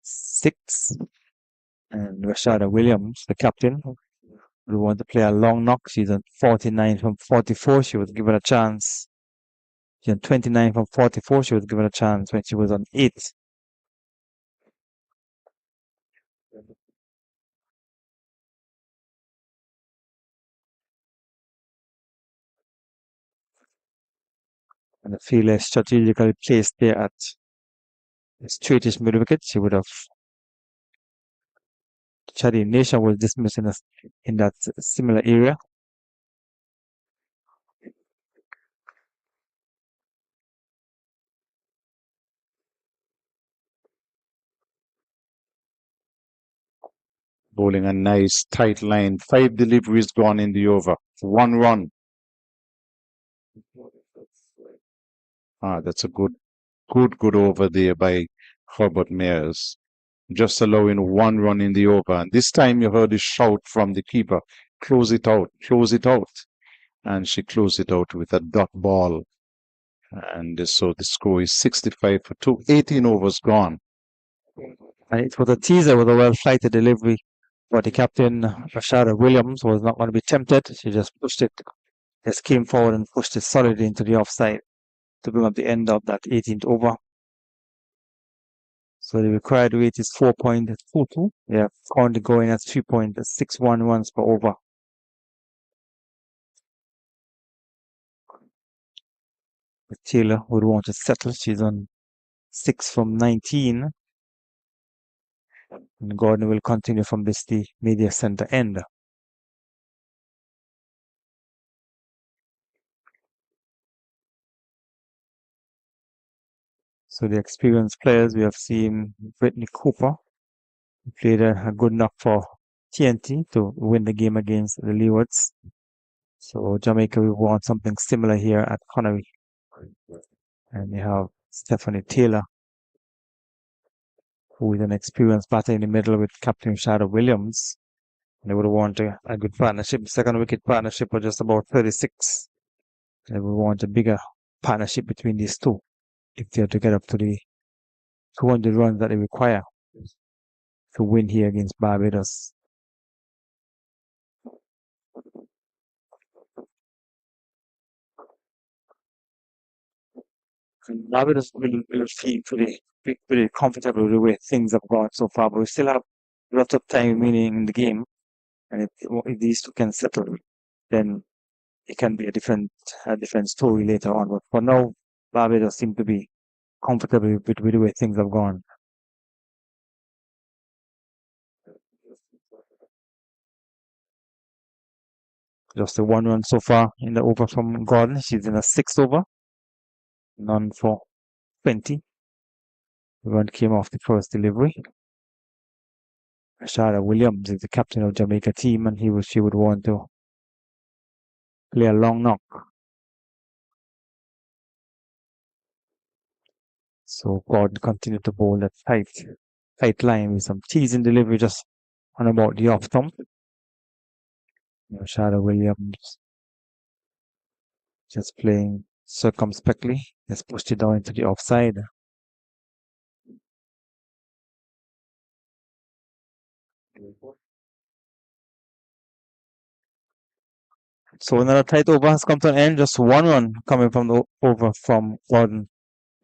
6. And Rashada Williams, the captain, would want to play a long knock. She's on 49 from 44. She was given a chance. She's on 29 from 44. She was given a chance when she was on 8. And the fielder strategically placed there at the straightish mid wicket. She would have. Chadi Nation was dismissed in that similar area. Bowling a nice tight line. 5 deliveries gone in the over. 1 run. That's a good over there by Herbert Mears. Just allowing 1 run in the over. And this time you heard a shout from the keeper. Close it out. Close it out. And she closed it out with a dot ball. And so the score is 65 for 2. 18 overs gone. And it was a teaser with a well-flighted delivery. But the captain, Rashada Williams, was not going to be tempted. She just pushed it, just came forward and pushed it solidly into the offside to bring up the end of that 18th over. So the required rate is 4.22. They are currently going at 3.61 runs per over. But Taylor would want to settle. She's on 6 from 19. And Gordon will continue from the media center end. So the experienced players, we have seen Brittany Cooper, who played a good knock for TNT to win the game against the Leewards. So Jamaica will want something similar here at Connery. And they have Stephanie Taylor, who is an experienced batter in the middle with Captain Shadow Williams. They would want a good partnership. Second wicket partnership was just about 36. They would want a bigger partnership between these two if they are to get up to the 200 runs that they require to win here against Barbados. Barbados will feel pretty comfortable with the way things have gone so far, but we still have lots of time remaining in the game. And if these two can settle, then it can be a different story later on. But for now, Barbados seem to be comfortable with the way things have gone. Just a 1 run so far in the over from Gordon. She's in a 6th over. None for 20. The run came off the first delivery. Rashada Williams is the captain of Jamaica team, and she would want to play a long knock. So Gordon continued to bowl that tight line with some teasing delivery just on about the off stump. Rashada Williams just playing circumspectly. Just pushed it down into the offside. So another tight over has come to an end. Just 1 run coming from the over from Gordon.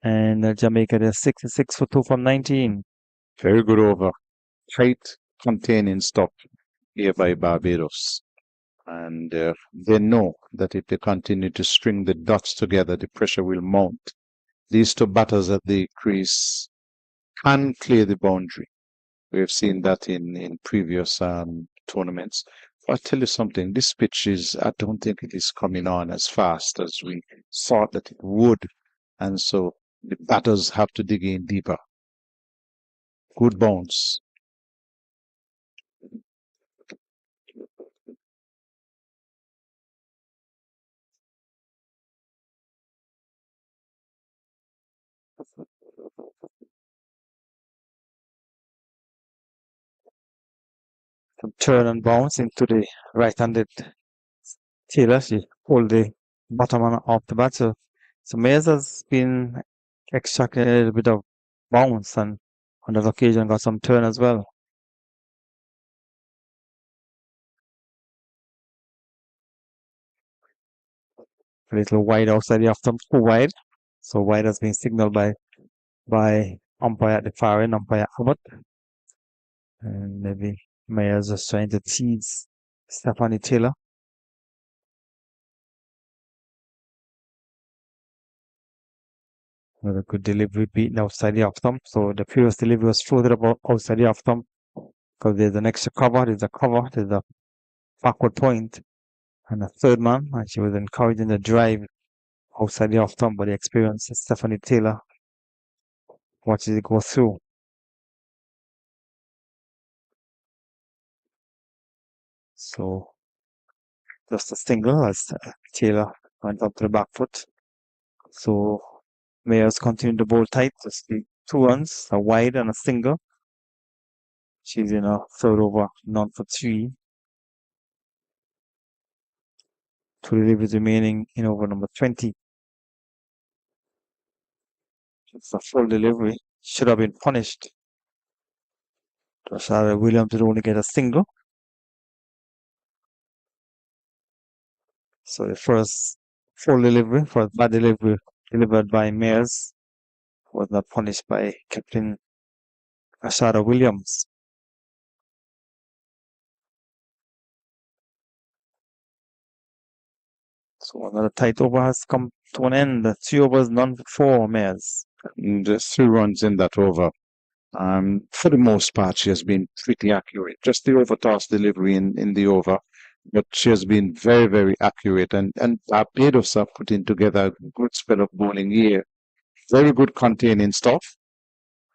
And Jamaica, they're 66 for 2 from 19. Very good over. Tight containing stop here by Barbados. And they know that if they continue to string the dots together, the pressure will mount. These two batters at the crease can clear the boundary. We've seen that in previous tournaments. I'll tell you something, this pitch I don't think it is coming on as fast as we thought that it would. And so the batters have to dig in deeper. Good bounce. Some turn and bounce into the right-handed Taylor. She pull the bottom off the bat. So Mayers has been extracting a little bit of bounce and on that occasion got some turn as well. A little wide outside the off stump, too wide. So wide has been signaled by umpire at the far end, umpire Abbott. And maybe Mayers just trying to tease Stephanie Taylor. With a good delivery beaten outside the off stump. So the previous delivery was floated about outside the off stump because there's an extra cover, there's a backward point, and a third man, and she was encouraging the drive outside the off stump, but the experienced Stephanie Taylor watches it go through. So just a single as Taylor went up to the back foot. So Mayers continued to bowl tight. Just the 2 runs, a wide and a single. She's in a third over, none for 3. 2 deliveries remaining in over number 20. It's a full delivery. Should have been punished. Rashada Williams did only get a single. So the first full delivery for bad delivery delivered by Mayers was not punished by Captain Rashada Williams. So another tight over has come to an end. 3 overs, none for Mayers. And 3 runs in that over. For the most part, she has been pretty accurate. Just the overtoss delivery in the over, but she has been very, very accurate. And Barbados are putting together a good spell of bowling here. Very good containing stuff,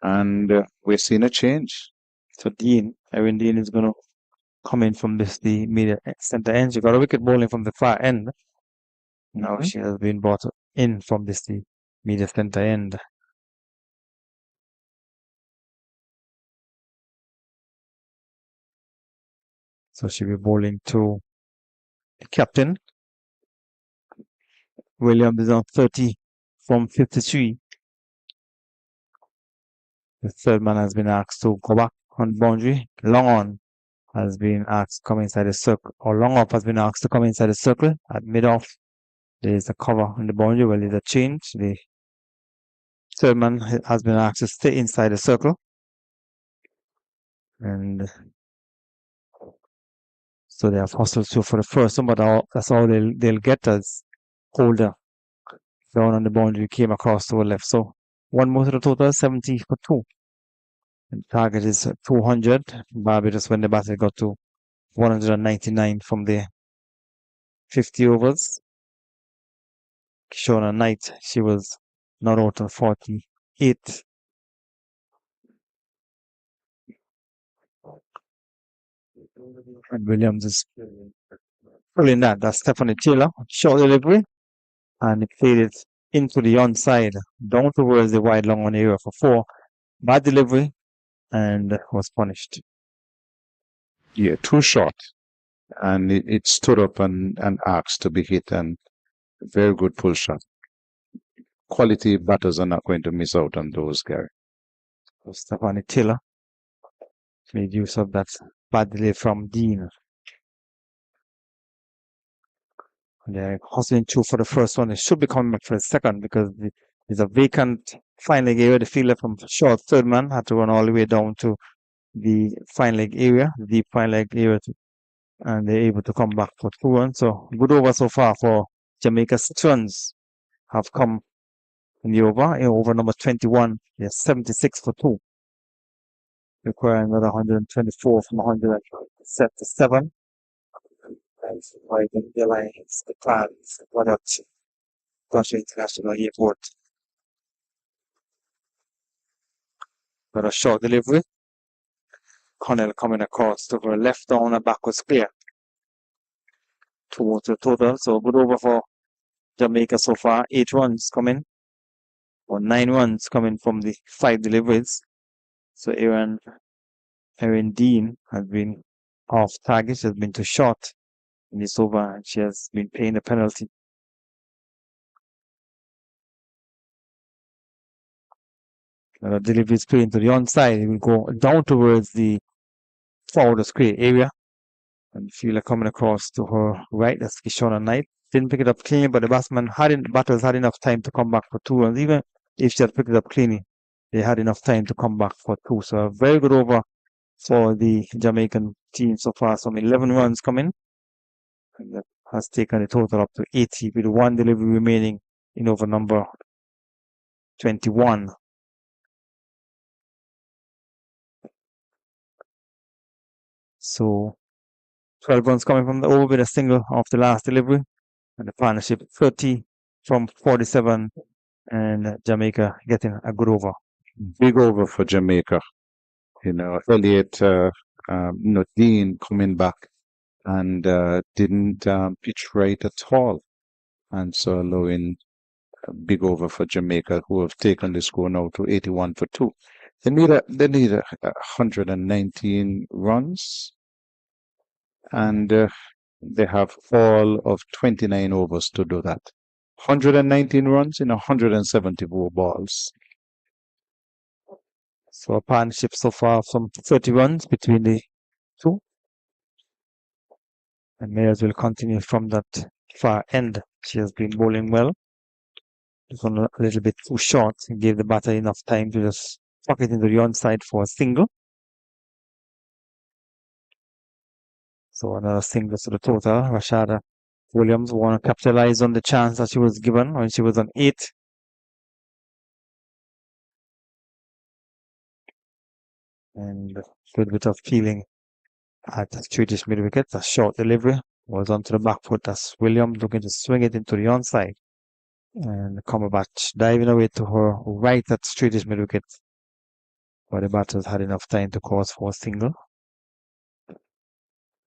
and we're seeing a change. So Erin Dean is going to come in from the media center end. She got a wicket bowling from the far end. Now she has been brought in from the media center end. So she'll be bowling to the captain. Williams is on 30 from 53. The third man has been asked to go back on boundary. Long on has been asked to come inside the circle, or long off has been asked to come inside the circle. At mid off, there is a cover on the boundary. Well, there's a change. The third man has been asked to stay inside the circle. And so they have hustled through for the first one, but that's all they'll get as Holder down on the boundary came across to the left. So one more to the total, 70 for 2. And the target is 200. Barbados, when the batter got to 199 from the 50 overs. Shona Knight, she was not out on 48. And Williams is pulling that. That's Stephanie Taylor. Short delivery. And he played it into the onside, down towards the wide long on area for 4. Bad delivery and was punished. Yeah, too short. And it stood up and asked to be hit, and very good pull shot. Quality batters are not going to miss out on those, Gary. So Stephanie Taylor made use of that bad delay from Dean. They're hustling through for the first one. They should be coming back for the second because there's a vacant fine leg area. The fielder from short third man had to run all the way down to the fine leg area, the deep fine leg area, and they're able to come back for 2 runs. So good over so far for Jamaica. 6 runs have come in the over. In over number 21, they're 76 for 2. Require another 124 from 177. By the airlines, the plans, what else? Gosha International Airport. Got a short delivery. Connell coming across to her left down and backwards clear. 2 to total. So good over for Jamaica so far. 8 runs coming. Or 9 runs coming from the 5 deliveries. So Erin Dean has been off target, has been too short. in this over, and she has been paying the penalty. The delivery is playing to the onside. It will go down towards the forward square area. And Fielder coming across to her right. That's Kishona Knight. Didn't pick it up cleanly, but the batters had enough time to come back for 2 runs. Even if she had picked it up cleanly, they had enough time to come back for 2. So a very good over for the Jamaican team so far. Some 11 runs coming. And that has taken the total up to 80 with 1 delivery remaining in over number 21. So 12 runs coming from the over with a single off the last delivery. And the partnership 30 from 47. And Jamaica getting a good over. Big over for Jamaica. Elliott, Dean coming back and didn't pitch right at all. And so allowing a big over for Jamaica, who have taken the score now to 81 for 2. They need 119 runs. And they have all of 29 overs to do that. 119 runs in 174 balls. So a partnership so far from 30 runs between the two. And Mayers will continue from that far end. She has been bowling well. Just on a little bit too short. Gave the batter enough time to just tuck it into the onside for a single. So another single to the total. Rashada Williams want to capitalize on the chance that she was given when she was on 8. And a little bit of feeling at the straightish mid wicket. A short delivery was onto the back foot as Williams looking to swing it into the onside. And Cumberbatch diving away to her right at straightish mid wicket. But the batters had enough time to cause for a single.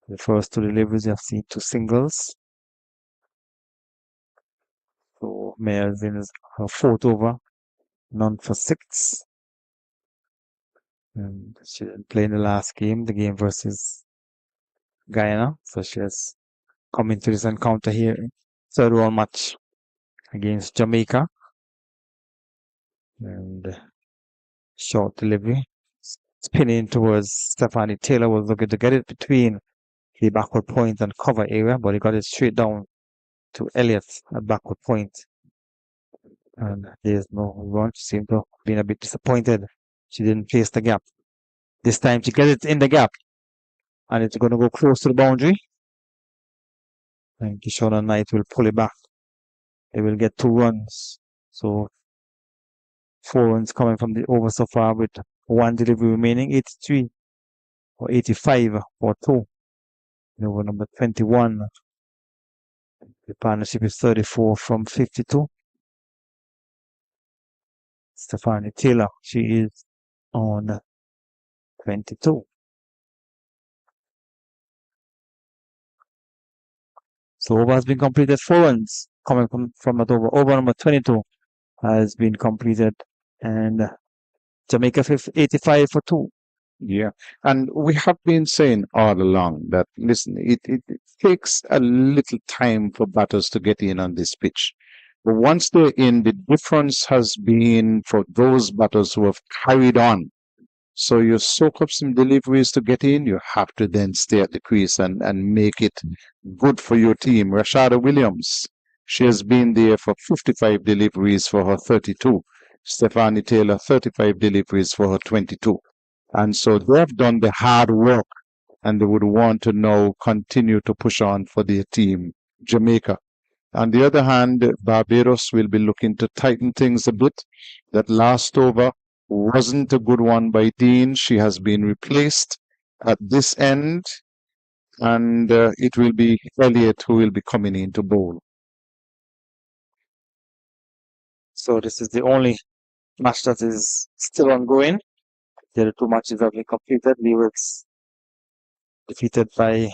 The first 2 deliveries you have seen 2 singles. So Mayers in her 4th over, none for 6. And she didn't play in the last game, the game versus Guyana. So she has come into this encounter here, 3rd round match against Jamaica. And short delivery. Spinning towards Stephanie Taylor, was looking to get it between the backward point and cover area, but he got it straight down to Elliott at backward point. And there's no run. She seemed to have been a bit disappointed. She didn't place the gap. This time she gets it in the gap. And it's going to go close to the boundary. And Kishona Knight will pull it back. They will get 2 runs. So 4 runs coming from the over so far with 1 delivery remaining. 83 or 85 for 2. Over number 21. The partnership is 34 from 52. Stephanie Taylor, she is on 22. So over has been completed 4 runs coming from that over. Over number 22 has been completed, and Jamaica 85 for 2. Yeah, and we have been saying all along that, listen, it takes a little time for batters to get in on this pitch. But once they're in, the difference has been for those batters who have carried on. So you soak up some deliveries to get in, you have to then stay at the crease and make it good for your team. Rashada Williams, she has been there for 55 deliveries for her 32. Stephanie Taylor, 35 deliveries for her 22. And so they have done the hard work, and they would want to now continue to push on for their team, Jamaica. On the other hand, Barbados will be looking to tighten things a bit. That last over wasn't a good one by Dean. She has been replaced at this end, and it will be Elliott who will be coming in to bowl. So this is the only match that is still ongoing. The other 2 matches have been completed. Leeward's defeated by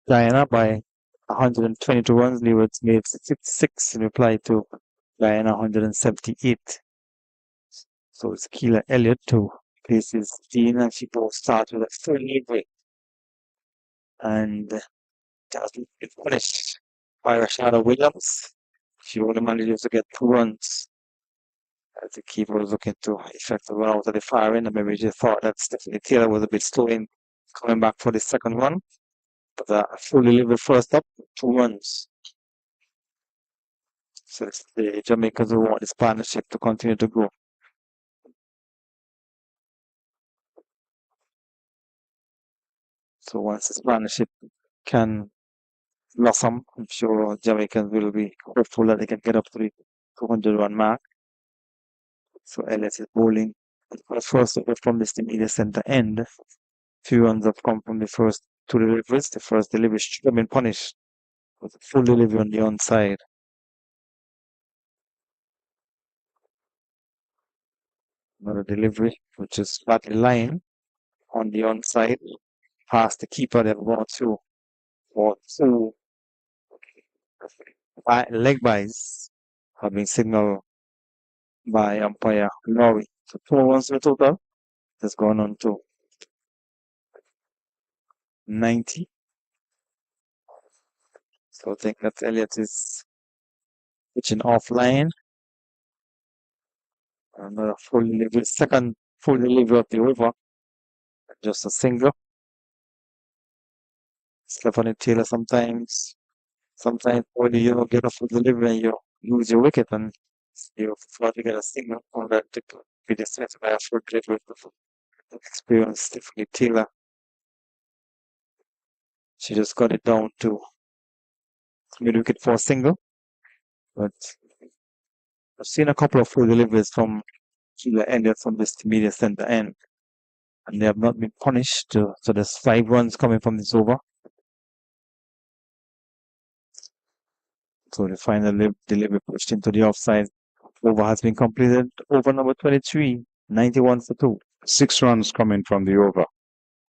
Guyana by 122 runs. Leeward's made 56 in reply to Guyana 178. So it's Keela Elliott who places Dean, and she both start with a full lead break. And has been punished by Rashada Williams. She only manages to get 2 runs. As the keeper was looking to effect a run out of the far end, and maybe just thought that Stephanie Taylor was a bit slow in coming back for the second one. But a full delivery first up, 2 runs. So it's the Jamaicans who want this partnership to continue to grow. So once this partnership can blossom, I'm sure Jamaicans will be hopeful that they can get up to the 200-run mark. So Elliott is bowling first over from this immediate center end. 2 runs have come from the first 2 deliveries. The first delivery should have been punished with a full delivery on the onside. Another delivery, which is flatly lying on the onside, past the keeper. They've gone through for 2 leg byes have been signaled by umpire Laurie. So 2 runs in total. Has gone on to 90. So I think that Elliott is pitching offline. Another full delivery, second full delivery of the over. Just a single. Stephanie Taylor sometimes when you get a full delivery and you lose your wicket and you thought to get a single on that to be dismissed by a full delivery with experience. Stephanie Taylor. She just got it down to mid-wicket for a single. But I've seen a couple of full deliveries from Taylor Elliott from this immediate center end, and they have not been punished. So there's 5 runs coming from this over. So the final delivery pushed into the offside. Over has been completed. Over number 23, 91 for 2. 6 runs coming from the over.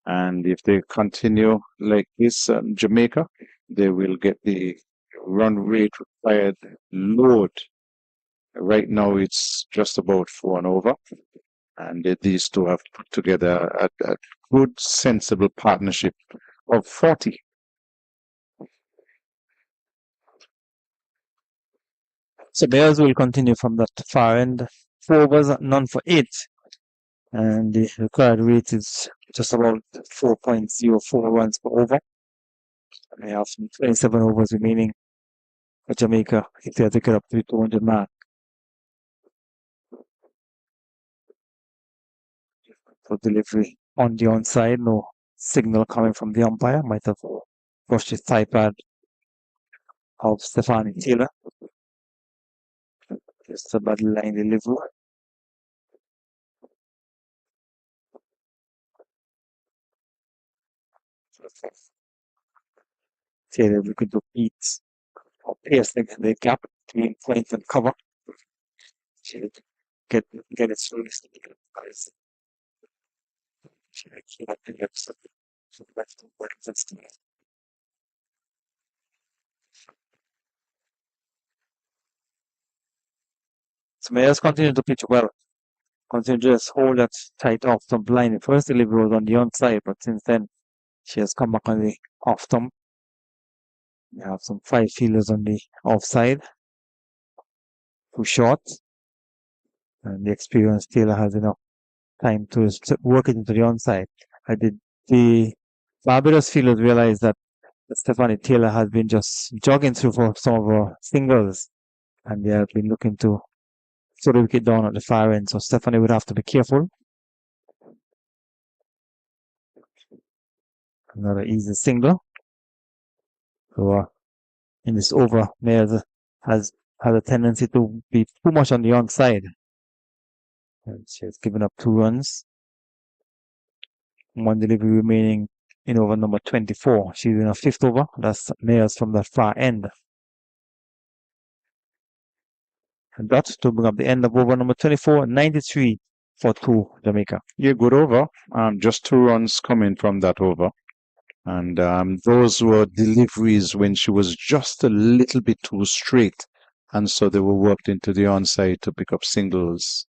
And if they continue like this, Jamaica, they will get the run rate required load. Right now, it's just about 4 and over. And these two have put together a good, sensible partnership of 40. So Bears will continue from that far end. 4 overs, none for 8. And the required rate is just about 4.04 runs per over. They have some 27 overs remaining for Jamaica if they have to get up to the 200 mark. So delivery on the onside, no signal coming from the umpire. Might have pushed his thigh pad of Stephanie Taylor. Just a bad line delivery. Taylor we could do beat or pierce the gap between point and cover. She get it through this guys. She had to get some left and So Mayers continue to pitch well. Continue to just hold that tight off stump line. The first delivery was on the onside, but since then she has come back on the off stump. We have some 5 fielders on the offside. 2 short. And the experienced Taylor has enough time to work it into the onside. The Barbados fielders realized that Stephanie Taylor has been just jogging through for some of her singles, and they have been looking to throw the wicket down at the far end. So Stephanie would have to be careful. Another easy single. So in this over, Mayers has a tendency to be too much on the onside. And she has given up 2 runs. 1 delivery remaining in over number 24. She's in a 5th over. That's Mayers from that far end. And that to bring up the end of over number 24, 93 for 2 Jamaica. Yeah, good over. Just 2 runs coming from that over. And those were deliveries when she was just a little bit too straight. And so they were worked into the onside to pick up singles.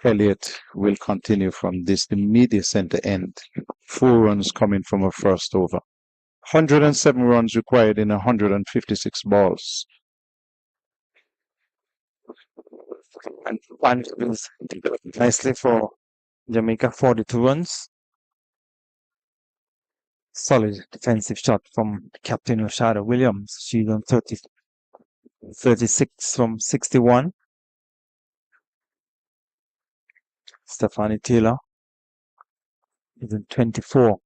Elliott will continue from this immediate center end. 4 runs coming from her first over. 107 runs required in 156 balls. And one is nicely for Jamaica, 42 runs. Solid defensive shot from captain Rashada Williams. She's on 36 from 61. Stephanie Taylor is in 24.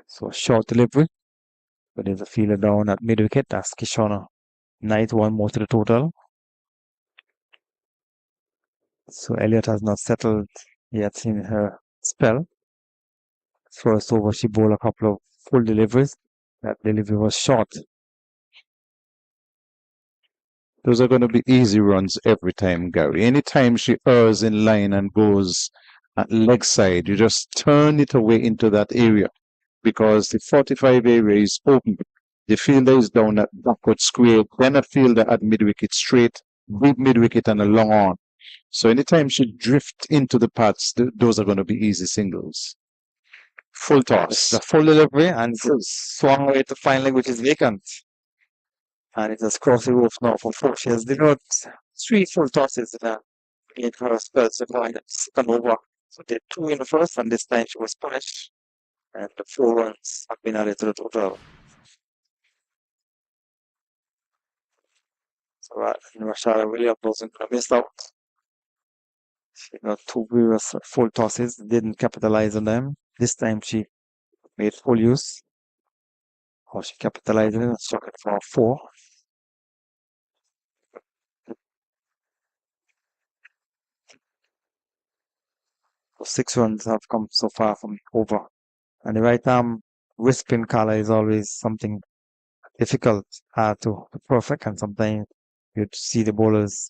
So a short delivery, but there's a fielder down at mid wicket. That's Kishona Knight, one more to the total. So Elliott has not settled yet in her spell. First over, she bowled a couple of full deliveries. That delivery was short. Those are going to be easy runs every time, Gary. Anytime she errs in line and goes at leg side, you just turn it away into that area because the 45 area is open. The fielder is down at backward square, then a fielder at mid-wicket straight, big mid-wicket and a long on. So anytime she drifts into the paths, those are going to be easy singles. Full toss. The full delivery and swung away to final leg, which is vacant. And it has crossed the roof now for 4. She has delivered 3 full tosses in her spell so far in the second over. So did 2 in the first, and this time she was punished. And the 4 runs have been added to the total. So Rashada Williams wasn't going to miss out. She got 2 previous full tosses, didn't capitalize on them. This time she made full use. How she capitalized on it and struck it for 4. So 6 runs have come so far from over. And the right arm wrist spin collar is always something difficult to perfect, and sometimes you'd see the bowlers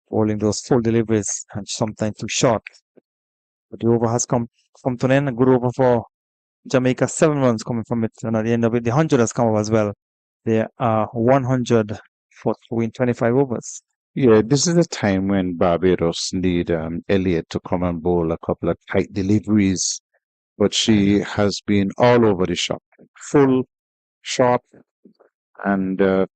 bowling those full deliveries and sometimes too short. But the over has come to an end. A good over for Jamaica, 7 runs coming from it, and at the end of it, the 100 has come up as well. There are 100 for win 25 overs. Yeah, this is the time when Barbados need Elliott to come and bowl a couple of tight deliveries, but she has been all over the shop, full, sharp, and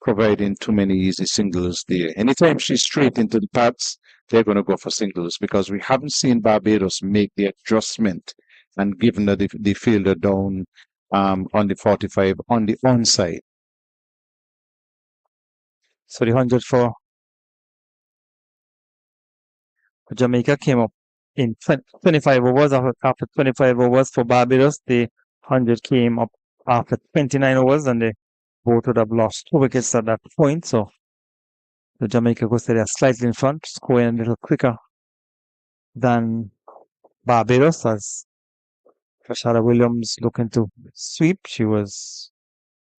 providing too many easy singles there. Anytime she's straight into the pads, they're going to go for singles because we haven't seen Barbados make the adjustment and given the fielder down on the 45 on the onside. So the 100 for Jamaica came up in 25 overs. After 25 overs for Barbados, the 100 came up after 29 overs, and they both would have lost 2 wickets at that point. So the Jamaica goes there slightly in front, scoring a little quicker than Barbados, as Rashada Williams looking to sweep. She was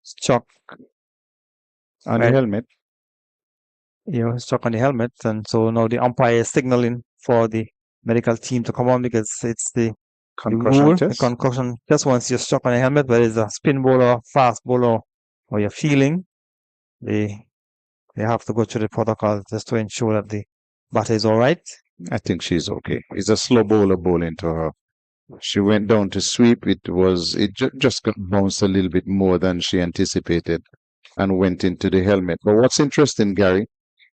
struck on the helmet. Struck on the helmet, and so now the umpire is signaling for the medical team to come on because it's the concussion test. The concussion test. Once you're struck on the helmet, whether it's a spin bowler, fast bowler, or you're feeling, they have to go through the protocol just to ensure that the batter is all right. I think she's okay. It's a slow bowler bowling to her. She went down to sweep. It just got bounced a little bit more than she anticipated and went into the helmet. But what's interesting, Gary,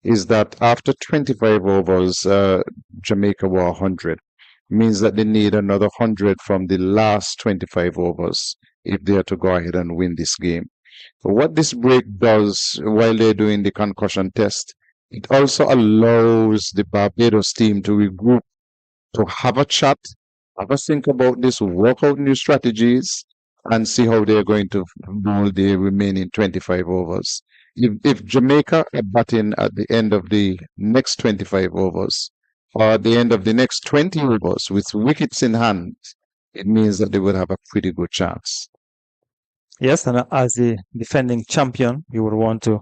is that after 25 overs, Jamaica were 100. Means that they need another 100 from the last 25 overs if they are to go ahead and win this game. But what this break does while they're doing the concussion test, it also allows the Barbados team to regroup, to have a chat, have a think about this, work out new strategies, and see how they're going to bowl the remaining 25 overs. If Jamaica are batting at the end of the next 25 overs, or at the end of the next 20 overs with wickets in hand, it means that they would have a pretty good chance. Yes, and as a defending champion, you would want to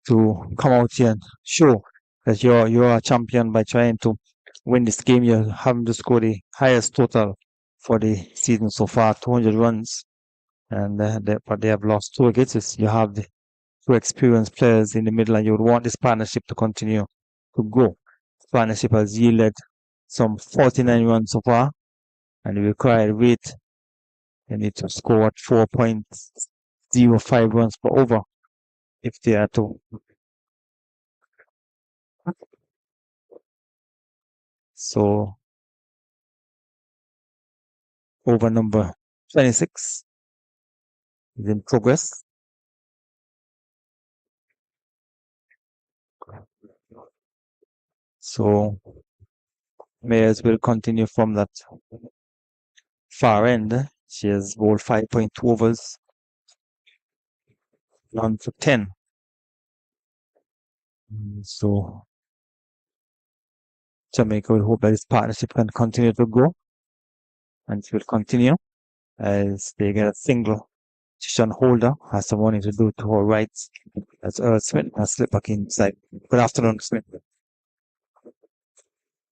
come out here and show that you're a champion by trying to win this game. You're having to score the highest total for the season so far, 200 runs, and but they have lost 2 wickets. You have the 2 experienced players in the middle, and you would want this partnership to continue to grow. This partnership has yielded some 49 runs so far, and the required rate, they need to score at 4.05 runs per over if they are to. So over number 26 is in progress. So Mayers will continue from that far end. She has bowled 5.2 overs, none for 10. So Jamaica will hope that this partnership can continue to grow, and it will continue as they get a single position holder has some money to do to her right. That's Earl Smith has slipped back inside. Good afternoon, Smith.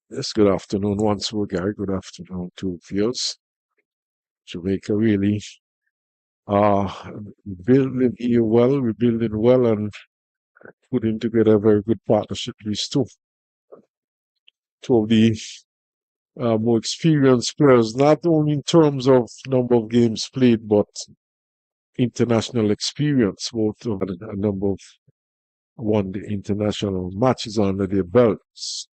Yes, good afternoon once more, Gary. Good afternoon to viewers. Jamaica really building here well, we're building well and putting together a very good partnership. These two of the more experienced players, not only in terms of number of games played, but international experience. Both of a number of won the international matches under their belts.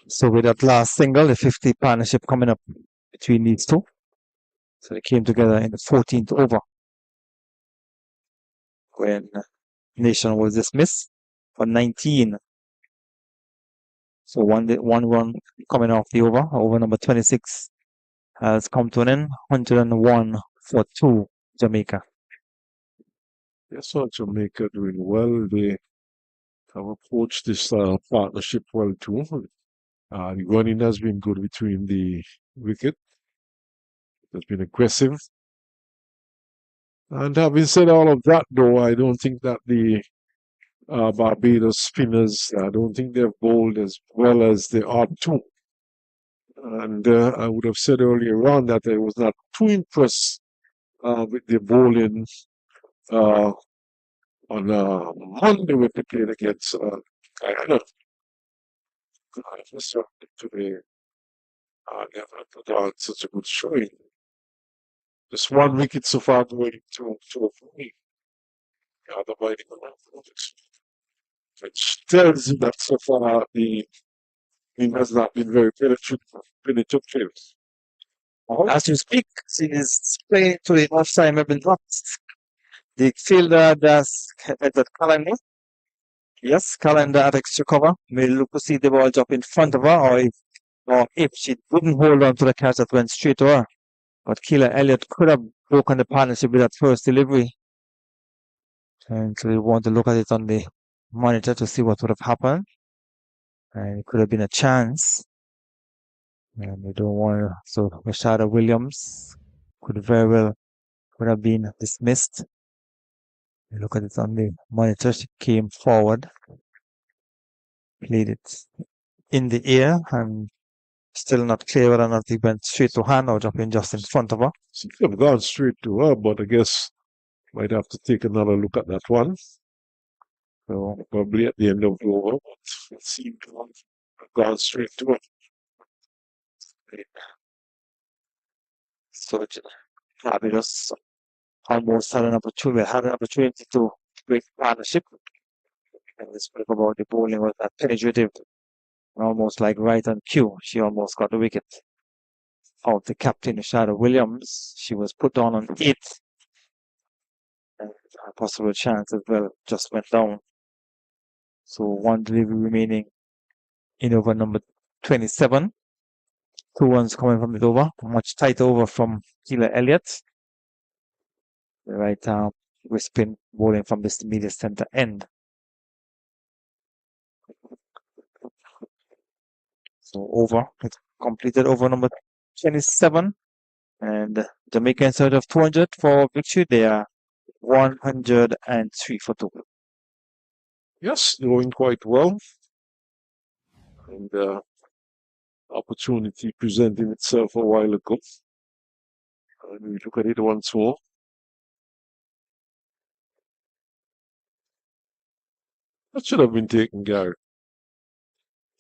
So with that last single, the 50 partnership coming up between these two. So they came together in the 14th over when Nation was dismissed for 19. So one run coming off the over number 26 has come to an end, 101 for 2 Jamaica. Yes, so Jamaica doing well. They have approached this partnership well too. The running has been good between the wicket. It has been aggressive. And having said all of that, though, I don't think that the Barbados spinners, I don't think they've bowled as well as they ought to. And I would have said earlier on that I was not too impressed with the bowling on Monday when they played against Guyana. Today, they haven't put on such a good showing. Just one wicket so far going to a three. The other biting which tells you that so far the team has not been very penetrative. As you speak, she is playing to the offside have been dropped. The fielder does at the calendar. Yes, calendar at extra cover. May look to see the ball drop in front of her, or if she didn't hold on to the catch that went straight to her. But Keeler Elliott could have broken the partnership with that first delivery. And so we want to look at it on the monitor to see what would have happened. And it could have been a chance. And we don't want to. So Rashada Williams could very well would have been dismissed. We look at it on the monitor. She came forward, played it in the air, and still not clear whether or not it went straight to hand or dropping just in front of her. She could have gone straight to her, but I guess might have to take another look at that one. So probably at the end of the over, but it seemed to have gone straight to her. So Barbados almost had an opportunity to break partnership. And we spoke about the bowling was that penetrative, almost like right on cue. She almost got the wicket. Out the captain, Rashada Williams, she was put on 8. And a possible chance as well just went down. So one delivery remaining in over number 27. 2 runs coming from it over. Much tighter over from Keeler Elliott. The right arm spin bowling from this media center end. So over. It completed over number 27. And Jamaica inside of 200 for victory. They are 103 for 2. Yes, doing quite well. And opportunity presenting itself a while ago. And we look at it once more. That should have been taken, Gary.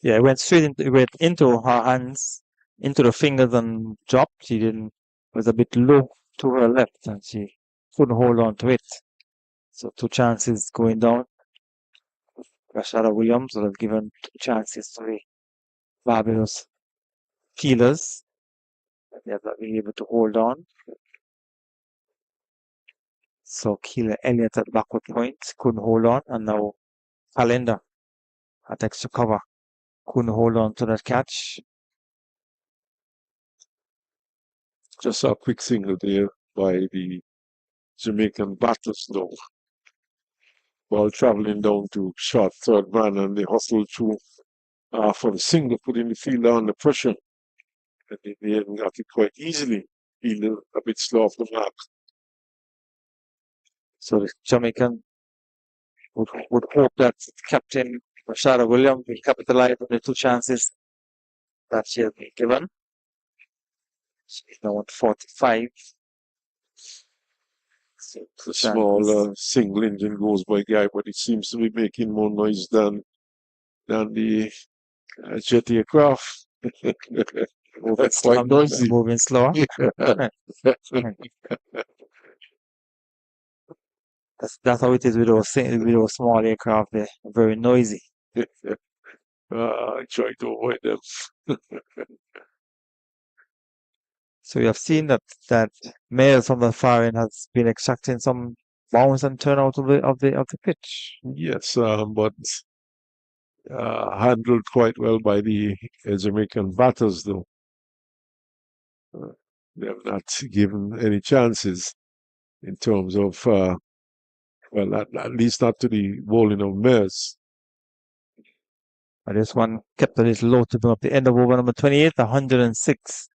Yeah, it went straight into her hands into the fingers and dropped. She didn't, was a bit low to her left and she couldn't hold on to it. So 2 chances going down. Rashada Williams would have given 2 chances to the Barbados fielders. They have not been able to hold on. So Keeler Elliott at backward point couldn't hold on, and now Calendar at extra cover couldn't hold on to that catch. Just a quick single there by the Jamaican batters, though. Ball traveling down to short third man, and they hustled through for the single, putting the fielder under pressure. And they hadn't got it quite easily. Fielder a bit slow off the mark. So the Jamaican would hope that Captain Rashada Williams will capitalize on the 2 chances that she has been given. She's now at 45. So The small single engine goes by guy, but it seems to be making more noise than the jet aircraft. That's quite noisy. Moving slower. That's how it is with those small aircraft. They're very noisy. I try to avoid them. So you have seen that males from the far end has been extracting some bounce and turn out of the pitch. Yes, but handled quite well by the Jamaican batters, though. They have not given any chances in terms of, well, at least not to the bowling of Mears. But this one kept a little low to bring up the end of over number 28, 106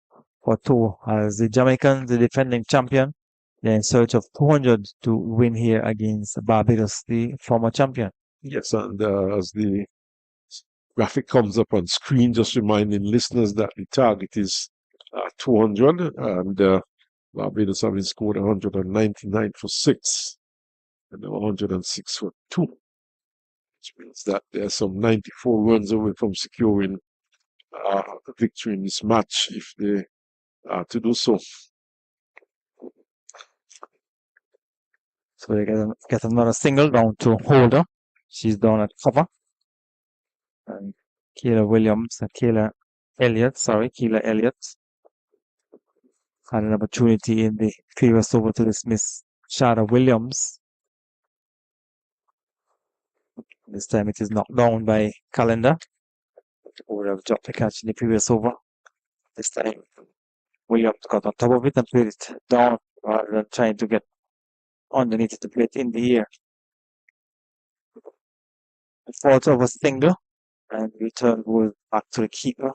for 2 as the Jamaicans, the defending champion. They're in search of 200 to win here against Barbados, the former champion. Yes, and as the graphic comes up on screen, just reminding listeners that the target is 200, and Barbados having scored 199 for 6 and 106 for 2, which means that they're some 94 runs away from securing a victory in this match if they are to do so. So they get another single down to Holder. She's down at cover. And Keeler Elliott had an opportunity in the previous over to dismiss Shada Williams. This time it is knocked down by Calendar. Would have dropped the catch in the previous over. This time Williams got on top of it and played it down rather than trying to get underneath it to play it in the air. The fourth over single and return goes back to the keeper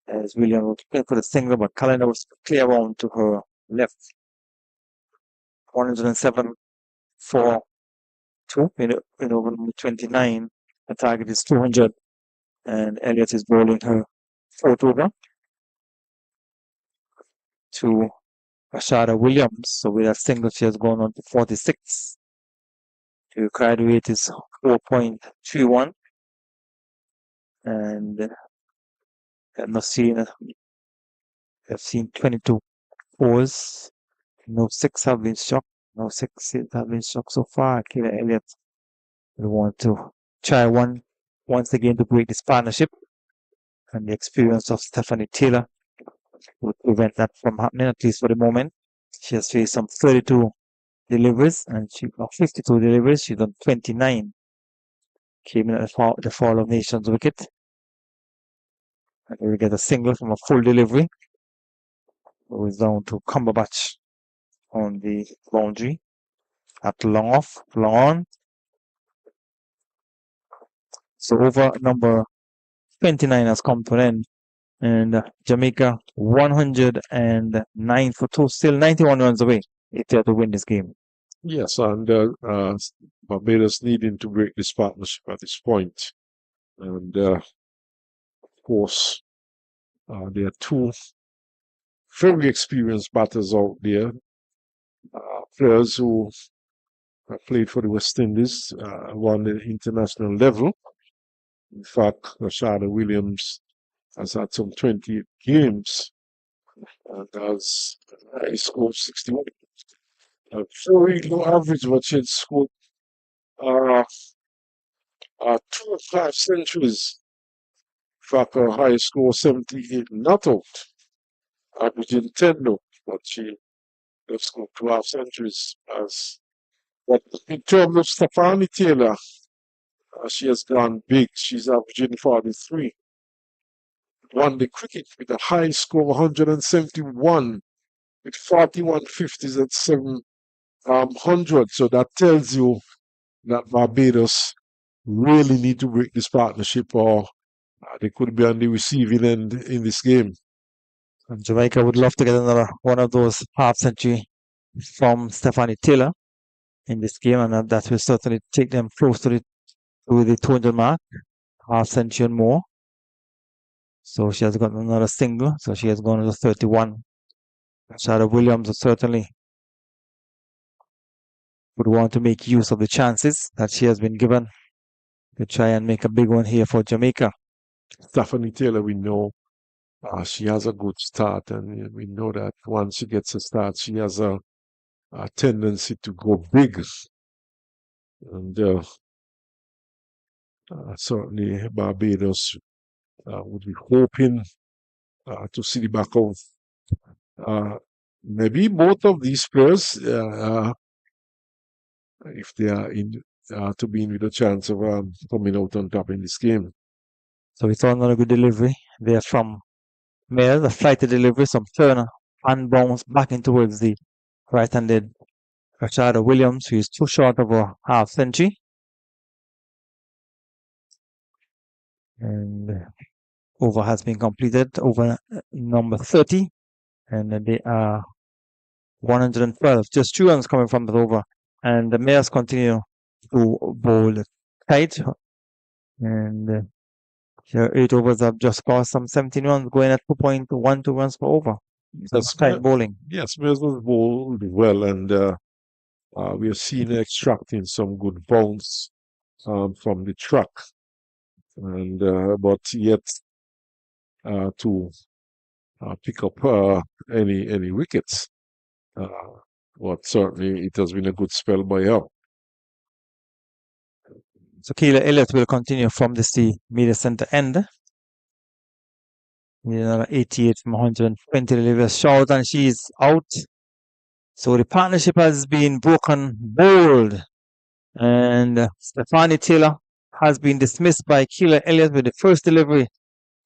as Williams was playing for the single, but Calendar was clear on to her left. 107 for 2 in over number 29. The target is 200 and Elliott is bowling her 4th over to Rashada Williams. So with that single, she has gone on to 46. The required rate is 4.31. And I've seen 22 fours. No 6 have been struck. No 6 have been struck so far. Keeler Elliott will want to try once again to break this partnership. And the experience of Stephanie Taylor would prevent that from happening, at least for the moment. She has faced some 32 deliveries and she got 52 deliveries. She's done 29. Came in at the Fall of Nations wicket. And we get a single from a full delivery. Goes down to Cumberbatch on the boundary. At long off, long on. So over number 29 has come to an end. And Jamaica 109 for 2, still 91 runs away if they are to win this game. Yes, and Barbados needing to break this partnership at this point. And of course, there are 2 very experienced batters out there, players who have played for the West Indies, won the international level. In fact, Rashada Williams has had some 28 games and has scored 61. A very low average, but she had scored uh, 2 half-centuries. In fact, her highest score 78 not out, averaging 10 though, but she has scored 2 half-centuries. But in terms of Stephanie Taylor, she has gone big. She's averaging 43. Won the cricket with a high score of 171 with 41 50s at 700. So that tells you that Barbados really need to break this partnership, or they could be on the receiving end in this game. And Jamaica would love to get another one of those half-century from Stephanie Taylor in this game, and that will certainly take them close to the 200 mark, half-century and more. So she has got another single, so she has gone to 31. Shara Williams certainly would want to make use of the chances that she has been given to try and make a big one here for Jamaica. Stephanie Taylor, we know she has a good start, and we know that once she gets a start, she has a tendency to go big. And certainly Barbados would be hoping to see the back of maybe both of these players if they are in to be in with a chance of coming out on top in this game. So we saw another good delivery there from Mayer, the flighted delivery, some turner and bounce back in towards the right-handed Rashada Williams, who is too short of a half-century. And over has been completed, over number 30, and they are 112, just 2 runs coming from the over, and the Mayors continue to bowl tight, and here 8 overs have just cost some 17 runs, going at 2.12 runs per over. That's tight bowling. Yes, Mayors was bowled well, and we are seeing extracting some good bounce from the track, and but yet to pick up any wickets. But certainly it has been a good spell by her. So Keela Elliott will continue from the media center end. Another 88 from 120 deliveries short, and she's out. So the partnership has been broken, bowled, and Stephanie Taylor has been dismissed by Keela Elliott with the first delivery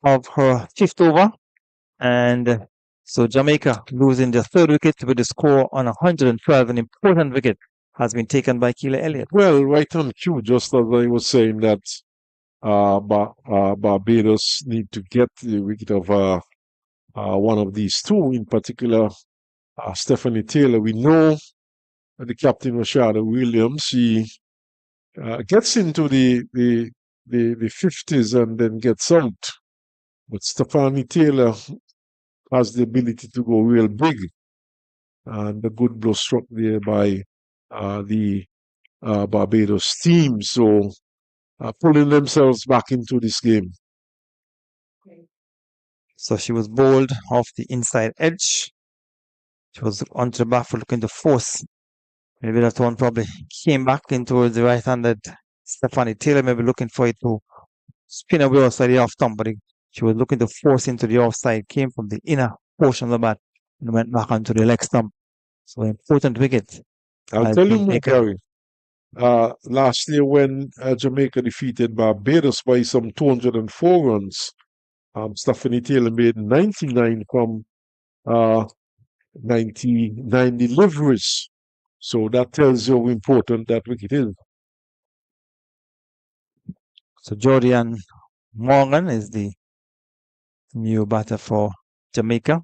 of her 5th over, and so Jamaica losing their 3rd wicket with the score on 112. An important wicket has been taken by Keela Elliott. Well, right on cue, just as I was saying that Barbados need to get the wicket of one of these two, in particular Stephanie Taylor. We know the captain Rashada Williams, she gets into the 50s and then gets out. But Stephanie Taylor has the ability to go real big. And a good blow struck there by the Barbados team. So pulling themselves back into this game. So she was bowled off the inside edge. She was onto the back foot looking to force. Maybe that one probably came back in towards the right-handed Stephanie Taylor, maybe looking for it to spin away outside the off stump, but she was looking to force into the offside, came from the inner portion of the bat and went back onto the leg stump. So important wicket. I'll tell you more, Gary. Last year when Jamaica defeated Barbados by some 204 runs, Stephanie Taylor made 99 from 99 deliveries. So that tells you how important that wicket is. So Jordan Morgan is the new batter for Jamaica.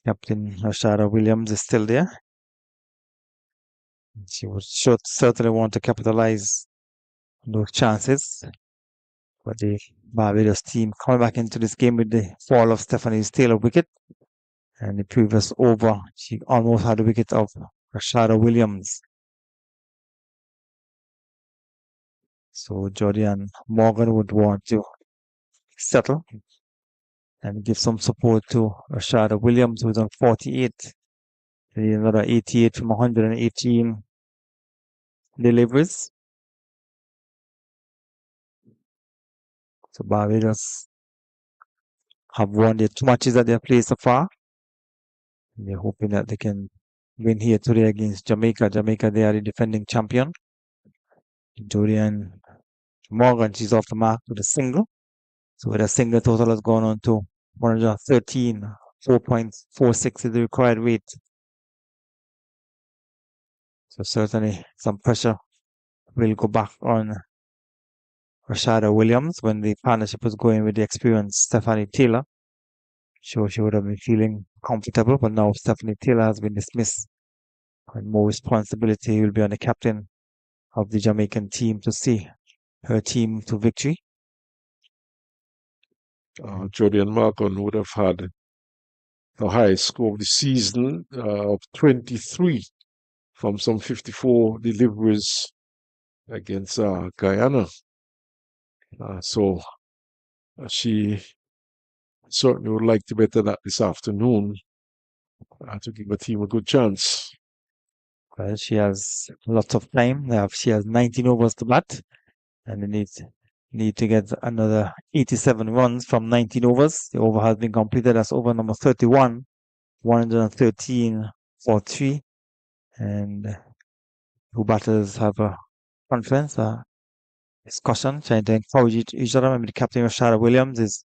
Captain Rashada Williams is still there. She would certainly want to capitalize on those chances. But the Barbados team coming back into this game with the fall of Stephanie Taylor wicket. And the previous over, she almost had the wicket of Rashada Williams. So Jordan Morgan would want to settle and give some support to Rashada Williams, who's on 48. Another 88 from 118 deliveries. So Barbados have won their 2 matches that they've played so far. And they're hoping that they can win here today against Jamaica. Jamaica, they are the defending champion. Julian Morgan, she's off the mark with a single. So with a single, total has gone on to 113. 4.46 is the required rate. So certainly some pressure will go back on Rashada Williams when the partnership was going with the experienced Stephanie Taylor. Sure, she would have been feeling comfortable, but now Stephanie Taylor has been dismissed. And more responsibility will be on the captain of the Jamaican team to see her team to victory. Julian Morgan would have had the highest score of the season of 23 from some 54 deliveries against Guyana. So she certainly would like to better that this afternoon to give the team a good chance. Well, she has lots of time. She has 19 overs to bat, and they need to get another 87 runs from 19 overs. The over has been completed. That's over number 31, 113 for 3. And two batters have a conference, discussion, trying to encourage each other. Maybe the captain Rashada Williams is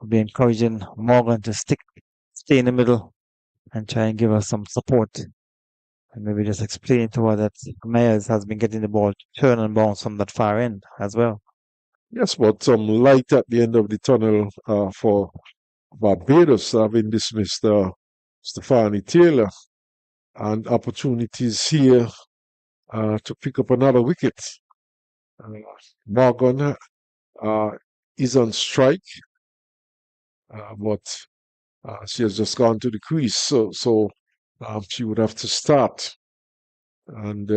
be encouraging Morgan to stay in the middle and try and give her some support. And maybe just explain to her that Myers has been getting the ball to turn and bounce from that far end as well. Yes, but some light at the end of the tunnel for Barbados, having dismissed Stephanie Taylor, and opportunities here to pick up another wicket. Morgan is on strike, but she has just gone to the crease, so she would have to start. And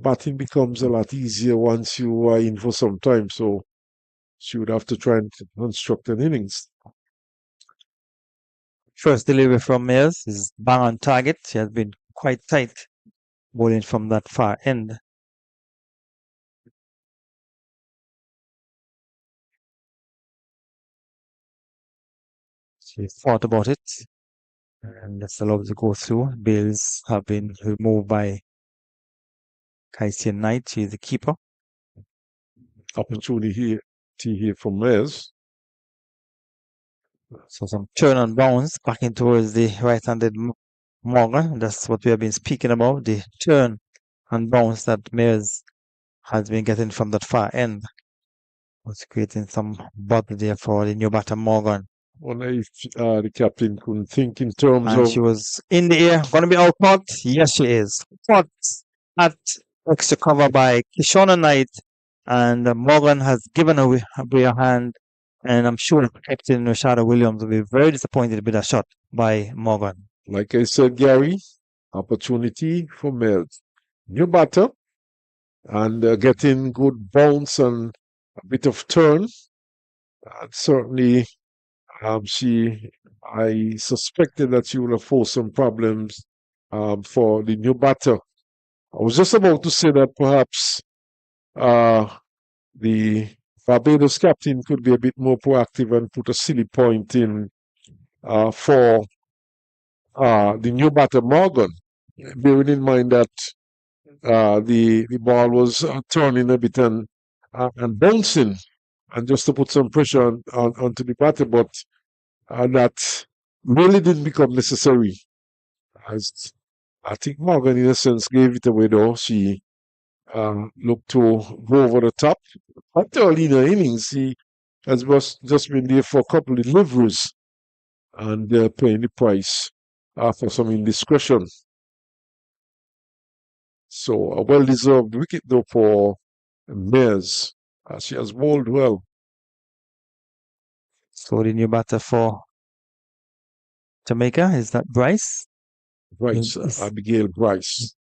batting becomes a lot easier once you are in for some time, so she would have to try and construct an innings. First delivery from Myers is bang on target. She has been quite tight bowling from that far end. She thought about it, and that's allowed to go through. Bills have been removed by Kaisian Knight. She's the keeper. Opportunity here from Myers. So some turn and bounce back in towards the right-handed Morgan. That's what we have been speaking about. The turn and bounce that Myers has been getting from that far end was creating some bother there for the new batter Morgan. Wonder if the captain couldn't think in terms And of... she was in the air, going to be out caught. Yes, she is. Caught at extra cover by Kishona Knight. And Morgan has given away a hand. And I'm sure Captain Rashada Williams will be very disappointed with that shot by Morgan. Like I said, Gary, opportunity for Myers. New batter, and getting good bounce and a bit of turn. And certainly, I suspected that she would have forced some problems for the new batter. I was just about to say that perhaps the Barbados captain could be a bit more proactive and put a silly point in for the new batter Morgan, bearing in mind that the ball was turning a bit and bouncing, and just to put some pressure onto the batter, but that really didn't become necessary. As I think Morgan, in a sense, gave it away, though. She looked to go over the top. At early in the innings, he has just been there for a couple of deliveries and paying the price for some indiscretion. So a well-deserved wicket, though, for Myers. She has bowled well. So the new batter for Jamaica, is that Bryce? Bryce, Abigail Bryce.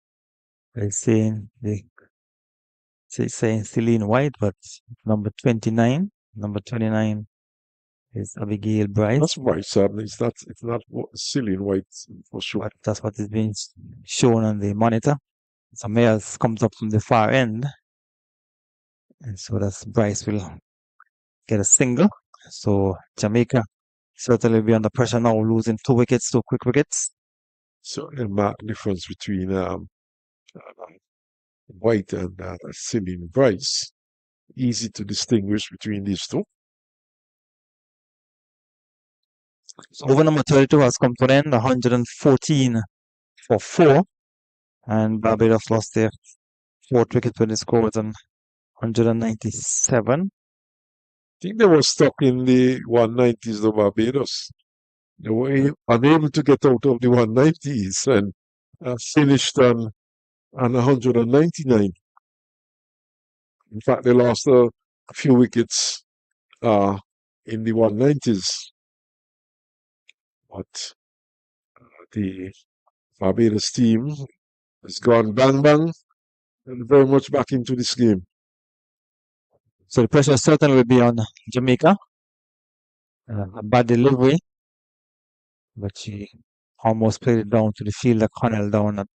They're saying Celine White, but number 29. Number 29 is Abigail Bryce. That's Bryce. It's not Cillian White for sure. But that's what is being shown on the monitor. Samir comes up from the far end. And so that's Bryce will get a single. So Jamaica certainly be under pressure now, losing 2 wickets, 2 quick wickets. So a marked difference between White and Cillian Bryce. Easy to distinguish between these two. So over number 32 has come to an end, 114 for 4. And Barbados lost their 4th wicket when they scored on 197. I think they were stuck in the 190s of Barbados. They were unable to get out of the 190s and finished on 199. In fact, they lost a few wickets in the 190s. But the Barbados team has gone bang bang and very much back into this game. So the pressure certainly will be on Jamaica. A bad delivery, but she almost played it down to the fielder Connell down at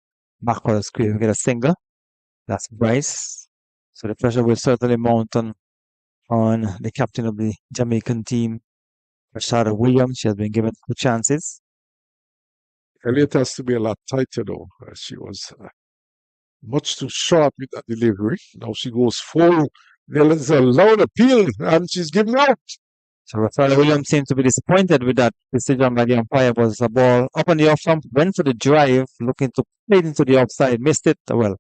backward of the screen and get a single. That's Bryce. So the pressure will certainly mount on the captain of the Jamaican team, Rashada Williams. She has been given 2 chances. Elliot has to be a lot tighter though. She was much too short with that delivery. Now she goes full. There's a loud appeal and she's given out. So Rashada Williams seemed to be disappointed with that decision by the umpire. Was a ball up on the off stump, went for the drive, looking to play it into the offside, missed it. Well,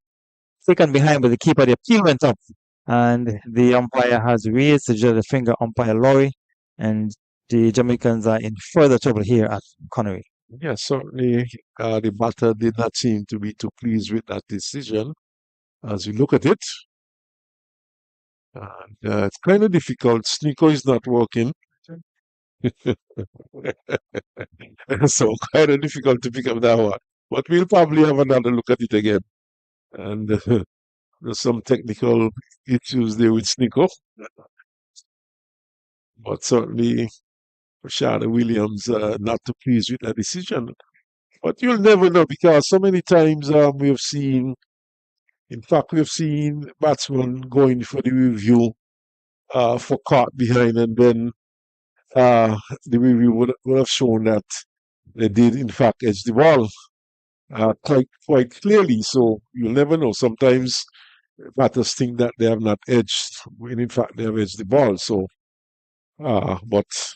taken behind by the keeper. The appeal went up, and the umpire has raised the finger, umpire Laurie, and the Jamaicans are in further trouble here at Connery. Yeah, certainly the batter did not seem to be too pleased with that decision. As you look at it, and it's kind of difficult. Sneeko is not working. So kind of difficult to pick up that one. But we'll probably have another look at it again. And there's some technical issues there with Sneeko. But certainly Rashada Williams not too pleased with that decision. But you'll never know because so many times we've seen batsmen going for the review for caught behind, and then the review would have shown that they did in fact edge the ball quite clearly. So you'll never know. Sometimes batters think that they have not edged when in fact they have edged the ball. So, but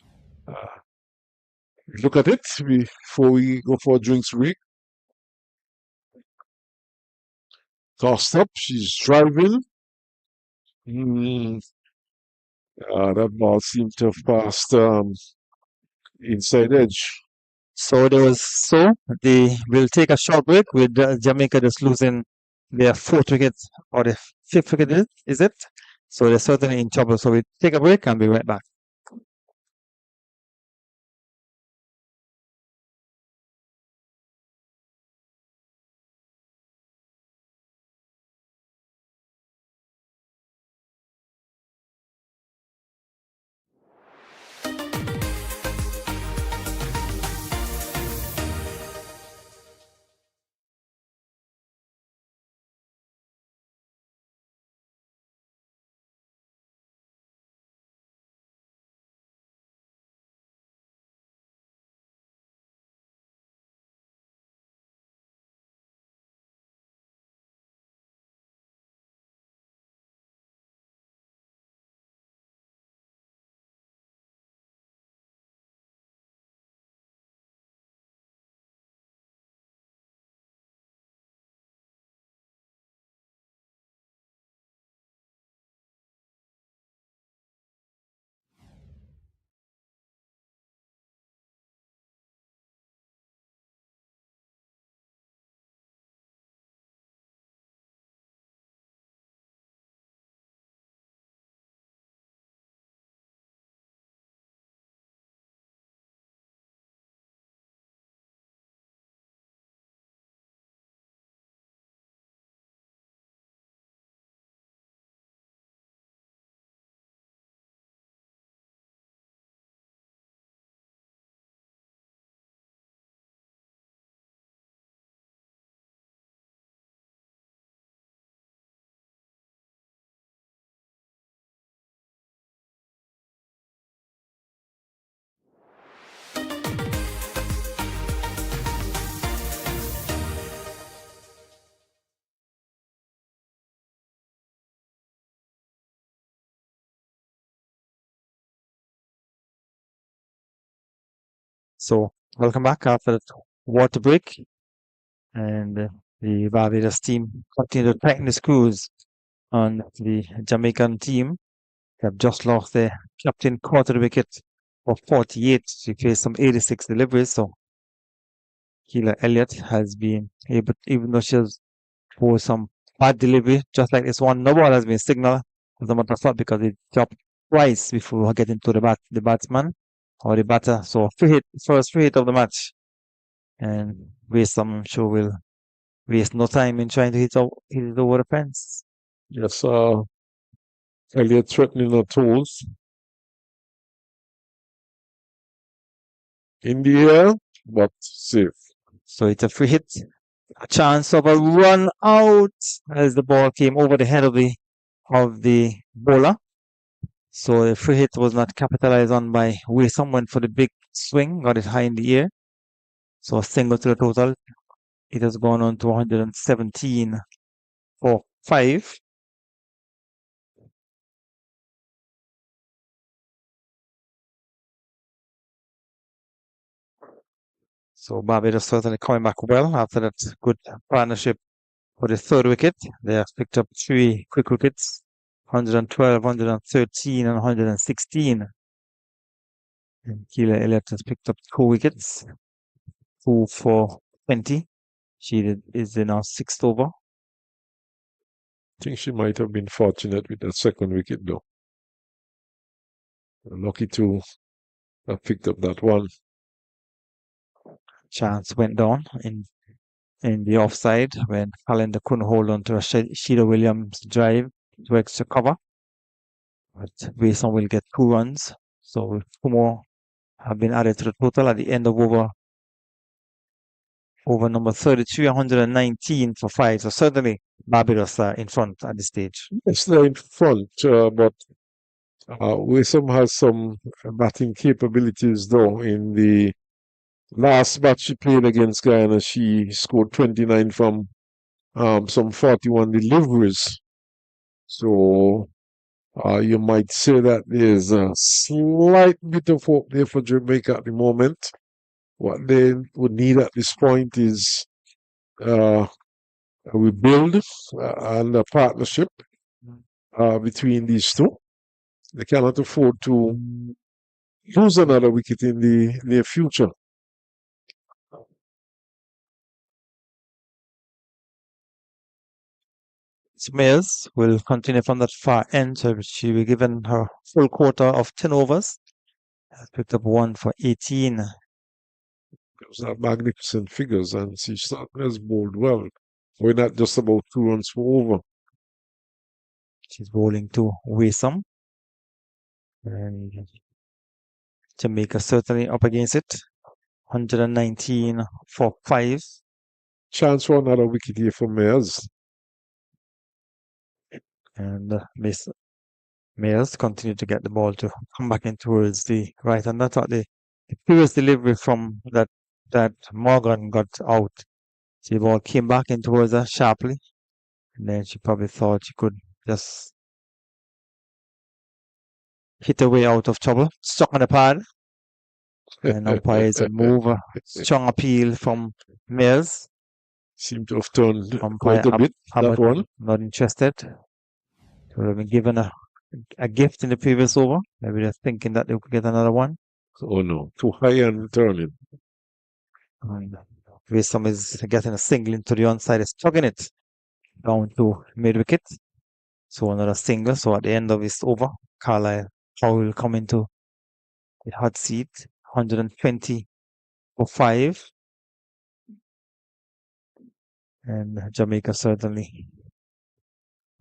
look at it before we go for a drinks break. Tossed up, she's driving. That ball seemed to have passed inside edge. So they will take a short break with Jamaica just losing their 4th wicket or the 5th wicket, is it? So they're certainly in trouble. So we take a break and be right back. So, welcome back after the water break. And the Barbados team continue to tighten the screws on the Jamaican team. They have just lost their captain caught the wicket for 48. She faced some 86 deliveries. So, Keela Elliott has been able, even though she has for some bad delivery, just like this one, no ball has been signaled as a matter of fact because it dropped twice before getting to the batsman or the batter. So free hit, first free hit of the match. And Waysome, I'm sure, will waste no time in trying to hit it over the fence. Yes, Elliot threatening her toes. In the air, but safe. So it's a free hit. A chance of a run out as the ball came over the head of the bowler. So the free hit was not capitalized on by Waysome, went for the big swing, got it high in the air. So a single to the total. It has gone on to 117 for 5. So Barbados certainly coming back well after that good partnership for the third wicket. They have picked up 3 quick wickets, 112, 113 and 116. And Keela Elliott has picked up 2 wickets, 2 for 20. She is in our 6th over. I think she might have been fortunate with that second wicket, though. Lucky to have picked up that one. Chance went down in the offside when Callender couldn't hold on to a Sheila Williams drive to extra cover. But Waysome will get 2 runs. So 2 more have been added to the total at the end of over number 33, 119 for 5. So certainly Barbados are in front at this stage. Yes, they're in front, but Waysome has some batting capabilities, though. In the last match she played against Guyana, she scored 29 from some 41 deliveries. So you might say that there's a slight bit of hope there for Jamaica at the moment. What they would need at this point is a rebuild and a partnership between these two. They cannot afford to lose another wicket in the near future. Smails will continue from that far end, so she will be given her full quota of 10 overs. Has picked up 1 for 18. Those are magnificent figures, and she certainly has bowled well. We're not just about 2 runs for over. She's bowling to Waysome. And Jamaica certainly up against it. 119 for 5. Chance for another wicket here for Mayers. And Miss Mayers continue to get the ball to come back in towards the right. And I thought the previous delivery from that Morgan got out. So the ball came back in towards her sharply. And then she probably thought she could just hit her way out of trouble. Stuck on the pad. And umpires a move. Strong appeal from Mayers. Seemed to have turned Umpire quite a bit, that one. not interested. Would have been given a gift in the previous over. Maybe they're thinking that they could get another one. Oh no, too high and turning. And Waysome is getting a single into the onside, is chugging it down to mid wicket. So another single. So at the end of this over, Carlisle will come into the hot seat. 120 for 5. And Jamaica certainly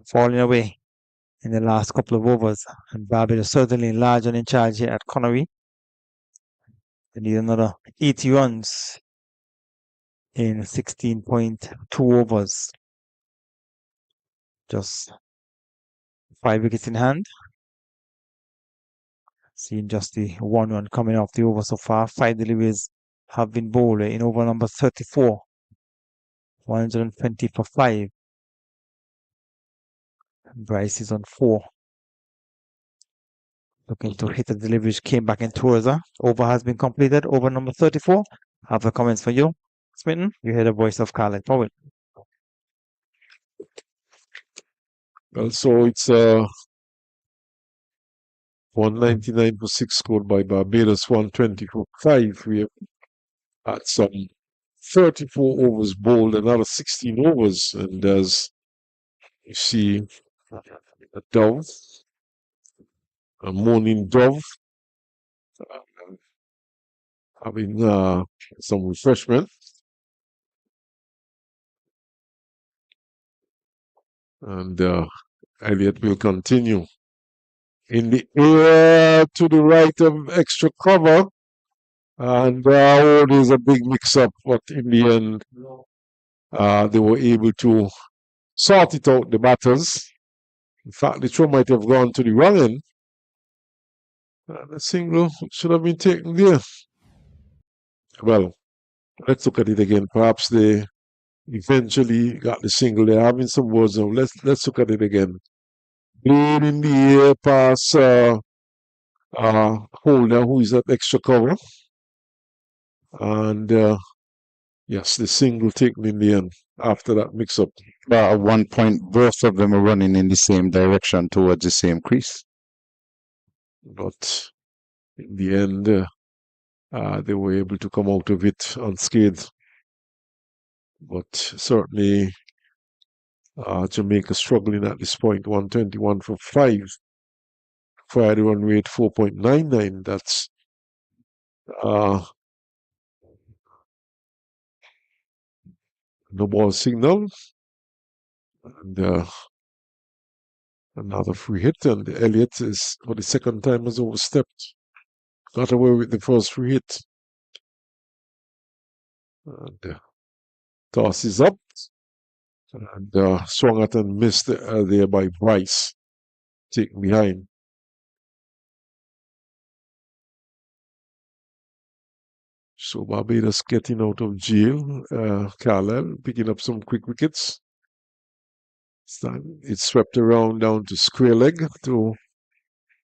falling away in the last couple of overs. And Barbados certainly large and in charge here at Connery. They need another 80 runs in 16.2 overs. Just 5 wickets in hand. Seeing just the 1 run coming off the over so far. 5 deliveries have been bowled in over number 34. 120 for 5. Bryce is on 4. Looking to hit the delivery, came back in towards her. Over has been completed. Over number 34. Have the comments for you. Smitten, you hear the voice of Carly Powell. Well, so it's 199 for 6 scored by Barbados, 120 for 5. We have had some 34 overs bowled, another 16 overs, and as you see, a dove, a morning dove, having some refreshment. And Elliott will continue. In the air to the right of extra cover. And there's a big mix-up, but in the end, they were able to sort it out, the batters. In fact, the throw might have gone to the wrong end. The single should have been taken there. Well, let's look at it again. Perhaps they eventually got the single. They're having some words now. Let's look at it again. Played in the air past Holder, who is at extra cover. And yes, the single taken in the end after that mix-up. At one point, both of them are running in the same direction towards the same crease. But in the end, they were able to come out of it unscathed. But certainly, Jamaica struggling at this point, 121 for 5. Fire the run rate 4.99. That's no ball signal. And another free hit. And Elliott is, for the second time, has overstepped. Got away with the first free hit. And toss is up. And swung at and missed there by Bryce. Taken behind. So Barbados getting out of jail. Carlisle picking up some quick wickets. It's swept around down to square leg to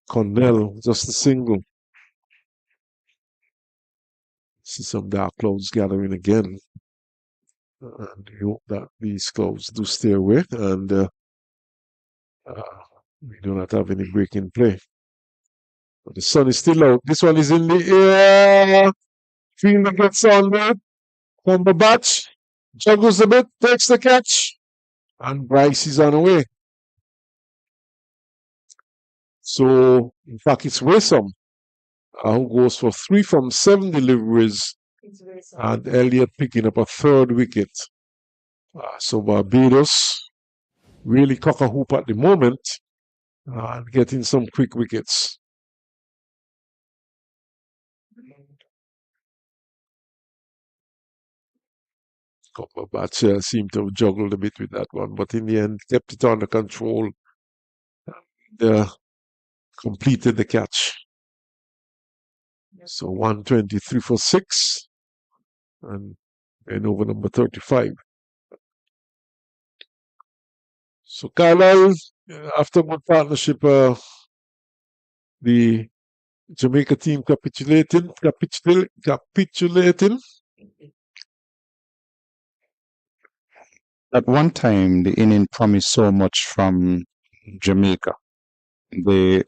Cornell, just a single. See some dark clouds gathering again. And we hope that these clouds do stay away and we do not have any break in play. But the sun is still out. This one is in the air. Fielder gets on there. Cumberbatch juggles a bit, takes the catch. And Bryce is on the way. So, in fact, it's Wesam who goes for 3 from 7 deliveries. And Elliott picking up a 3rd wicket. So Barbados really cock a hoop at the moment and getting some quick wickets. Cumberbatch seemed to have juggled a bit with that one, but in the end kept it under control and completed the catch. So 123 for 6 and over number 35. So Carlisle, after good partnership, the Jamaica team capitulating. At one time, the inning promised so much from Jamaica. They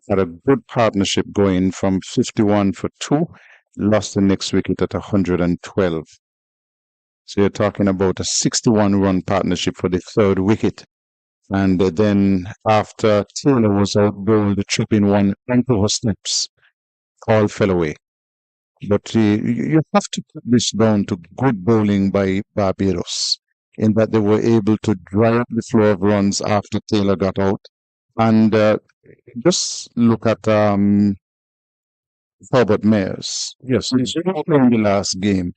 had a good partnership going from 51 for 2, lost the next wicket at 112. So you're talking about a 61-run partnership for the 3rd wicket. And then after Taylor was out bowled, the tripping one onto her steps, all fell away. But you have to put this down to good bowling by Barbados, in that they were able to dry up the flow of runs after Taylor got out. And just look at Herbert Mayers. Yes, He's playing the last game.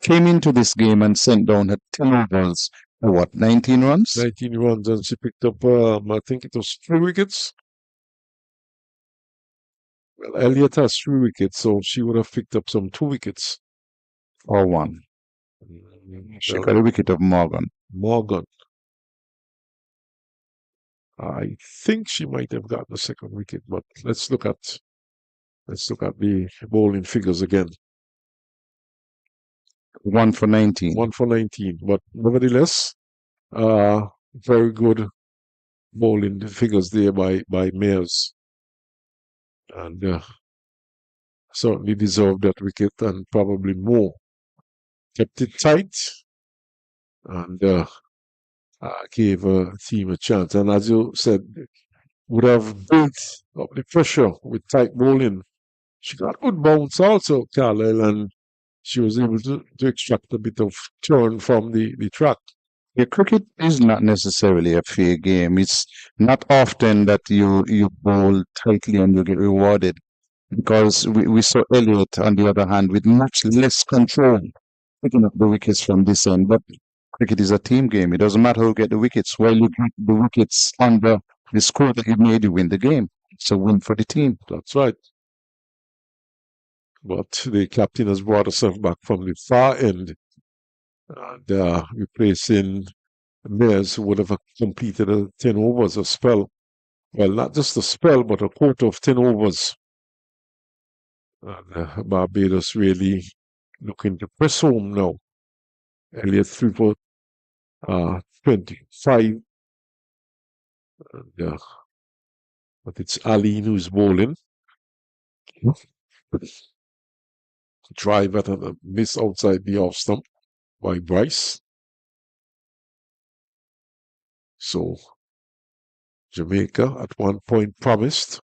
Came into this game and sent down at 10 overs. What, 19 runs? 19 runs, and she picked up, I think it was 3 wickets. Well, Elliott has 3 wickets, so she would have picked up some 2 wickets. Or 1. She got a wicket of Morgan. Morgan. I think she might have gotten the second wicket, but let's look at the bowling figures again. 1 for 19. 1 for 19, but nevertheless, very good bowling figures there by Mayers, and certainly deserved that wicket and probably more. Kept it tight and gave a team a chance. And as you said, would have built up the pressure with tight bowling. She got good bounce also, Carlisle, and she was able to extract a bit of turn from the track. Yeah, cricket is not necessarily a fair game. It's not often that you bowl tightly and you get rewarded. Because we saw Elliott, on the other hand, with much less control, picking up the wickets from this end. But cricket is a team game. It doesn't matter who get the wickets. While you get the wickets under the score that you made, you win the game. It's a win for the team. That's right. But the captain has brought herself back from the far end and replacing Mayers, who would have completed 10 overs of spell. Well, not just a spell, but a quarter of 10 overs. And Barbados really looking to press home now. Elliott 3 for 25. And, but it's Aline who's bowling. Drive at a miss outside the off stump by Bryce. So Jamaica at one point promised,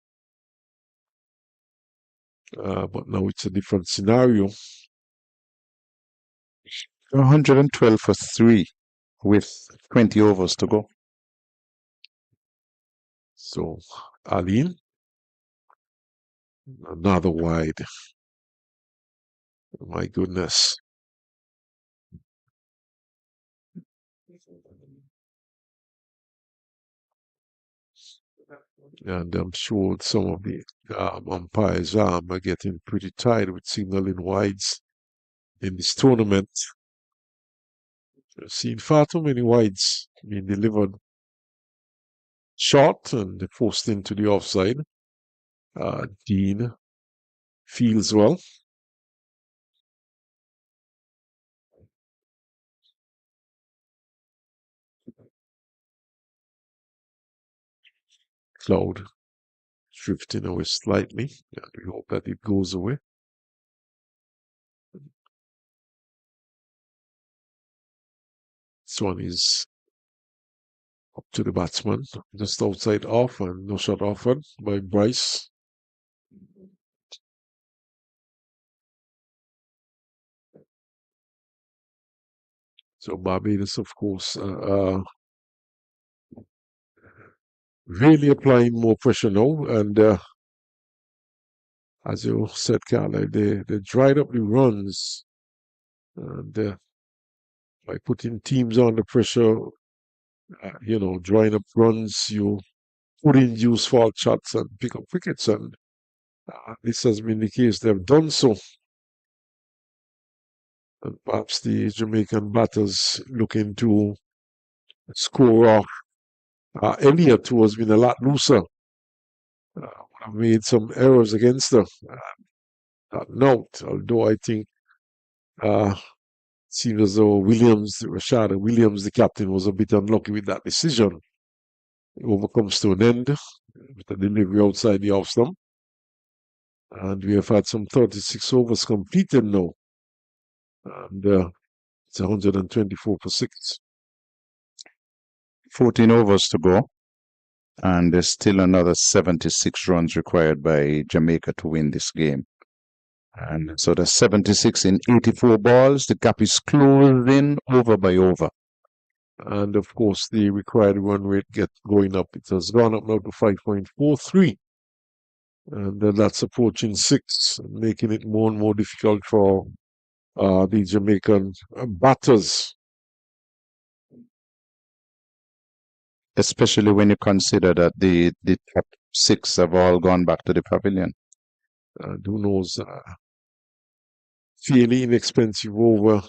but now it's a different scenario. 112 for 3 with 20 overs to go. So Aline, another wide. My goodness. And I'm sure some of the umpires are getting pretty tired with signaling wides in this tournament. I've seen far too many wides being delivered short and forced into the offside. Dean feels well. Cloud drifting away slightly. And we hope that it goes away. This one is up to the batsman, just outside off, and no shot offered by Bryce. So Barbados, of course, really applying more pressure now. And as you said, Carla, they dried up the runs. And by putting teams under pressure, drying up runs, you put in use fault shots and pick up wickets. And this has been the case. They've done so. And perhaps the Jamaican batters looking to score off. Elliott, who has been a lot looser, have made some errors against her. Note, although I think seems as though Rashad Williams, the captain, was a bit unlucky with that decision. It overcomes to an end with a delivery outside the off stump. And we have had some 36 overs completed now. And it's 124 for 6. 14 overs to go. And there's still another 76 runs required by Jamaica to win this game. And so there's 76 in 84 balls. The gap is closing over by over. And of course, the required run rate going up. It has gone up now to 5.43. And that's approaching 6, making it more and more difficult for the Jamaican batters. Especially when you consider that the top 6 have all gone back to the pavilion. Who knows? Fairly inexpensive over.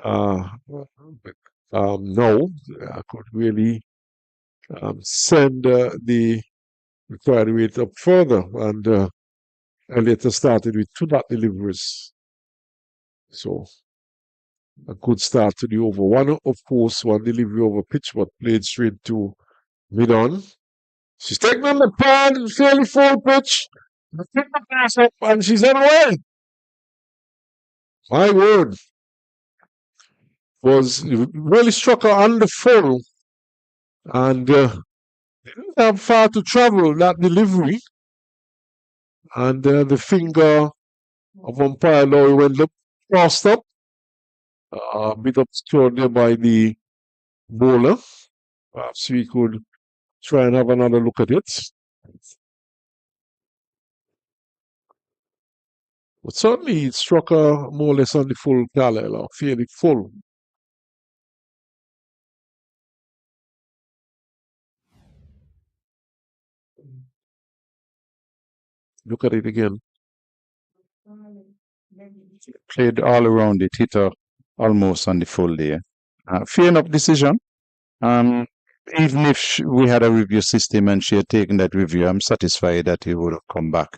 No, could really send the required rate up further. And Elliott started with 2 dot deliveries. So a good start to the over. One, of course, one delivery over pitch, but played straight to mid-on. She's taking on the pad, fairly full pitch. Pick the pass up, and she's on away. My word. Was really struck her on the full, and didn't have far to travel that delivery. And the finger of umpire Laurie went up, crossed up, a bit obscured there by the bowler. Perhaps we could try and have another look at it. But certainly it struck her more or less on the full, Carlisle, or fairly full. Look at it again. Played all around it, hit her almost on the full there. Fair enough decision. Even if we had a review system and she had taken that review, I'm satisfied that he would have come back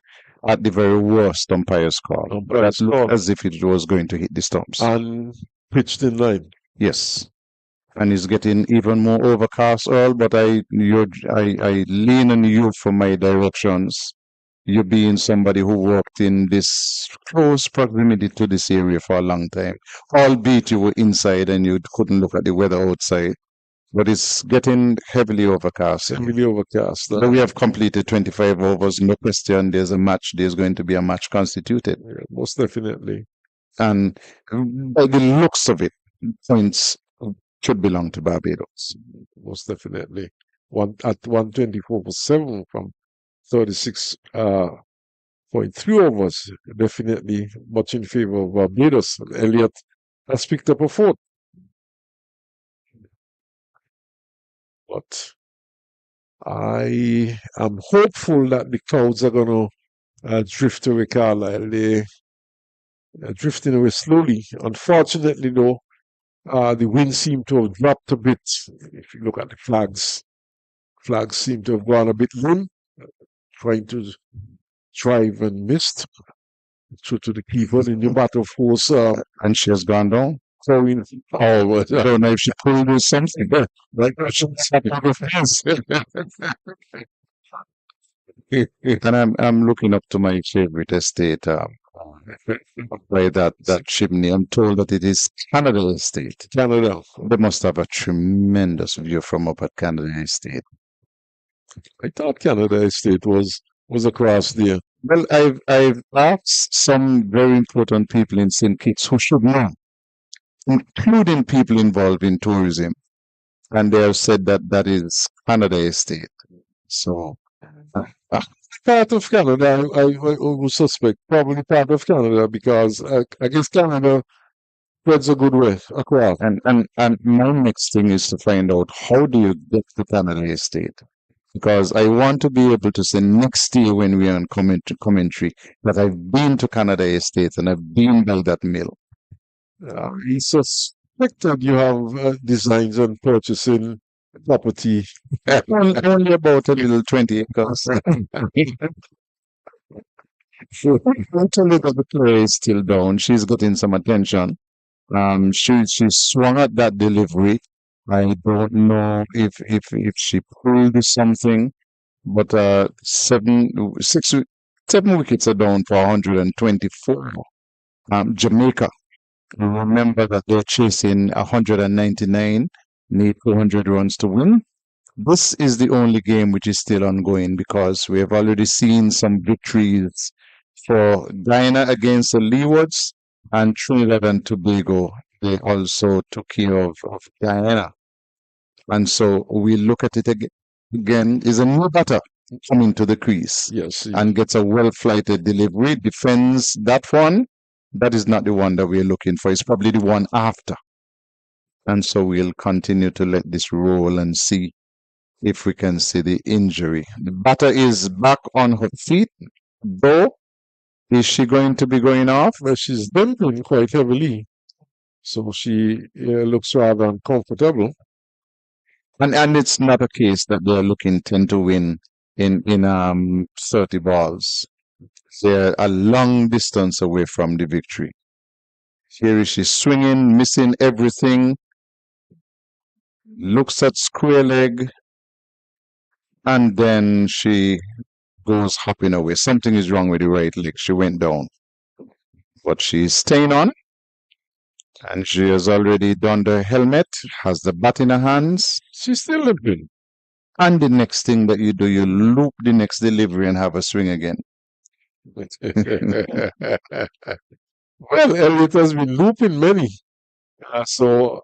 at the very worst umpire's call. That looked as if it was going to hit the stumps. And pitched in line. Yes. And it's getting even more overcast, Earl, but I lean on you for my directions. You being somebody who worked in this close proximity to this area for a long time, albeit you were inside and you couldn't look at the weather outside. But it's getting heavily overcast. Heavily overcast. But we have completed 25 overs, no question. There's a match. There's going to be a match constituted. Yeah, most definitely. And by the looks of it, points should belong to Barbados. Most definitely. At 124 for 7 from 36.3 overs. Definitely much in favor of Barbados. Elliott has picked up a 4th. But I am hopeful that the clouds are going to drift away, Carlisle. They are drifting away slowly. Unfortunately, though, the wind seemed to have dropped a bit. If you look at the flags seem to have gone a bit limp, trying to drive and missed. Through to the keeper in the battle force. And she has gone down. Throwing forward. I don't know if she pulled or something. Like And I'm looking up to my favorite estate by that chimney. I'm told that it is Canada Estate. Canada. They must have a tremendous view from up at Canada Estate. I thought Canada Estate was across there. Well, I've asked some very important people in St. Kitts who should know, including people involved in tourism, and they have said that that is Canada Estate. So, part of Canada, I would suspect, probably part of Canada, because I guess Canada spreads a good way across. and my next thing is to find out how do you get to Canada Estate? Because I want to be able to say next year when we are on commentary that I've been to Canada Estate and I've been by that mill. He suspected you have designs on purchasing property. Only about a little 20 acres. Actually, the player is still down. She's getting some attention. She swung at that delivery. I don't know if she pulled something, but 7 wickets are down for 124. Jamaica. Remember that they're chasing 199, need 200 runs to win. This is the only game which is still ongoing because we have already seen some victories for Guyana against the Leewards and Trinidad and Tobago. They also took care of Guyana. And so we look at it again. Is a new batter coming to the crease. Yes. And gets a well-flighted delivery, defends that one. That is not the one that we're looking for. It's probably the one after. And so we'll continue to let this roll and see if we can see the injury. The batter is back on her feet, though. Is she going to be going off? Well, she's dumping quite heavily. So she looks rather uncomfortable. And it's not a case that they're looking 10 to win in 30 balls. They're a long distance away from the victory. Here she's swinging, missing everything, looks at square leg, and then she goes hopping away. Something is wrong with the right leg. She went down. But she's staying on, and she has already donned the helmet, has the bat in her hands. She's still limping. And the next thing that you do, you loop the next delivery and have a swing again. Well, Elliot has been looping many. So,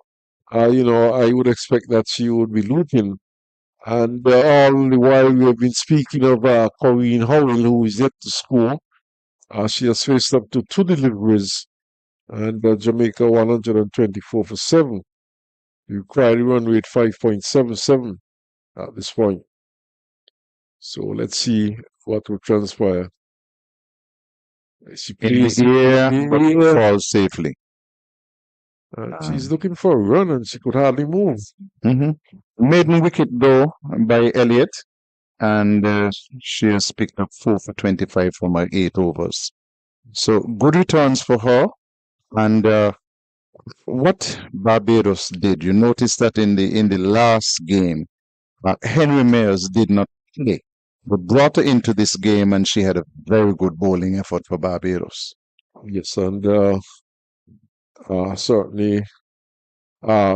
I would expect that she would be looping. And all the while we have been speaking of Corinne Howell, who is yet to score. She has faced up to 2 deliveries, and Jamaica 124 for 7. The required run rate 5.77 at this point. So let's see what will transpire. She In plays the air, but in the air. falls safely. She's looking for a run, and she could hardly move. Maiden wicket, though, by Elliott. And she has picked up 4 for 25 from her 8 overs. So good returns for her. And what Barbados did, you notice that in the last game, Henry Mayers did not play, but brought her into this game, and she had a very good bowling effort for Barbados. Yes, and certainly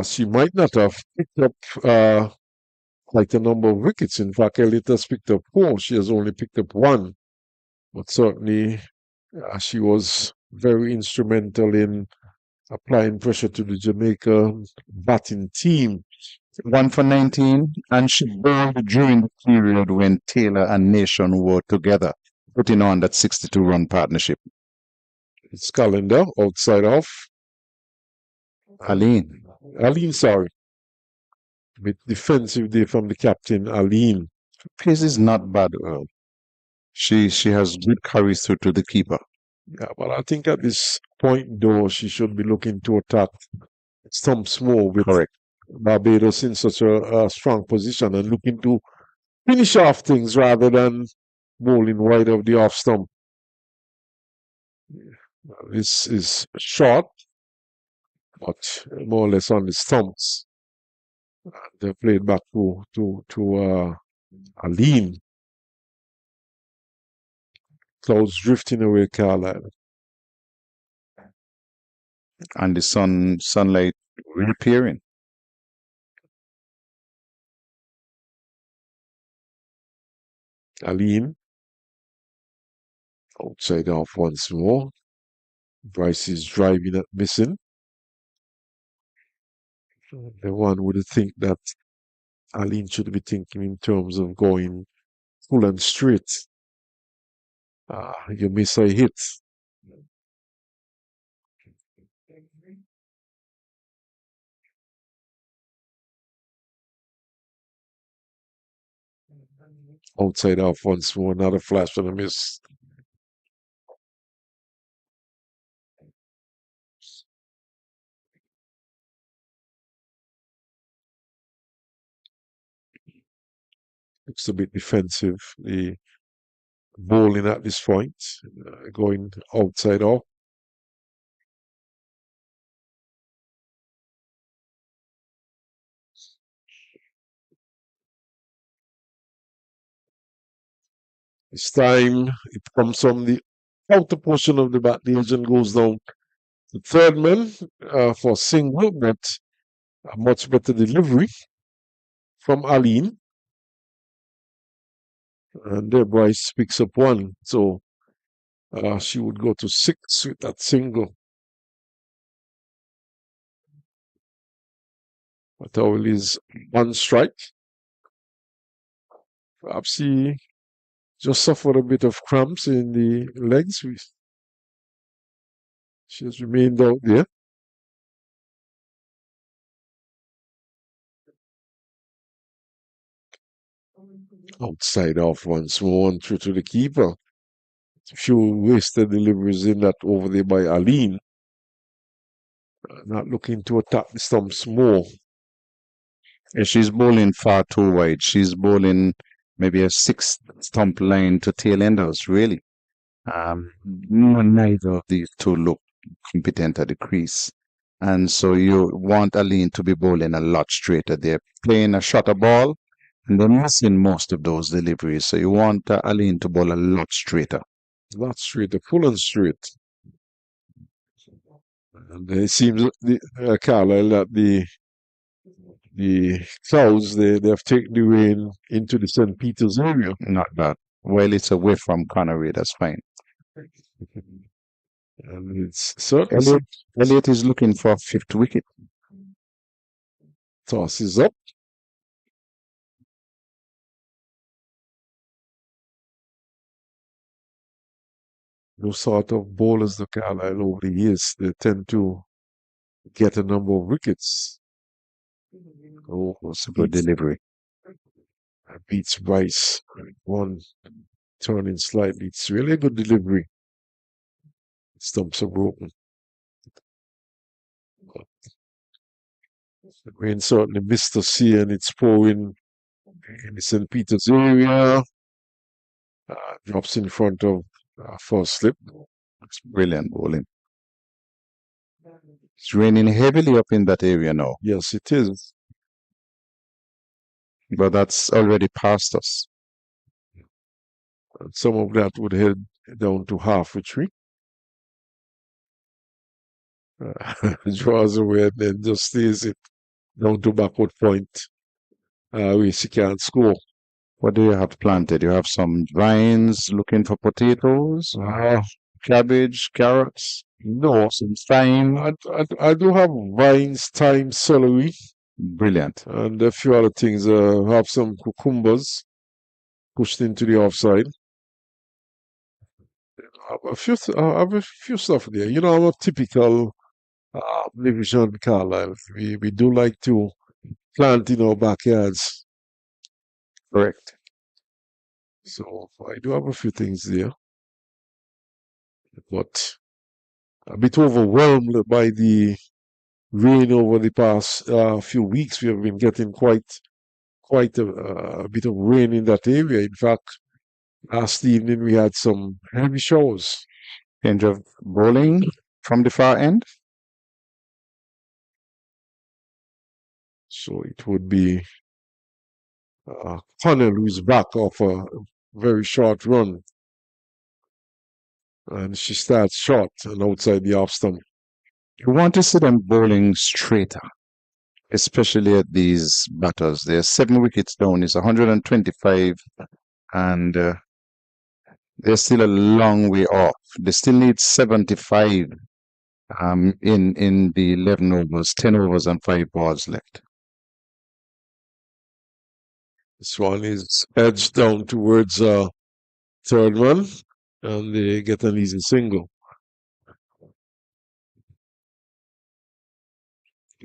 she might not have picked up quite a number of wickets. In fact, Elliott has picked up 4. She has only picked up 1. But certainly she was very instrumental in applying pressure to the Jamaica batting team. 1 for 19, and she bowled during the period when Taylor and Nation were together, putting on that 62-run partnership. It's Calendar, outside off. Aline. Aline, sorry. Bit defensive day from the captain, Aline. Pace is not bad. She has good carries through to the keeper. Yeah, but I think at this point, though, she should be looking to attack stumps more with Correct. Barbados in such a strong position and looking to finish off things rather than bowling wide of the off stump. This is short, but more or less on the stumps. They played back to Aline. Clouds drifting away, Carlisle. And the sunlight reappearing. Aline. Outside off once more. Bryce is driving at missing. The one would think that Aline should be thinking in terms of going full and straight. You miss a hit. Outside off once more, another flash and a miss. Looks a bit defensive. The bowling at this point, going outside off. This time it comes from the outer portion of the bat. The agent goes down. The third man for single, but a much better delivery from Aline. And there Bryce picks up 1. So she would go to 6 with that single. Matawil is 1 strike. Perhaps he just suffered a bit of cramps in the legs. She has remained out there. Outside off once more, 1 through to the keeper. A few wasted deliveries in that over there by Aline. Not looking to attack the stumps more. She's bowling far too wide. She's bowling maybe a 6 stump line to tail enders, really. Neither of these two look competent at the crease. And so you want Aline to be bowling a lot straighter. They're playing a shorter ball and they're missing most of those deliveries. So you want Aline to bowl a lot straighter. Not straight, full and straight. And it seems Carlisle, that the clouds they have taken the rain into the St. Peter's area. Not bad. Well, it's away from Connery. That's fine. And it's certainly Elliott is looking for a 5th wicket. Toss is up. Those sort of bowlers, the Carlisle over the years, they tend to get a number of wickets. Oh, it's a good delivery. Beats Bryce. One turning slightly. It's really a good delivery. Stumps are broken. The rain certainly missed us here, and it's pouring in the St. Peter's area. Drops in front of first slip. It's brilliant bowling. It's raining heavily up in that area now. Yes, it is. But that's already past us. And some of that would head down to half retreat. Draws away and then just stays it down to backward point. Where she can't score. What do you have planted? You have some vines looking for potatoes, cabbage, carrots, No, some thyme. I do have vines, thyme, celery, Brilliant. and a few other things. Have some cucumbers pushed into the offside. I have a few stuff there. You know, I'm a typical division Carlisle. We do like to plant in our backyards. Correct. So I do have a few things there. But a bit overwhelmed by the rain over the past few weeks. We have been getting quite a bit of rain in that area. In fact, last evening we had some heavy showers. Change of bowling from the far end. So it would be Connell who's back off a very short run. And she starts short and outside the off stump. You want to see them bowling straighter, especially at these batters. They're 7 wickets down. It's 125, and they're still a long way off. They still need 75 in the 11 overs, 10 overs, and 5 balls left. This one is edged down towards third one, and they get an easy single.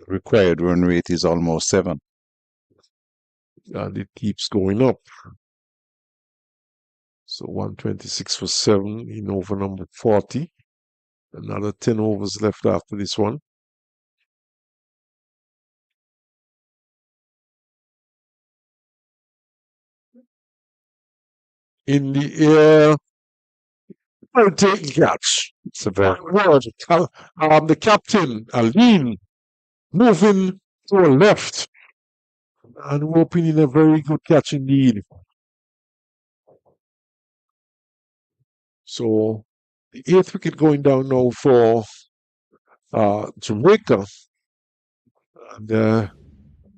Required run rate is almost 7. And it keeps going up. So 126 for 7 in over number 40. Another 10 overs left after this one. In the air, well taken catch. It's a very The captain, Aline, moving to a left and hoping in a very good catch indeed. So the 8th wicket going down now for Jamaica. And they're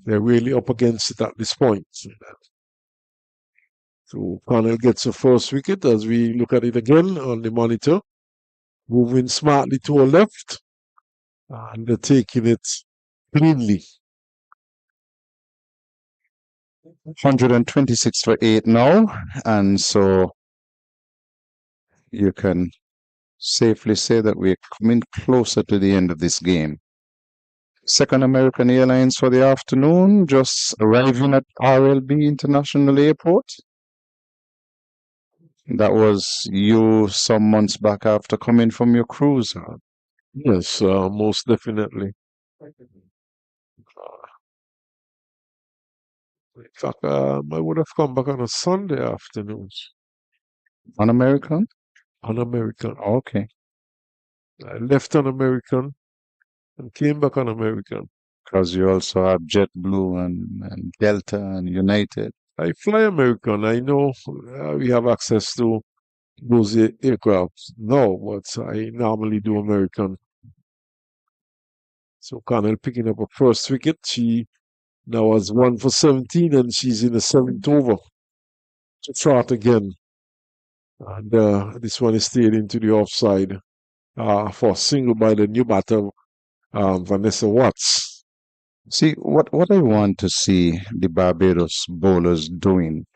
really up against it at this point. So Connell gets a first wicket as we look at it again on the monitor. Moving smartly to a left. And they're taking it cleanly. 126 for 8 now, and so you can safely say that we're coming closer to the end of this game. Second American Airlines for the afternoon, just arriving at RLB International Airport. That was you some months back after coming from your cruise. Yes, most definitely. In fact, I would have come back on a Sunday afternoon. On American? On American. Okay. I left on American and came back on American. Because you also have JetBlue and Delta and United. I fly American. I know we have access to those aircraft now, but I normally do American. So Connell picking up a first wicket. She now has 1 for 17 and she's in the 7th over to start again. And this one is stayed into the offside for a single by the new batter, Vanessa Watts. See, what I want to see the Barbados bowlers doing,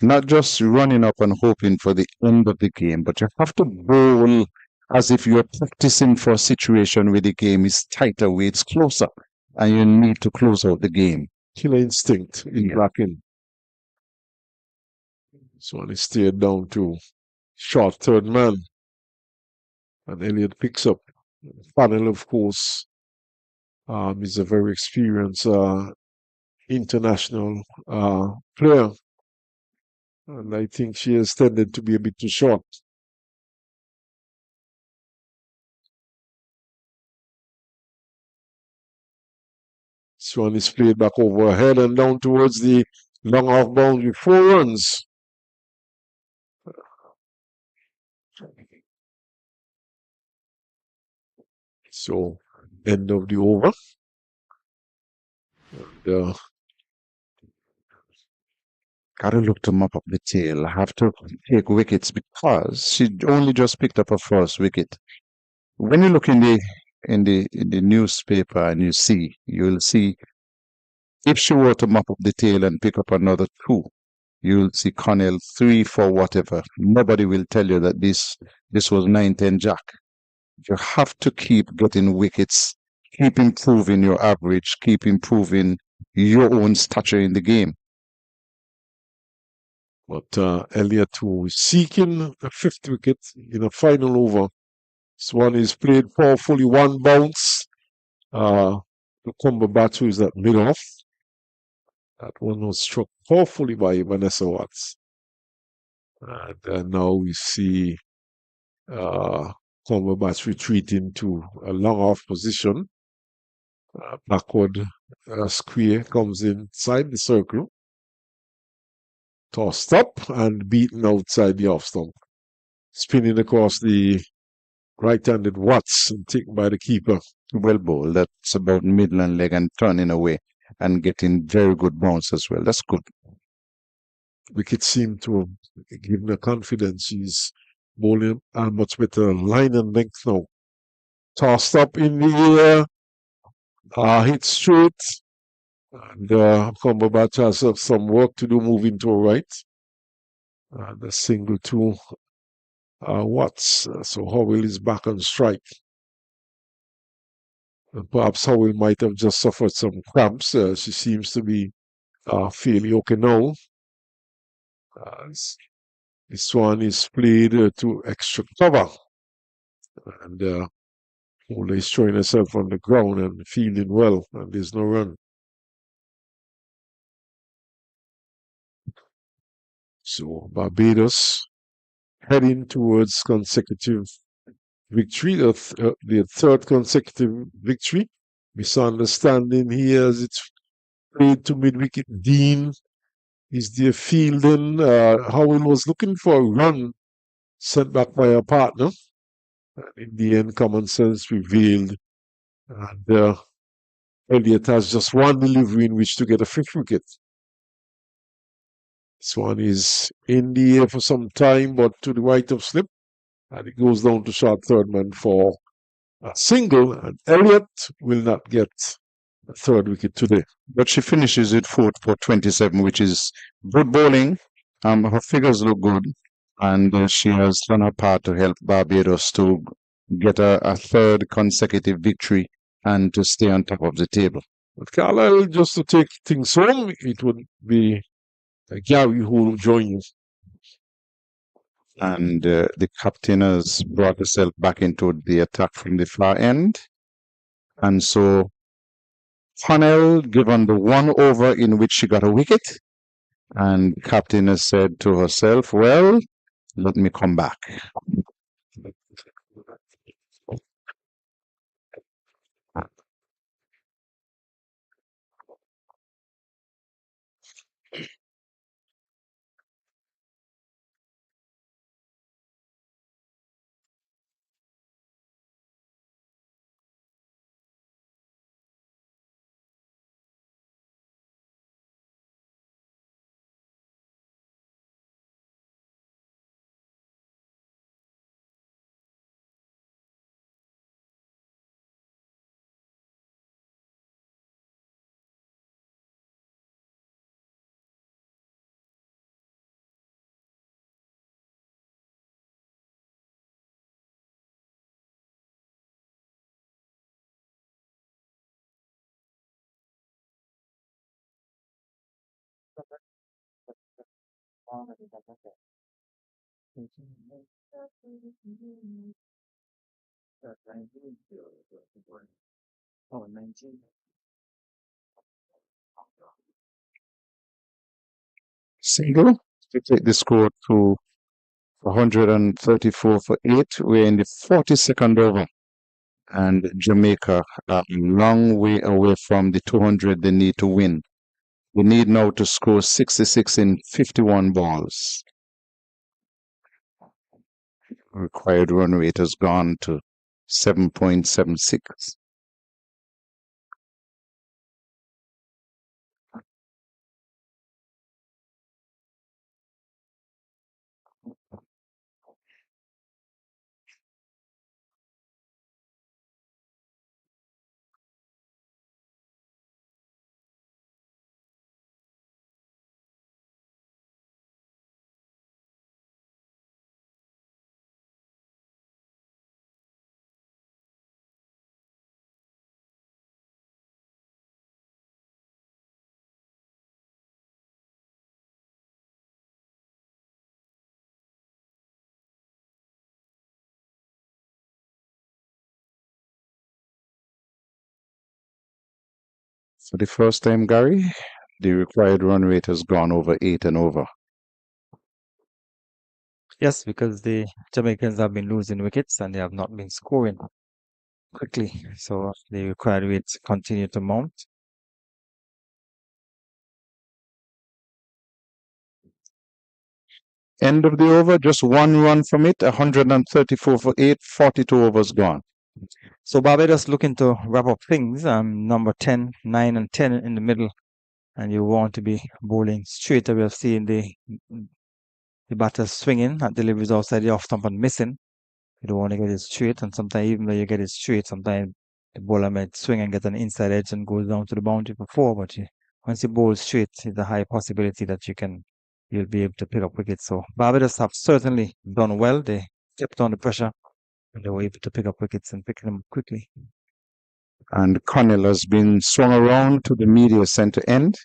not just running up and hoping for the end of the game, but you have to bowl as if you're practicing for a situation where the game is tighter, where it's closer, and you need to close out the game. Killer instinct in blocking. This one is steered down to short third man. And Elliott picks up. Funnel, of course, is a very experienced international player. And I think she has tended to be a bit too short. This one is played back over her head and down towards the long off boundary. 4 runs. So, end of the over. And, Gotta look to mop up the tail. Have to take wickets because she only just picked up her first wicket. When you look in the newspaper and you'll see if she were to mop up the tail and pick up another 2, you'll see Connell 3 for whatever. Nobody will tell you that this was 9-10 Jack. You have to keep getting wickets, keep improving your average, keep improving your own stature in the game. But Elliott, who is seeking a 5th wicket in a final over. This one is played powerfully, 1 bounce. The Cumberbatch, who is at mid-off. That one was struck powerfully by Vanessa Watts. And now we see Cumberbatch retreating to a long off position. Backward square comes inside the circle. Tossed up and beaten outside the off stump. Spinning across the right-handed Watts and taken by the keeper. Well bowled. That's about midland leg and turning away and getting very good bounce as well. That's good. Wicket seemed to have given her confidence. She's bowling a much better line and length now. Tossed up in the air. Hit straight. And Cumberbatch has some work to do moving to a right. The single to Watts. So Howell is back on strike. And perhaps Howell might have just suffered some cramps. She seems to be fairly okay now. This one is played to extra cover. And Howell is showing herself on the ground and fielding well. And there's no run. So Barbados heading towards consecutive victory, the 3rd consecutive victory. Misunderstanding here as it's played to mid-wicket. Dean is there fielding. Howell was looking for a run sent back by a partner. And in the end, common sense prevailed. And Elliott has just 1 delivery in which to get a 5th wicket. This one is in the air for some time, but to the right of slip. And it goes down to short third man for a single. And Elliott will not get a 3rd wicket today. But she finishes it 4th for 27, which is good bowling. Her figures look good. And she has done her part to help Barbados to get a 3rd consecutive victory and to stay on top of the table. But Carlisle, just to take things home, it would be Gary who will join you. And the captain has brought herself back into the attack from the far end. And so Connell, given the 1 over in which she got a wicket, And captain has said to herself, well, let me come back. Oh, 19. Single to take the score to 134 for 8. We're in the 42nd over. And Jamaica are a long way away from the 200 they need to win. They need now to score 66 in 51 balls. Required run rate has gone to 7.76. For the first time, Gary, the required run rate has gone over 8 and over. Yes, because the Jamaicans have been losing wickets and they have not been scoring quickly. So the required rates continue to mount. End of the over, just one run from it, 134 for 8, 42 overs gone. So Barbados looking to wrap up things. Number 10, 9 and 10 in the middle. And you want to be bowling straight. We have seen the batters swinging at deliveries outside the off stump and missing. You don't want to get it straight. And sometimes even though you get it straight, sometimes the bowler might swing and get an inside edge and goes down to the boundary for 4. But once you bowl straight, it's a high possibility that you'll be able to pick up wickets. So Barbados have certainly done well. They kept on the pressure and they were able to pick up wickets and pick them up quickly. And Connell has been swung around to the media center end.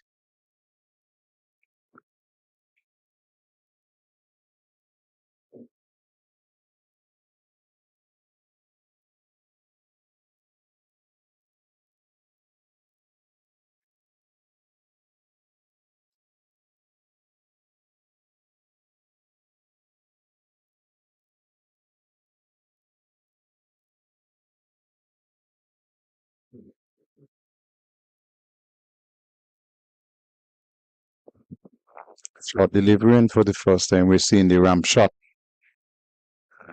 Short delivery, and for the first time, we're seeing the ramp shot.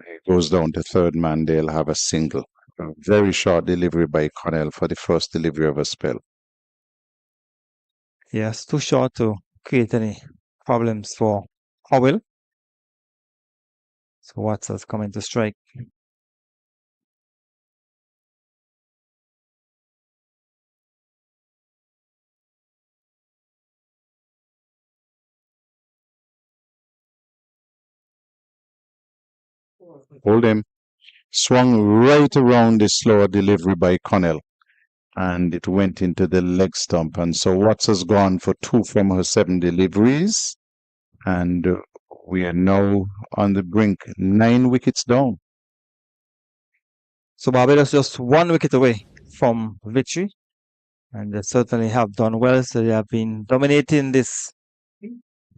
It goes down to third man, they'll have a single. A very short delivery by Connell for the first delivery of a spell. Yes, too short to create any problems for Howell. So Watson's coming to strike. Hold him. Swung right around the slower delivery by Connell. And it went into the leg stump. And so Watts has gone for 2 from her 7 deliveries. And we are now on the brink, 9 wickets down. So Barbados just 1 wicket away from victory. And they certainly have done well. So they have been dominating this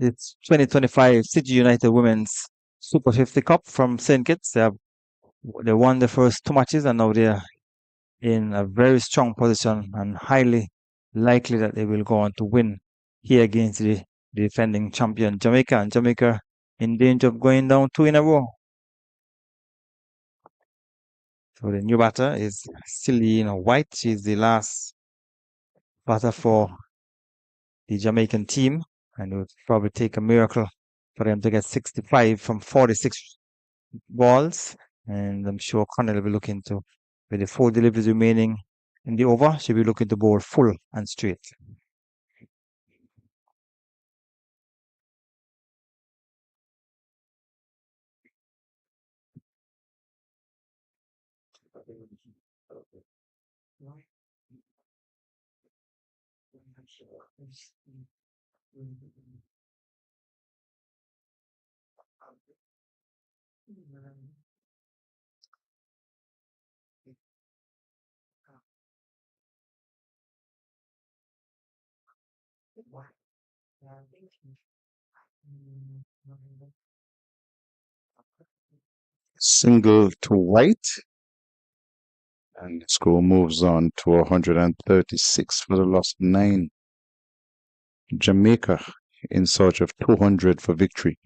It's 2025 City United Women's Super 50 Cup from St. Kitts. They won the first two matches and now they're in a very strong position and highly likely that they will go on to win here against the defending champion Jamaica, and Jamaica in danger of going down two in a row. So the new batter is Celine White. She's the last batter for the Jamaican team, and it would probably take a miracle for them to get 65 from 46 balls. And I'm sure Connell will be looking to, with the 4 deliveries remaining in the over, she'll be looking to bowl full and straight. Single to White, and the score moves on to 136 for the lost 9. Jamaica in search of 200 for victory.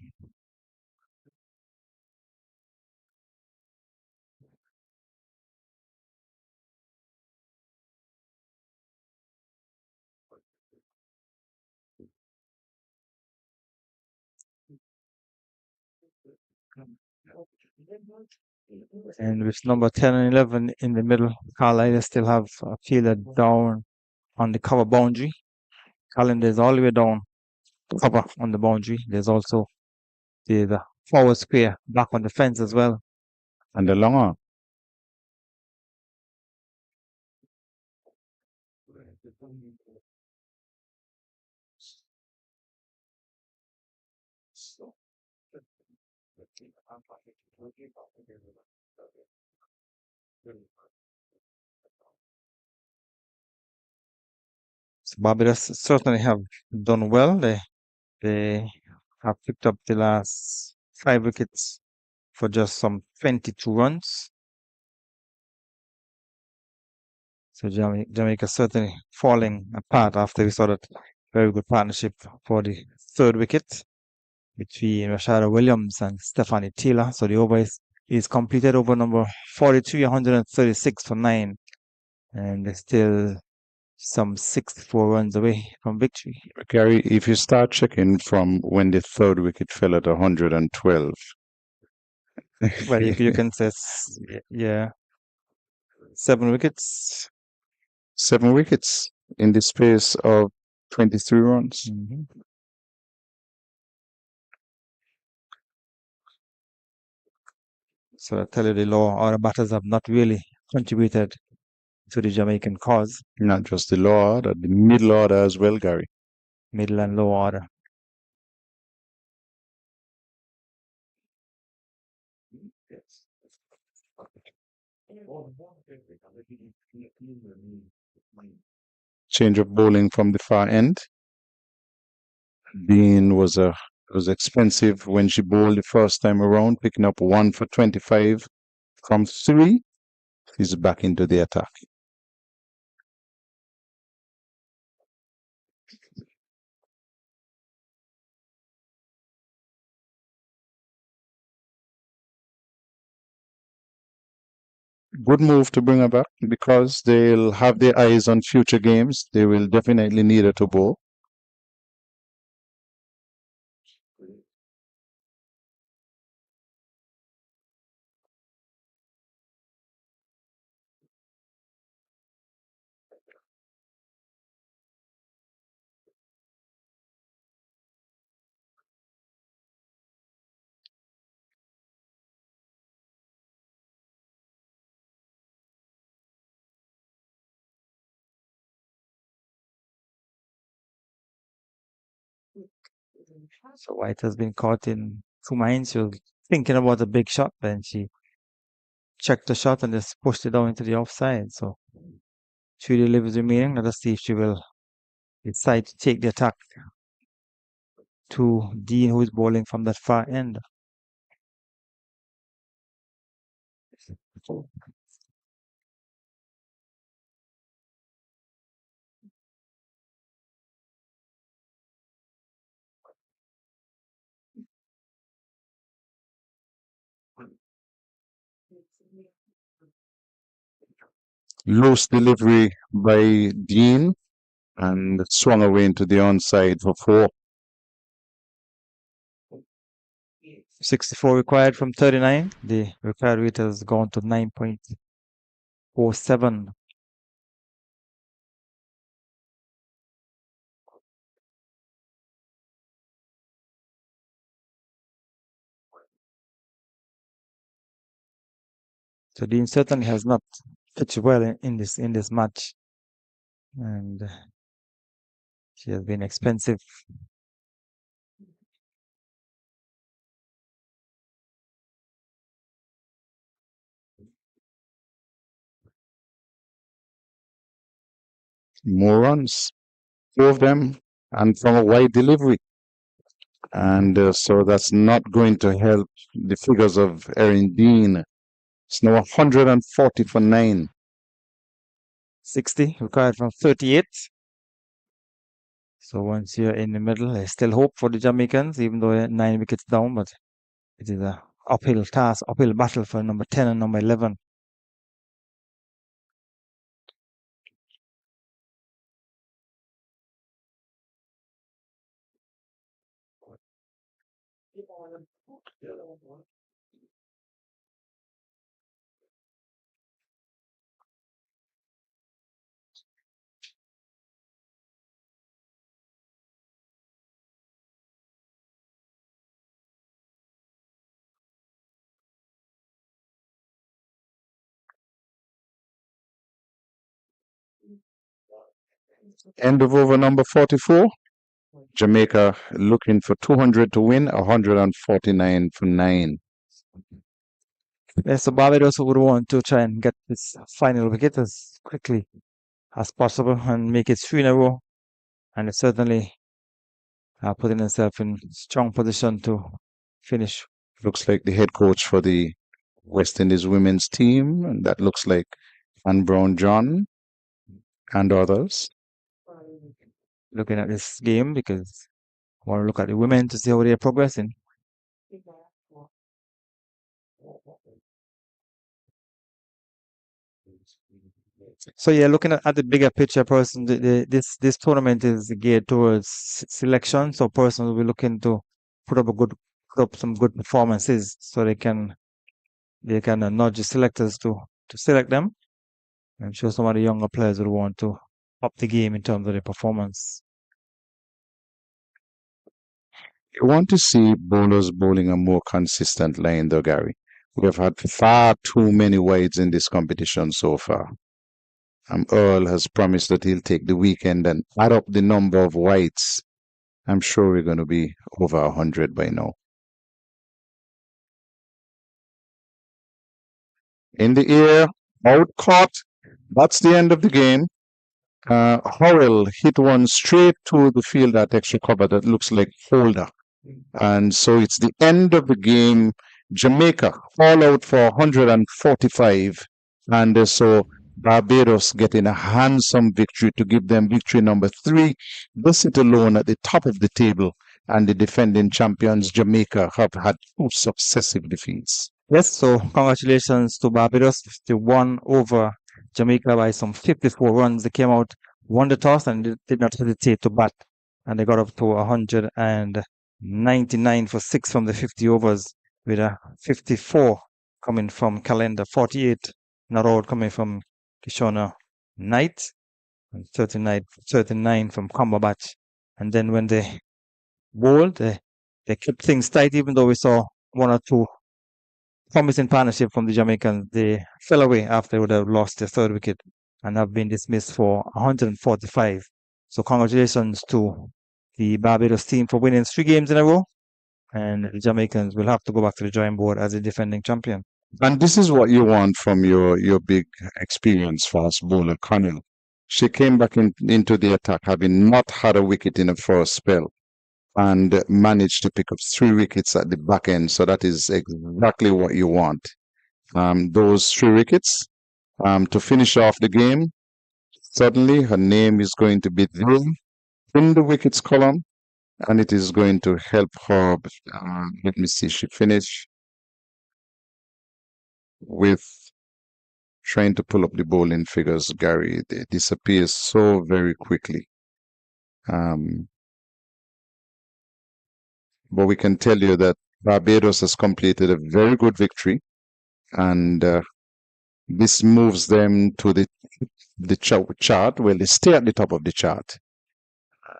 And with number 10 and 11 in the middle, Carlisle still have a fielder down on the cover boundary. Calendar is all the way down, cover on the boundary. There's also the forward square back on the fence as well. And the long on. So Barbados certainly have done well. They have picked up the last 5 wickets for just some 22 runs. So Jamaica certainly falling apart after we saw that very good partnership for the 3rd wicket between Rashada Williams and Stephanie Taylor. So the over is completed, over number 43, 136 for 9. And they're still some 64 runs away from victory. Gary, if you start checking from when the 3rd wicket fell at 112. Well, you can say, yeah, 7 wickets. 7 wickets in the space of 23 runs. So I tell you, the lower order batters have not really contributed to the Jamaican cause. Not just the lower order, the middle order as well, Gary. Middle and lower order. Change of bowling from the far end. Bean was expensive when she bowled the first time around, picking up 1 for 25 from 3. She's back into the attack. Good move to bring her back because they'll have their eyes on future games. They will definitely need her to bowl. So White has been caught in 2 minds. She was thinking about a big shot, and she checked the shot and just pushed it down into the offside. So 3 deliveries remaining. Let us see if she will decide to take the attack. to Dean, who is bowling from that far end. Loose delivery by Dean and swung away into the onside for 4. 64 required from 39. The required rate has gone to 9.47. So Dean certainly has not pitched well in this match, and she has been expensive. More runs, 4 of them, and from a wide delivery. And so that's not going to help the figures of Erin Dean. It's now 140 for 9. 60 required from 38. So once you're in the middle, there's still hope for the Jamaicans, even though they're 9 wickets down, but it is a uphill task, uphill battle for number 10 and number 11. End of over number 44. Jamaica looking for 200 to win, 149 for 9. Yes, so Barbados would want to try and get this final wicket as quickly as possible and make it 3 in a row. And it certainly putting themselves in strong position to finish. Looks like the head coach for the West Indies women's team, and that looks like Ann Brown John and others. Looking at this game because I want to look at the women to see how they're progressing. So yeah, looking at the bigger picture, person, this tournament is geared towards selection. So persons will be looking to put up some good performances, so they can nudge the selectors to select them. I'm sure some of the younger players will want to up the game in terms of their performance. You want to see bowlers bowling a more consistent line, though, Gary. We have had far too many wides in this competition so far. Earl has promised that he'll take the weekend and add up the number of wides. I'm sure we're going to be over 100 by now. In the air, out caught. That's the end of the game. Howell hit one straight to the field at extra cover that looks like Holder. And so it's the end of the game. Jamaica all out for 145. And so Barbados getting a handsome victory to give them victory number 3. They sit alone at the top of the table. And the defending champions, Jamaica, have had 2 successive defeats. Yes, so congratulations to Barbados. They won over Jamaica by some 54 runs. They came out, won the toss, and did not hesitate to bat. And they got up to 199 for 6 from the 50 overs, with a 54 coming from Calendar, 48 not out coming from Kishona Knight, and 39 from Cumberbatch. And then when they bowled, they kept things tight, even though we saw 1 or 2 promising partnership from the Jamaicans. They fell away after they would have lost their 3rd wicket and have been dismissed for 145. So congratulations to the Barbados team for winning 3 games in a row. And the Jamaicans will have to go back to the drawing board as a defending champion. And this is what you want from your big experienced fast bowler, Connell. She came back into the attack having not had a wicket in the first spell. and managed to pick up 3 wickets at the back end. So that is exactly what you want. Those 3 wickets to finish off the game. Suddenly, her name is going to be there in the wickets column, and it is going to help her. Let me see, she finished with trying to pull up the bowling figures, Gary. They disappear so very quickly. But we can tell you that Barbados has completed a very good victory, and this moves them to the chart. Well, they stay at the top of the chart.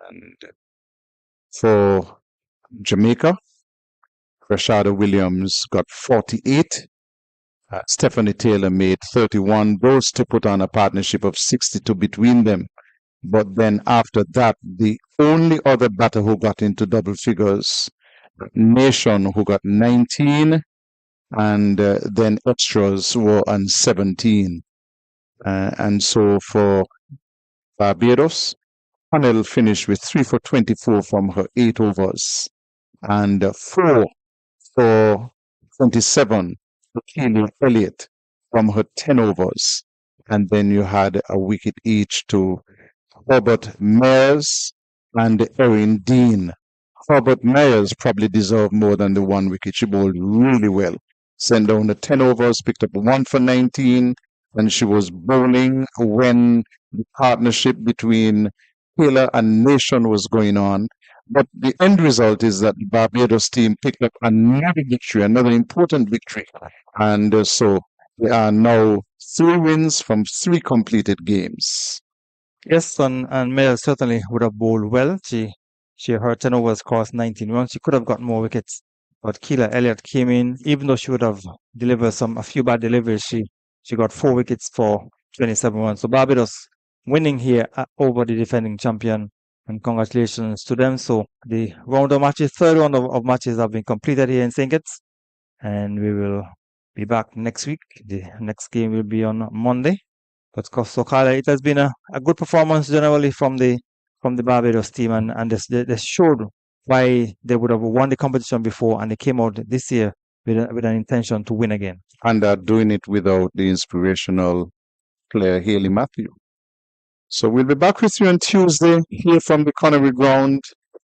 And for Jamaica, Rashada Williams got 48. Stephanie Taylor made 31. Those to put on a partnership of 62 between them. But then after that, the only other batter who got into double figures, Nation, who got 19, and then extras were on 17. And so for Barbados, Connell finished with 3 for 24 from her 8 overs, and 4 for 27 for Keely Elliott from her 10 overs. And then you had a wicket each to Herbert Myers and Erin Dean. Herbert Myers probably deserved more than the 1 wicket. She bowled really well. Sent down the 10 overs, picked up 1 for 19, and she was bowling when the partnership between Taylor and Nation was going on. But the end result is that the Barbados team picked up another victory, another important victory. And so they are now 3 wins from 3 completed games. Yes, and Mel certainly would have bowled well. Her 10 overs cost 19 runs. She could have got more wickets, but Keela Elliott came in. Even though she would have delivered a few bad deliveries, she got 4 wickets for 27 runs. So Barbados winning here over the defending champion, and congratulations to them. So the round of matches, third round of matches have been completed here in St. Kitts, and we will be back next week. The next game will be on Monday. But so Carla, it has been a good performance generally from the Barbados team, and they showed why they would have won the competition before, and they came out this year with an intention to win again. And are doing it without the inspirational player Haley Matthew. So we'll be back with you on Tuesday here from the Connery Ground.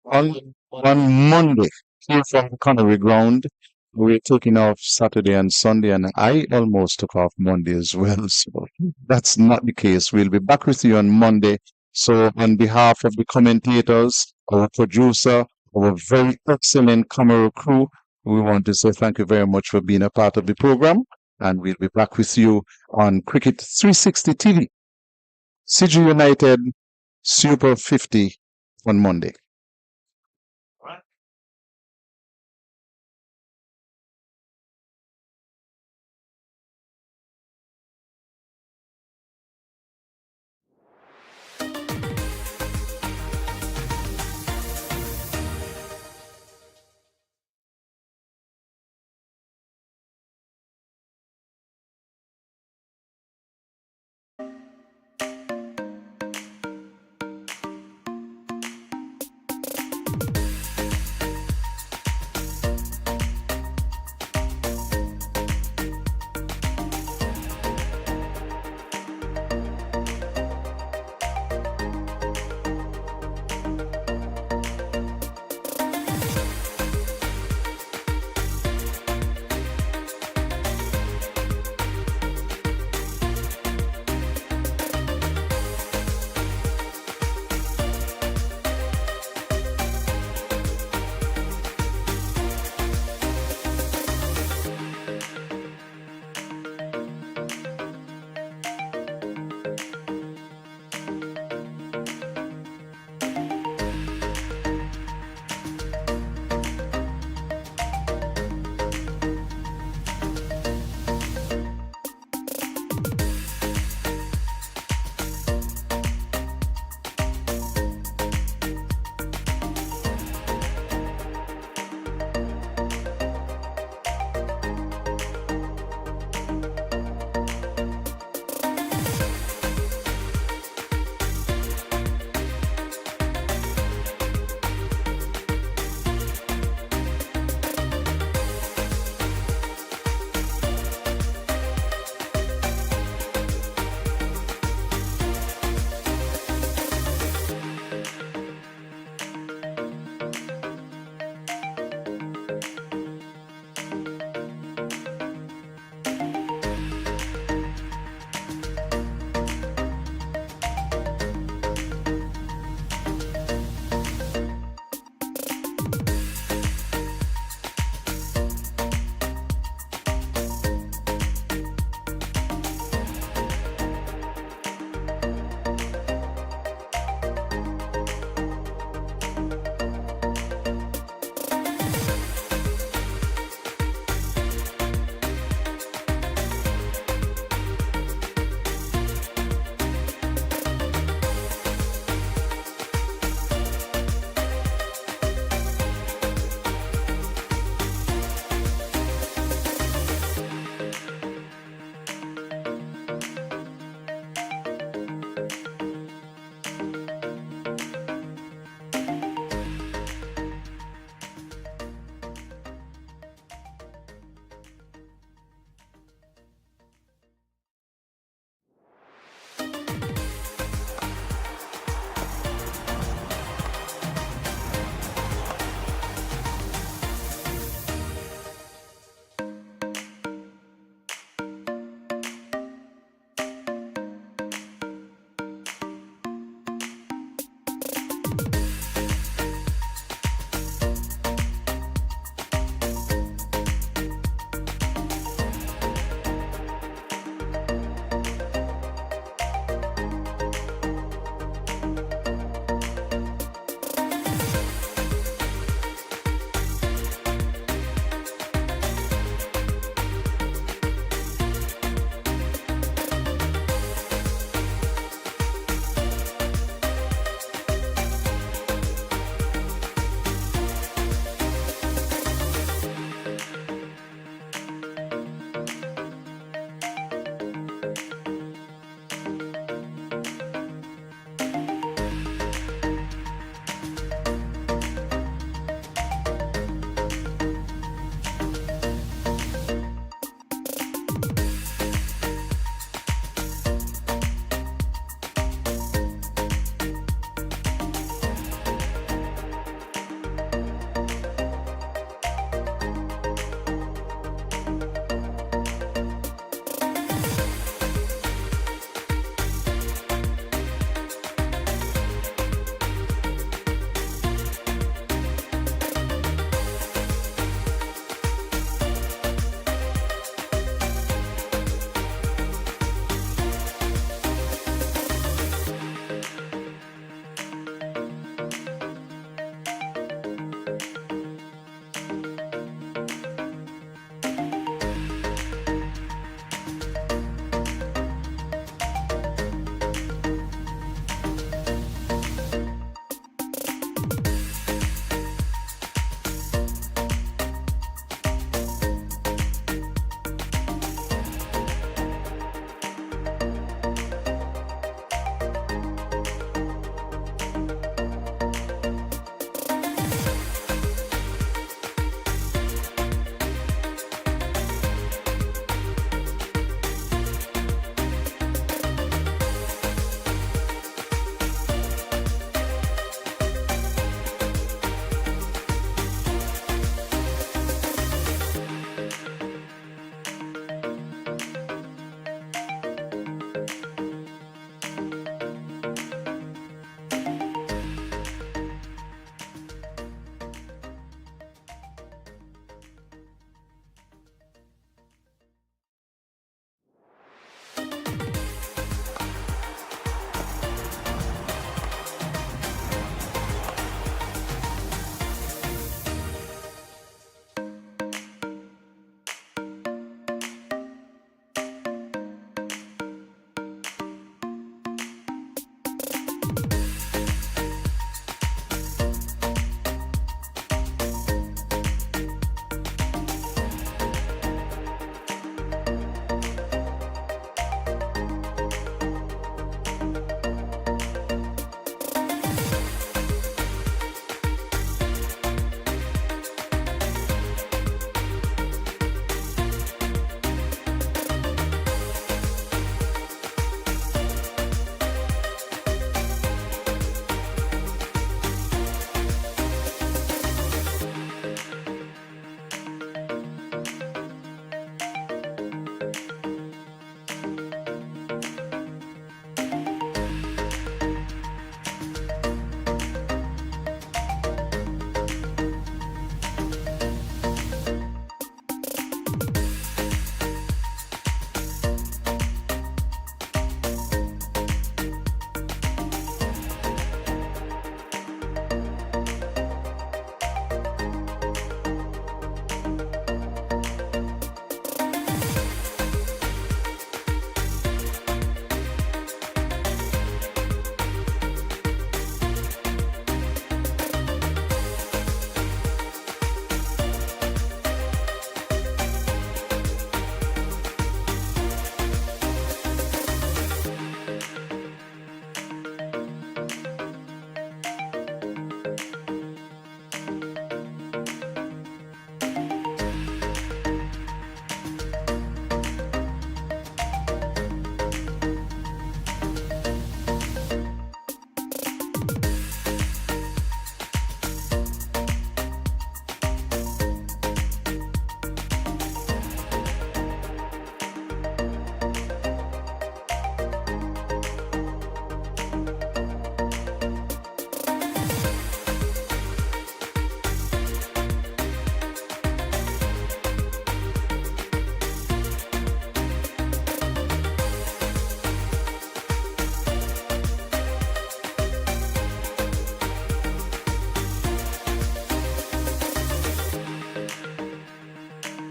On Monday here from the Connery Ground. We're taking off Saturday and Sunday, and I almost took off Monday as well. So that's not the case. We'll be back with you on Monday. So on behalf of the commentators, our producer, our very excellent camera crew, we want to say thank you very much for being a part of the program. And we'll be back with you on Cricket 360 TV. CG United Super 50 on Monday. Bye.